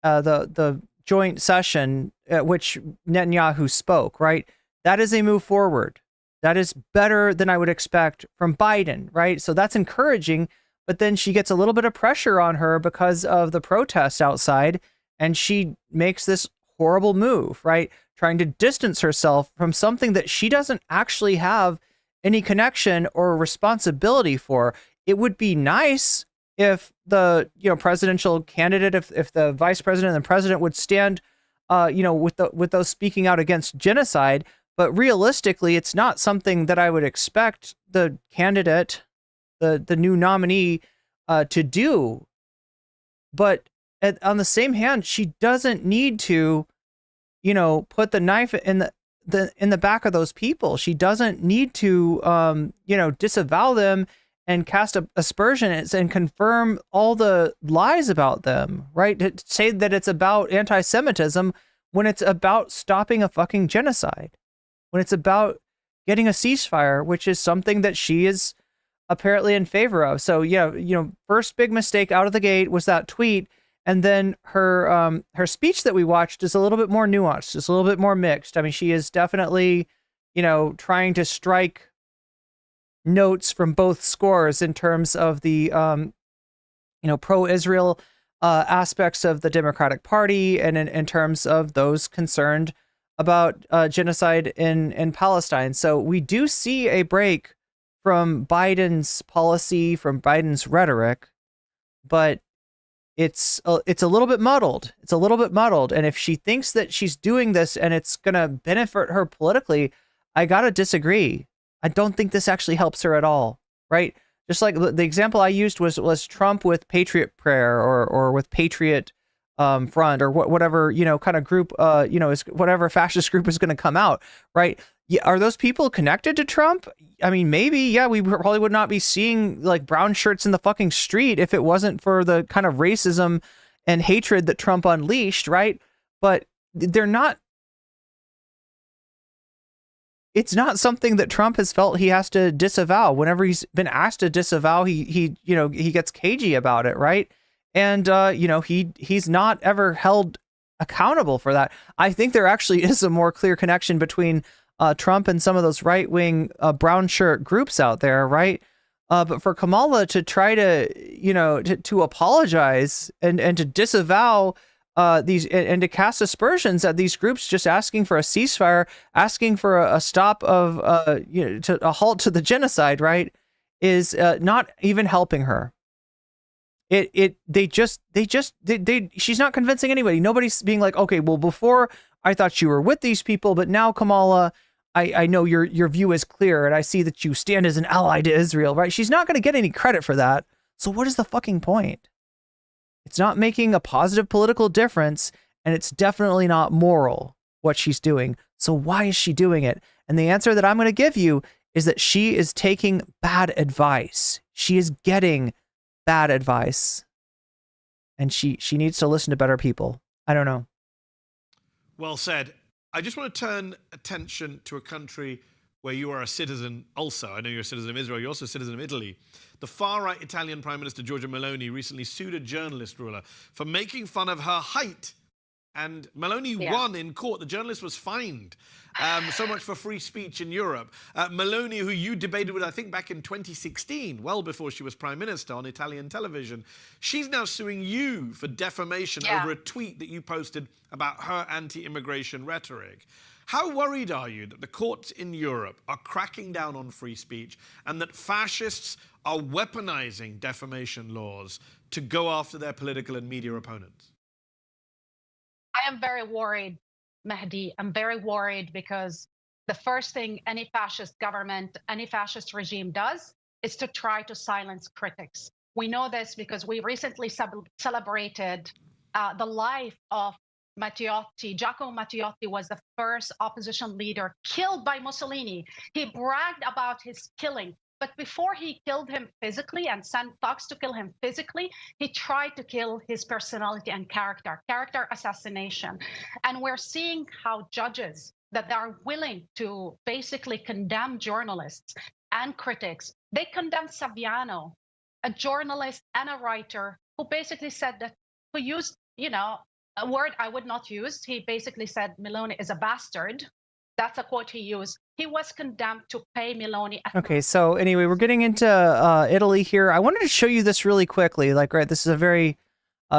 the joint session at which Netanyahu spoke, right? That is a move forward. That is better than I would expect from Biden, right? So that's encouraging, but then she gets a little bit of pressure on her because of the protests outside, and she makes this horrible move, right? Trying to distance herself from something that she doesn't actually have any connection or responsibility for. It would be nice if the presidential candidate, if the vice president and the president would stand, with those speaking out against genocide. But realistically, it's not something that I would expect the candidate, the new nominee, to do. But on the same hand, she doesn't need to, put the knife in the back of those people. She doesn't need to, disavow them and cast aspersions and confirm all the lies about them, right? To say that it's about anti-Semitism when it's about stopping a fucking genocide, when it's about getting a ceasefire, which is something that she is apparently in favor of. So first big mistake out of the gate was that tweet. And then her speech that we watched is a little bit more nuanced. It's a little bit more mixed. I mean, she is definitely, trying to strike notes from both scores in terms of the, pro-Israel aspects of the Democratic Party, and in terms of those concerned about genocide in Palestine. So we do see a break from Biden's policy, from Biden's rhetoric, but it's a little bit muddled. It's a little bit muddled. And if she thinks that she's doing this and it's going to benefit her politically, I got to disagree. I don't think this actually helps her at all, right? Just like the example I used was Trump with Patriot Prayer or with Patriot Front or whatever, kind of group, is whatever fascist group is going to come out, right? Yeah, are those people connected to Trump? I mean, maybe, yeah, we probably would not be seeing like brown shirts in the fucking street if it wasn't for the kind of racism and hatred that Trump unleashed, right? But they're not. It's not something that Trump has felt he has to disavow. Whenever he's been asked to disavow, he gets cagey about it, right? And he's not ever held accountable for that. I think there actually is a more clear connection between Trump and some of those right-wing brown shirt groups out there, right? But for Kamala to try to, to apologize and to disavow these and to cast aspersions at these groups just asking for a ceasefire, asking for a stop of to a halt to the genocide, right, is not even helping her. She's not convincing anybody. Nobody's being like, okay, well, before I thought you were with these people, but now, Kamala, I know your view is clear, and I see that you stand as an ally to Israel, right? She's not going to get any credit for that. So what is the fucking point? It's not making a positive political difference, and it's definitely not moral what she's doing. So why is she doing it? And the answer that I'm going to give you is that she is taking bad advice. She is getting bad advice, and she needs to listen to better people. I don't know. Well said. I just want to turn attention to a country where you are a citizen also. I know you're a citizen of Israel. You're also a citizen of Italy. The far-right Italian Prime Minister Giorgia Meloni recently sued a journalist ruler for making fun of her height. And Meloni won in court. The journalist was fined. So much for free speech in Europe. Meloni, who you debated with, I think, back in 2016, well before she was Prime Minister on Italian television, she's now suing you for defamation over a tweet that you posted about her anti-immigration rhetoric. How worried are you that the courts in Europe are cracking down on free speech and that fascists are weaponizing defamation laws to go after their political and media opponents? I am very worried Mehdi, I'm very worried because the first thing any fascist government, any fascist regime does is to try to silence critics. We know this because we recently celebrated the life of Matteotti. Giacomo Matteotti was the first opposition leader killed by Mussolini. He bragged about his killing. But before he killed him physically and sent thugs to kill him physically, he tried to kill his personality and character assassination. And we're seeing how judges that are willing to basically condemn journalists and critics, they condemned Saviano, a journalist and a writer who basically said that, who used, a word I would not use. He basically said Meloni is a bastard. That's a quote he used. He was condemned to pay Meloni. Okay, so anyway, we're getting into Italy here. I wanted to show you this really quickly. This is a very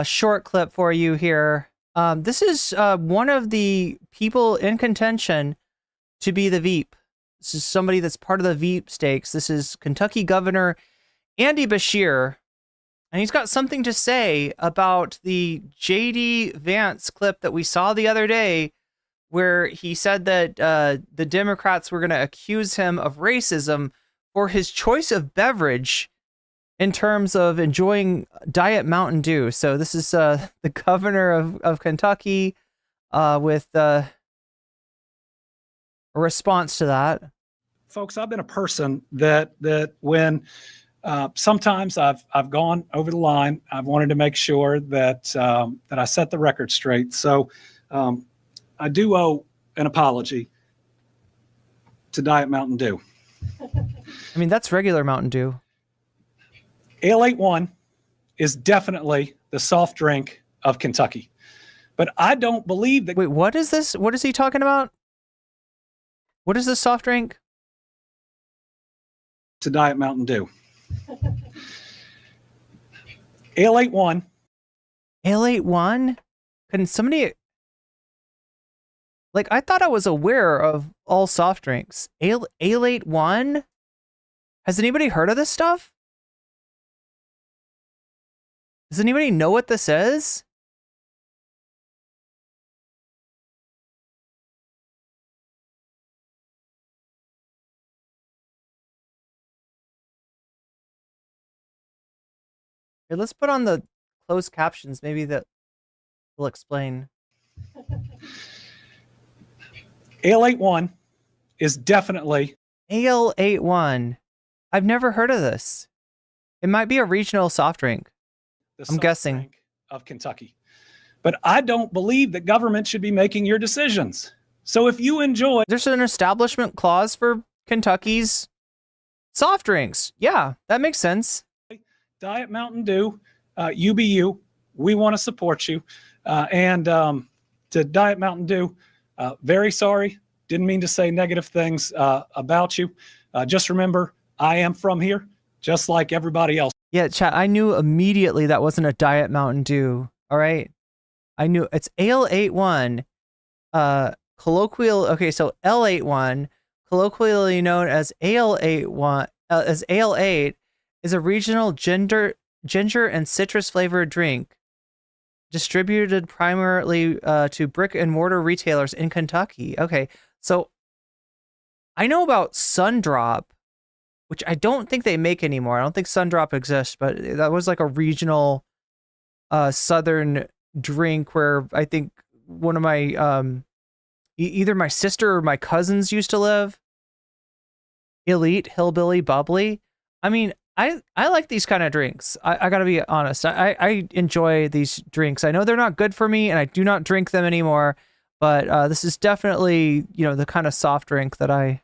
short clip for you here. This is one of the people in contention to be the Veep. This is somebody that's part of the Veep stakes. This is Kentucky Governor Andy Beshear. And he's got something to say about the J.D. Vance clip that we saw the other day, where he said that the Democrats were going to accuse him of racism for his choice of beverage in terms of enjoying Diet Mountain Dew. So this is the governor of Kentucky with a response to that. Folks, I've been a person that when sometimes I've gone over the line, I've wanted to make sure that that I set the record straight. So I do owe an apology to Diet Mountain Dew. I mean, that's regular Mountain Dew. Ale 81 is definitely the soft drink of Kentucky. But I don't believe that... Wait, what is this? What is he talking about? What is this soft drink? To Diet Mountain Dew. Ale 81. Ale 81? Can somebody... I thought I was aware of all soft drinks. Ale 81? Has anybody heard of this stuff? Does anybody know what this is? Here, let's put on the closed captions. Maybe that will explain. Ale 81 is definitely... Ale 81. I've never heard of this. It might be a regional soft drink. I'm guessing. Drink of Kentucky. But I don't believe that government should be making your decisions. So if you enjoy... There's an establishment clause for Kentucky's soft drinks. Yeah, that makes sense. Diet Mountain Dew, UBU, we want to support you. And to Diet Mountain Dew, very sorry. Didn't mean to say negative things about you. Just remember, I am from here, just like everybody else. Yeah, chat, I knew immediately that wasn't a Diet Mountain Dew. All right. I knew it's Ale 81. Colloquial. Okay, so L81, colloquially known as Ale 81, as Ale 8, is a regional ginger and citrus flavored drink distributed primarily to brick and mortar retailers in Kentucky. Okay, so I know about Sundrop, which I don't think they make anymore. I don't think Sundrop exists, but that was like a regional southern drink where I think one of my either my sister or my cousins used to live. Elite, hillbilly, bubbly. I mean, I like these kind of drinks. I gotta be honest. I enjoy these drinks. I know they're not good for me, and I do not drink them anymore. But this is definitely, the kind of soft drink that I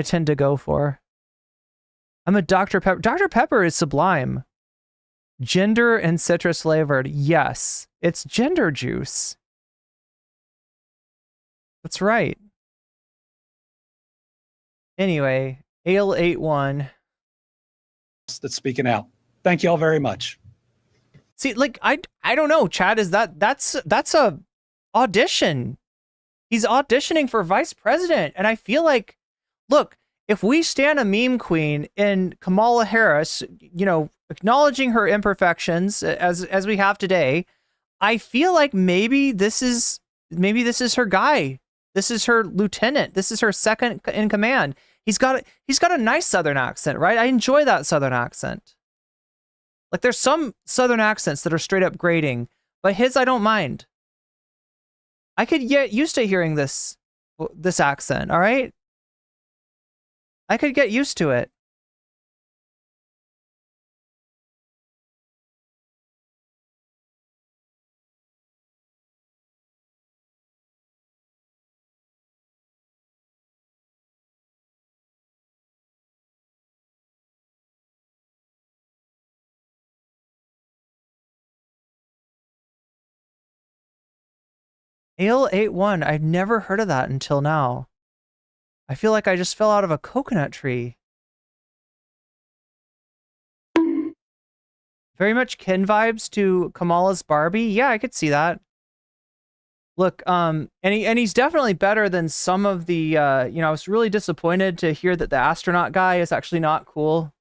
tend to go for. I'm a Dr. Pepper. Dr. Pepper is sublime. Ginger and citrus flavored. Yes, it's ginger juice. That's right. Anyway, Ale 81. That's speaking out. Thank you all very much. See, I don't know, Chad, is that's a audition. He's auditioning for vice president. And I feel like, look, if we stand a meme queen in Kamala Harris, acknowledging her imperfections as we have today, I feel like maybe this is maybe this is her guy. This is her lieutenant. This is her second in command. He's got a nice Southern accent, right? I enjoy that Southern accent. Like there's some Southern accents that are straight up grating, but his I don't mind. I could get used to hearing this accent, all right? I could get used to it. Ale 81, I've never heard of that until now. I feel like I just fell out of a coconut tree. Very much kin vibes to Kamala's Barbie. Yeah, I could see that. Look, and he's definitely better than some of the, I was really disappointed to hear that the astronaut guy is actually not cool.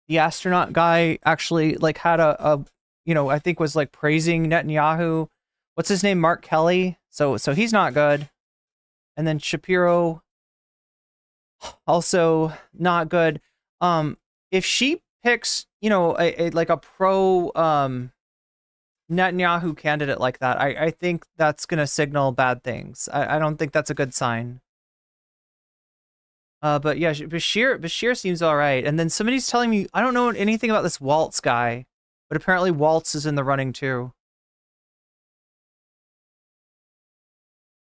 The astronaut guy actually, like, had I think was, like, praising Netanyahu. What's his name? Mark Kelly. So he's not good. And then Shapiro, also not good. If she picks, like a pro Netanyahu candidate like that, I think that's gonna signal bad things. I don't think that's a good sign. But yeah, Bashir seems all right. And then somebody's telling me, I don't know anything about this Waltz guy, but apparently Waltz is in the running too.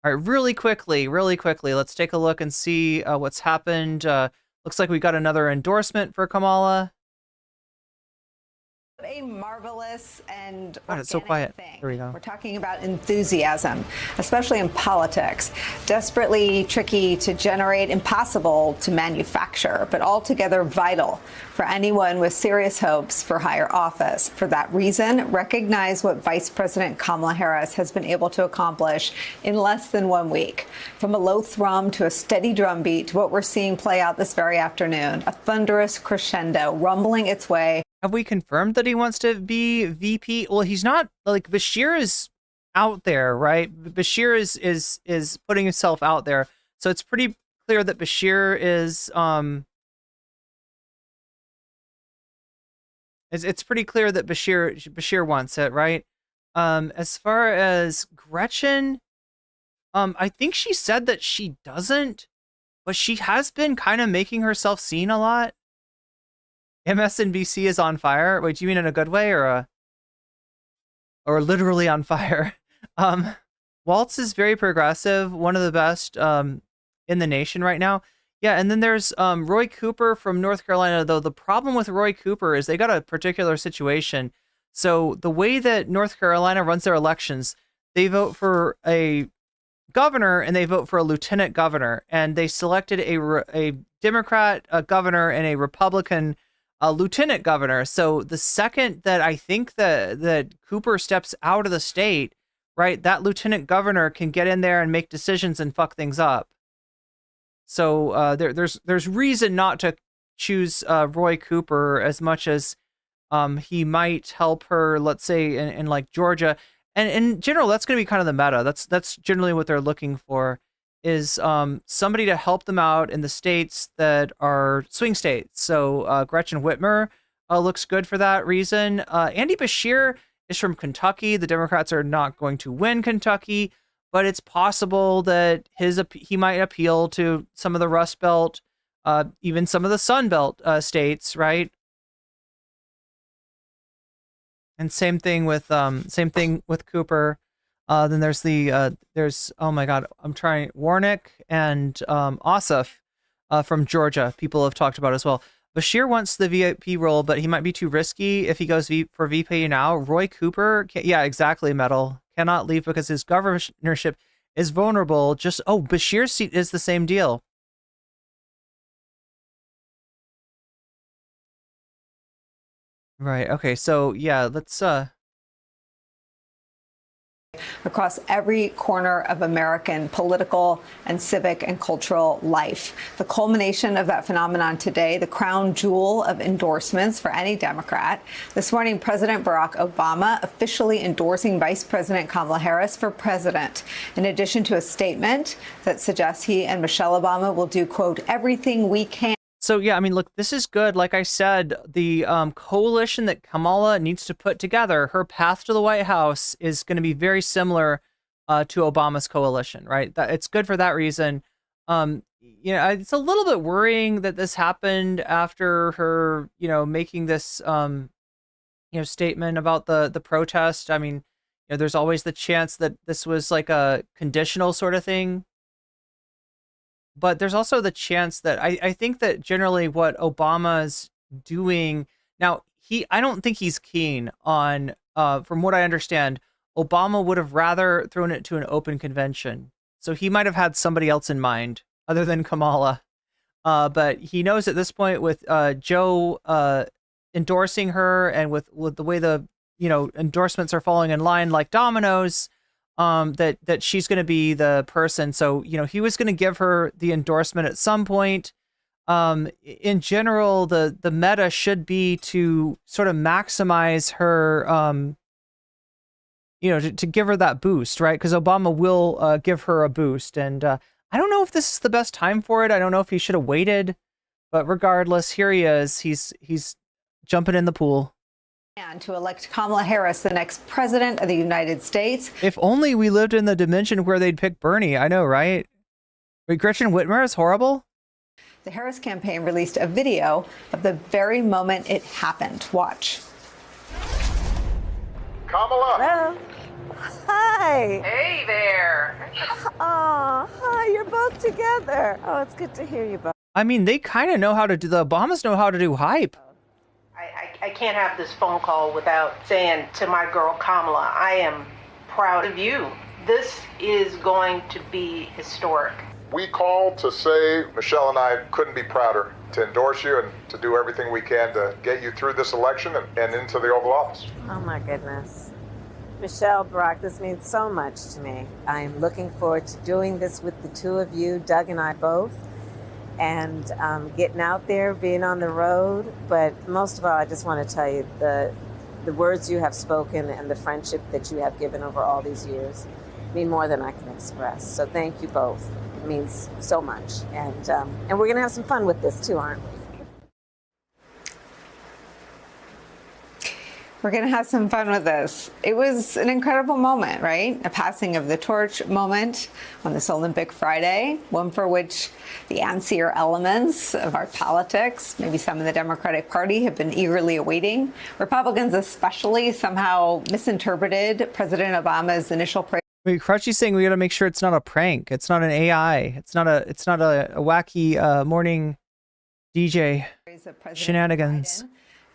All right, really quickly, let's take a look and see what's happened. Looks like we got another endorsement for Kamala. A marvelous and God, it's so quiet. thing. Here we go. We're talking about enthusiasm, especially in politics. Desperately tricky to generate, impossible to manufacture, but altogether vital for anyone with serious hopes for higher office. For that reason, recognize what Vice President Kamala Harris has been able to accomplish in less than 1 week. From a low thrum to a steady drumbeat to what we're seeing play out this very afternoon, a thunderous crescendo rumbling its way. Have we confirmed that he wants to be VP? Well, he's not. Like, Bashir is out there, right? Bashir is putting himself out there, so it's pretty clear that Bashir is it's pretty clear that Bashir wants it, right? As far as Gretchen, I think she said that she doesn't, but she has been kind of making herself seen a lot. MSNBC is on fire. Wait, do you mean in a good way or literally on fire? Waltz is very progressive, one of the best in the nation right now. Yeah, and then there's Roy Cooper from North Carolina, though the problem with Roy Cooper is they got a particular situation. So the way that North Carolina runs their elections, they vote for a governor and they vote for a lieutenant governor, and they selected a Democrat governor and a Republican lieutenant governor. So the second that I think that Cooper steps out of the state, right, that lieutenant governor can get in there and make decisions and fuck things up. So there's reason not to choose Roy Cooper as much as he might help her, let's say, in like Georgia. And in general, that's going to be kind of the meta. That's generally what they're looking for, is somebody to help them out in the states that are swing states. So Gretchen Whitmer looks good for that reason. Andy Bashir is from Kentucky. The Democrats are not going to win Kentucky, but it's possible that he might appeal to some of the Rust Belt, even some of the Sun Belt states, right? And same thing with Cooper. Then there's oh my God, I'm trying Warnock and Ossoff from Georgia. People have talked about as well. Bashir wants the VIP role, but he might be too risky if he goes for VP now. Roy Cooper, yeah, exactly. Metal cannot leave because his governorship is vulnerable. Bashir's seat is the same deal. Right. Okay. So yeah, let's across every corner of American political and civic and cultural life. The culmination of that phenomenon today, the crown jewel of endorsements for any Democrat. This morning, President Barack Obama officially endorsing Vice President Kamala Harris for president, in addition to a statement that suggests he and Michelle Obama will do, quote, everything we can. So, yeah, I mean, look, this is good. Like I said, the coalition that Kamala needs to put together, her path to the White House is going to be very similar to Obama's coalition, right? It's good for that reason. It's a little bit worrying that this happened after her, making this, statement about the protest. I mean, there's always the chance that this was like a conditional sort of thing. But there's also the chance that I think that generally what Obama's doing now, I don't think he's keen on, from what I understand, Obama would have rather thrown it to an open convention. So he might have had somebody else in mind other than Kamala. But he knows at this point with Joe endorsing her and with the way the endorsements are falling in line like dominoes, that she's going to be the person. So, he was going to give her the endorsement at some point. In general, the meta should be to sort of maximize her, to give her that boost, right? Because Obama will give her a boost. And I don't know if this is the best time for it. I don't know if he should have waited. But regardless, here he is. He's jumping in the pool. And to elect Kamala Harris the next president of the United States. If only we lived in the dimension where they'd pick Bernie. I know, right? Wait, Gretchen Whitmer is horrible? The Harris campaign released a video of the very moment it happened. Watch. Kamala. Hello. Hi. Hey there. Oh, hi. You're both together. Oh, it's good to hear you both. I mean, they kind of know how to do, the Obamas know how to do hype. I can't have this phone call without saying to my girl Kamala, I am proud of you. This is going to be historic. We called to say Michelle and I couldn't be prouder to endorse you and to do everything we can to get you through this election and into the Oval Office. Oh my goodness. Michelle, Barack, this means so much to me. I'm looking forward to doing this with the two of you, Doug and I both. And getting out there, being on the road. But most of all, I just want to tell you the words you have spoken and the friendship that you have given over all these years mean more than I can express. So thank you both. It means so much. And we're going to have some fun with this too, aren't we? We're going to have some fun with this. It was an incredible moment, right? A passing of the torch moment on this Olympic Friday, one for which the ancier elements of our politics, maybe some in the Democratic Party, have been eagerly awaiting. Republicans especially somehow misinterpreted President Obama's initial praise. Wait, Crutchy's saying we got to make sure it's not a prank. It's not an AI. It's not a wacky morning DJ shenanigans.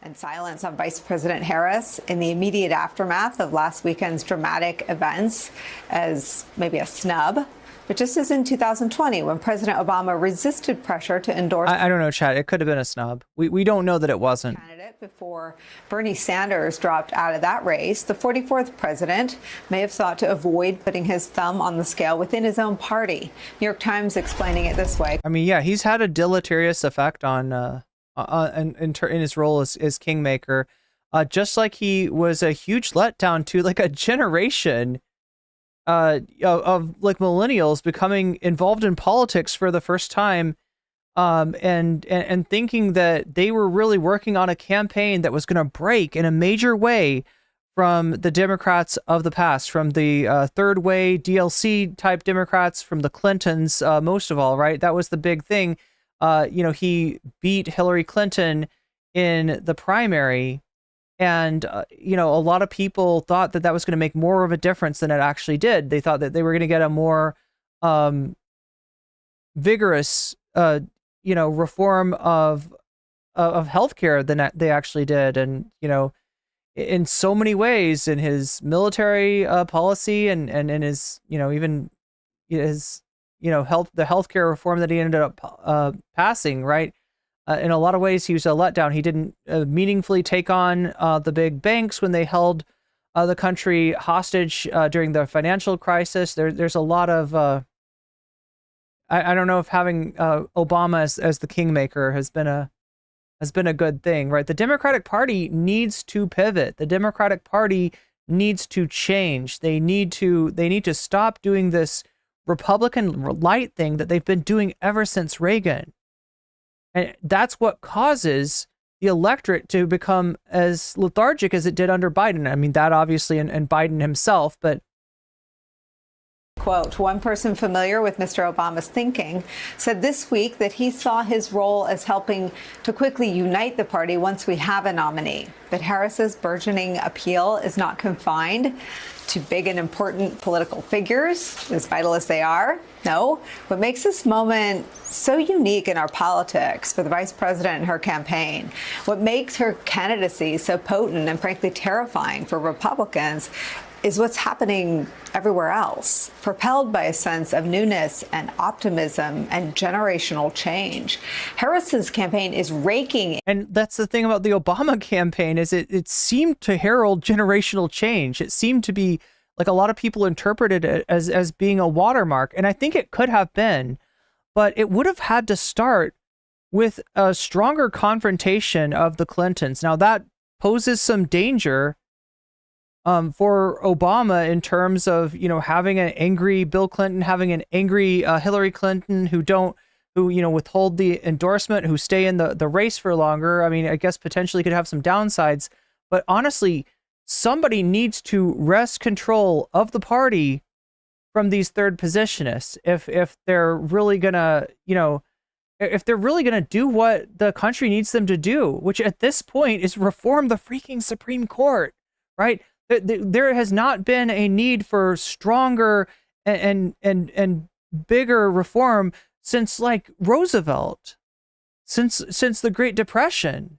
And silence on Vice President Harris in the immediate aftermath of last weekend's dramatic events as maybe a snub. But just as in 2020, when President Obama resisted pressure to endorse... I don't know, Chad. It could have been a snub. We don't know that it wasn't. ...candidate before Bernie Sanders dropped out of that race, the 44th president may have sought to avoid putting his thumb on the scale within his own party. New York Times explaining it this way. I mean, yeah, he's had a deleterious effect on... in his role as kingmaker, just like he was a huge letdown to like a generation of like millennials becoming involved in politics for the first time, and thinking that they were really working on a campaign that was going to break in a major way from the Democrats of the past, from the third way DLC type Democrats, from the Clintons, most of all, right? That was the big thing. He beat Hillary Clinton in the primary, and, a lot of people thought that was going to make more of a difference than it actually did. They thought that they were going to get a more vigorous, reform of healthcare than they actually did. And, in so many ways, in his military policy and in his, even his, the healthcare reform that he ended up passing, right? In a lot of ways, he was a letdown. He didn't meaningfully take on the big banks when they held the country hostage during the financial crisis. There's a lot of I don't know if having Obama as the kingmaker has been a good thing, right? The Democratic Party needs to pivot. The Democratic Party needs to change. They need to stop doing this Republican light thing that they've been doing ever since Reagan. And that's what causes the electorate to become as lethargic as it did under Biden. I mean, that obviously, and Biden himself, but Quote, one person familiar with Mr. Obama's thinking said this week that he saw his role as helping to quickly unite the party once we have a nominee. But Harris's burgeoning appeal is not confined to big and important political figures, as vital as they are. No, what makes this moment so unique in our politics for the vice president and her campaign, what makes her candidacy so potent and frankly terrifying for Republicans, is what's happening everywhere else, propelled by a sense of newness and optimism and generational change. Harris's campaign is raking. And that's the thing about the Obama campaign, is it seemed to herald generational change. It seemed to be like a lot of people interpreted it as being a watermark. And I think it could have been, but it would have had to start with a stronger confrontation of the Clintons. Now that poses some danger for Obama in terms of, having an angry Bill Clinton, having an angry Hillary Clinton who withhold the endorsement, who stay in the race for longer. I mean, I guess potentially could have some downsides, but honestly, somebody needs to wrest control of the party from these third positionists if they're really gonna, if they're really gonna do what the country needs them to do, which at this point is reform the freaking Supreme Court, right? There has not been a need for stronger and bigger reform since like Roosevelt, since the Great Depression.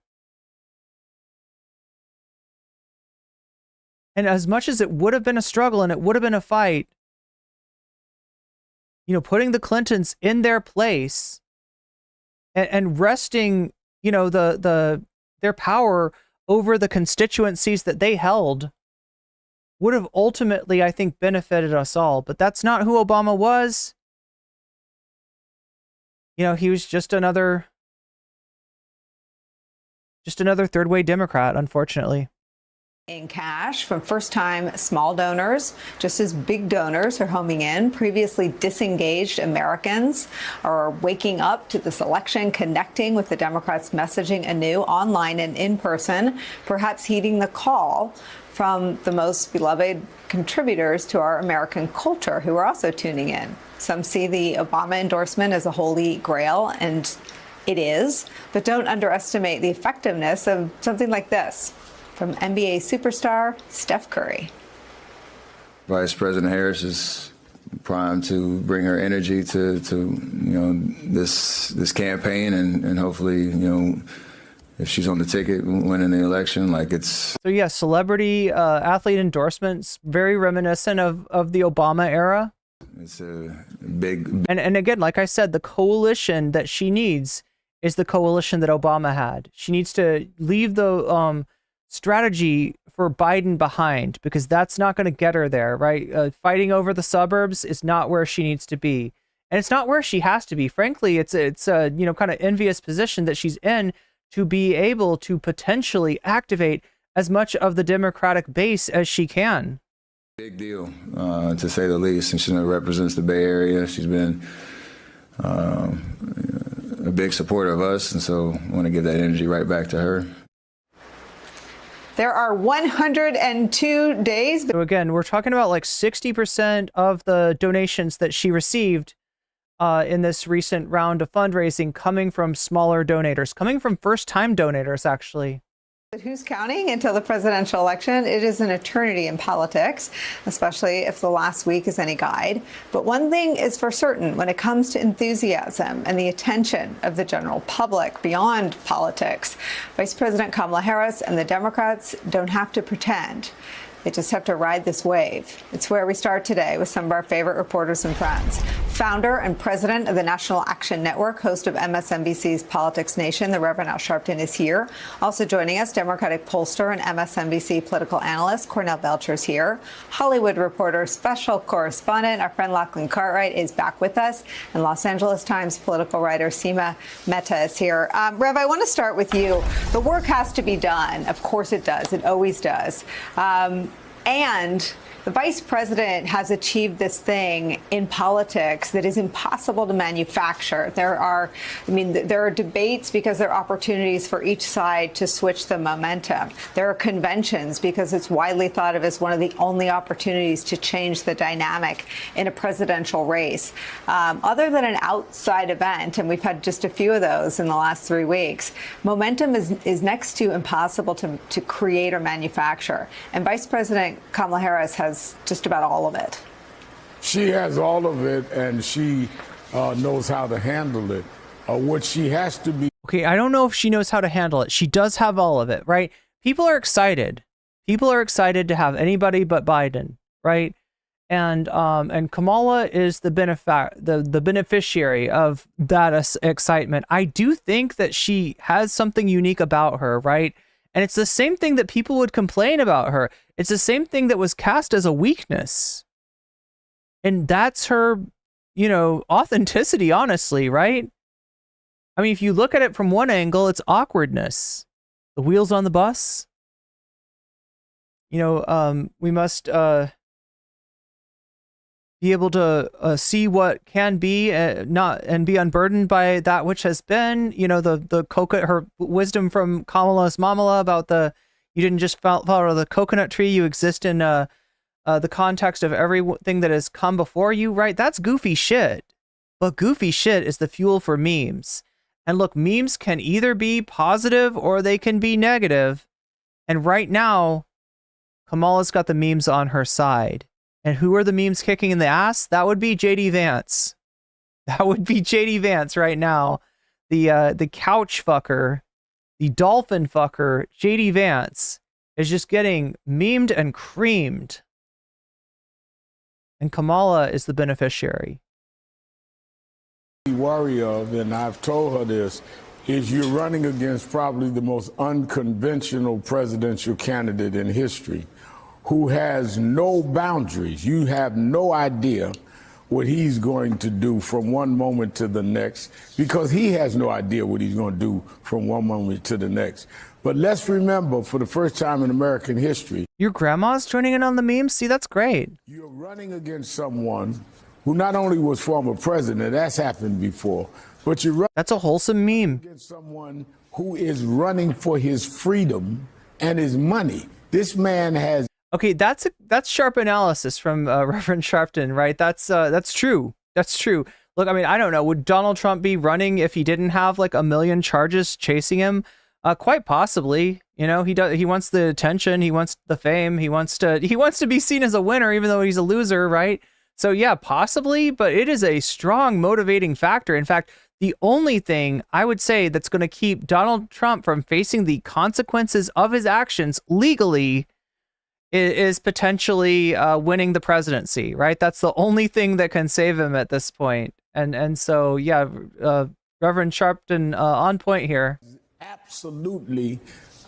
And as much as it would have been a struggle and it would have been a fight, putting the Clintons in their place and wresting, their power over the constituencies that they held would have ultimately, I think, benefited us all. But that's not who Obama was. He was just another third-way Democrat, unfortunately. In cash from first-time small donors, just as big donors are homing in. Previously disengaged Americans are waking up to this election, connecting with the Democrats' messaging anew, online and in person, perhaps heeding the call from the most beloved contributors to our American culture who are also tuning in. Some see the Obama endorsement as a holy grail, and it is, but don't underestimate the effectiveness of something like this from NBA superstar Steph Curry. Vice President Harris is primed to bring her energy to this campaign, and hopefully, if she's on the ticket winning the election, so yeah, celebrity athlete endorsements, very reminiscent of the Obama era. It's a big and again, like I said, the coalition that she needs is the coalition that Obama had. She needs to leave the strategy for Biden behind, because that's not going to get her there, right? Fighting over the suburbs is not where she needs to be, and it's not where she has to be. Frankly, it's a kind of envious position that she's in, to be able to potentially activate as much of the Democratic base as she can. Big deal, to say the least. And she represents the Bay Area. She's been a big supporter of us, and so I want to give that energy right back to her. There are 102 days. So again, we're talking about like 60% of the donations that she received in this recent round of fundraising coming from smaller donators, coming from first-time donators, actually. But who's counting until the presidential election? It is an eternity in politics, especially if the last week is any guide. But one thing is for certain when it comes to enthusiasm and the attention of the general public beyond politics, Vice President Kamala Harris and the Democrats don't have to pretend. They just have to ride this wave. It's where we start today with some of our favorite reporters and friends. founder and president of the National Action Network, host of MSNBC's Politics Nation. The Reverend Al Sharpton is here. Also joining us, Democratic pollster and MSNBC political analyst Cornell Belcher's here. Hollywood reporter, special correspondent, our friend Lachlan Cartwright is back with us. And Los Angeles Times political writer Seema Mehta is here. Rev, I want to start with you. The work has to be done. Of course it does. It always does. And the vice president has achieved this thing in politics that is impossible to manufacture. There are debates because there are opportunities for each side to switch the momentum. There are conventions because it's widely thought of as one of the only opportunities to change the dynamic in a presidential race. Other than an outside event, and we've had just a few of those in the last 3 weeks, momentum is next to impossible to create or manufacture. And Vice President Kamala Harris has just about all of it. She has all of it, and she knows how to handle it. What she has to be. Okay, I don't know if she knows how to handle it. She does have all of it, right? People are excited. People are excited to have anybody but Biden, right? And Kamala is the beneficiary of that excitement. I do think that she has something unique about her, right? And it's the same thing that people would complain about her. It's the same thing that was cast as a weakness. And that's her, authenticity, honestly, right? I mean, if you look at it from one angle, it's awkwardness. The wheels on the bus. We must be able to see what can be, and be unburdened by that which has been. Her wisdom from Kamala's Mamala about you didn't just follow the coconut tree, you exist in the context of everything that has come before you, right? That's goofy shit. But goofy shit is the fuel for memes. And look, memes can either be positive or they can be negative. And right now, Kamala's got the memes on her side. And who are the memes kicking in the ass? That would be JD Vance. That would be JD Vance right now. The couch fucker, the dolphin fucker, JD Vance is just getting memed and creamed. And Kamala is the beneficiary. Worry of, and I've told her this, is you're running against probably the most unconventional presidential candidate in history, who has no boundaries. You have no idea what he's going to do from one moment to the next, because he has no idea what he's going to do from one moment to the next. But let's remember, for the first time in American history, your grandma's joining in on the memes? See, that's great. You're running against someone who not only was former president, that's happened before, but that's a wholesome meme. Against someone who is running for his freedom and his money. This man has. Okay, that's sharp analysis from Reverend Sharpton, right? That's true. That's true. Look, I mean, I don't know. Would Donald Trump be running if he didn't have like a million charges chasing him? Quite possibly. He wants the attention. He wants the fame. He wants to be seen as a winner, even though he's a loser, right? So yeah, possibly. But it is a strong motivating factor. In fact, the only thing I would say that's going to keep Donald Trump from facing the consequences of his actions legally is potentially winning the presidency, right? That's the only thing that can save him at this point. And so, yeah, Reverend Sharpton on point here. Absolutely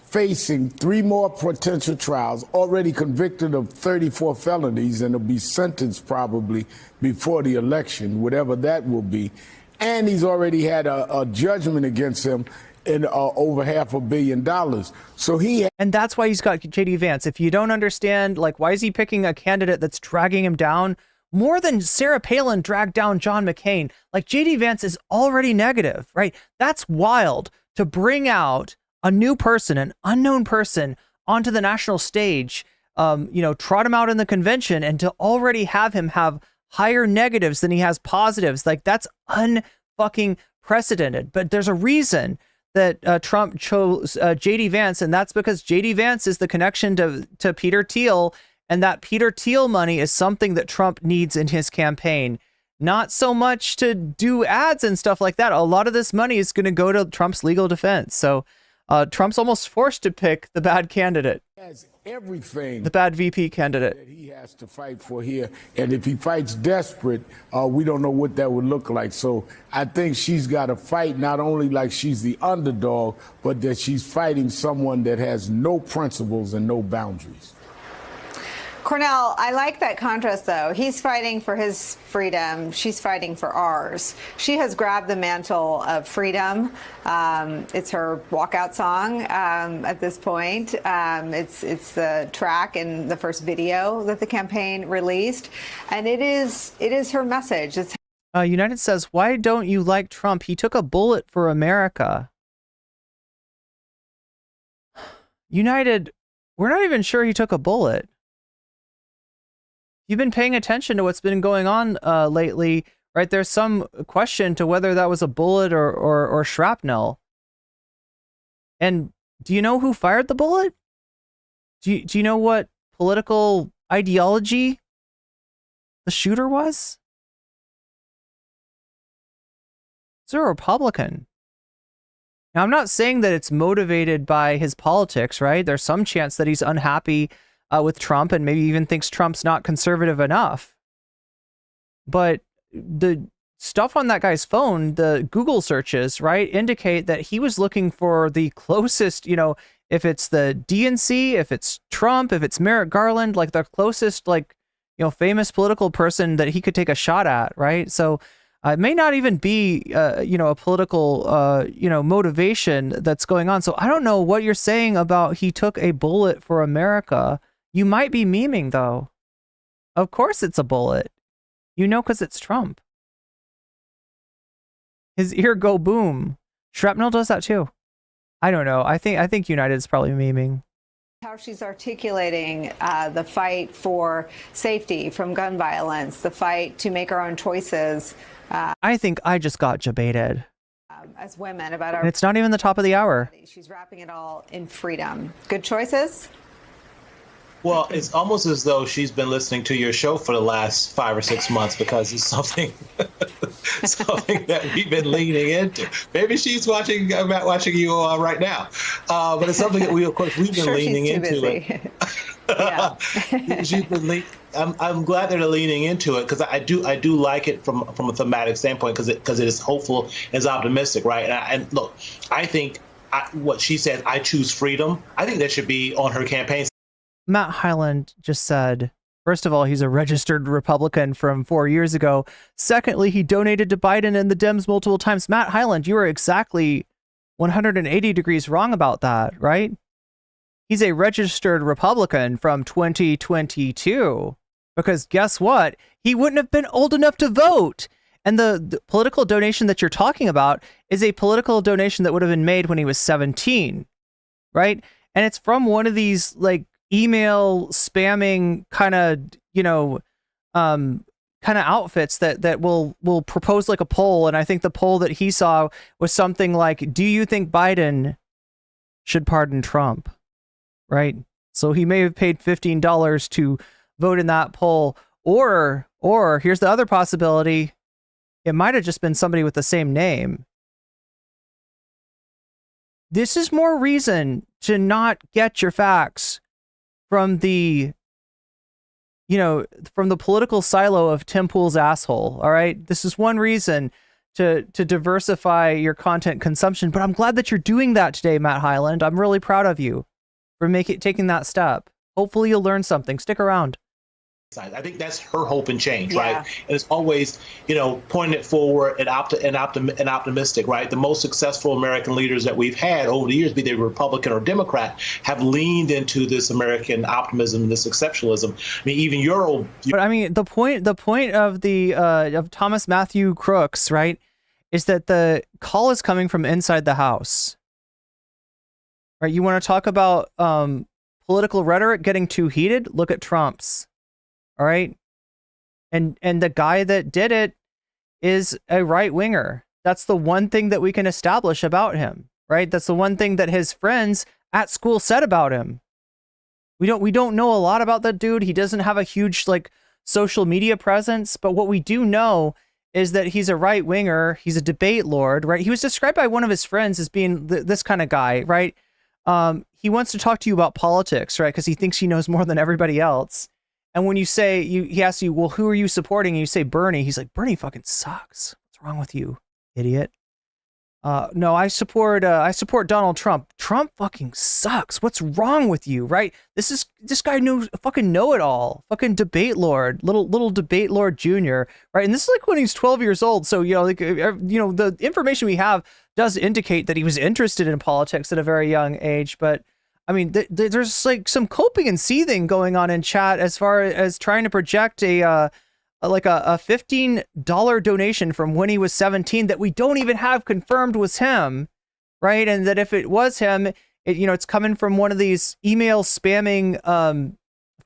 facing 3 more potential trials, already convicted of 34 felonies, and will be sentenced probably before the election, whatever that will be. And he's already had a judgment against him in over $500 million. So and that's why he's got JD Vance. If you don't understand, like, why is he picking a candidate that's dragging him down more than Sarah Palin dragged down John McCain? Like, JD Vance is already negative, right? That's wild to bring out a new person, an unknown person, onto the national stage, trot him out in the convention, and to already have him have higher negatives than he has positives. Like, that's unfucking precedented. But there's a reason that Trump chose JD Vance, and that's because JD Vance is the connection to Peter Thiel, and that Peter Thiel money is something that Trump needs in his campaign. Not so much to do ads and stuff like that. A lot of this money is going to go to Trump's legal defense. So Trump's almost forced to pick the bad candidate. He has everything. The bad VP candidate. That he has has to fight for here. And if he fights desperate, we don't know what that would look like. So I think she's got to fight not only like she's the underdog, but that she's fighting someone that has no principles and no boundaries. Cornell, I like that contrast, though. He's fighting for his freedom. She's fighting for ours. She has grabbed the mantle of freedom. It's her walkout song at this point. It's the track in the first video that the campaign released, and it is her message. It's United says, why don't you like Trump? He took a bullet for America. United, we're not even sure he took a bullet. You've been paying attention to what's been going on lately, right? There's some question to whether that was a bullet or shrapnel. And do you know who fired the bullet? Do you know what political ideology the shooter was? It's a Republican. Now, I'm not saying that it's motivated by his politics, right? There's some chance that he's unhappy with Trump and maybe even thinks Trump's not conservative enough. But the stuff on that guy's phone, the Google searches, right, indicate that he was looking for the closest, if it's the DNC, if it's Trump, if it's Merrick Garland, like the closest, famous political person that he could take a shot at, right? So it may not even be, a political, motivation that's going on. So I don't know what you're saying about he took a bullet for America. You might be memeing, though. Of course it's a bullet. Because it's Trump. His ear go boom. Shrapnel does that too. I don't know. I think United's probably memeing. how she's articulating the fight for safety from gun violence, the fight to make our own choices. I think I just got debated. As women about our. And it's not even the top of the hour. She's wrapping it all in freedom. Good choices? Well, it's almost as though she's been listening to your show for the last 5 or 6 months because it's something that we've been leaning into. Maybe she's watching you right now, but it's something that we've been leaning into. She's been I'm glad they're leaning into it because I do like it from a thematic standpoint because it is hopeful and is optimistic, right? And look, I think what she said, I choose freedom. I think that should be on her campaign. Matt Hyland just said, first of all, he's a registered Republican from 4 years ago. Secondly, he donated to Biden and the Dems multiple times. Matt Hyland, you are exactly 180 degrees wrong about that, right? He's a registered Republican from 2022 because guess what? He wouldn't have been old enough to vote. And the political donation that you're talking about is a political donation that would have been made when he was 17, right? And it's from one of these like email spamming kind of, outfits that will propose like a poll. And I think the poll that he saw was something like, do you think Biden should pardon Trump? Right. So he may have paid $15 to vote in that poll, or here's the other possibility. It might have just been somebody with the same name. This is more reason to not get your facts from the political silo of Tim Pool's asshole. All right. This is one reason to diversify your content consumption, but I'm glad that you're doing that today, Matt Hyland. I'm really proud of you for taking that step. Hopefully you'll learn something. Stick around. I think that's her hope and change, right? And it's always, pointing it forward and optimistic, right? The most successful American leaders that we've had over the years, be they Republican or Democrat, have leaned into this American optimism, this exceptionalism. I mean, even But I mean, the point of of Thomas Matthew Crooks, right, is that the call is coming from inside the House. Right? You want to talk about political rhetoric getting too heated? Look at Trump's. All right. And the guy that did it is a right winger. That's the one thing that we can establish about him, right? That's the one thing that his friends at school said about him. We don't know a lot about that dude. He doesn't have a huge social media presence, but what we do know is that he's a right winger. He's a debate lord, right? He was described by one of his friends as being this kind of guy, right? He wants to talk to you about politics, right? Because he thinks he knows more than everybody else. And when you say, he asks you, well, who are you supporting? And you say Bernie. He's like, Bernie fucking sucks. What's wrong with you, idiot? No, I support Donald Trump. Trump fucking sucks. What's wrong with you, right? This guy knows fucking know-it-all, fucking debate lord, little debate lord junior, right? And this is like when he's 12 years old. So, the information we have does indicate that he was interested in politics at a very young age. But I mean, there's like some coping and seething going on in chat as far as trying to project a $15 donation from when he was 17 that we don't even have confirmed was him, right? And that if it was him, it's coming from one of these email spamming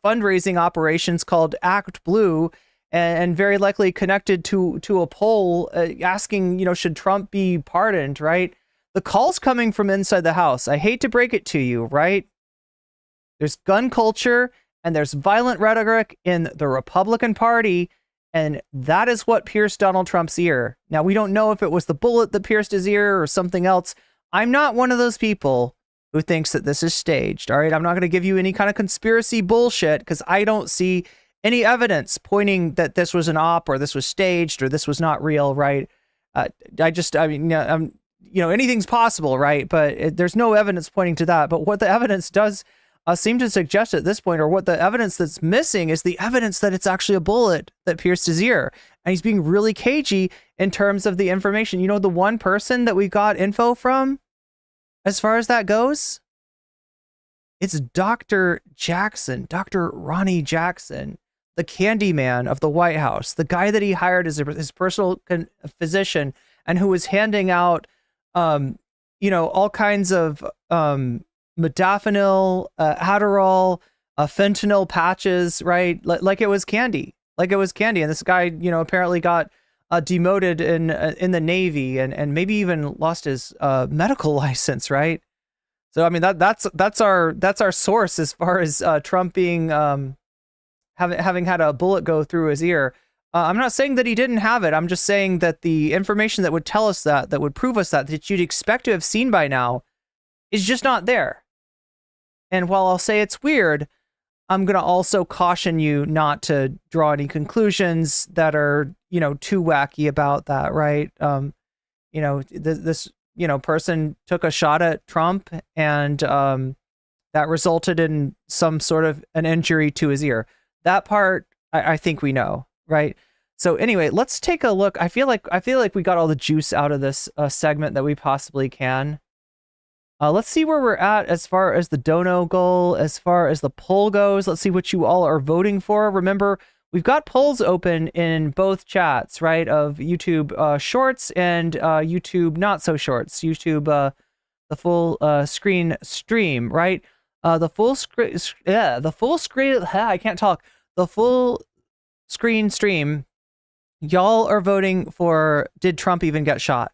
fundraising operations called Act Blue, and very likely connected to a poll asking, should Trump be pardoned, right? The call's coming from inside the house. I hate to break it to you, right? There's gun culture and there's violent rhetoric in the Republican Party. And that is what pierced Donald Trump's ear. Now, we don't know if it was the bullet that pierced his ear or something else. I'm not one of those people who thinks that this is staged. All right. I'm not going to give you any kind of conspiracy bullshit because I don't see any evidence pointing that this was an op or this was staged or this was not real. Right. Anything's possible. Right. But there's no evidence pointing to that. But what the evidence does seem to suggest at this point, or what the evidence that's missing is the evidence that it's actually a bullet that pierced his ear. And he's being really cagey in terms of the information. The one person that we got info from, as far as that goes, it's Dr. Jackson, Dr. Ronnie Jackson, the candy man of the White House, the guy that he hired as his personal physician and who was handing out, all kinds of, modafinil, Adderall, fentanyl patches, right? Like it was candy, And this guy, apparently got demoted in the Navy and maybe even lost his medical license, right? So I mean that's our source as far as Trump being having had a bullet go through his ear. I'm not saying that he didn't have it. I'm just saying that the information that would tell us that would prove us that you'd expect to have seen by now is just not there. And while I'll say it's weird, I'm going to also caution you not to draw any conclusions that are, too wacky about that, right? This person took a shot at Trump and that resulted in some sort of an injury to his ear. That part, I think we know, right? So anyway, let's take a look. I feel like we got all the juice out of this segment that we possibly can. Let's see where we're at as far as the dono goal, as far as the poll goes. Let's see what you all are voting for. Remember, we've got polls open in both chats, right? Of YouTube Shorts and YouTube Not So Shorts. YouTube, the full screen stream, right? The full screen, I can't talk. The full screen stream. Y'all are voting for, did Trump even get shot?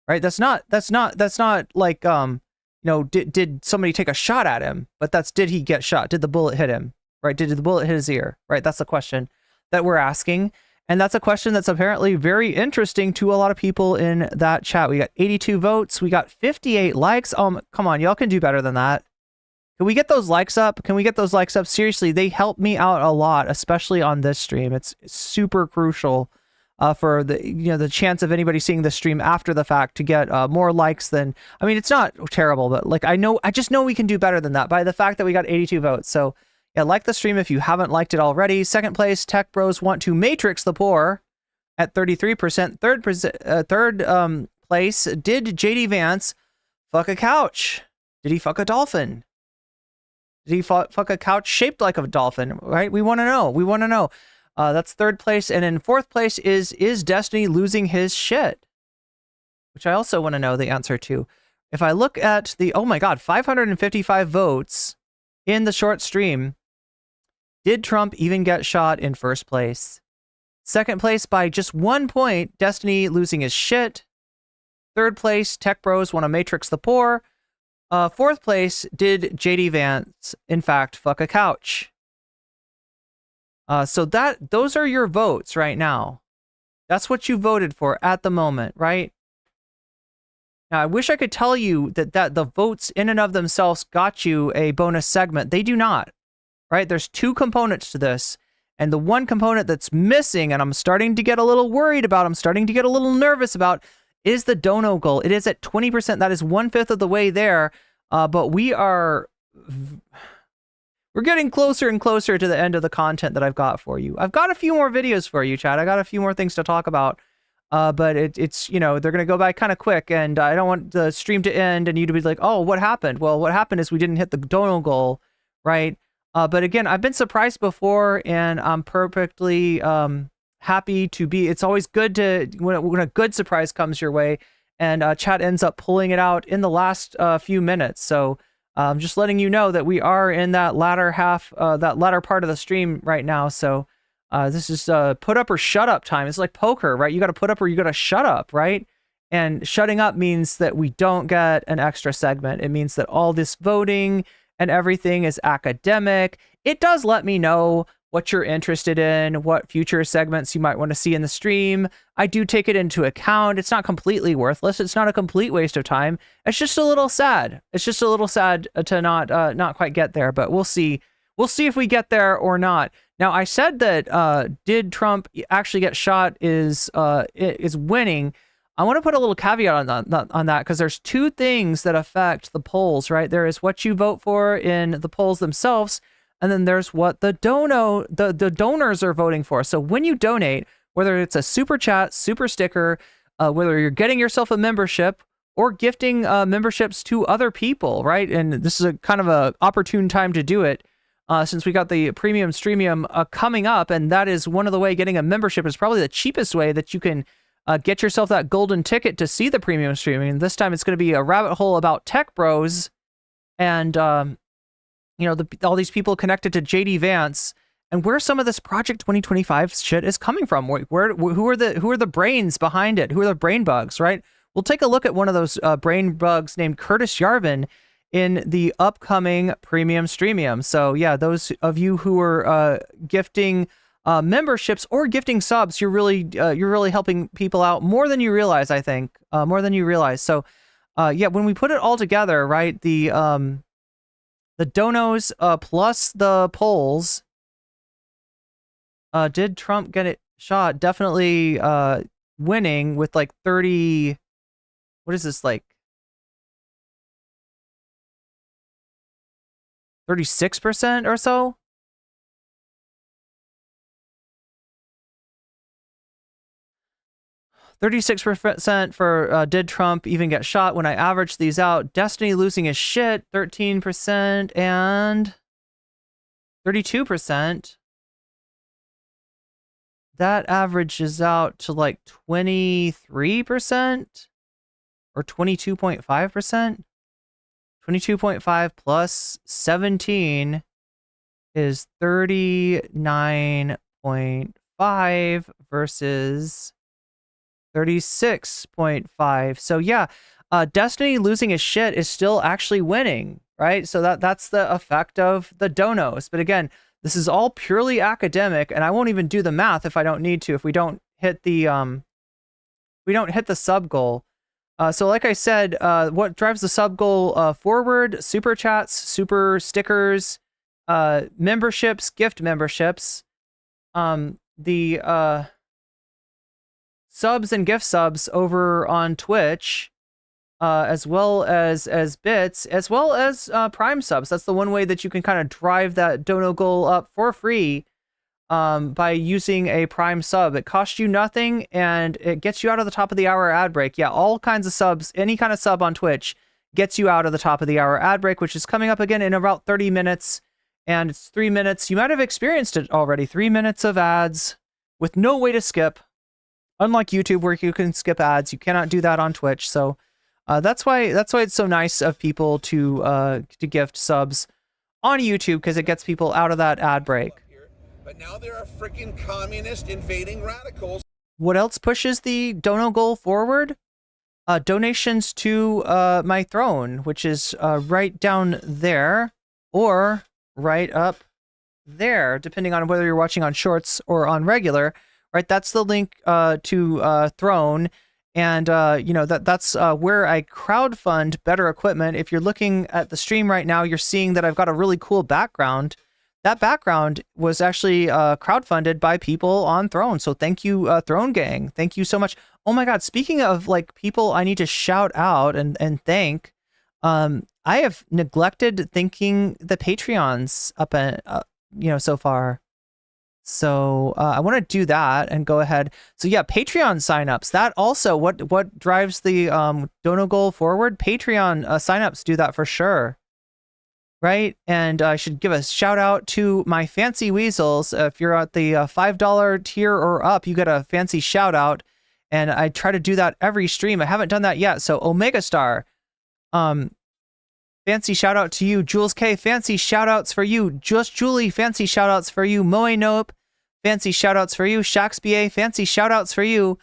Right? That's not like, did somebody take a shot at him? But that's, did he get shot? Did the bullet hit him? Right? Did the bullet hit his ear? Right? That's the question that we're asking. And that's a question that's apparently very interesting to a lot of people in that chat. We got 82 votes. We got 58 likes. Come on, y'all can do better than that. Can we get those likes up? Seriously, they help me out a lot, especially on this stream. It's super crucial for the chance of anybody seeing the stream after the fact to get more likes than, I mean, it's not terrible, but like I just know we can do better than that by the fact that we got 82 votes. So yeah, like the stream if you haven't liked it already. Second place, Tech Bros Want to Matrix the Poor at 33%. Third place, did JD Vance fuck a couch? Did he fuck a dolphin? Did he fuck a couch shaped like a dolphin? Right? We want to know. That's third place. And in fourth place is Destiny losing his shit? Which I also want to know the answer to. If I look at the, oh my God, 555 votes in the short stream, did Trump even get shot in first place? Second place by just 1 point, Destiny losing his shit. Third place, Tech Bros Want to Matrix the Poor. Fourth place, did JD Vance, in fact, fuck a couch? So those are your votes right now. That's what you voted for at the moment, right? Now, I wish I could tell you that the votes in and of themselves got you a bonus segment. They do not. right? There's two components to this. And the one component that's missing, and I'm starting to get a little worried about, I'm starting to get a little nervous about, is the dono goal. It is at 20%. That is 1/5 of the way there. But we're getting closer and closer to the end of the content that I've got for you. I've got a few more videos for you, Chad. I got a few more things to talk about. But it's, you know, they're going to go by kind of quick, and I don't want the stream to end and you to be like, oh, what happened? Well, what happened is we didn't hit the dono goal, right? But again, I've been surprised before, and I'm perfectly happy to be. It's always good to when a good surprise comes your way, and Chad ends up pulling it out in the last few minutes. So I'm just letting you know that we are in that latter half, that latter part of the stream right now. So this is put up or shut up time. It's like poker, right? You got to put up or you got to shut up, right? And shutting up means that we don't get an extra segment. It means that all this voting and everything is academic. It does let me know what you're interested in, what future segments you might want to see in the stream. I do take it into account. It's not completely worthless. It's not a complete waste of time. It's just a little sad. It's just a little sad to not quite get there, but we'll see. We'll see if we get there or not. Now, I said that did Trump actually get shot is winning. I want to put a little caveat on that because there's two things that affect the polls, right? There is what you vote for in the polls themselves, and then there's what the donors are voting for. So when you donate, whether it's a super chat, super sticker, whether you're getting yourself a membership or gifting memberships to other people, right? And this is a kind of a opportune time to do it since we got the premium streamium coming up, and that is one of the way getting a membership is probably the cheapest way that you can get yourself that golden ticket to see the premium streaming. And this time it's going to be a rabbit hole about tech bros and, you know, all these people connected to JD Vance and where some of this Project 2025 shit is coming from. Who are the brains behind it? Who are the brain bugs, right? We'll take a look at one of those brain bugs named Curtis Yarvin in the upcoming premium streamium. So yeah, those of you who are gifting memberships or gifting subs, you're really helping people out more than you realize. I think more than you realize. So yeah, when we put it all together, right, the donos plus the polls, did Trump get it shot? Definitely winning with like 30. What is this, like 36% or so? 36% for did Trump even get shot? When I average these out, Destiny losing his shit, 13% and 32%. That averages out to like 23% or 22.5%. 22.5 plus 17 is 39.5 versus 36.5. So yeah, Destiny losing his shit is still actually winning, right? So that's the effect of the donos. But again, this is all purely academic, and I won't even do the math if I don't need to, if we don't hit the sub goal. So like I said, what drives the sub goal forward? Super chats, super stickers, memberships, gift memberships, the subs and gift subs over on Twitch, as well as bits, as well as Prime subs. That's the one way that you can kind of drive that dono goal up for free by using a Prime sub. It costs you nothing, and it gets you out of the top of the hour ad break. Yeah, all kinds of subs, any kind of sub on Twitch gets you out of the top of the hour ad break, which is coming up again in about 30 minutes. And it's 3 minutes. You might have experienced it already. 3 minutes of ads with no way to skip. Unlike YouTube, where you can skip ads, you cannot do that on Twitch. So that's why it's so nice of people to gift subs on YouTube, because it gets people out of that ad break. But now there are freaking communist invading radicals. What else pushes the dono goal forward? Donations to my throne, which is right down there or right up there, depending on whether you're watching on Shorts or on regular. Right, that's the link to Throne, and you know that's where I crowdfund better equipment. If you're looking at the stream right now, you're seeing that I've got a really cool background that background was actually crowdfunded by people on Throne. So thank you, Throne Gang. Thank you so much. Oh my God. Speaking of like people I need to shout out and thank, I have neglected thanking the Patreons up and, so far. So I want to do that and go ahead. So yeah, Patreon signups. That also what drives the Dono goal forward. Patreon signups do that for sure. Right, and I should give a shout out to my fancy weasels. If you're at the $5 tier or up, you get a fancy shout out, and I try to do that every stream. I haven't done that yet. So Omega Star, fancy shout out to you. Jules K, fancy shout outs for you. Just Julie, fancy shout outs for you. Moe Nope, fancy shout outs for you. Shaxba, fancy shout outs for you.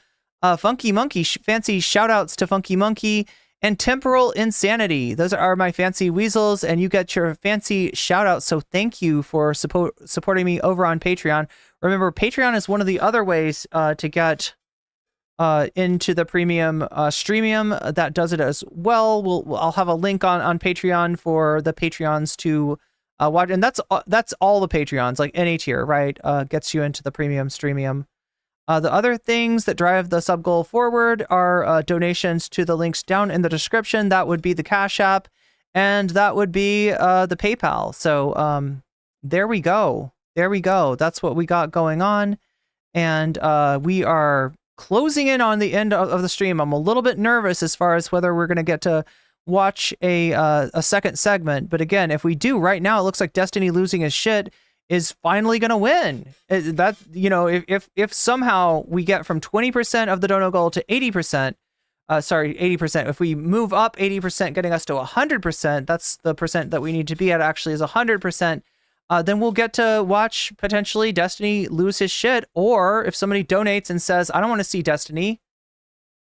Funky Monkey, fancy shout outs to Funky Monkey. And Temporal Insanity. Those are my fancy weasels, and you get your fancy shout out. So thank you for supporting me over on Patreon. Remember, Patreon is one of the other ways to get into the premium streamium that does it as well. I'll have a link on Patreon for the Patreons to watch, and that's all the Patreons, like any tier, right? Gets you into the premium streamium. The other things that drive the sub goal forward are donations to the links down in the description. That would be the Cash App, and that would be the PayPal. So there we go. There we go. That's what we got going on. And we are closing in on the end of the stream. I'm a little bit nervous as far as whether we're going to get to watch a second segment. But again, if we do right now, it looks like Destiny losing his shit is finally going to win. That, if somehow we get from 20% of the dono goal to 80%, 80%, if we move up 80%, getting us to 100%, that's the percent that we need to be at actually is 100%, then we'll get to watch potentially Destiny lose his shit. Or if somebody donates and says, I don't want to see Destiny,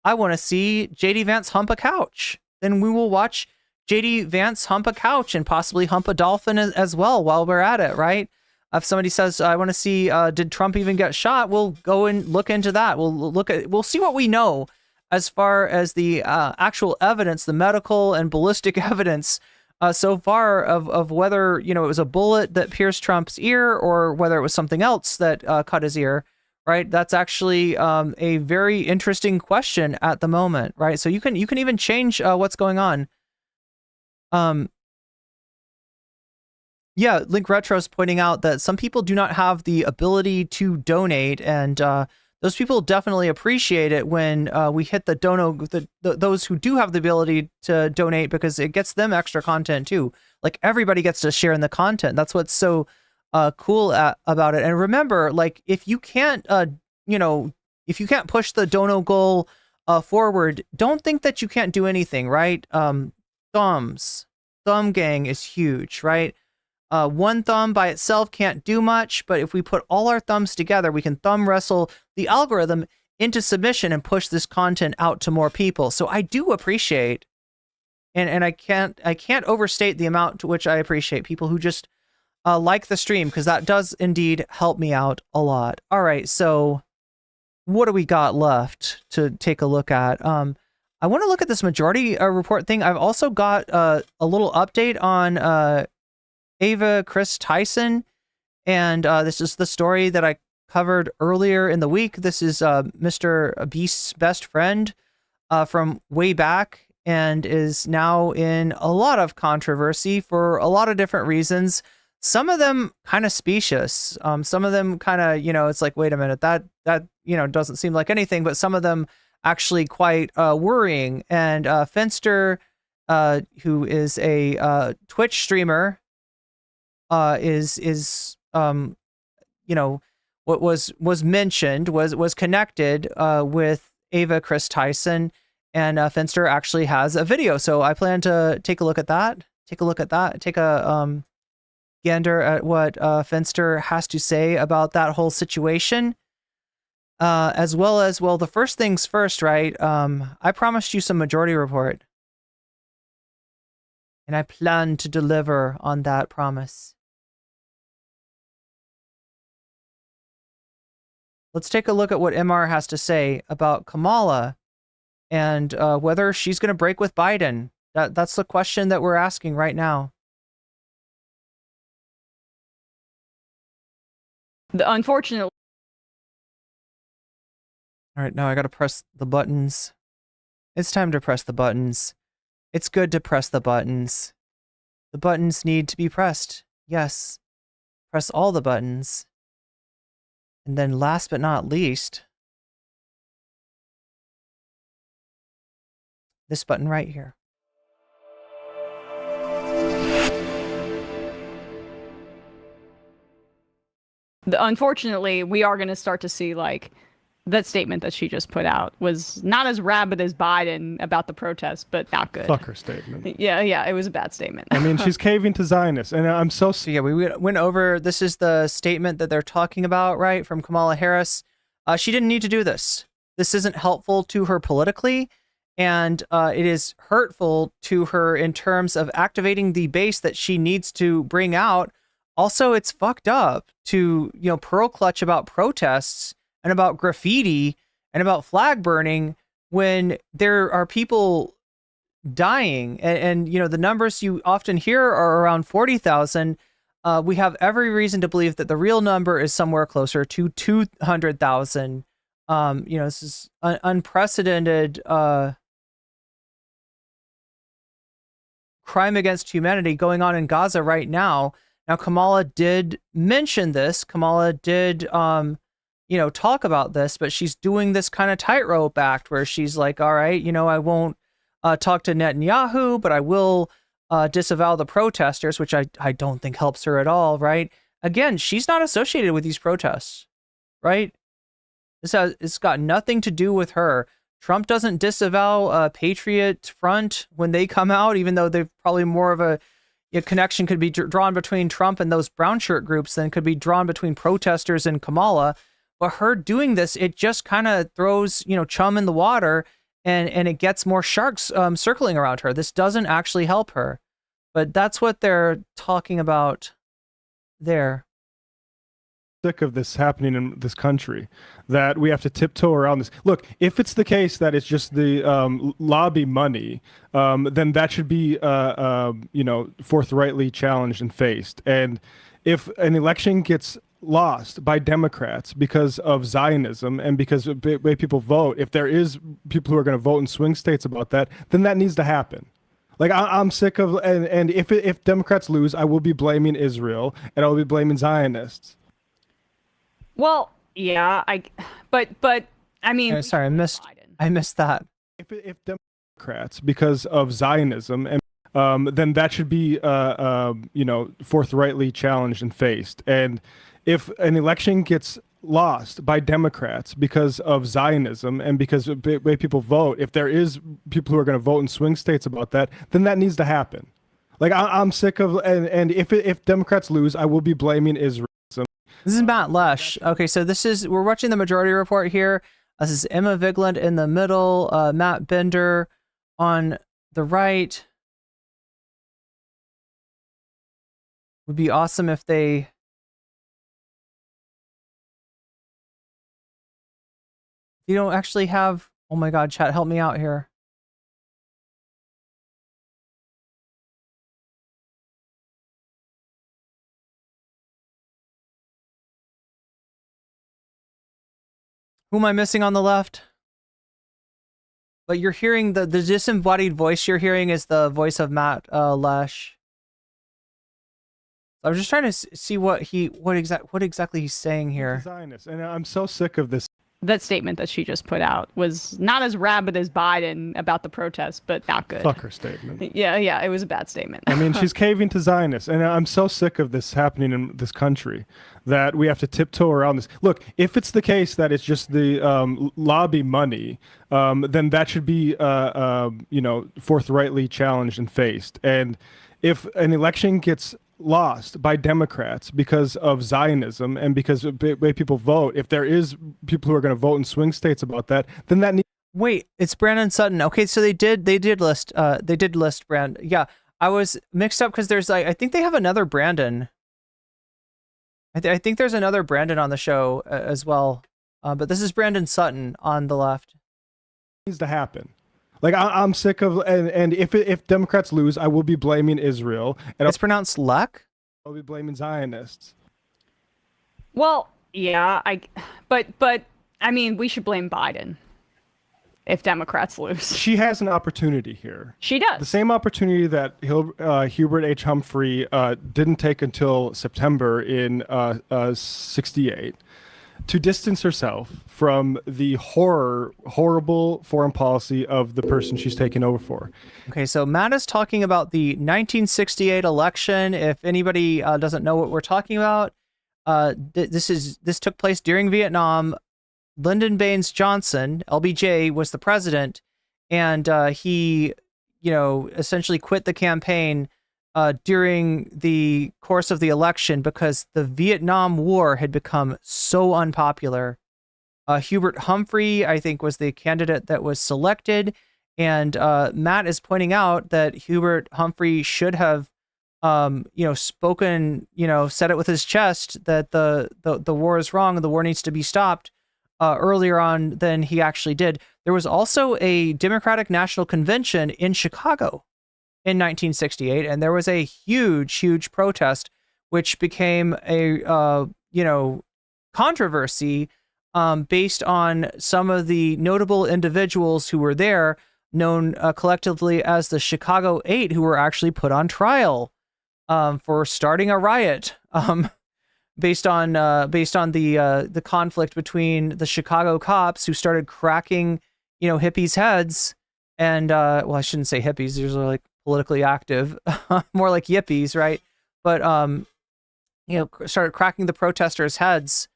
I want to see JD Vance hump a couch, then we will watch JD Vance hump a couch and possibly hump a dolphin as well while we're at it, right? If somebody says, I want to see, did Trump even get shot? We'll go and look into that. We'll see what we know as far as the actual evidence, the medical and ballistic evidence so far of whether, it was a bullet that pierced Trump's ear or whether it was something else that cut his ear, right? That's actually a very interesting question at the moment, right? So you can even change what's going on. Yeah, Link Retro's pointing out that some people do not have the ability to donate, and those people definitely appreciate it when we hit the dono, those who do have the ability to donate, because it gets them extra content too. Like everybody gets to share in the content. That's what's so cool about it. And remember, like if you can't, if you can't push the dono goal forward, don't think that you can't do anything, right? Thumb gang is huge, right? One thumb by itself can't do much, but if we put all our thumbs together, we can thumb wrestle the algorithm into submission and push this content out to more people. So I do appreciate, and I can't overstate the amount to which I appreciate people who just like the stream, because that does indeed help me out a lot. All right, so what do we got left to take a look at? I want to look at this majority report thing. I've also got a little update on Ava Chris Tyson, and this is the story that I covered earlier in the week. This is Mr. Beast's best friend from way back, and is now in a lot of controversy for a lot of different reasons. Some of them kind of specious. Some of them kind of, it's like, wait a minute, that doesn't seem like anything, but some of them actually quite worrying. And Finster, who is a Twitch streamer, what was mentioned was connected with Ava Chris Tyson, and Finster actually has a video. So I plan to take a look at that. Take a gander at what Finster has to say about that whole situation. As well as, the first things first, right? I promised you some majority report, and I plan to deliver on that promise. Let's take a look at what MR has to say about Kamala and whether she's going to break with Biden. That's the question that we're asking right now. Unfortunately. All right, now I gotta press the buttons. It's time to press the buttons. It's good to press the buttons. The buttons need to be pressed. Yes. Press all the buttons. And then last but not least, this button right here. Unfortunately, we are going to start to see, like, that statement that she just put out was not as rabid as Biden about the protests, but not good. Fuck her statement. Yeah, it was a bad statement. I mean, she's caving to Zionists, and I'm so... Yeah, we went over, this is the statement that they're talking about, right, from Kamala Harris. She didn't need to do this. This isn't helpful to her politically, and it is hurtful to her in terms of activating the base that she needs to bring out. Also, it's fucked up to, pearl clutch about protests and about graffiti and about flag burning when there are people dying. And the numbers you often hear are around 40,000. We have every reason to believe that the real number is somewhere closer to 200,000. This is unprecedented crime against humanity going on in Gaza right now. Now, Kamala did mention this. Kamala did, talk about this, but she's doing this kind of tightrope act where she's like, all right, I won't talk to Netanyahu, but I will disavow the protesters, which I don't think helps her at all, right? Again, she's not associated with these protests, right? It's got nothing to do with her. Trump doesn't disavow Patriot Front when they come out, even though they've probably more of a connection could be drawn between Trump and those brown shirt groups than could be drawn between protesters and Kamala. But her doing this, it just kind of throws, chum in the water and it gets more sharks circling around her. This doesn't actually help her. But that's what they're talking about there. Sick of this happening in this country, that we have to tiptoe around this. Look, if it's the case that it's just the lobby money, then that should be forthrightly challenged and faced. And if an election gets lost by Democrats because of Zionism and because of the way people vote, if there is people who are going to vote in swing states about that, then that needs to happen. Like, I'm sick of, and if Democrats lose, I will be blaming Israel and I will be blaming Zionists. Well, yeah, but I mean, sorry, I missed that. If Democrats, because of Zionism, and then that should be forthrightly challenged and faced. And if an election gets lost by Democrats because of Zionism and because of the way people vote, if there is people who are going to vote in swing states about that, then that needs to happen. Like, I'm sick of, and if Democrats lose, I will be blaming Israel. This is Matt Lesh. Okay, so we're watching the Majority Report here. This is Emma Vigeland in the middle, Matt Bender on the right. Would be awesome if you don't actually have, oh my God, chat, help me out here. Who am I missing on the left? But you're hearing the disembodied voice you're hearing is the voice of Matt Lesh. I was just trying to see what exactly he's saying here. Zionist, and I'm so sick of this. That statement that she just put out was not as rabid as Biden about the protests, but not good. Fuck her statement. Yeah, it was a bad statement. I mean, she's caving to Zionists, and I'm so sick of this happening in this country, that we have to tiptoe around this. Look, if it's the case that it's just the lobby money, then that should be forthrightly challenged and faced. And if an election gets lost by Democrats because of Zionism and because of the way people vote, if there is people who are going to vote in swing states about that, then that needs... Wait, it's Brandon Sutton. Okay, so they did list Brandon. Yeah, I was mixed up because there's I think they have another Brandon. I think there's another Brandon on the show as well. But this is Brandon Sutton on the left. Needs to happen. Like, I'm sick of, and if Democrats lose, I will be blaming Israel. And it's pronounced Lek? I'll be blaming Zionists. Well, Yeah, but I mean, we should blame Biden if Democrats lose. She has an opportunity here. She does. The same opportunity that Hubert H. Humphrey didn't take until September in 68 to distance herself from the horrible foreign policy of the person she's taken over for. Okay, so Matt is talking about the 1968 election. If anybody doesn't know what we're talking about, this took place during Vietnam. Lyndon Baines Johnson, LBJ, was the president, and he, essentially quit the campaign during the course of the election because the Vietnam War had become so unpopular. Hubert Humphrey, I think, was the candidate that was selected, and Matt is pointing out that Hubert Humphrey should have, spoken, said it with his chest that the war is wrong and the war needs to be stopped. Earlier on than he actually did. There was also a Democratic National Convention in Chicago in 1968, and there was a huge protest, which became a controversy based on some of the notable individuals who were there, known collectively as the Chicago Eight, who were actually put on trial for starting a riot. Based on the conflict between the Chicago cops who started cracking, hippies' heads, and I shouldn't say hippies; these are like politically active, more like yippies, right? But started cracking the protesters' heads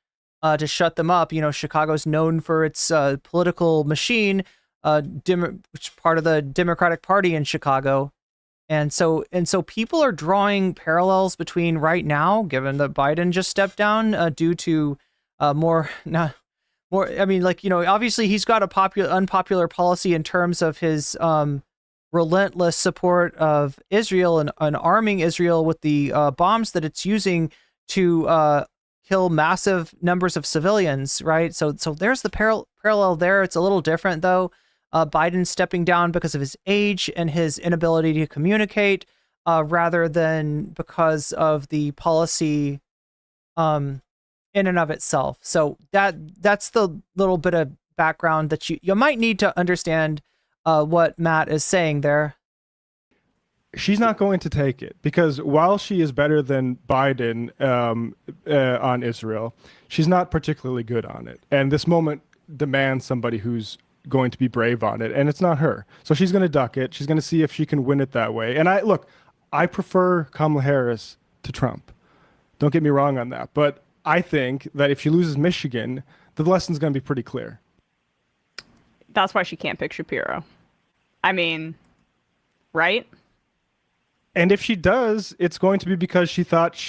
to shut them up. Chicago's known for its political machine, which part of the Democratic Party in Chicago. And so people are drawing parallels between right now, given that Biden just stepped down due to obviously he's got a unpopular policy in terms of his relentless support of Israel and arming Israel with the bombs that it's using to kill massive numbers of civilians, right? So there's the parallel there. It's a little different though. Biden stepping down because of his age and his inability to communicate, rather than because of the policy in and of itself. So that's the little bit of background that you might need to understand what Matt is saying there. She's not going to take it because while she is better than Biden on Israel, she's not particularly good on it. And this moment demands somebody who's going to be brave on it, and it's not her. So she's going to duck it. She's going to see if she can win it that way. And I prefer Kamala Harris to Trump. Don't get me wrong on that. But I think that if she loses Michigan, the lesson's going to be pretty clear. That's why she can't pick Shapiro. I mean, right? And if she does, it's going to be because she thought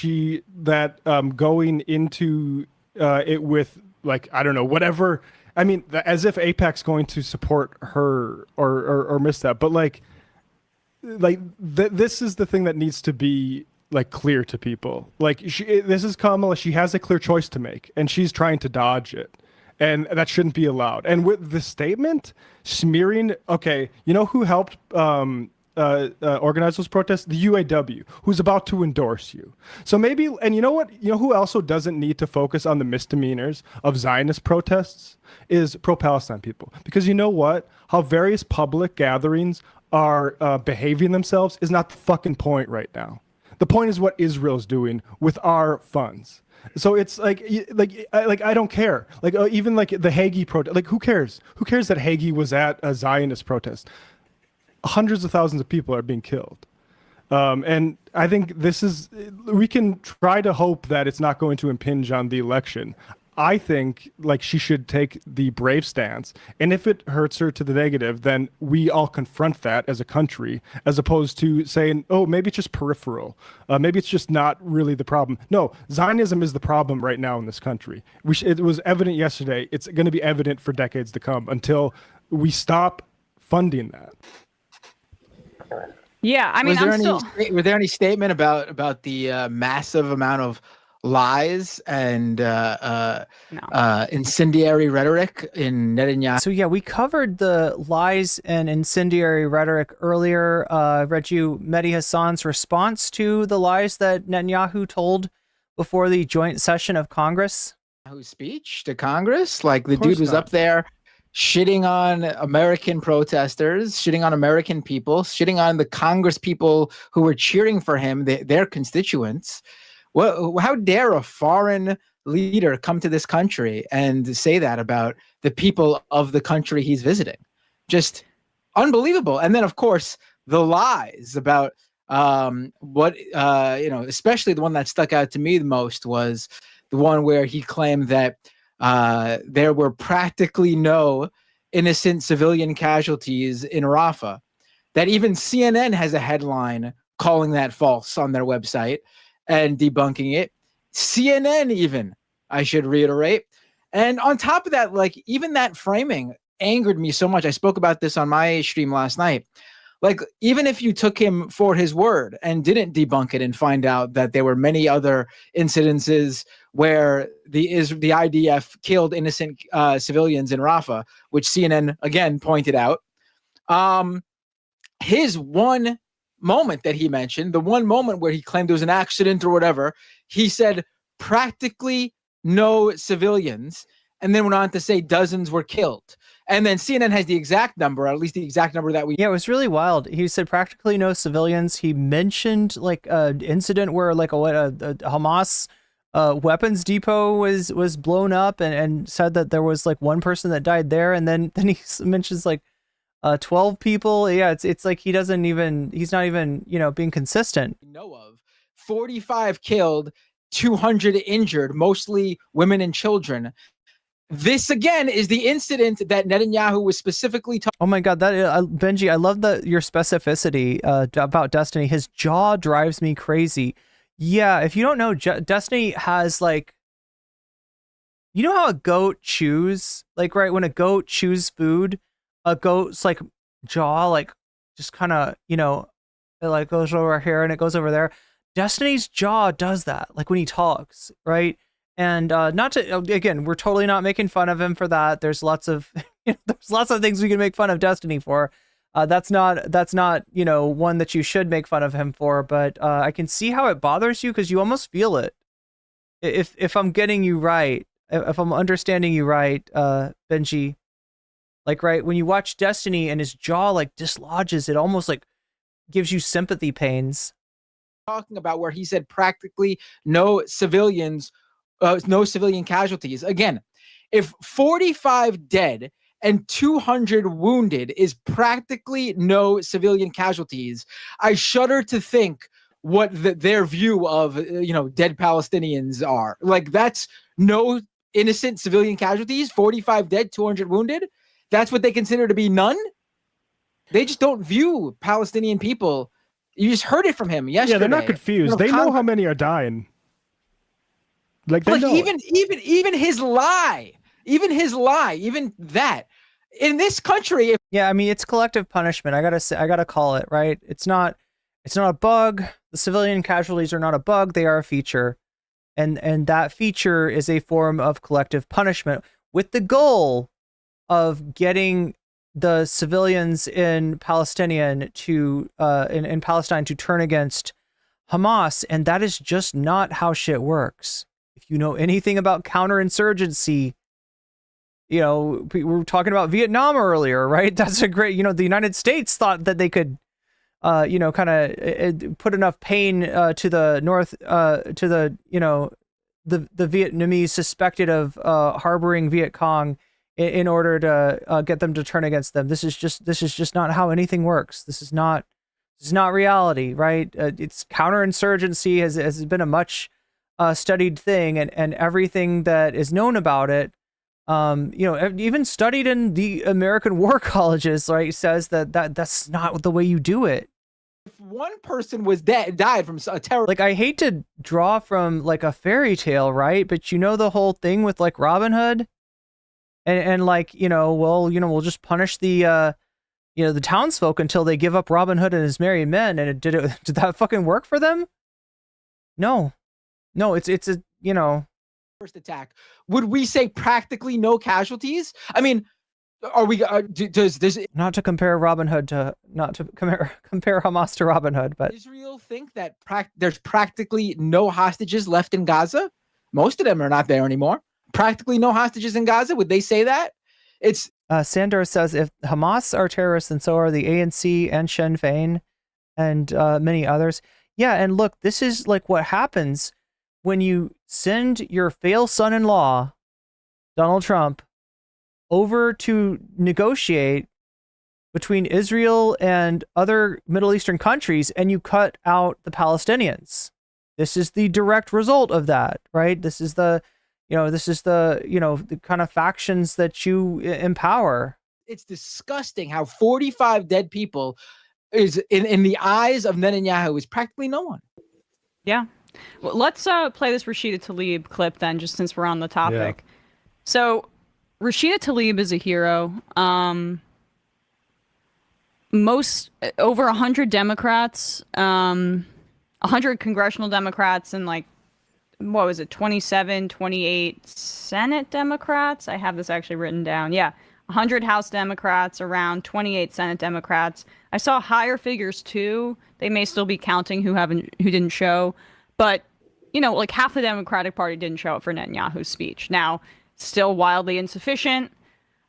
going into it with, whatever. I mean, as if AIPAC's going to support her or miss that. But this is the thing that needs to be clear to people. This is Kamala. She has a clear choice to make, and she's trying to dodge it, and that shouldn't be allowed. And with the statement smearing, who helped organize those protests? The UAW, who's about to endorse you. So maybe, and you know what? You know who also doesn't need to focus on the misdemeanors of Zionist protests is pro-Palestine people. Because you know what? How various public gatherings are behaving themselves is not the fucking point right now. The point is what Israel's doing with our funds. So it's I don't care. Even the Hagee protest. Who cares? Who cares that Hagee was at a Zionist protest? Hundreds of thousands of people are being killed. And I think we can try to hope that it's not going to impinge on the election. I think she should take the brave stance. And if it hurts her to the negative, then we all confront that as a country, as opposed to saying, oh, maybe it's just peripheral. Maybe it's just not really the problem. No, Zionism is the problem right now in this country. It was evident yesterday. It's going to be evident for decades to come until we stop funding that. Yeah, I mean, was there any statement about the massive amount of lies and incendiary rhetoric in Netanyahu? So yeah, we covered the lies and incendiary rhetoric earlier. Read you Mehdi Hassan's response to the lies that Netanyahu told before the joint session of Congress. Whose speech to Congress? Like the Of course dude was not. up there shitting on American protesters, shitting on American people, shitting on the Congress people who were cheering for him, their constituents. How dare a foreign leader come to this country and say that about the people of the country he's visiting? Just unbelievable. And then, of course, the lies about especially the one that stuck out to me the most was the one where he claimed that there were practically no innocent civilian casualties in Rafah, that even CNN has a headline calling that false on their website and debunking it. CNN even, I should reiterate. And on top of that, like even that framing angered me so much. I spoke about this on my stream last night. Like, even if you took him for his word and didn't debunk it and find out that there were many other incidences where the IDF killed innocent civilians in Rafah, which CNN again pointed out, his one moment that he mentioned, the one moment where he claimed it was an accident or whatever, he said practically no civilians, and then went on to say dozens were killed. And then CNN has the exact number, or at least the exact number that we... Yeah, it was really wild. He said practically no civilians. He mentioned like an incident where like a Hamas weapons depot was blown up, and said that there was like one person that died there. And then he mentions like 12 people. Yeah, it's like he's not even, being consistent. Know of 45 killed, 200 injured, mostly women and children. This again is the incident that Netanyahu was specifically talking. Oh my God, Benji, I love your specificity about Destiny. His jaw drives me crazy. Yeah, if you don't know, Destiny has like, you know how a goat chews? Like, right, when a goat chews food, a goat's like jaw, like just kind of, it like goes over here and it goes over there. Destiny's jaw does that, like when he talks, right? And not to, again, we're totally not making fun of him for that. There's lots of there's lots of things we can make fun of Destiny for. That's not one that you should make fun of him for. But I can see how it bothers you because you almost feel it. If I'm getting you right, if I'm understanding you right, Benji, like right when you watch Destiny and his jaw like dislodges, it almost like gives you sympathy pains. Talking about where he said practically no civilians. No civilian casualties. Again, if 45 dead and 200 wounded is practically no civilian casualties, I shudder to think what their view of dead Palestinians are. Like, that's no innocent civilian casualties, 45 dead, 200 wounded. That's what they consider to be none. They just don't view Palestinian people. You just heard it from him yesterday. Yeah, they're not confused. They know how many are dying. Like even his lie, even that in this country. Yeah, I mean, it's collective punishment. I gotta call it right. It's not a bug. The civilian casualties are not a bug. They are a feature, and that feature is a form of collective punishment with the goal of getting the civilians in Palestine to turn against Hamas, and that is just not how shit works. If you know anything about counterinsurgency, we were talking about Vietnam earlier, right? That's a great, the United States thought that they could, kind of put enough pain to the north, to the Vietnamese suspected of harboring Viet Cong in order to get them to turn against them. This is just not how anything works. This is not reality, right? It's counterinsurgency has been a much studied thing, and everything that is known about it, even studied in the American war colleges, right, says that's not the way you do it. If one person was died from a terror, like, I hate to draw from like a fairy tale, right? But the whole thing with like Robin Hood, and like we'll just punish the the townsfolk until they give up Robin Hood and his merry men, and did that fucking work for them? No, it's a first attack. Would we say practically no casualties? I mean, are we? Does not to compare Robin Hood to compare Hamas to Robin Hood, but Israel think that there's practically no hostages left in Gaza? Most of them are not there anymore. practically no hostages in Gaza? Would they say that? It's Sandor says if Hamas are terrorists, then so are the ANC and Sinn Féin and many others. Yeah, and look, this is like what happens when you send your fail son-in-law, Donald Trump, over to negotiate between Israel and other Middle Eastern countries, and you cut out the Palestinians. This is the direct result of that, right? This is the kind of factions that you empower. It's disgusting how 45 dead people is in the eyes of Netanyahu is practically no one. Yeah. Well, let's play this Rashida Tlaib clip then, just since we're on the topic. Yeah. So Rashida Tlaib is a hero. Over 100 Democrats, 100 congressional Democrats, and like, what was it, 27, 28 Senate Democrats? I have this actually written down. Yeah, 100 House Democrats, around 28 Senate Democrats. I saw higher figures too. They may still be counting who didn't show, but like half the Democratic Party didn't show up for Netanyahu's speech. Now, still wildly insufficient.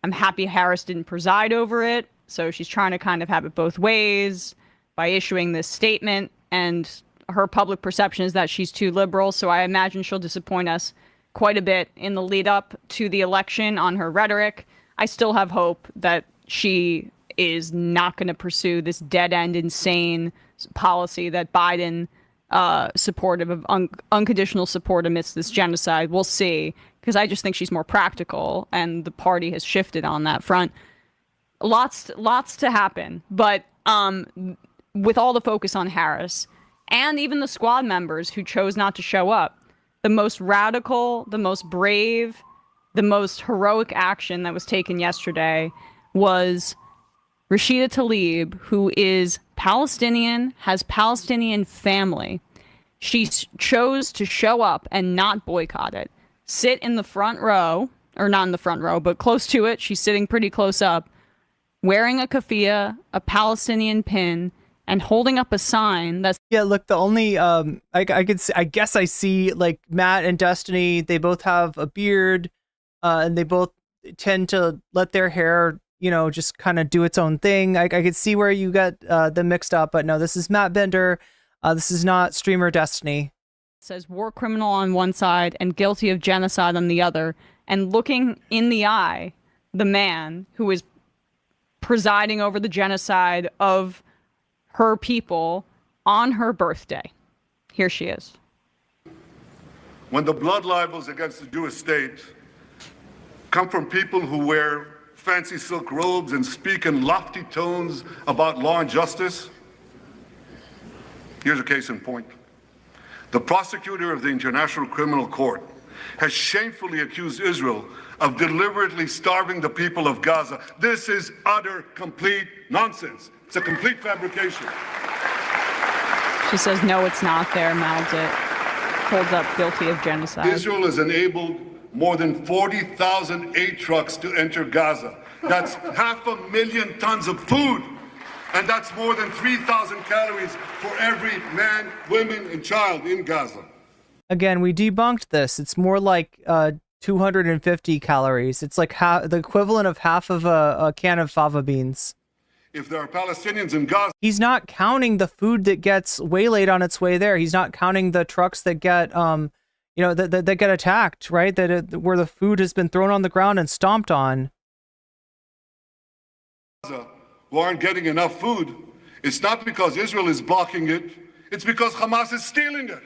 I'm happy Harris didn't preside over it. So she's trying to kind of have it both ways by issuing this statement, and her public perception is that she's too liberal. So I imagine she'll disappoint us quite a bit in the lead up to the election on her rhetoric. I still have hope that she is not going to pursue this dead end, insane policy that Biden supportive of unconditional support amidst this genocide. We'll see, because I just think she's more practical, and the party has shifted on that front. Lots to happen, but with all the focus on Harris and even the squad members who chose not to show up, the most radical, the most brave, the most heroic action that was taken yesterday was Rashida Tlaib, who is Palestinian, has Palestinian family. She chose to show up and not boycott it. Sit in the front row, or not in the front row, but close to it. She's sitting pretty close up, wearing a keffiyeh, a Palestinian pin, and holding up a sign that's... Yeah, look, the only, I guess I see, like, Matt and Destiny, they both have a beard, and they both tend to let their hair, just kind of do its own thing. I could see where you got them mixed up, but no, this is Matt Bender. This is not streamer Destiny. It says war criminal on one side and guilty of genocide on the other, and looking in the eye, the man who is presiding over the genocide of her people on her birthday. Here she is. When the blood libels against the Jewish state come from people who wear fancy silk robes and speak in lofty tones about law and justice, here's a case in point. The prosecutor of the International Criminal Court has shamefully accused Israel of deliberately starving the people of Gaza. This is utter, complete nonsense. It's a complete fabrication. She says, no, it's not there, mouths it, holds up guilty of genocide. Israel has enabled more than 40,000 aid trucks to enter Gaza. That's 500,000 tons of food. And that's more than 3,000 calories for every man, woman, and child in Gaza. Again, we debunked this. It's more like 250 calories. It's like the equivalent of half of a can of fava beans. If there are Palestinians in Gaza... He's not counting the food that gets waylaid on its way there. He's not counting the trucks that get, that get attacked, right? Where the food has been thrown on the ground and stomped on. Who aren't getting enough food, it's not because Israel is blocking it, it's because Hamas is stealing it.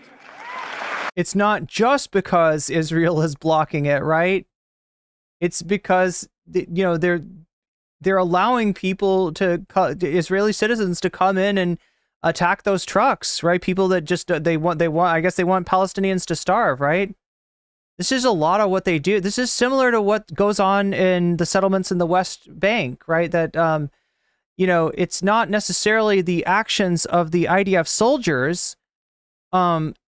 It's not just because Israel is blocking it, right? It's because, they're allowing people Israeli citizens to come in and attack those trucks, right? People that just, they want Palestinians to starve, right? This is a lot of what they do. This is similar to what goes on in the settlements in the West Bank, right? That, it's not necessarily the actions of the IDF soldiers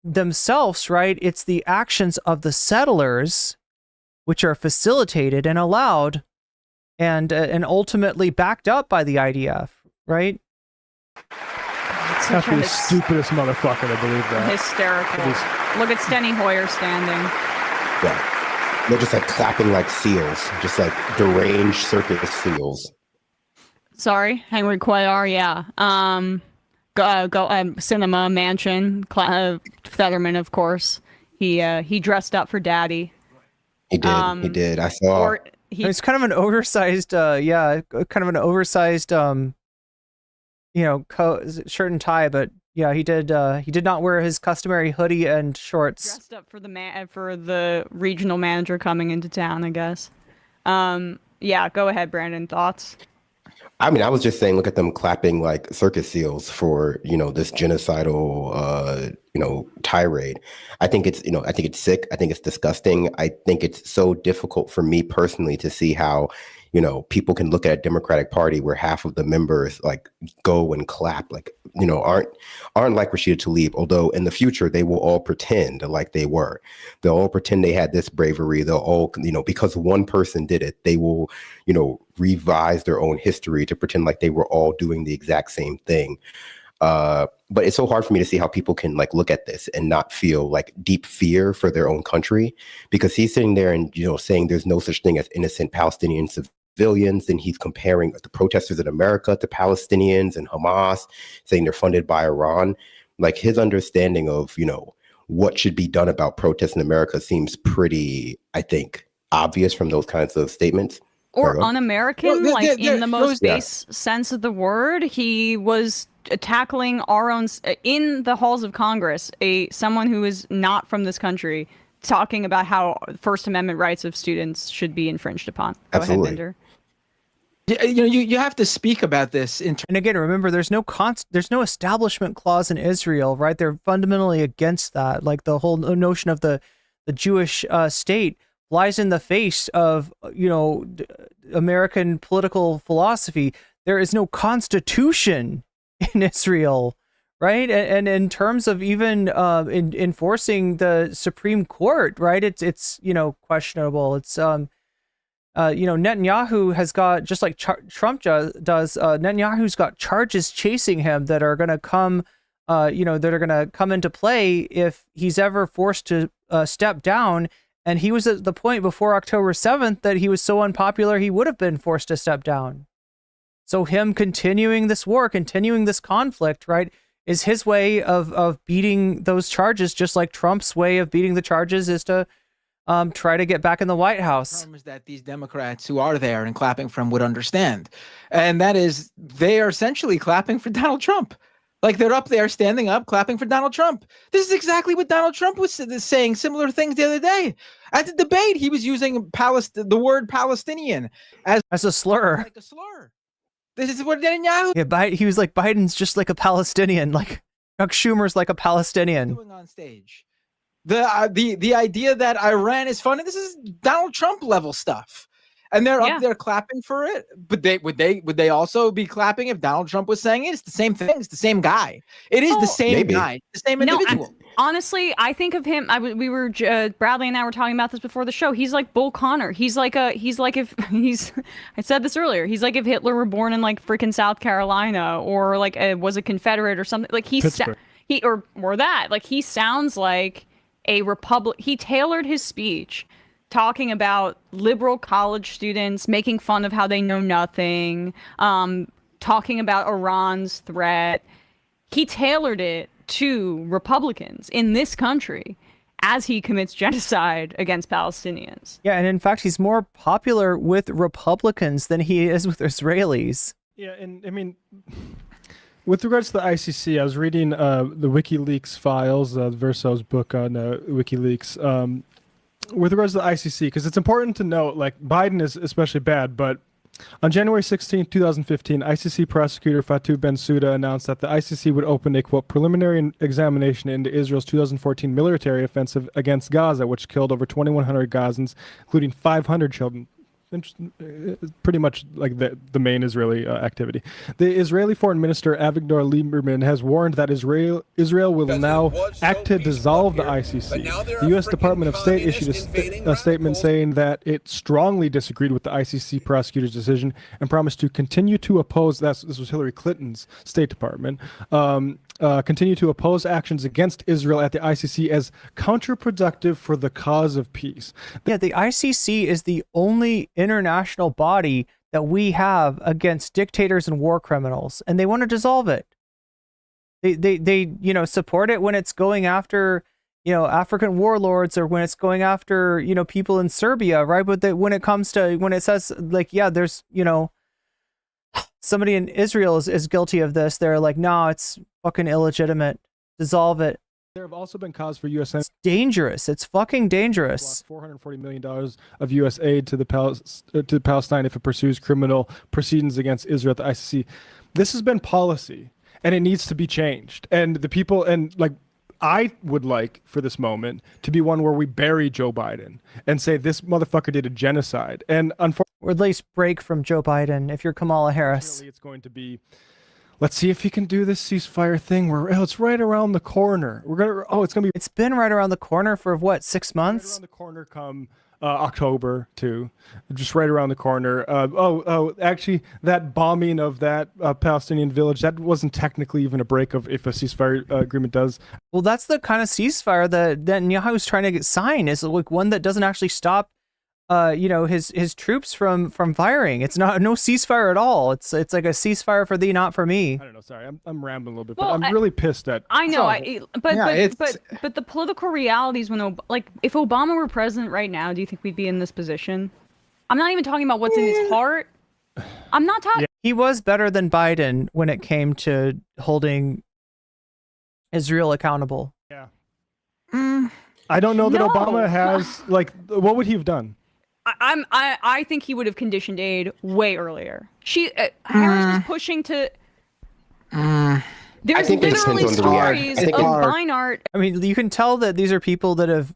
themselves, right? It's the actions of the settlers, which are facilitated and allowed and ultimately backed up by the IDF, right? That's the stupidest motherfucker to believe that. Hysterical. Look at Steny Hoyer standing. Yeah. They're just like clapping like seals, just like deranged circus seals. Sorry, Henry Cuellar, yeah. Cinema Mansion, Fetterman, of course. He dressed up for Daddy. He did. He did. I saw. It's kind of an oversized, shirt and tie, but yeah, he did not wear his customary hoodie and shorts. Dressed up for the regional manager coming into town, I guess. Yeah, go ahead, Brandon. Thoughts? I mean, I was just saying, look at them clapping like circus seals for, this genocidal, tirade. I think it's sick. I think it's disgusting. I think it's so difficult for me personally to see how, people can look at a Democratic Party where half of the members like go and clap, like, aren't like Rashida Tlaib, although in the future they will all pretend like they were. They'll all pretend they had this bravery. They'll all, because one person did it, they will, revise their own history to pretend like they were all doing the exact same thing. But it's so hard for me to see how people can like look at this and not feel like deep fear for their own country, because he's sitting there and, saying there's no such thing as innocent Palestinian civilians. And he's comparing the protesters in America to Palestinians and Hamas, saying they're funded by Iran. Like his understanding of, what should be done about protests in America seems pretty, I think, obvious from those kinds of statements. Or un-American, in the most base sense of the word. He was tackling our own, in the halls of Congress, someone who is not from this country, talking about how First Amendment rights of students should be infringed upon. Go ahead, Bender. You have to speak about this. And again, remember, there's no establishment clause in Israel, right? They're fundamentally against that. Like the whole notion of the Jewish state lies in the face of, American political philosophy. There is no constitution in Israel, right? And in terms of even in enforcing the Supreme Court, right? It's questionable. It's Netanyahu has got, just like Trump does. Netanyahu's got charges chasing him that are going to come, into play if he's ever forced to step down. And he was at the point before October 7th that he was so unpopular, he would have been forced to step down. So him continuing this war, continuing this conflict, right, is his way of beating those charges, just like Trump's way of beating the charges is to try to get back in the White House. Terms that these Democrats who are there and clapping for him would understand. And that is, they are essentially clapping for Donald Trump. Like they're up there standing up, clapping for Donald Trump. This is exactly what Donald Trump was saying, similar things the other day. At the debate, he was using the word Palestinian as a slur. Like a slur. This is what Netanyahu. Yeah, he was like, Biden's just like a Palestinian, like Chuck Schumer's like a Palestinian. Doing on stage. The idea that Iran is funding, this is Donald Trump level stuff. And they're up there clapping for it, but would they also be clapping if Donald Trump was saying it? It's the same thing. It's the same guy. It is the same guy, the same individual. Honestly, I think of him. Bradley and I were talking about this before the show. He's like Bull Connor. I said this earlier. He's like if Hitler were born in like freaking South Carolina or like was a Confederate or something. Like he sounds like a Republic. He tailored his speech talking about liberal college students, making fun of how they know nothing, talking about Iran's threat. He tailored it to Republicans in this country as he commits genocide against Palestinians. Yeah, and in fact, he's more popular with Republicans than he is with Israelis. Yeah, and I mean, with regards to the ICC, I was reading the WikiLeaks files, Verso's book on WikiLeaks, with regards to the ICC, because it's important to note, like, Biden is especially bad, but on January 16, 2015, ICC prosecutor Fatou Bensouda announced that the ICC would open a, quote, preliminary examination into Israel's 2014 military offensive against Gaza, which killed over 2,100 Gazans, including 500 children. pretty much like the main Israeli activity. The Israeli Foreign Minister Avigdor Lieberman has warned that Israel will now act to dissolve the ICC. The U.S. Department of State issued a statement saying that it strongly disagreed with the ICC prosecutor's decision and promised to continue to oppose. This was Hillary Clinton's State Department. Continue to oppose actions against Israel at the ICC as counterproductive for the cause of peace. Yeah, the ICC is the only international body that we have against dictators and war criminals, and they want to dissolve it. They support it when it's going after, African warlords, or when it's going after, people in Serbia, right? But when it says like, yeah, there's, somebody in Israel is guilty of this, they're like, no, it's fucking illegitimate. Dissolve it. There have also been calls for U.S. It's dangerous. It's fucking dangerous. $440 million of U.S. aid to Palestine if it pursues criminal proceedings against Israel at the ICC. This has been policy, and it needs to be changed. And the people, and like, I would like for this moment to be one where we bury Joe Biden and say this motherfucker did a genocide. And unfortunately, or at least break from Joe Biden if you're Kamala Harris. It's going to be, let's see if he can do this ceasefire thing where it's right around the corner. It's been right around the corner for what, 6 months? Right around the corner come October too, just right around the corner. Actually, that bombing of that Palestinian village, that wasn't technically even a break of if a ceasefire agreement does. Well, that's the kind of ceasefire that Netanyahu is trying to get signed, is like one that doesn't actually stop his troops from firing. It's no ceasefire at all. It's like a ceasefire for thee, not for me. I don't know. Sorry, I'm rambling a little bit, but I'm really pissed at. I know, but the political realities when if Obama were president right now, do you think we'd be in this position? I'm not even talking about what's in his heart. I'm not talking. Yeah. He was better than Biden when it came to holding Israel accountable. Yeah. I don't know that Obama has what would he have done? I think he would have conditioned aid way earlier. Harris was pushing to. There's literally stories of Beinart. I mean, you can tell that these are people that have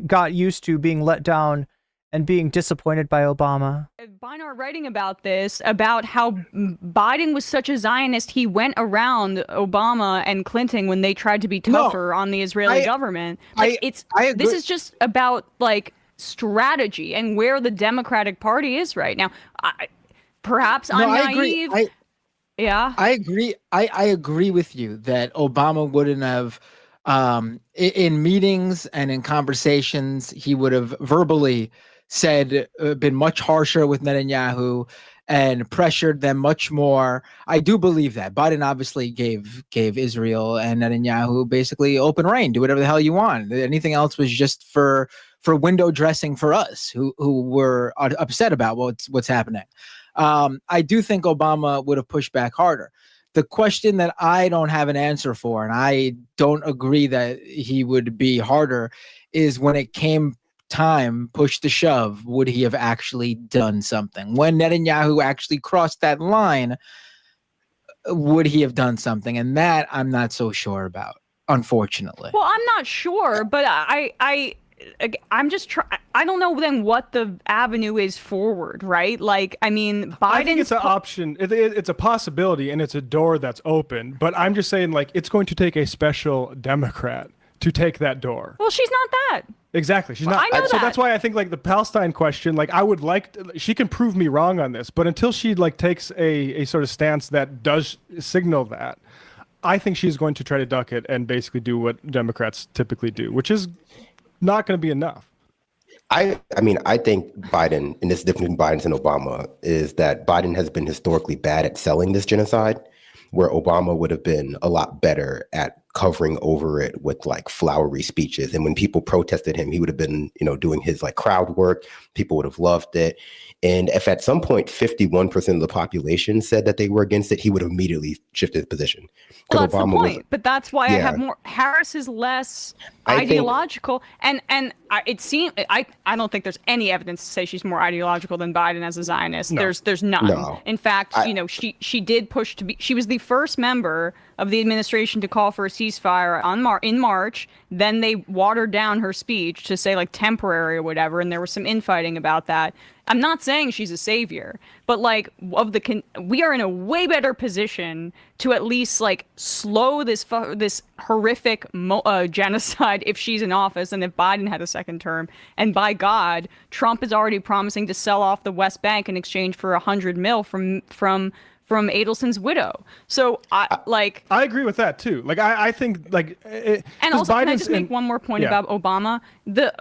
got used to being let down and being disappointed by Obama. Beinart writing about this, about how Biden was such a Zionist, he went around Obama and Clinton when they tried to be tougher on the Israeli government. This is just about strategy and where the Democratic Party is right now. Perhaps I'm naive. I agree. I agree with you that Obama wouldn't have, in meetings and in conversations, he would have verbally been much harsher with Netanyahu and pressured them much more. I do believe that. Biden obviously gave Israel and Netanyahu basically open reign. Do whatever the hell you want. Anything else was just for window dressing for us who were upset about what's happening. I do think Obama would have pushed back harder. The question that I don't have an answer for, and I don't agree that he would be harder, is when it came time, push to shove, would he have actually done something? When Netanyahu actually crossed that line, would he have done something? And that I'm not so sure about, unfortunately. Well, I'm not sure, but I'm just I don't know then what the avenue is forward, right? Biden. I think it's an option. It's a possibility, and it's a door that's open. But I'm just saying, it's going to take a special Democrat to take that door. Well, she's not that. Exactly, she's not. I know so that's why I think the Palestine question. I would she can prove me wrong on this, but until she takes a sort of stance that does signal that, I think she's going to try to duck it and basically do what Democrats typically do, which is not going to be enough. I think Biden, and this difference between Biden and Obama, is that Biden has been historically bad at selling this genocide, where Obama would have been a lot better at covering over it with flowery speeches. And when people protested him, he would have been, doing his crowd work. People would have loved it. And if at some point 51% of the population said that they were against it, he would have immediately shifted his position. Well, that's Obama the point. But that's why I have more. Harris is less ideological, and it seems I don't think there's any evidence to say she's more ideological than Biden as a Zionist. No. There's none. No. In fact, she did push to be. She was the first member of the administration to call for a ceasefire in March. Then they watered down her speech to say like temporary or whatever, and there was some infighting about that. I'm not saying she's a savior, but like we are in a way better position to at least like slow this horrific genocide if she's in office and if Biden had a second term. And by God, Trump is already promising to sell off the West Bank in exchange for $100 million from Adelson's widow. So I agree with that too. Like I think like and also can I just make one more point about Obama?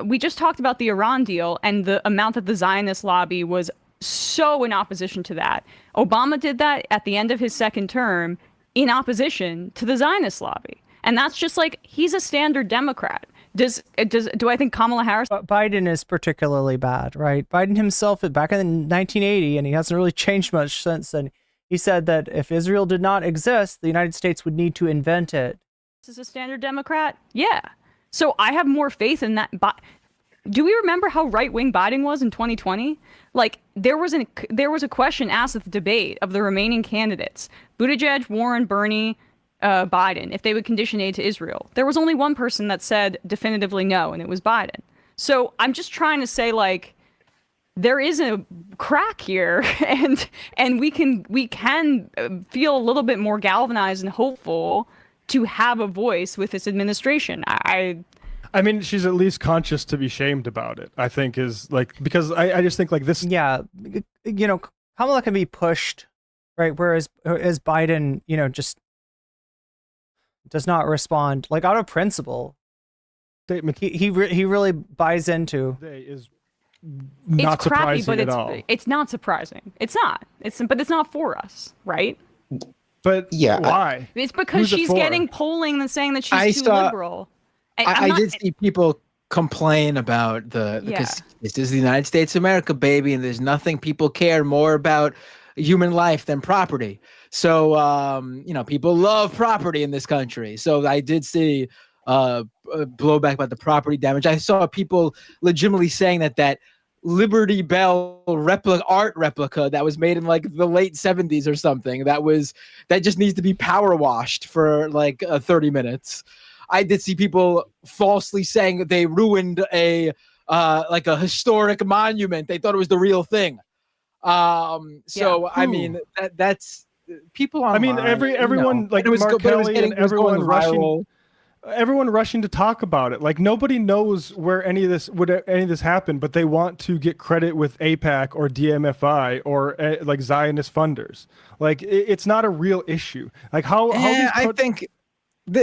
We just talked about the Iran deal and the amount that the Zionist lobby was so in opposition to that. Obama did that at the end of his second term in opposition to the Zionist lobby. And that's just like he's a standard Democrat. Do I think Kamala Harris? Biden is particularly bad, right? Biden himself back in 1980, and he hasn't really changed much since then. He said that if Israel did not exist, the United States would need to invent it. This is a standard Democrat? Yeah. So I have more faith in that. Do we remember how right-wing Biden was in 2020? Like, there was a question asked at the debate of the remaining candidates, Buttigieg, Warren, Bernie, Biden, if they would condition aid to Israel. There was only one person that said definitively no, and it was Biden. So I'm just trying to say, like, there is a crack here, and we can feel a little bit more galvanized and hopeful to have a voice with this administration. I mean, she's at least conscious to be shamed about it, I think, is like, because I just think like this. Yeah, you know, Kamala can be pushed, right? Whereas Biden, you know, just does not respond, like, out of principle. Statement. He really buys into. Is not it's crappy, but it's not surprising. It's not. But it's not for us, right? But yeah, why? It's because she's getting polling and saying that she's too liberal. I did see people complain about because this is the United States of America, baby, and there's nothing people care more about human life than property. So you know, people love property in this country. So I did see blowback about the property damage. I saw people legitimately saying that Liberty Bell art replica that was made in like the late 70s or something that just needs to be power washed for like 30 minutes. I did see people falsely saying that they ruined a historic monument. They thought it was the real thing. I mean that's people online. I mean everyone like Mark Kelly and everyone rushing. Everyone rushing to talk about it. Like nobody knows where any of this happened, but they want to get credit with AIPAC or DMFI or like Zionist funders. Like it's not a real issue. Like I think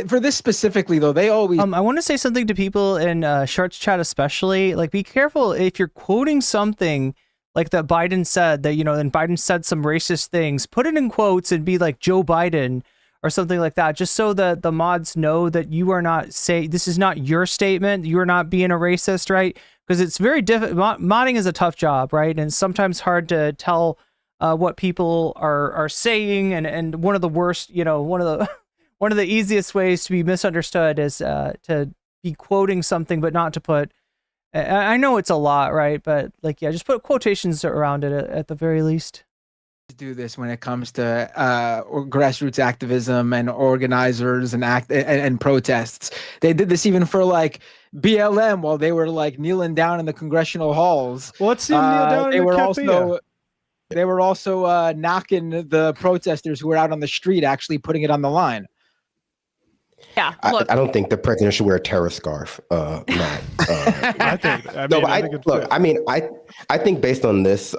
for this specifically though, they always. I want to say something to people in Shorts chat, especially. Like, be careful if you're quoting something like that Biden said that, you know, and Biden said some racist things. Put it in quotes and be like Joe Biden or something like that, just so that the mods know that you are not this is not your statement. You are not being a racist, right? Because it's very difficult. Modding is a tough job, right? And it's sometimes hard to tell what people are saying. And one of the worst, you know, one of the easiest ways to be misunderstood is to be quoting something, but not to put. I know it's a lot, right? But like, yeah, just put quotations around it at the very least. Do this when it comes to grassroots activism and organizers and protests. They did this even for like BLM while they were like kneeling down in the congressional halls. Well, let's see them kneel down in the cafe. They were also knocking the protesters who were out on the street, actually putting it on the line. Yeah, I don't think the president should wear a terror scarf. Matt. I think based on this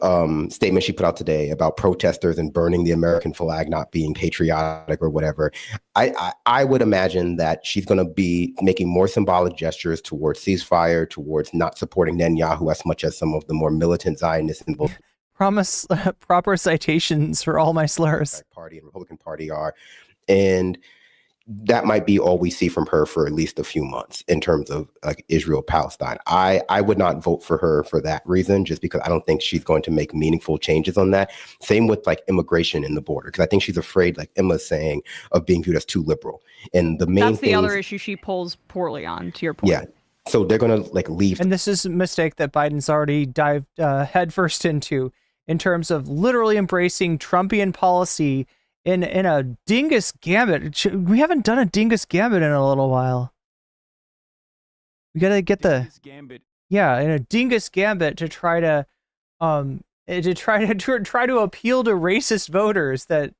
statement she put out today about protesters and burning the American flag not being patriotic or whatever, I would imagine that she's going to be making more symbolic gestures towards ceasefire, towards not supporting Netanyahu as much as some of the more militant Zionists involved. Promise proper citations for all my slurs. Party and Republican Party are, and that might be all we see from her for at least a few months in terms of like Israel-Palestine. I would not vote for her for that reason, just because I don't think she's going to make meaningful changes on that. Same with like immigration in the border, because I think she's afraid, like Emma's saying, of being viewed as too liberal. And the main that's the other issue she pulls poorly on, to your point. Yeah. So they're going to like leave. And this is a mistake that Biden's already dived headfirst into in terms of literally embracing Trumpian policy in a dingus gambit. We haven't done a dingus gambit in a little while. We gotta get the gambit. Yeah, in a dingus gambit to try to try to appeal to racist voters. That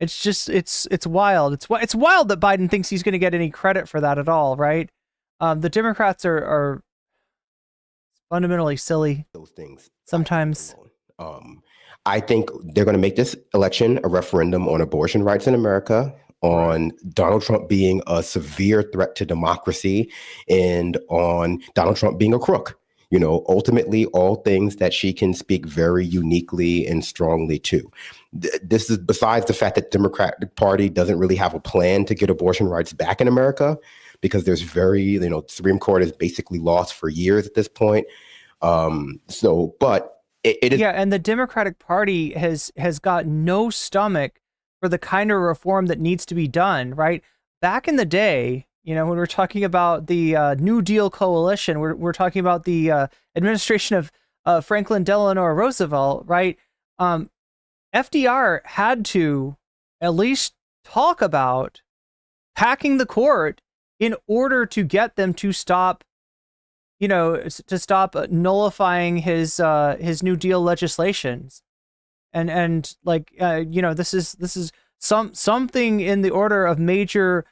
it's just it's wild. It's wild that Biden thinks he's going to get any credit for that at all, right? The Democrats are fundamentally silly. Those things Sometimes. I think they're going to make this election a referendum on abortion rights in America, on Donald Trump being a severe threat to democracy, and on Donald Trump being a crook. You know, ultimately, all things that she can speak very uniquely and strongly to. This is besides the fact that the Democratic Party doesn't really have a plan to get abortion rights back in America, because there's the Supreme Court is basically lost for years at this point. But it is. Yeah, and the Democratic Party has got no stomach for the kind of reform that needs to be done, right? Back in the day, you know, when we're talking about the New Deal coalition, we're talking about the administration of Franklin Delano Roosevelt, right? FDR had to at least talk about packing the court in order to get them to stop, nullifying his New Deal legislations. And this is something in the order of major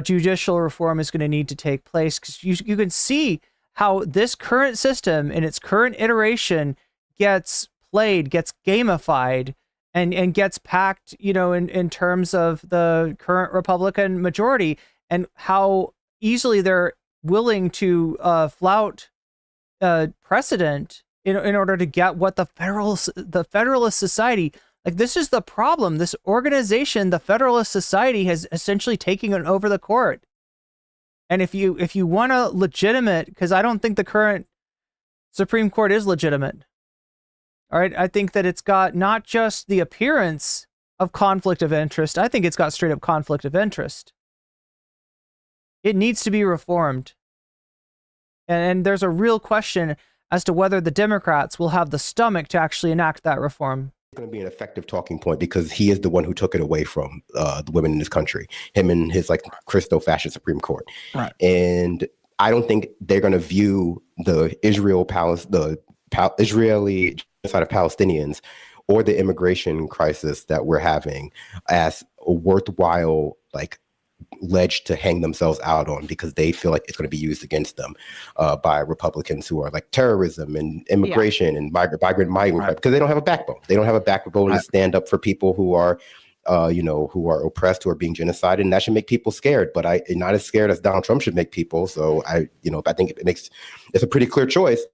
judicial reform is going to need to take place, because you can see how this current system in its current iteration gets played, gets gamified, and gets packed, in terms of the current Republican majority, and how easily they're willing to flout precedent in order to get what the Federalist Society, like, this is the problem. This organization, the Federalist Society, has essentially taken over the court. And if you want a legitimate, because I don't think the current Supreme Court is legitimate. All right, I think that it's got not just the appearance of conflict of interest, I think it's got straight up conflict of interest. It needs to be reformed. And there's a real question as to whether the Democrats will have the stomach to actually enact that reform. It's going to be an effective talking point, because he is the one who took it away from the women in this country, him and his Christo-fascist Supreme Court. Right. And I don't think they're going to view the Israeli genocide of Palestinians or the immigration crisis that we're having as a worthwhile ledge to hang themselves out on, because they feel like it's going to be used against them by Republicans who are like terrorism and immigration and migrant, because they don't have a backbone. They don't have a backbone to stand up for people who are, who are oppressed, who are being genocided, and that should make people scared. But not as scared as Donald Trump should make people. So I think it's a pretty clear choice.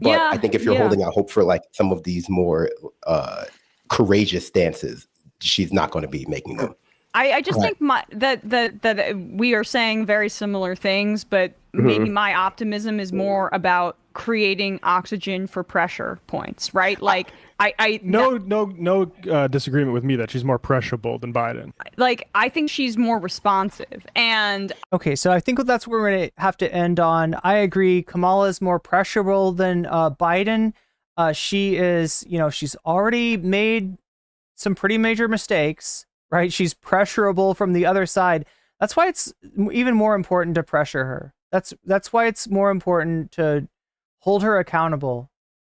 But I think if you're holding out hope for some of these more courageous stances, she's not going to be making them. I just think that we are saying very similar things, but maybe my optimism is more about creating oxygen for pressure points, right? Like no disagreement with me that she's more pressurable than Biden. I think she's more responsive. And okay, so I think that's where we're going to have to end on. I agree. Kamala is more pressurable than Biden. She is, she's already made some pretty major mistakes. Right? She's pressurable from the other side. That's why it's even more important to pressure her. That's why it's more important to hold her accountable.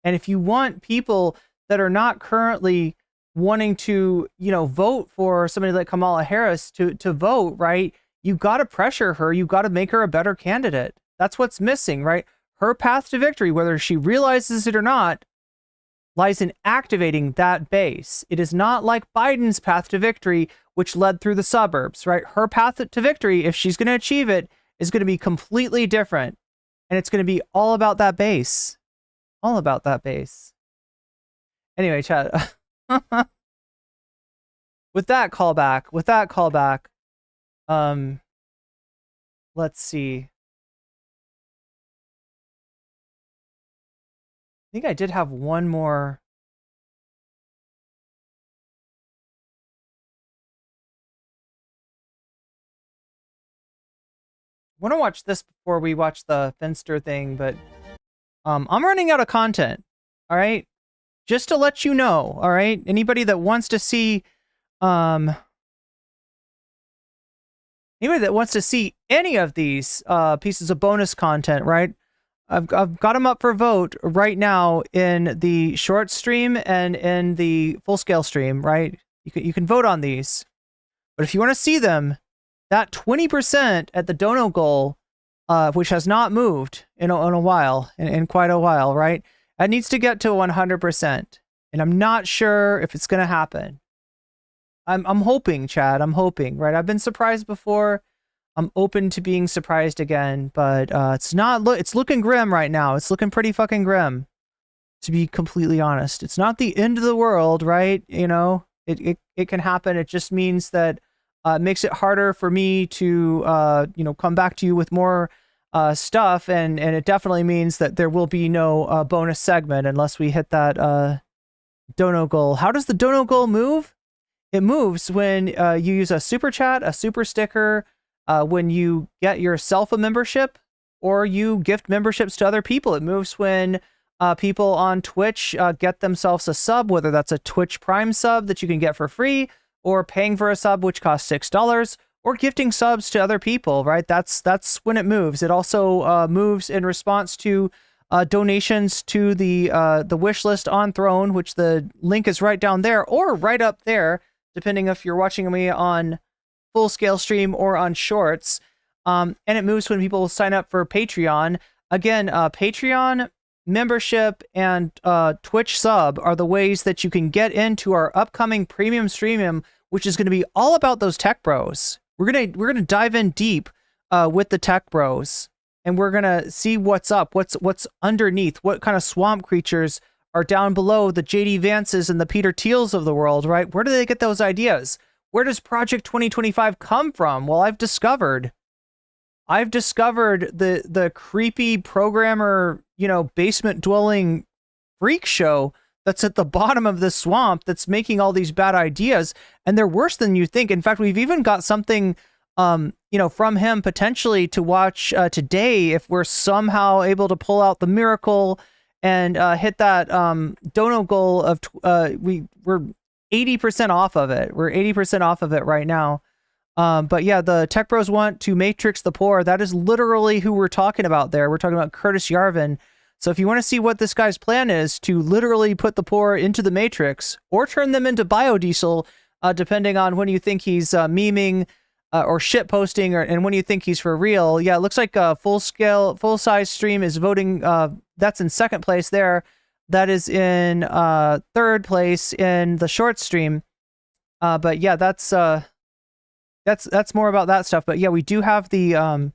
And if you want people that are not currently wanting to, vote for somebody like Kamala Harris to vote, right? You got to pressure her. You got to make her a better candidate. That's what's missing, right? Her path to victory, whether she realizes it or not, lies in activating that base. It is not like Biden's path to victory, which led through the suburbs, right? Her path to victory, if she's going to achieve it, is going to be completely different. And it's going to be all about that base. All about that base. Anyway, chat. With that callback, let's see. I think I did have one more. I want to watch this before we watch the Finster thing, but I'm running out of content. All right, just to let you know. All right, anybody that wants to see Anybody that wants to see any of these pieces of bonus content, right? I've got them up for vote right now in the short stream and in the full scale stream, right? You can vote on these. But if you want to see them, that 20% at the dono goal, which has not moved in a while, in quite a while, right? That needs to get to 100%. And I'm not sure if it's going to happen. I'm hoping, Chad. I'm hoping, right? I've been surprised before. I'm open to being surprised again, but it's not. It's looking grim right now. It's looking pretty fucking grim, to be completely honest. It's not the end of the world, right? You know, it can happen. It just means that it makes it harder for me to come back to you with more stuff, and it definitely means that there will be no bonus segment unless we hit that dono goal. How does the dono goal move? It moves when you use a super chat, a super sticker, when you get yourself a membership, or you gift memberships to other people. It moves when people on Twitch get themselves a sub, whether that's a Twitch Prime sub that you can get for free, or paying for a sub which costs $6, or gifting subs to other people, right? That's when it moves. It also moves in response to donations to the wish list on Throne, which the link is right down there or right up there, depending if you're watching me on full scale stream or on shorts. And it moves when people sign up for Patreon. Again, Patreon membership and Twitch sub are the ways that you can get into our upcoming premium stream, which is going to be all about those tech bros. We're gonna dive in deep with the tech bros, and we're gonna see what's up, what's underneath, what kind of swamp creatures are down below the JD Vances and the Peter Thiels of the world, right? Where do they get those ideas? Where does Project 2025 come from? Well, I've discovered the creepy programmer, basement dwelling freak show that's at the bottom of the swamp that's making all these bad ideas, and they're worse than you think. In fact, we've even got something from him potentially to watch today if we're somehow able to pull out the miracle and hit that dono goal of we're 80% off of it. We're 80% off of it right now. But yeah, the tech bros want to matrix the poor. That is literally who we're talking about there. We're talking about Curtis Yarvin. So if you want to see what this guy's plan is to literally put the poor into the matrix or turn them into biodiesel, depending on when you think he's memeing or shit posting, and when you think he's for real. Yeah, it looks like a full size stream is voting. That's in second place there. That is in third place in the short stream. But yeah, that's more about that stuff. But yeah, we do have the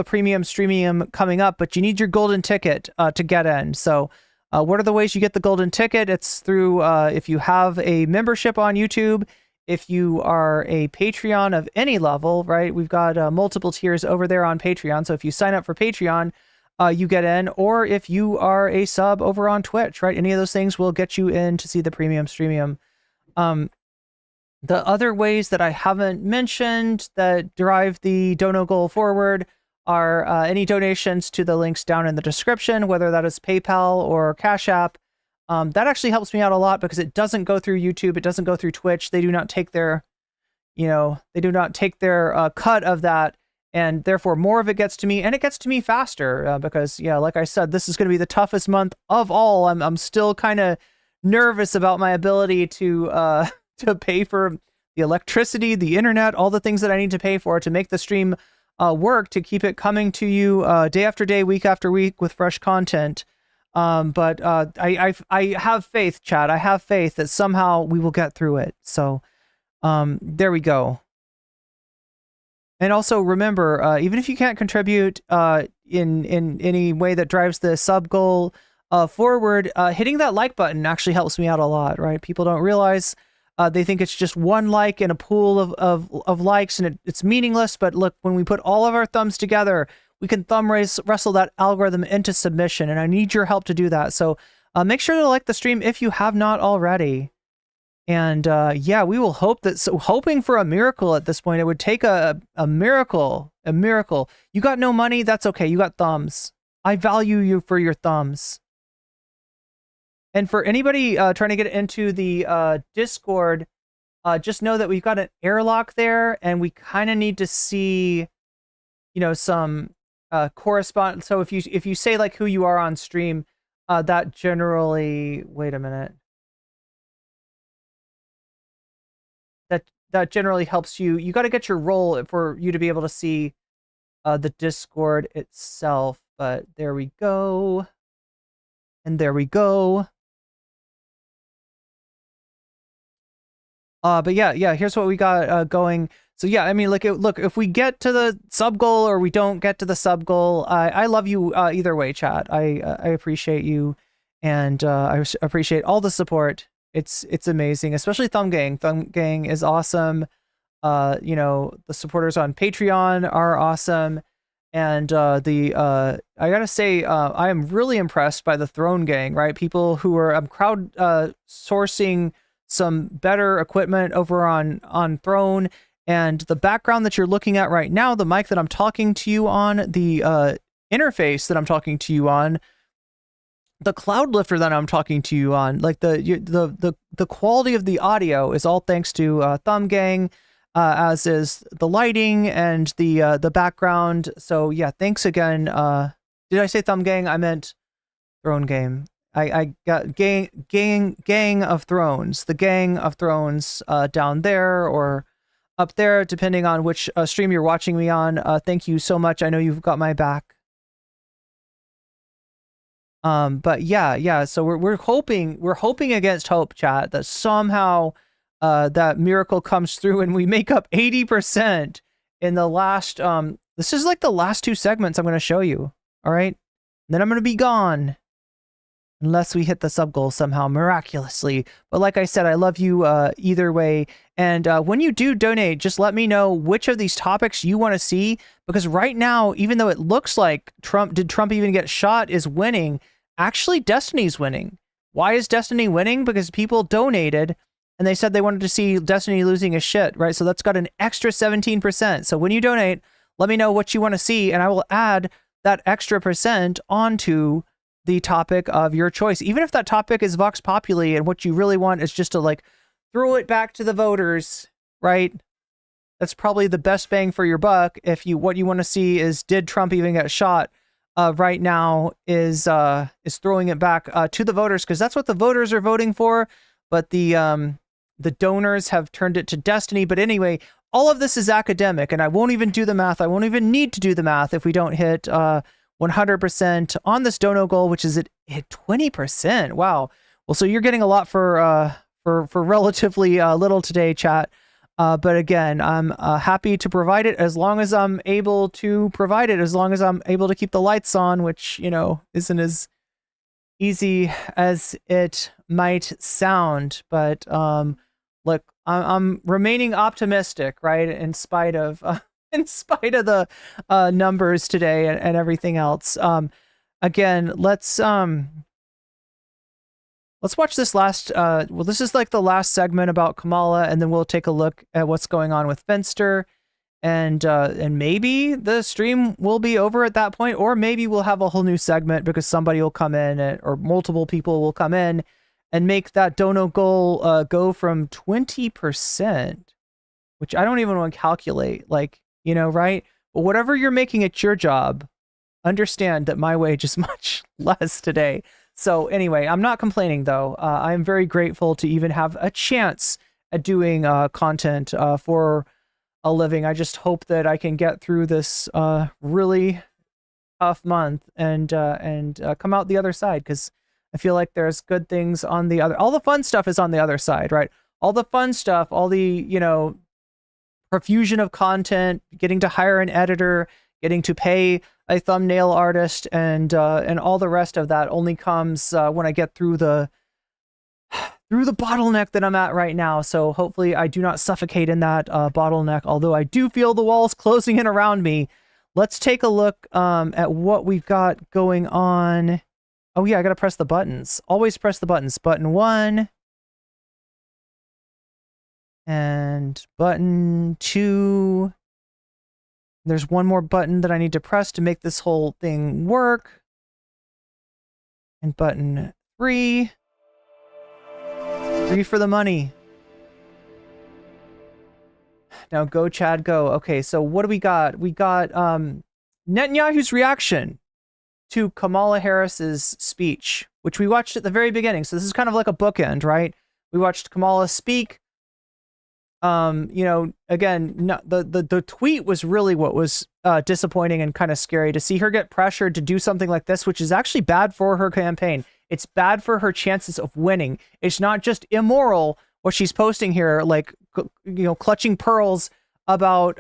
premium streamium coming up, but you need your golden ticket to get in. So what are the ways you get the golden ticket? It's through if you have a membership on YouTube, if you are a Patreon of any level, right? We've got multiple tiers over there on Patreon. So if you sign up for Patreon, you get in, or if you are a sub over on Twitch, right? Any of those things will get you in to see the premium streamium. The other ways that I haven't mentioned that drive the dono goal forward are any donations to the links down in the description, whether that is PayPal or Cash App. That actually helps me out a lot because it doesn't go through YouTube. It doesn't go through Twitch. They do not take their, cut of that. And therefore more of it gets to me, and it gets to me faster because, yeah, like I said, this is going to be the toughest month of all. I'm still kind of nervous about my ability to pay for the electricity, the internet, all the things that I need to pay for to make the stream work, to keep it coming to you day after day, week after week with fresh content. But I have faith, Chad. I have faith that somehow we will get through it. So there we go. And also remember, even if you can't contribute in any way that drives the sub goal forward, hitting that like button actually helps me out a lot, right? People don't realize. They think it's just one like in a pool of likes, and it's meaningless. But look, when we put all of our thumbs together, we can thumb wrestle that algorithm into submission, and I need your help to do that. So make sure to like the stream if you have not already. And yeah, we will hope that. So hoping for a miracle at this point, it would take a miracle. A miracle. You got no money? That's okay. You got thumbs. I value you for your thumbs. And for anybody trying to get into the Discord, just know that we've got an airlock there, and we kind of need to see, you know, some correspond. So if you say like who you are on stream, that generally, wait a minute. That generally helps you. You got to get your role for you to be able to see the Discord itself. But there we go. And there we go. But yeah, here's what we got going. So yeah, I mean, look, if we get to the sub goal or we don't get to the sub goal, I love you either way, chat. I appreciate you, and I appreciate all the support. It's amazing, especially Thumb Gang. Thumb Gang is awesome. You know, the supporters on Patreon are awesome, and I gotta say, I am really impressed by the Throne Gang. Right, people who are crowd sourcing some better equipment over on Throne, and the background that you're looking at right now, the mic that I'm talking to you on, the interface that I'm talking to you on, the cloud lifter that I'm talking to you on, like the quality of the audio is all thanks to Thumb Gang, as is the lighting and the background. So yeah, thanks again. Did I say Thumb Gang? I meant Throne Game. I got gang of Thrones, the Gang of Thrones down there or up there, depending on which stream you're watching me on. Thank you so much. I know you've got my back. But yeah. So we're hoping against hope, chat, that somehow that miracle comes through and we make up 80% in the last. This is like the last 2 segments I'm going to show you. All right, and then I'm going to be gone. Unless we hit the sub goal somehow miraculously. But like I said, I love you either way. And when you do donate, just let me know which of these topics you want to see. Because right now, even though it looks like did Trump even get shot, is winning, actually Destiny's winning. Why is Destiny winning? Because people donated and they said they wanted to see Destiny losing his shit, right? So that's got an extra 17%. So when you donate, let me know what you want to see, and I will add that extra % onto the topic of your choice, even if that topic is Vox Populi and what you really want is just to like throw it back to the voters, right? That's probably the best bang for your buck. If what you want to see is, did Trump even get shot? Right now is throwing it back to the voters, because that's what the voters are voting for. But the donors have turned it to Destiny. But anyway, all of this is academic, and I won't even do the math. I won't even need to do the math if we don't hit 100% on this dono goal, which is at 20%. Wow. Well, so you're getting a lot for relatively little today, chat. But again, I'm happy to provide it as long as I'm able to provide it, as long as I'm able to keep the lights on, which, you know, isn't as easy as it might sound. But look, I'm remaining optimistic, right? In spite of the numbers today and everything else. Again, let's watch this last. Well, this is like the last segment about Kamala, and then we'll take a look at what's going on with Finster, and maybe the stream will be over at that point, or maybe we'll have a whole new segment because somebody will come in, or multiple people will come in and make that dono goal go from 20%, which I don't even want to calculate. Like, you know, right? But whatever you're making it your job, understand that my wage is much less today. So anyway, I'm not complaining though. I'm very grateful to even have a chance at doing content for a living. I just hope that I can get through this really tough month and come out the other side, because I feel like there's good things on the other. All the fun stuff is on the other side, right? All the fun stuff, all the, you know, profusion of content, getting to hire an editor, getting to pay a thumbnail artist, and all the rest of that only comes when I get through the bottleneck that I'm at right now. So hopefully I do not suffocate in that bottleneck, although I do feel the walls closing in around me. Let's take a look at what we've got going on. Oh yeah, I gotta press the buttons. Always press the buttons. Button 1. And button 2. There's one more button that I need to press to make this whole thing work. And button 3. 3 for the money. Now go, Chad, go. Okay, so what do we got? We got Netanyahu's reaction to Kamala Harris's speech, which we watched at the very beginning. So this is kind of like a bookend, right? We watched Kamala speak. Again, the tweet was really what was disappointing and kind of scary to see her get pressured to do something like this, which is actually bad for her campaign. It's bad for her chances of winning. It's not just immoral what she's posting here, like, clutching pearls about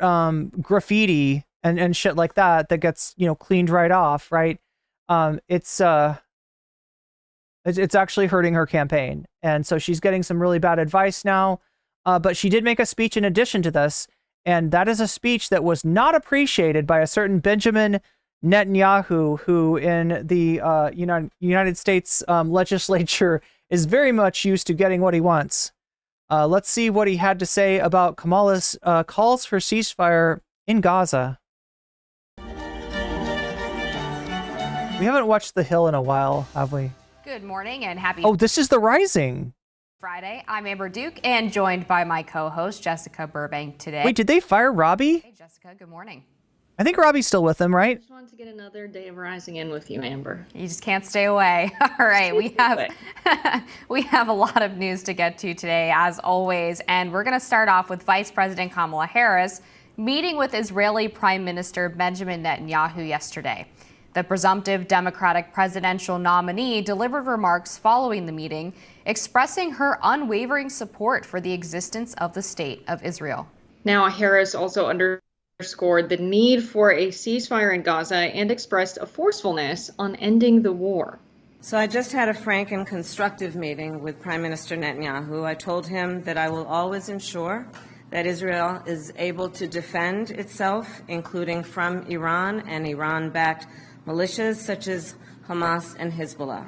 graffiti and shit like that gets, cleaned right off, right? It's actually hurting her campaign. And so she's getting some really bad advice now. But she did make a speech in addition to this, and that is a speech that was not appreciated by a certain Benjamin Netanyahu, who in the United States legislature is very much used to getting what he wants. Let's see what he had to say about Kamala's calls for ceasefire in Gaza. We haven't watched The Hill in a while, have we? Good morning and happy... Oh, this is The Rising. Friday. I'm Amber Duke and joined by my co-host Jessica Burbank today. Wait, did they fire Robbie? Hey Jessica, good morning. I think Robbie's still with them, right? I just wanted to get another day of rising in with you, Amber. You just can't stay away. All right, we have a lot of news to get to today, as always, and we're going to start off with Vice President Kamala Harris meeting with Israeli Prime Minister Benjamin Netanyahu yesterday. The presumptive Democratic presidential nominee delivered remarks following the meeting, expressing her unwavering support for the existence of the State of Israel. Now, Harris also underscored the need for a ceasefire in Gaza and expressed a forcefulness on ending the war. So I just had a frank and constructive meeting with Prime Minister Netanyahu. I told him that I will always ensure that Israel is able to defend itself, including from Iran and Iran-backed militias such as Hamas and Hezbollah.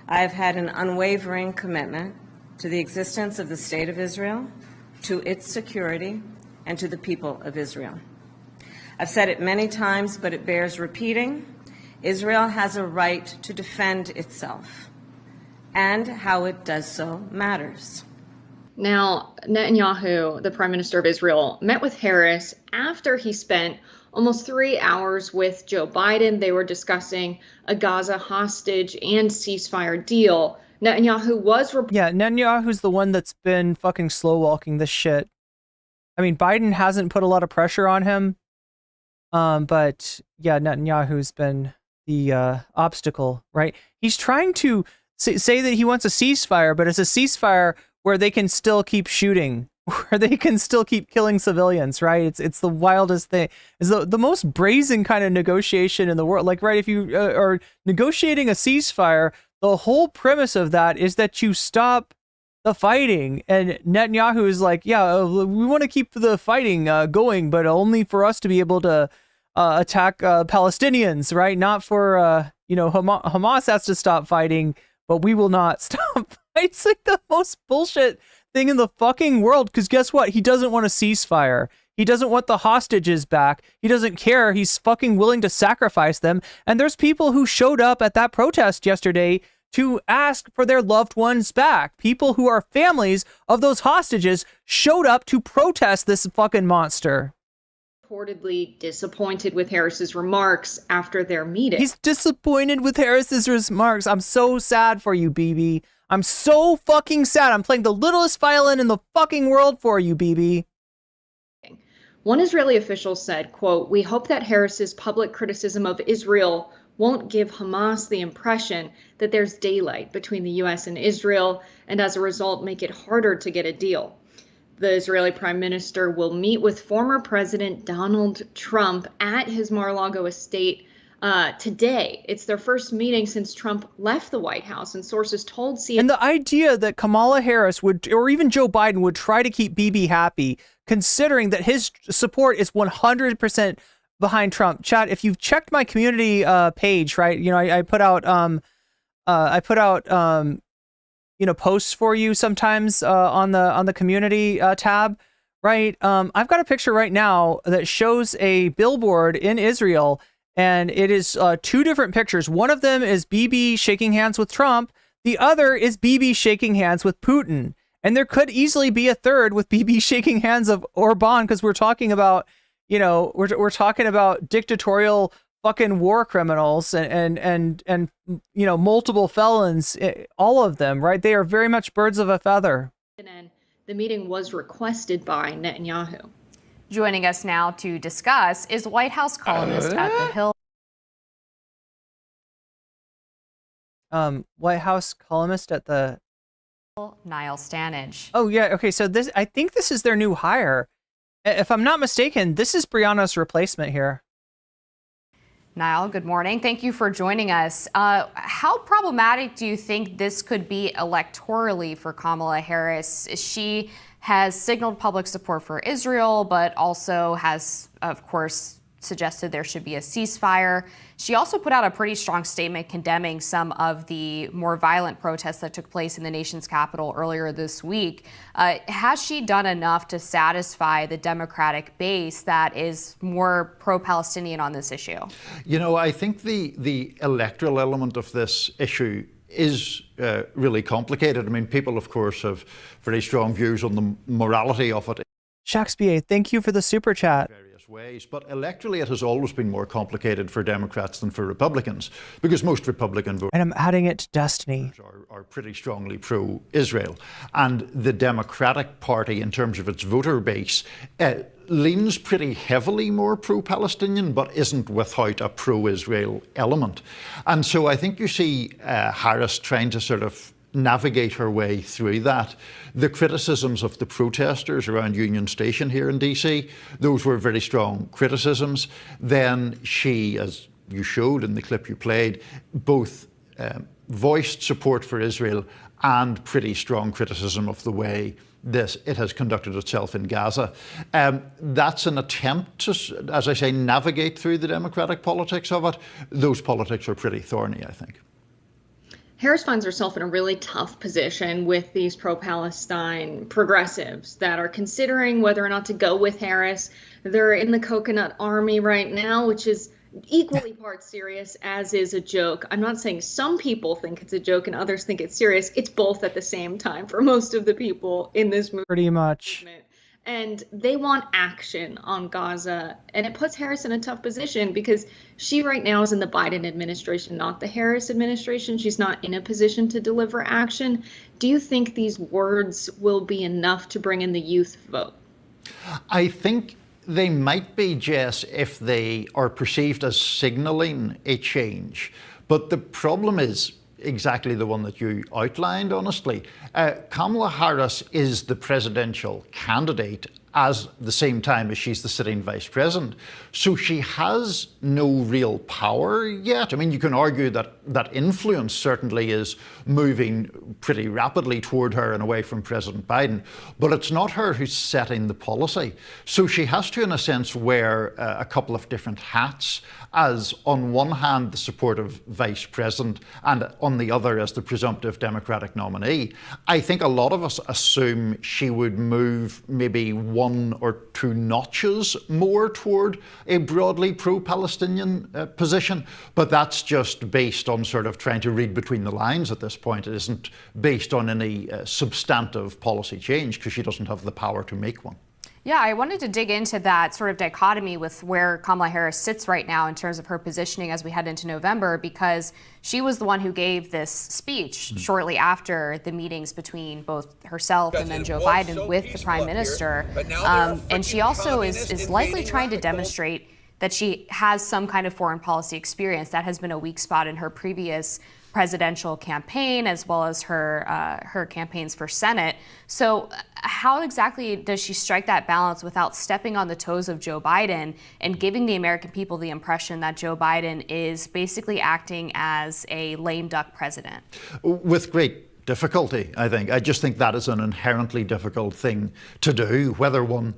I have had an unwavering commitment to the existence of the State of Israel, to its security, and to the people of Israel. I've said it many times, but it bears repeating. Israel has a right to defend itself, and how it does so matters. Now, Netanyahu, the Prime Minister of Israel, met with Harris after he spent almost 3 hours with Joe Biden. They were discussing a Gaza hostage and ceasefire deal. Netanyahu was... Netanyahu's the one that's been fucking slow walking this shit. I mean, Biden hasn't put a lot of pressure on him. But yeah, Netanyahu's been the obstacle, right? He's trying to say that he wants a ceasefire, but it's a ceasefire where they can still keep shooting, where they can still keep killing civilians, right? It's the wildest thing. It's the most brazen kind of negotiation in the world. Like, right, if you are negotiating a ceasefire, the whole premise of that is that you stop the fighting. And Netanyahu is like, yeah, we want to keep the fighting going, but only for us to be able to attack Palestinians, right? Not for, Hamas has to stop fighting, but we will not stop. It's like the most bullshit thing in the fucking world, because guess what? He doesn't want a ceasefire. He doesn't want the hostages back. He doesn't care. He's fucking willing to sacrifice them. And there's people who showed up at that protest yesterday to ask for their loved ones back. People who are families of those hostages showed up to protest this fucking monster. Reportedly disappointed with Harris's remarks after their meeting. He's disappointed with Harris's remarks. I'm so sad for you, BB. I'm so fucking sad. I'm playing the littlest violin in the fucking world for you, BB. One Israeli official said, quote, "We hope that Harris's public criticism of Israel won't give Hamas the impression that there's daylight between the U.S. and Israel, and as a result, make it harder to get a deal." The Israeli Prime Minister will meet with former President Donald Trump at his Mar-a-Lago estate today. It's their first meeting since Trump left the White House, and sources told CNN. And the idea that Kamala Harris would, or even Joe Biden would try to keep Bibi happy, considering that his support is 100% behind Trump. Chad, if you've checked my community page, right? I put out posts for you sometimes on the community tab, right? I've got a picture right now that shows a billboard in Israel, and it is two different pictures. One of them is Bibi shaking hands with Trump. The other is Bibi shaking hands with Putin. And there could easily be a third with Bibi shaking hands of Orban, because we're talking about, we're talking about dictatorial fucking war criminals and multiple felons, all of them, right? They are very much birds of a feather. And the meeting was requested by Netanyahu. Joining us now to discuss is White House columnist at The Hill. White House columnist at The Niall Stanage. Oh yeah, okay. So I think this is their new hire. If I'm not mistaken, this is Brianna's replacement here. Niall, good morning. Thank you for joining us. How problematic do you think this could be electorally for Kamala Harris? She has signaled public support for Israel, but also has, of course, suggested there should be a ceasefire. She also put out a pretty strong statement condemning some of the more violent protests that took place in the nation's capital earlier this week. Has she done enough to satisfy the Democratic base that is more pro-Palestinian on this issue? I think the electoral element of this issue is really complicated. I mean, people, of course, have very strong views on the morality of it. Shakespeare, thank you for the super chat. Ways, but electorally it has always been more complicated for Democrats than for Republicans, because most Republican voters, and I'm adding it to Destiny, are pretty strongly pro-Israel, and the Democratic Party, in terms of its voter base, leans pretty heavily more pro-Palestinian, but isn't without a pro-Israel element. And so I think you see Harris trying to sort of navigate her way through that. The criticisms of the protesters around Union Station here in DC, those were very strong criticisms. Then she, as you showed in the clip you played, both voiced support for Israel and pretty strong criticism of the way it has conducted itself in Gaza. That's an attempt to, as I say, navigate through the democratic politics of it. Those politics are pretty thorny, I think. Harris finds herself in a really tough position with these pro-Palestine progressives that are considering whether or not to go with Harris. They're in the coconut army right now, which is equally part serious as is a joke. I'm not saying some people think it's a joke and others think it's serious. It's both at the same time for most of the people in this movement. Pretty much. And they want action on Gaza. And it puts Harris in a tough position because she right now is in the Biden administration, not the Harris administration. She's not in a position to deliver action. Do you think these words will be enough to bring in the youth vote? I think they might be, Jess, if they are perceived as signaling a change. But the problem is exactly the one that you outlined, honestly. Kamala Harris is the presidential candidate at the same time as she's the sitting vice president. So she has no real power yet. I mean, you can argue that that influence certainly is moving pretty rapidly toward her and away from President Biden, but it's not her who's setting the policy. So she has to, in a sense, wear a couple of different hats, as on one hand, the supportive vice president, and on the other, as the presumptive Democratic nominee. I think a lot of us assume she would move maybe one or two notches more toward a broadly pro-Palestinian position, but that's just based on sort of trying to read between the lines at this point. It isn't based on any substantive policy change, because she doesn't have the power to make one. Yeah, I wanted to dig into that sort of dichotomy with where Kamala Harris sits right now in terms of her positioning as we head into November, because she was the one who gave this speech shortly after the meetings between both herself and then Joe Biden with the Prime Minister. And she also is likely trying to demonstrate that she has some kind of foreign policy experience. That has been a weak spot in her previous presidential campaign, as well as her campaigns for Senate. So how exactly does she strike that balance without stepping on the toes of Joe Biden and giving the American people the impression that Joe Biden is basically acting as a lame duck president? With great difficulty, I think. I just think that is an inherently difficult thing to do, whether one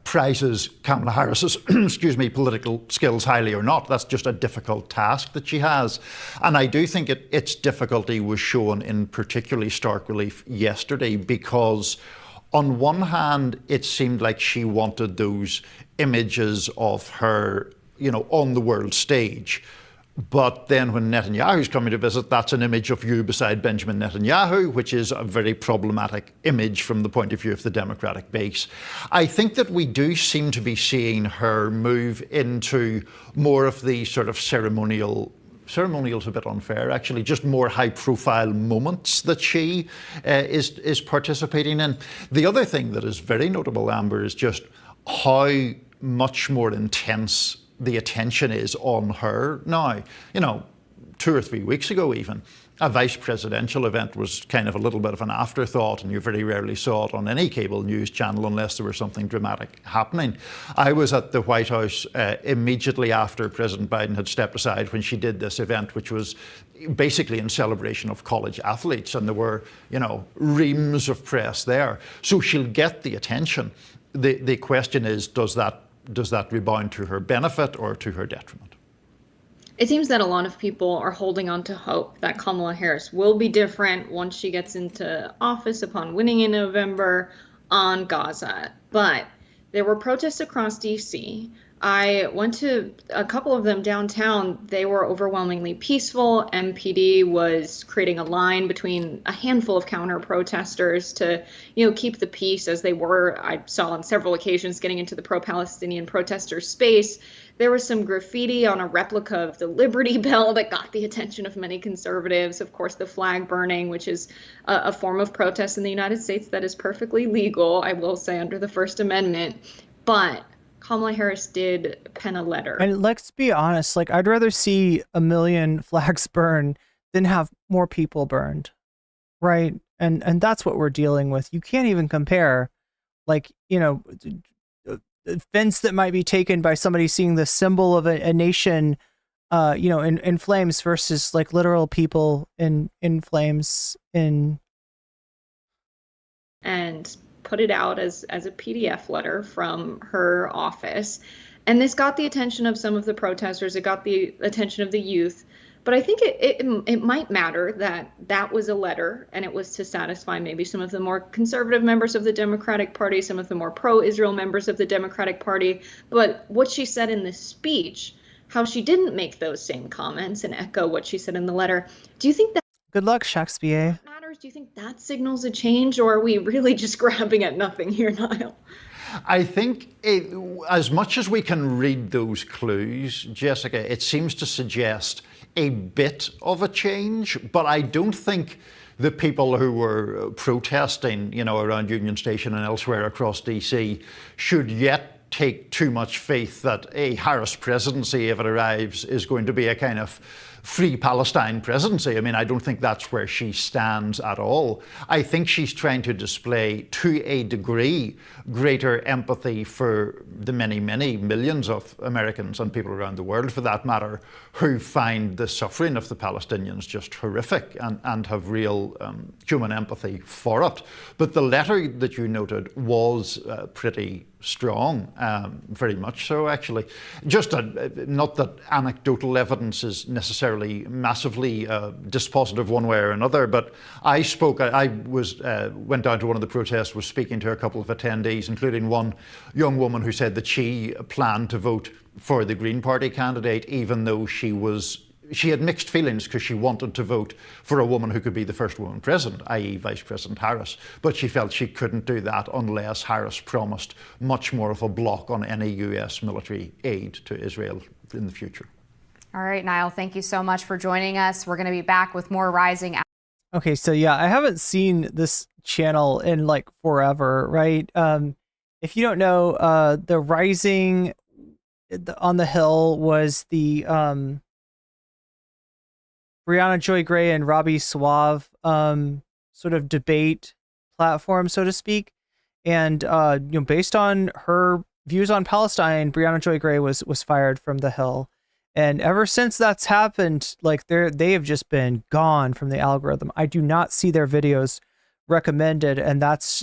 prizes Kamala Harris's political skills highly or not. That's just a difficult task that she has. And I do think its difficulty was shown in particularly stark relief yesterday, because on one hand, it seemed like she wanted those images of her, on the world stage. But then when Netanyahu's coming to visit, that's an image of you beside Benjamin Netanyahu, which is a very problematic image from the point of view of the Democratic base. I think that we do seem to be seeing her move into more of the sort of ceremonial's a bit unfair, actually, just more high-profile moments that she is participating in. The other thing that is very notable, Amber, is just how much more intense the attention is on her now. 2 or 3 weeks ago even, a vice presidential event was kind of a little bit of an afterthought, and you very rarely saw it on any cable news channel unless there was something dramatic happening. I was at the White House immediately after President Biden had stepped aside when she did this event, which was basically in celebration of college athletes, and there were, reams of press there. So she'll get the attention. The question is, does that rebound to her benefit or to her detriment? It seems that a lot of people are holding on to hope that Kamala Harris will be different once she gets into office upon winning in November on Gaza. But there were protests across D.C. I went to a couple of them downtown. They were overwhelmingly peaceful. MPD was creating a line between a handful of counter protesters to, keep the peace, as they were, I saw on several occasions, getting into the pro-Palestinian protester space. There was some graffiti on a replica of the Liberty Bell that got the attention of many conservatives. Of course, the flag burning, which is a form of protest in the United States that is perfectly legal, I will say, under the First Amendment. But Kamala Harris did pen a letter. And let's be honest, I'd rather see 1 million flags burn than have more people burned, right? And that's what we're dealing with. You can't even compare, offense that might be taken by somebody seeing the symbol of a nation, in flames versus literal people in flames and put it out as a PDF letter from her office. And this got the attention of some of the protesters. It got the attention of the youth. But I think it might matter that was a letter, and it was to satisfy maybe some of the more conservative members of the Democratic Party, some of the more pro-Israel members of the Democratic Party. But what she said in this speech, how she didn't make those same comments and echo what she said in the letter. Do you think that... Good luck, Shakespeare. Matters? Do you think that signals a change, or are we really just grabbing at nothing here, Niall? I think as much as we can read those clues, Jessica, it seems to suggest a bit of a change, but I don't think the people who were protesting, around Union Station and elsewhere across DC should yet take too much faith that a Harris presidency, if it arrives, is going to be a kind of free Palestine presidency. I mean, I don't think that's where she stands at all. I think she's trying to display, to a degree, greater empathy for the many, many millions of Americans and people around the world, for that matter, who find the suffering of the Palestinians just horrific and have real human empathy for it. But the letter that you noted was pretty strong, very much so, actually. Just not that anecdotal evidence is necessarily massively dispositive one way or another, but I went down to one of the protests, was speaking to a couple of attendees, including one young woman who said that she planned to vote for the Green Party candidate, even though she had mixed feelings because she wanted to vote for a woman who could be the first woman president, i.e. Vice President Harris. But she felt she couldn't do that unless Harris promised much more of a block on any US military aid to Israel in the future. All right, Niall, thank you so much for joining us. We're going to be back with more Rising. Okay, so yeah, I haven't seen this channel in forever, right? If you don't know, the Rising on the Hill was the Brianna Joy Gray and Robbie Suave sort of debate platform, so to speak. And based on her views on Palestine, Brianna Joy Gray was fired from the Hill. And ever since that's happened, they have just been gone from the algorithm. I do not see their videos recommended, and that's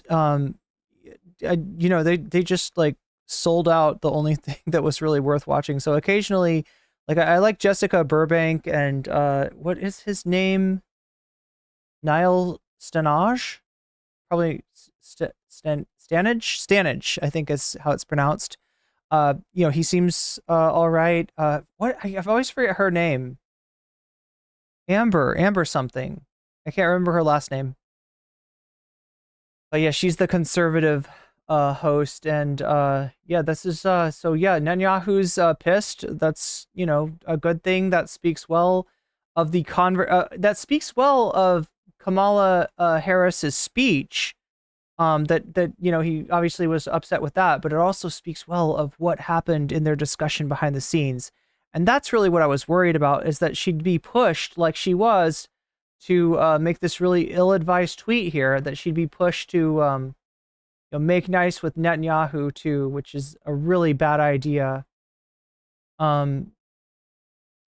they just sold out the only thing that was really worth watching. So occasionally, I like Jessica Burbank and what is his name? Niall Stanage, probably Stanage, I think is how it's pronounced. He seems all right. I've always forget her name. Amber something. I can't remember her last name. But yeah, she's the conservative host, and yeah, this is so yeah, Netanyahu's pissed. That's, you know, a good thing. That speaks well of the that speaks well of Kamala Harris's speech. That you know, he obviously was upset with that, but it also speaks well of what happened in their discussion behind the scenes. And that's really what I was worried about, is that she'd be pushed like she was to make this really ill-advised tweet here, that she'd be pushed to you know, make nice with Netanyahu too, which is a really bad idea. But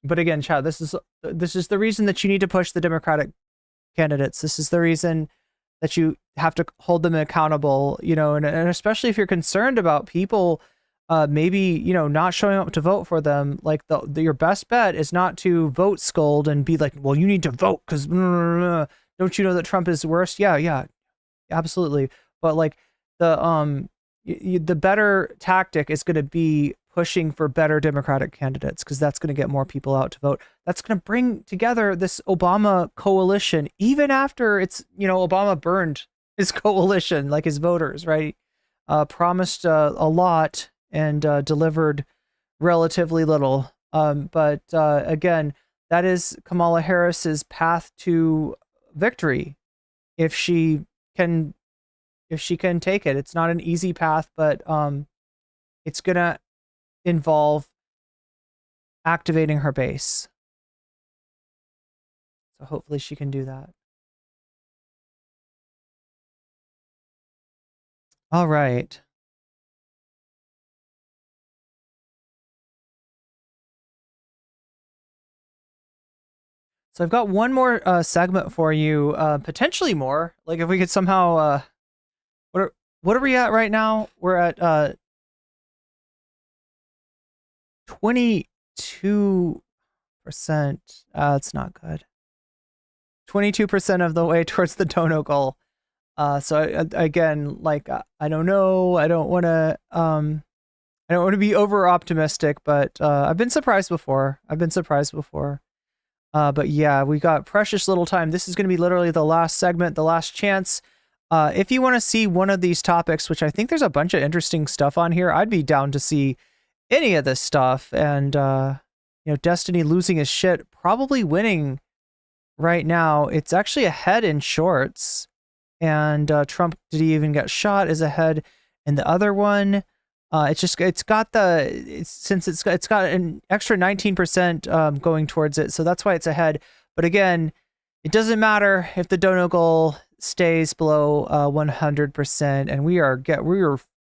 again, Chad, this is the reason that you need to push the Democratic candidates. This is the reason that you have to hold them accountable, you know, and especially if you're concerned about people maybe, you know, not showing up to vote for them. Like your best bet is not to vote scold and be like, well, you need to vote because don't you know that Trump is worse? Yeah, absolutely. But like the better tactic is going to be pushing for better Democratic candidates, because that's going to get more people out to vote. That's going to bring together this Obama coalition, even after it's, you know, Obama burned his coalition, like his voters, right? Promised a lot and delivered relatively little. But again, that is Kamala Harris's path to victory, if she can take it. It's not an easy path, but it's gonna involve activating her base. So hopefully she can do that. All right. So I've got one more segment for you, potentially more. Like if we could somehow, what are we at right now? We're at 22%. It's not good. 22% of the way towards the dono goal. So again, like I don't know. I don't want to be over optimistic, but I've been surprised before. But yeah, we got precious little time. This is going to be literally the last segment, the last chance. If you want to see one of these topics, which I think there's a bunch of interesting stuff on here, I'd be down to see any of this stuff. And you know, Destiny losing his shit, probably winning right now. It's actually ahead in shorts, and Trump, did he even get shot, is ahead in the other one. It's got an extra 19% going towards it, so that's why it's ahead. But again, it doesn't matter if the dono goal stays below 100%, and we are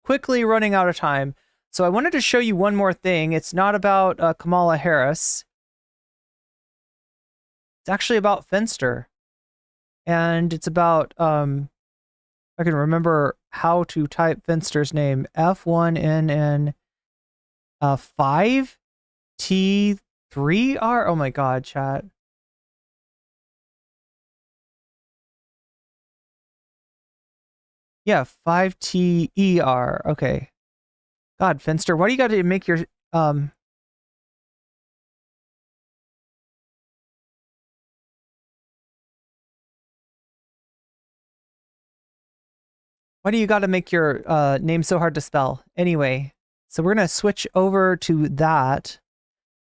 quickly running out of time. So I wanted to show you one more thing. It's not about Kamala Harris. It's actually about Finster, and it's about I can remember how to type Finster's name. F1NN 5T3R. Oh my god, chat. Yeah, 5TER. Okay. God, Finster, why do you got to make your why do you got to make your name so hard to spell? Anyway, so we're going to switch over to that.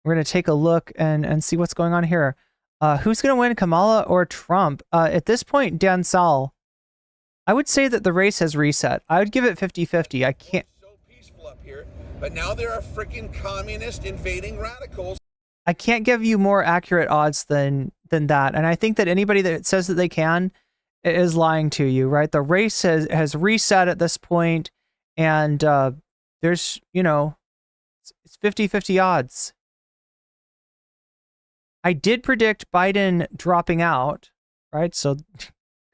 We're going to take a look and see what's going on here. Who's going to win, Kamala or Trump? At this point, Dan Sal, I would say that the race has reset. I would give it 50-50. I can't. So peaceful up here, but now there are freaking communist invading radicals. I can't give you more accurate odds than that. And I think that anybody that says that they can is lying to you, right? The race has reset at this point, and there's, you know, it's 50-50 odds. I did predict Biden dropping out, right? So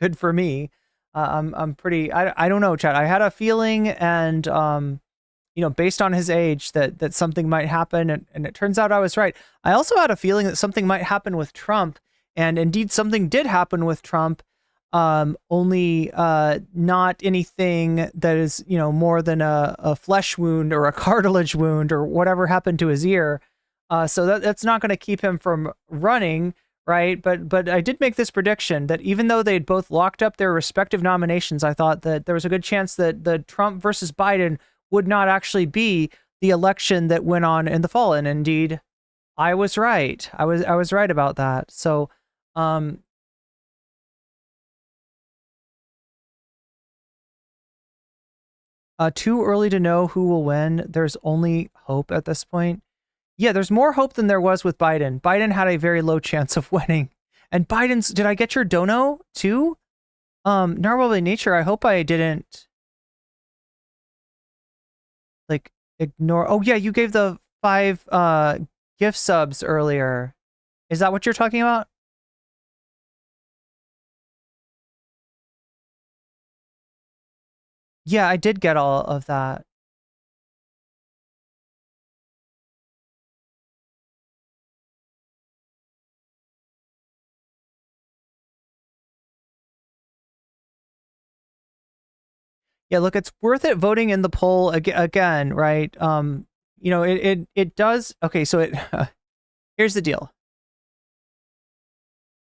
good for me. I'm pretty, I don't know, Chad. I had a feeling, and you know, based on his age, that something might happen, and it turns out I was right. I also had a feeling that something might happen with Trump, and indeed something did happen with Trump. Only not anything that is, you know, more than a flesh wound or a cartilage wound or whatever happened to his ear. So that's not going to keep him from running, right? But I did make this prediction that even though they'd both locked up their respective nominations, I thought that there was a good chance that the Trump versus Biden would not actually be the election that went on in the fall. And indeed, I was right. I was right about that. So, too early to know who will win. There's only hope at this point. Yeah, there's more hope than there was with Biden. Biden had a very low chance of winning. And Biden's, did I get your dono too? Narwhal by Nature, I hope I didn't like ignore. Oh yeah, you gave the 5 gift subs earlier. Is that what you're talking about? Yeah, I did get all of that. Yeah, look, it's worth it voting in the poll again, right? You know, it does. Okay, so here's the deal.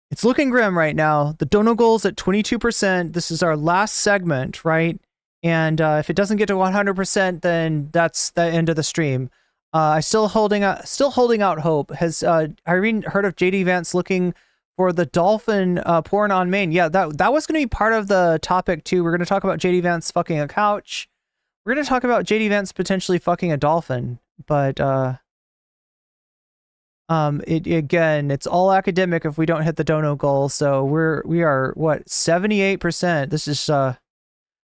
It's looking grim right now. The dono goal's at 22%. This is our last segment, right? And if it doesn't get to 100%, then that's the end of the stream. I still holding out hope. Has Irene heard of JD Vance looking for the dolphin porn on Maine? Yeah, that was going to be part of the topic too. We're going to talk about JD Vance fucking a couch. We're going to talk about JD Vance potentially fucking a dolphin, but again, it's all academic if we don't hit the dono goal. So we are what, 78%. This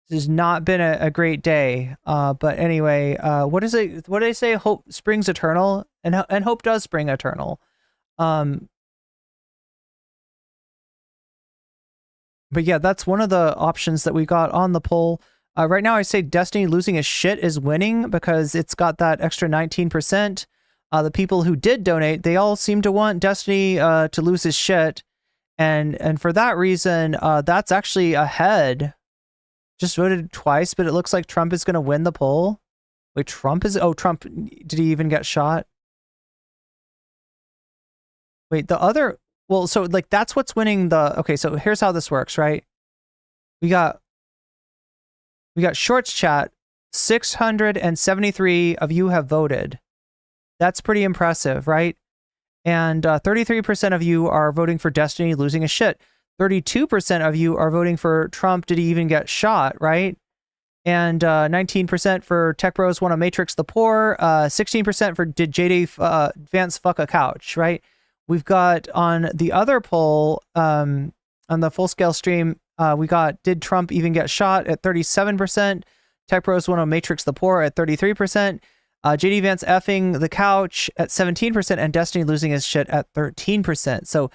has not been a great day. But anyway, what is it? What do they say? Hope springs eternal, and hope does spring eternal. But yeah, that's one of the options that we got on the poll. Right now, I say Destiny losing his shit is winning because it's got that extra 19%. The people who did donate, they all seem to want Destiny to lose his shit. And for that reason, that's actually ahead. Just voted twice, but it looks like Trump is going to win the poll. Wait, Trump, did he even get shot? Wait, well, so like that's what's winning okay, so here's how this works, right? We got Shorts chat, 673 of you have voted. That's pretty impressive, right? And 33% of you are voting for Destiny losing his shit. 32% of you are voting for Trump. Did he even get shot, right? And 19% for Tech Bros want to matrix the poor. 16% for did JD Vance fuck a couch, right? We've got on the other poll, on the full scale stream, we got did Trump even get shot at 37%. Tech Bros want to matrix the poor at 33%. JD Vance effing the couch at 17%, and Destiny losing his shit at 13%. So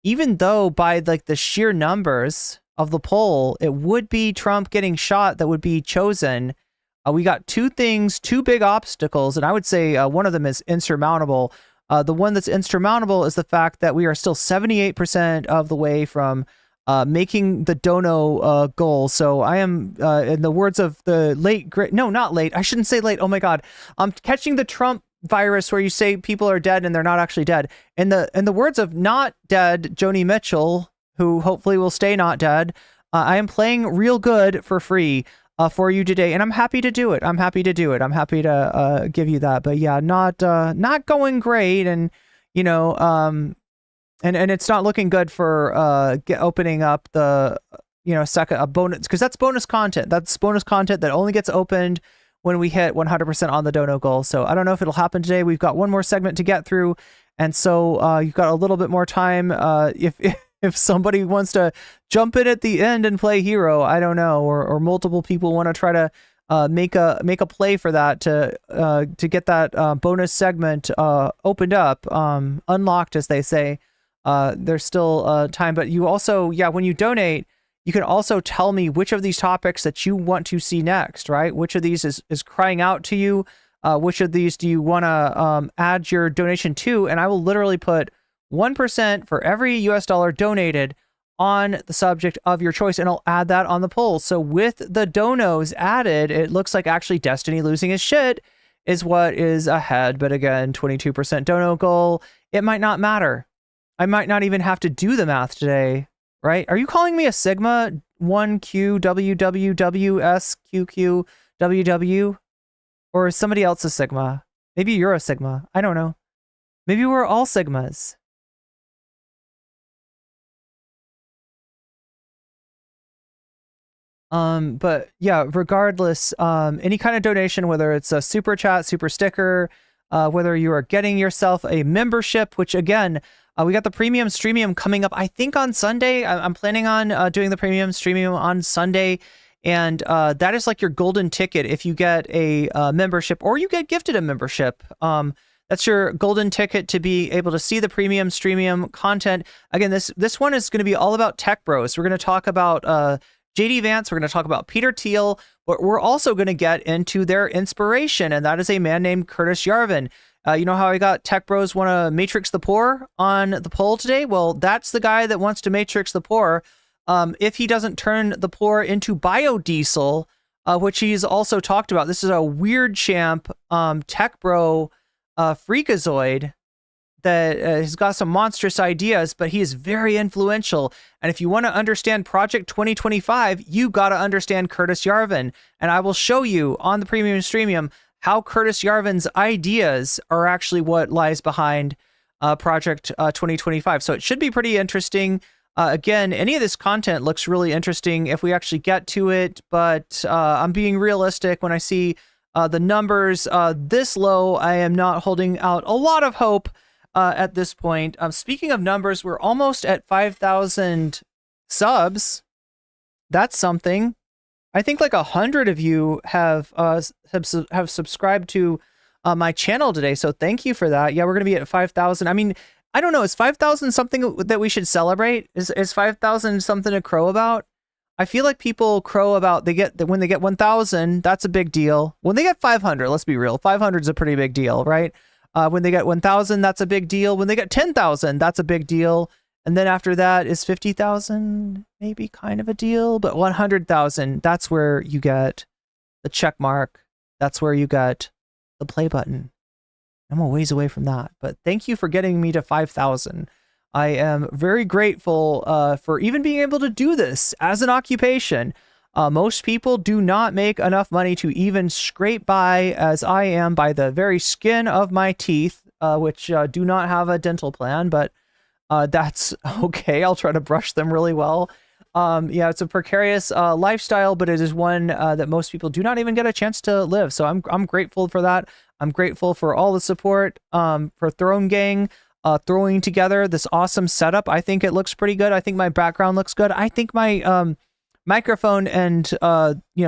even though by like the sheer numbers of the poll, it would be Trump getting shot that would be chosen, we got two big obstacles, and I would say one of them is insurmountable. The one that's insurmountable is the fact that we are still 78% of the way from making the dono goal. So I am, in the words of the not late, I shouldn't say late. Oh my God. I'm catching the Trump virus where you say people are dead and they're not actually dead. In the words of not dead Joni Mitchell, who hopefully will stay not dead, I am playing real good for free for you today, and I'm happy to do it. I'm happy to give you that. But yeah, not going great, and you know, and it's not looking good for opening up the second bonus, because that's bonus content. That's bonus content that only gets opened when we hit 100% on the dono goal. So I don't know if it'll happen today. We've got one more segment to get through, and so you've got a little bit more time. If somebody wants to jump in at the end and play hero, I don't know, or multiple people want to try to make a play for that to get that bonus segment opened up, unlocked, as they say. There's still time, but you also, when you donate, you can also tell me which of these topics that you want to see next, right? Which of these is crying out to you? Which of these do you want to add your donation to? And I will literally put 1% for every US dollar donated on the subject of your choice, and I'll add that on the poll. So with the donos added, it looks like actually Destiny losing his shit is what is ahead. But again, 22% dono goal, it might not matter. I might not even have to do the math today, right? Are you calling me a Sigma 1QWWWSQQWW? Or is somebody else a Sigma? Maybe you're a Sigma. I don't know. Maybe we're all Sigmas. But yeah, regardless, any kind of donation, whether it's a super chat, super sticker, whether you are getting yourself a membership, which again, we got the premium streamium coming up, I think on Sunday. I'm planning on doing the premium streamium on Sunday. And that is like your golden ticket if you get a membership or you get gifted a membership. That's your golden ticket to be able to see the premium streamium content. Again, this one is going to be all about tech bros. We're going to talk about JD Vance. We're going to talk about Peter Thiel, but we're also going to get into their inspiration, and that is a man named Curtis Yarvin. You know how I got tech bros want to matrix the poor on the poll today? Well, that's the guy that wants to matrix the poor. If he doesn't turn the poor into biodiesel, which he's also talked about. This is a weird champ, tech bro, freakazoid that has got some monstrous ideas, but he is very influential. And if you want to understand Project 2025, you got to understand Curtis Yarvin. And I will show you on the premium streamium how Curtis Yarvin's ideas are actually what lies behind Project 2025. So it should be pretty interesting. Again, any of this content looks really interesting if we actually get to it, but I'm being realistic when I see the numbers this low. I am not holding out a lot of hope at this point. Speaking of numbers, we're almost at 5,000 subs. That's something. I think like 100 of you have subscribed to my channel today, so thank you for that. Yeah, we're gonna be at 5,000. I mean, I don't know. Is 5,000 something that we should celebrate? Is 5,000 something to crow about? I feel like people crow about when they get 1,000. That's a big deal. When they get 500, let's be real. 500 is a pretty big deal, right? When they get 1,000, that's a big deal. When they get 10,000, that's a big deal. And then after that is 50,000, maybe kind of a deal. But 100,000, that's where you get the check mark. That's where you get the play button. I'm a ways away from that. But thank you for getting me to 5,000. I am very grateful for even being able to do this as an occupation. Most people do not make enough money to even scrape by as I am by the very skin of my teeth, which do not have a dental plan, but that's okay. I'll try to brush them really well. Yeah, it's a precarious lifestyle, but it is one that most people do not even get a chance to live. So I'm grateful for that. I'm grateful for all the support for Throne Gang throwing together this awesome setup. I think it looks pretty good. I think my background looks good. I think my microphone and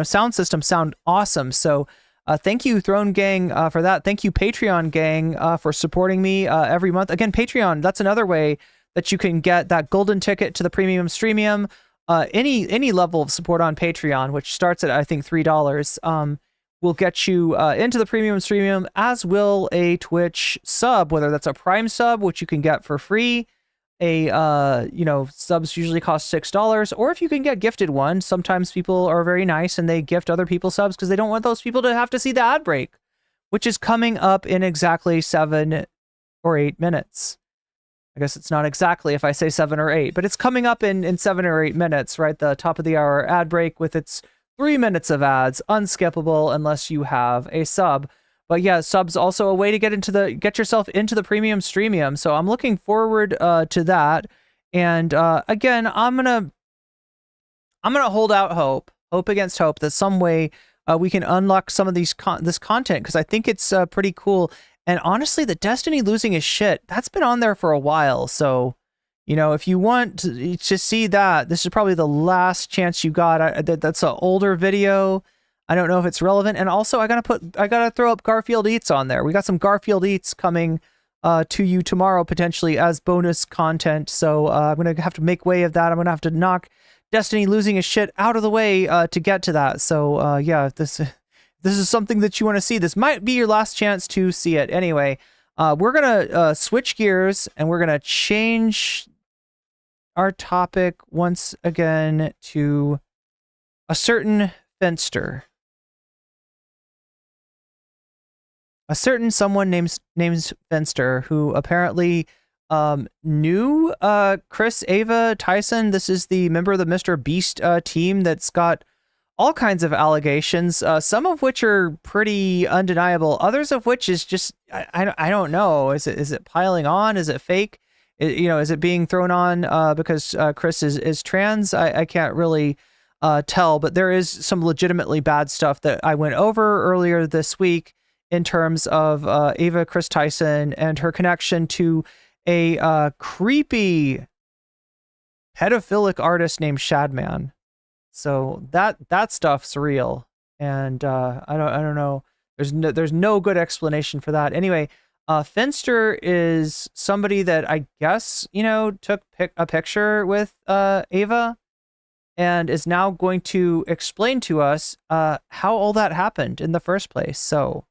sound system sound awesome. So thank you, Throne Gang, for that. Thank you, Patreon Gang, for supporting me every month. Again, Patreon, that's another way that you can get that golden ticket to the premium streamium. Any level of support on Patreon, which starts at I think $3, will get you into the premium streamium, as will a Twitch sub, whether that's a Prime sub, which you can get for free. Subs usually cost $6, or if you can get gifted one. Sometimes people are very nice and they gift other people subs because they don't want those people to have to see the ad break, which is coming up in exactly 7 or 8 minutes. I guess it's not exactly if I say 7 or 8, but it's coming up in 7 or 8 minutes, right? The top of the hour ad break with its 3 minutes of ads, unskippable unless you have a sub. But yeah, subs also a way to get yourself into the premium streamium. So I'm looking forward to that. And again, I'm gonna hold out hope against hope that some way we can unlock some of this content, because I think it's pretty cool. And honestly, the Destiny losing his shit, that's been on there for a while. So, if you want to see that, this is probably the last chance you got. That's an older video. I don't know if it's relevant. And also, I gotta throw up Garfield Eats on there. We got some Garfield Eats coming to you tomorrow, potentially as bonus content. So I'm gonna have to make way of that. I'm gonna have to knock Destiny losing his shit out of the way to get to that. So yeah, this is something that you want to see. This might be your last chance to see it. Anyway, we're gonna switch gears and we're gonna change our topic once again to a certain Fenster. A certain someone named Fenster, who apparently new Chris Ava Tyson. This is the member of the Mr. Beast team that's got all kinds of allegations, some of which are pretty undeniable, others of which is just I don't know. Is it piling on? Is it fake? Is it being thrown on because Chris is trans? I can't really tell, but there is some legitimately bad stuff that I went over earlier this week in terms of Ava Chris Tyson and her connection to a creepy pedophilic artist named Shadman. So that stuff's real, and I don't know. There's no good explanation for that. Anyway, Finster is somebody that I guess took a picture with Ava, and is now going to explain to us how all that happened in the first place. So,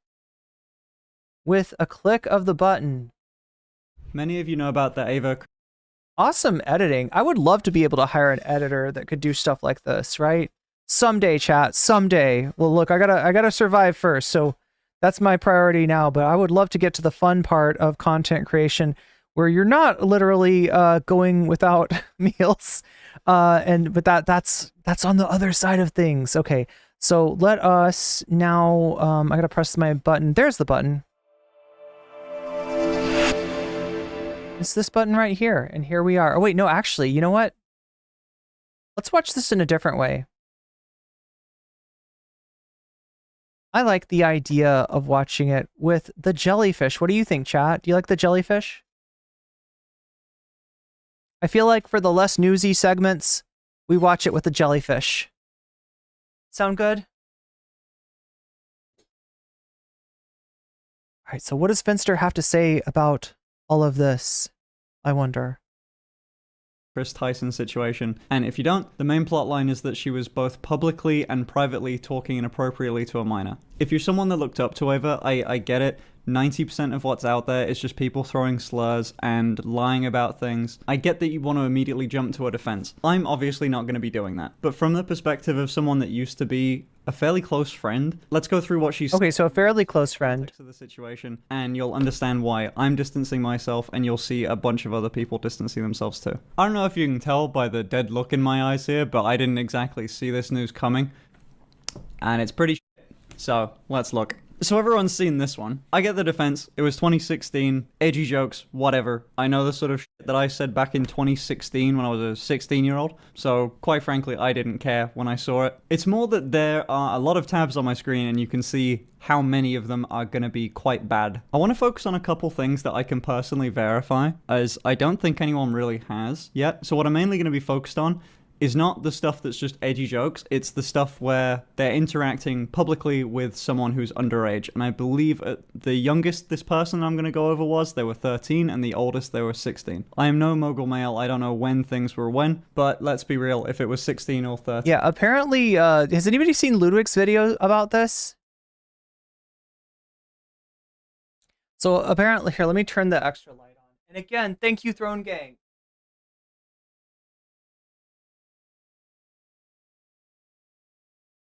with a click of the button. Many of you know about the Ava. Awesome editing. I would love to be able to hire an editor that could do stuff like this, right? Someday, chat. Someday. Well, look, I gotta survive first, so that's my priority now. But I would love to get to the fun part of content creation, where you're not literally going without meals, but that's on the other side of things. Okay, so let us now. I gotta press my button. There's the button. It's this button right here, and here we are. Oh wait, no, actually, you know what? Let's watch this in a different way. I like the idea of watching it with the jellyfish. What do you think, chat? Do you like the jellyfish? I feel like for the less newsy segments, we watch it with the jellyfish. Sound good? All right, so what does Finster have to say about all of this, I wonder? Chris Tyson situation. And if you don't, the main plot line is that she was both publicly and privately talking inappropriately to a minor. If you're someone that looked up to Ava, I get it. 90% of what's out there is just people throwing slurs and lying about things. I get that you want to immediately jump to a defense. I'm obviously not going to be doing that. But from the perspective of someone that used to be a fairly close friend, let's go through what she's... Okay, so a fairly close friend. ...to the situation, and you'll understand why I'm distancing myself, and you'll see a bunch of other people distancing themselves too. I don't know if you can tell by the dead look in my eyes here, but I didn't exactly see this news coming. And it's pretty shit. So, let's look. So everyone's seen this one. I get the defense. It was 2016. Edgy jokes, whatever. I know the sort of shit that I said back in 2016 when I was a 16-year-old. So quite frankly, I didn't care when I saw it. It's more that there are a lot of tabs on my screen and you can see how many of them are going to be quite bad. I want to focus on a couple things that I can personally verify, as I don't think anyone really has yet. So what I'm mainly going to be focused on is not the stuff that's just edgy jokes, it's the stuff where they're interacting publicly with someone who's underage. And I believe the youngest this person I'm going to go over was, they were 13, and the oldest they were 16. I am no mogul male, I don't know when things were when, but let's be real, if it was 16 or 13. Yeah, apparently, has anybody seen Ludwig's video about this? So apparently, here, let me turn the extra light on. And again, thank you, Throne Gang.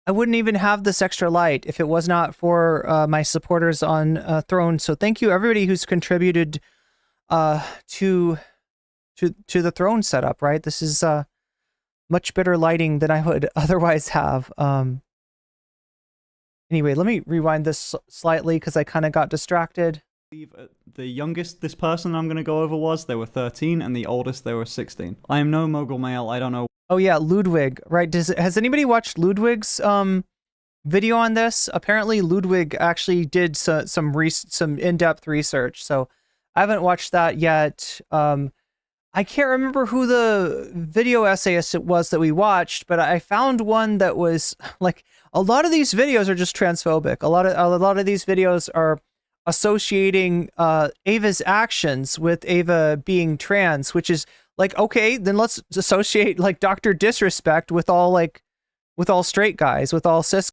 I wouldn't even have this extra light if it was not for my supporters on Throne. So thank you everybody who's contributed to the Throne setup. Right, this is much better lighting than I would otherwise have. Anyway, let me rewind this slightly because I kind of got distracted. The youngest this person I'm going to go over was, they were 13, and the oldest they were 16. I am no mogul male, I don't know. Oh yeah, Ludwig, right? Has anybody watched Ludwig's video on this? Apparently Ludwig actually did some in-depth research, so I haven't watched that yet. I can't remember who the video essayist it was that we watched, but I found one that was like, a lot of these videos are just transphobic. A lot of these videos are associating Ava's actions with Ava being trans, which is like, okay, then let's associate like Dr. Disrespect with all straight guys, with all cis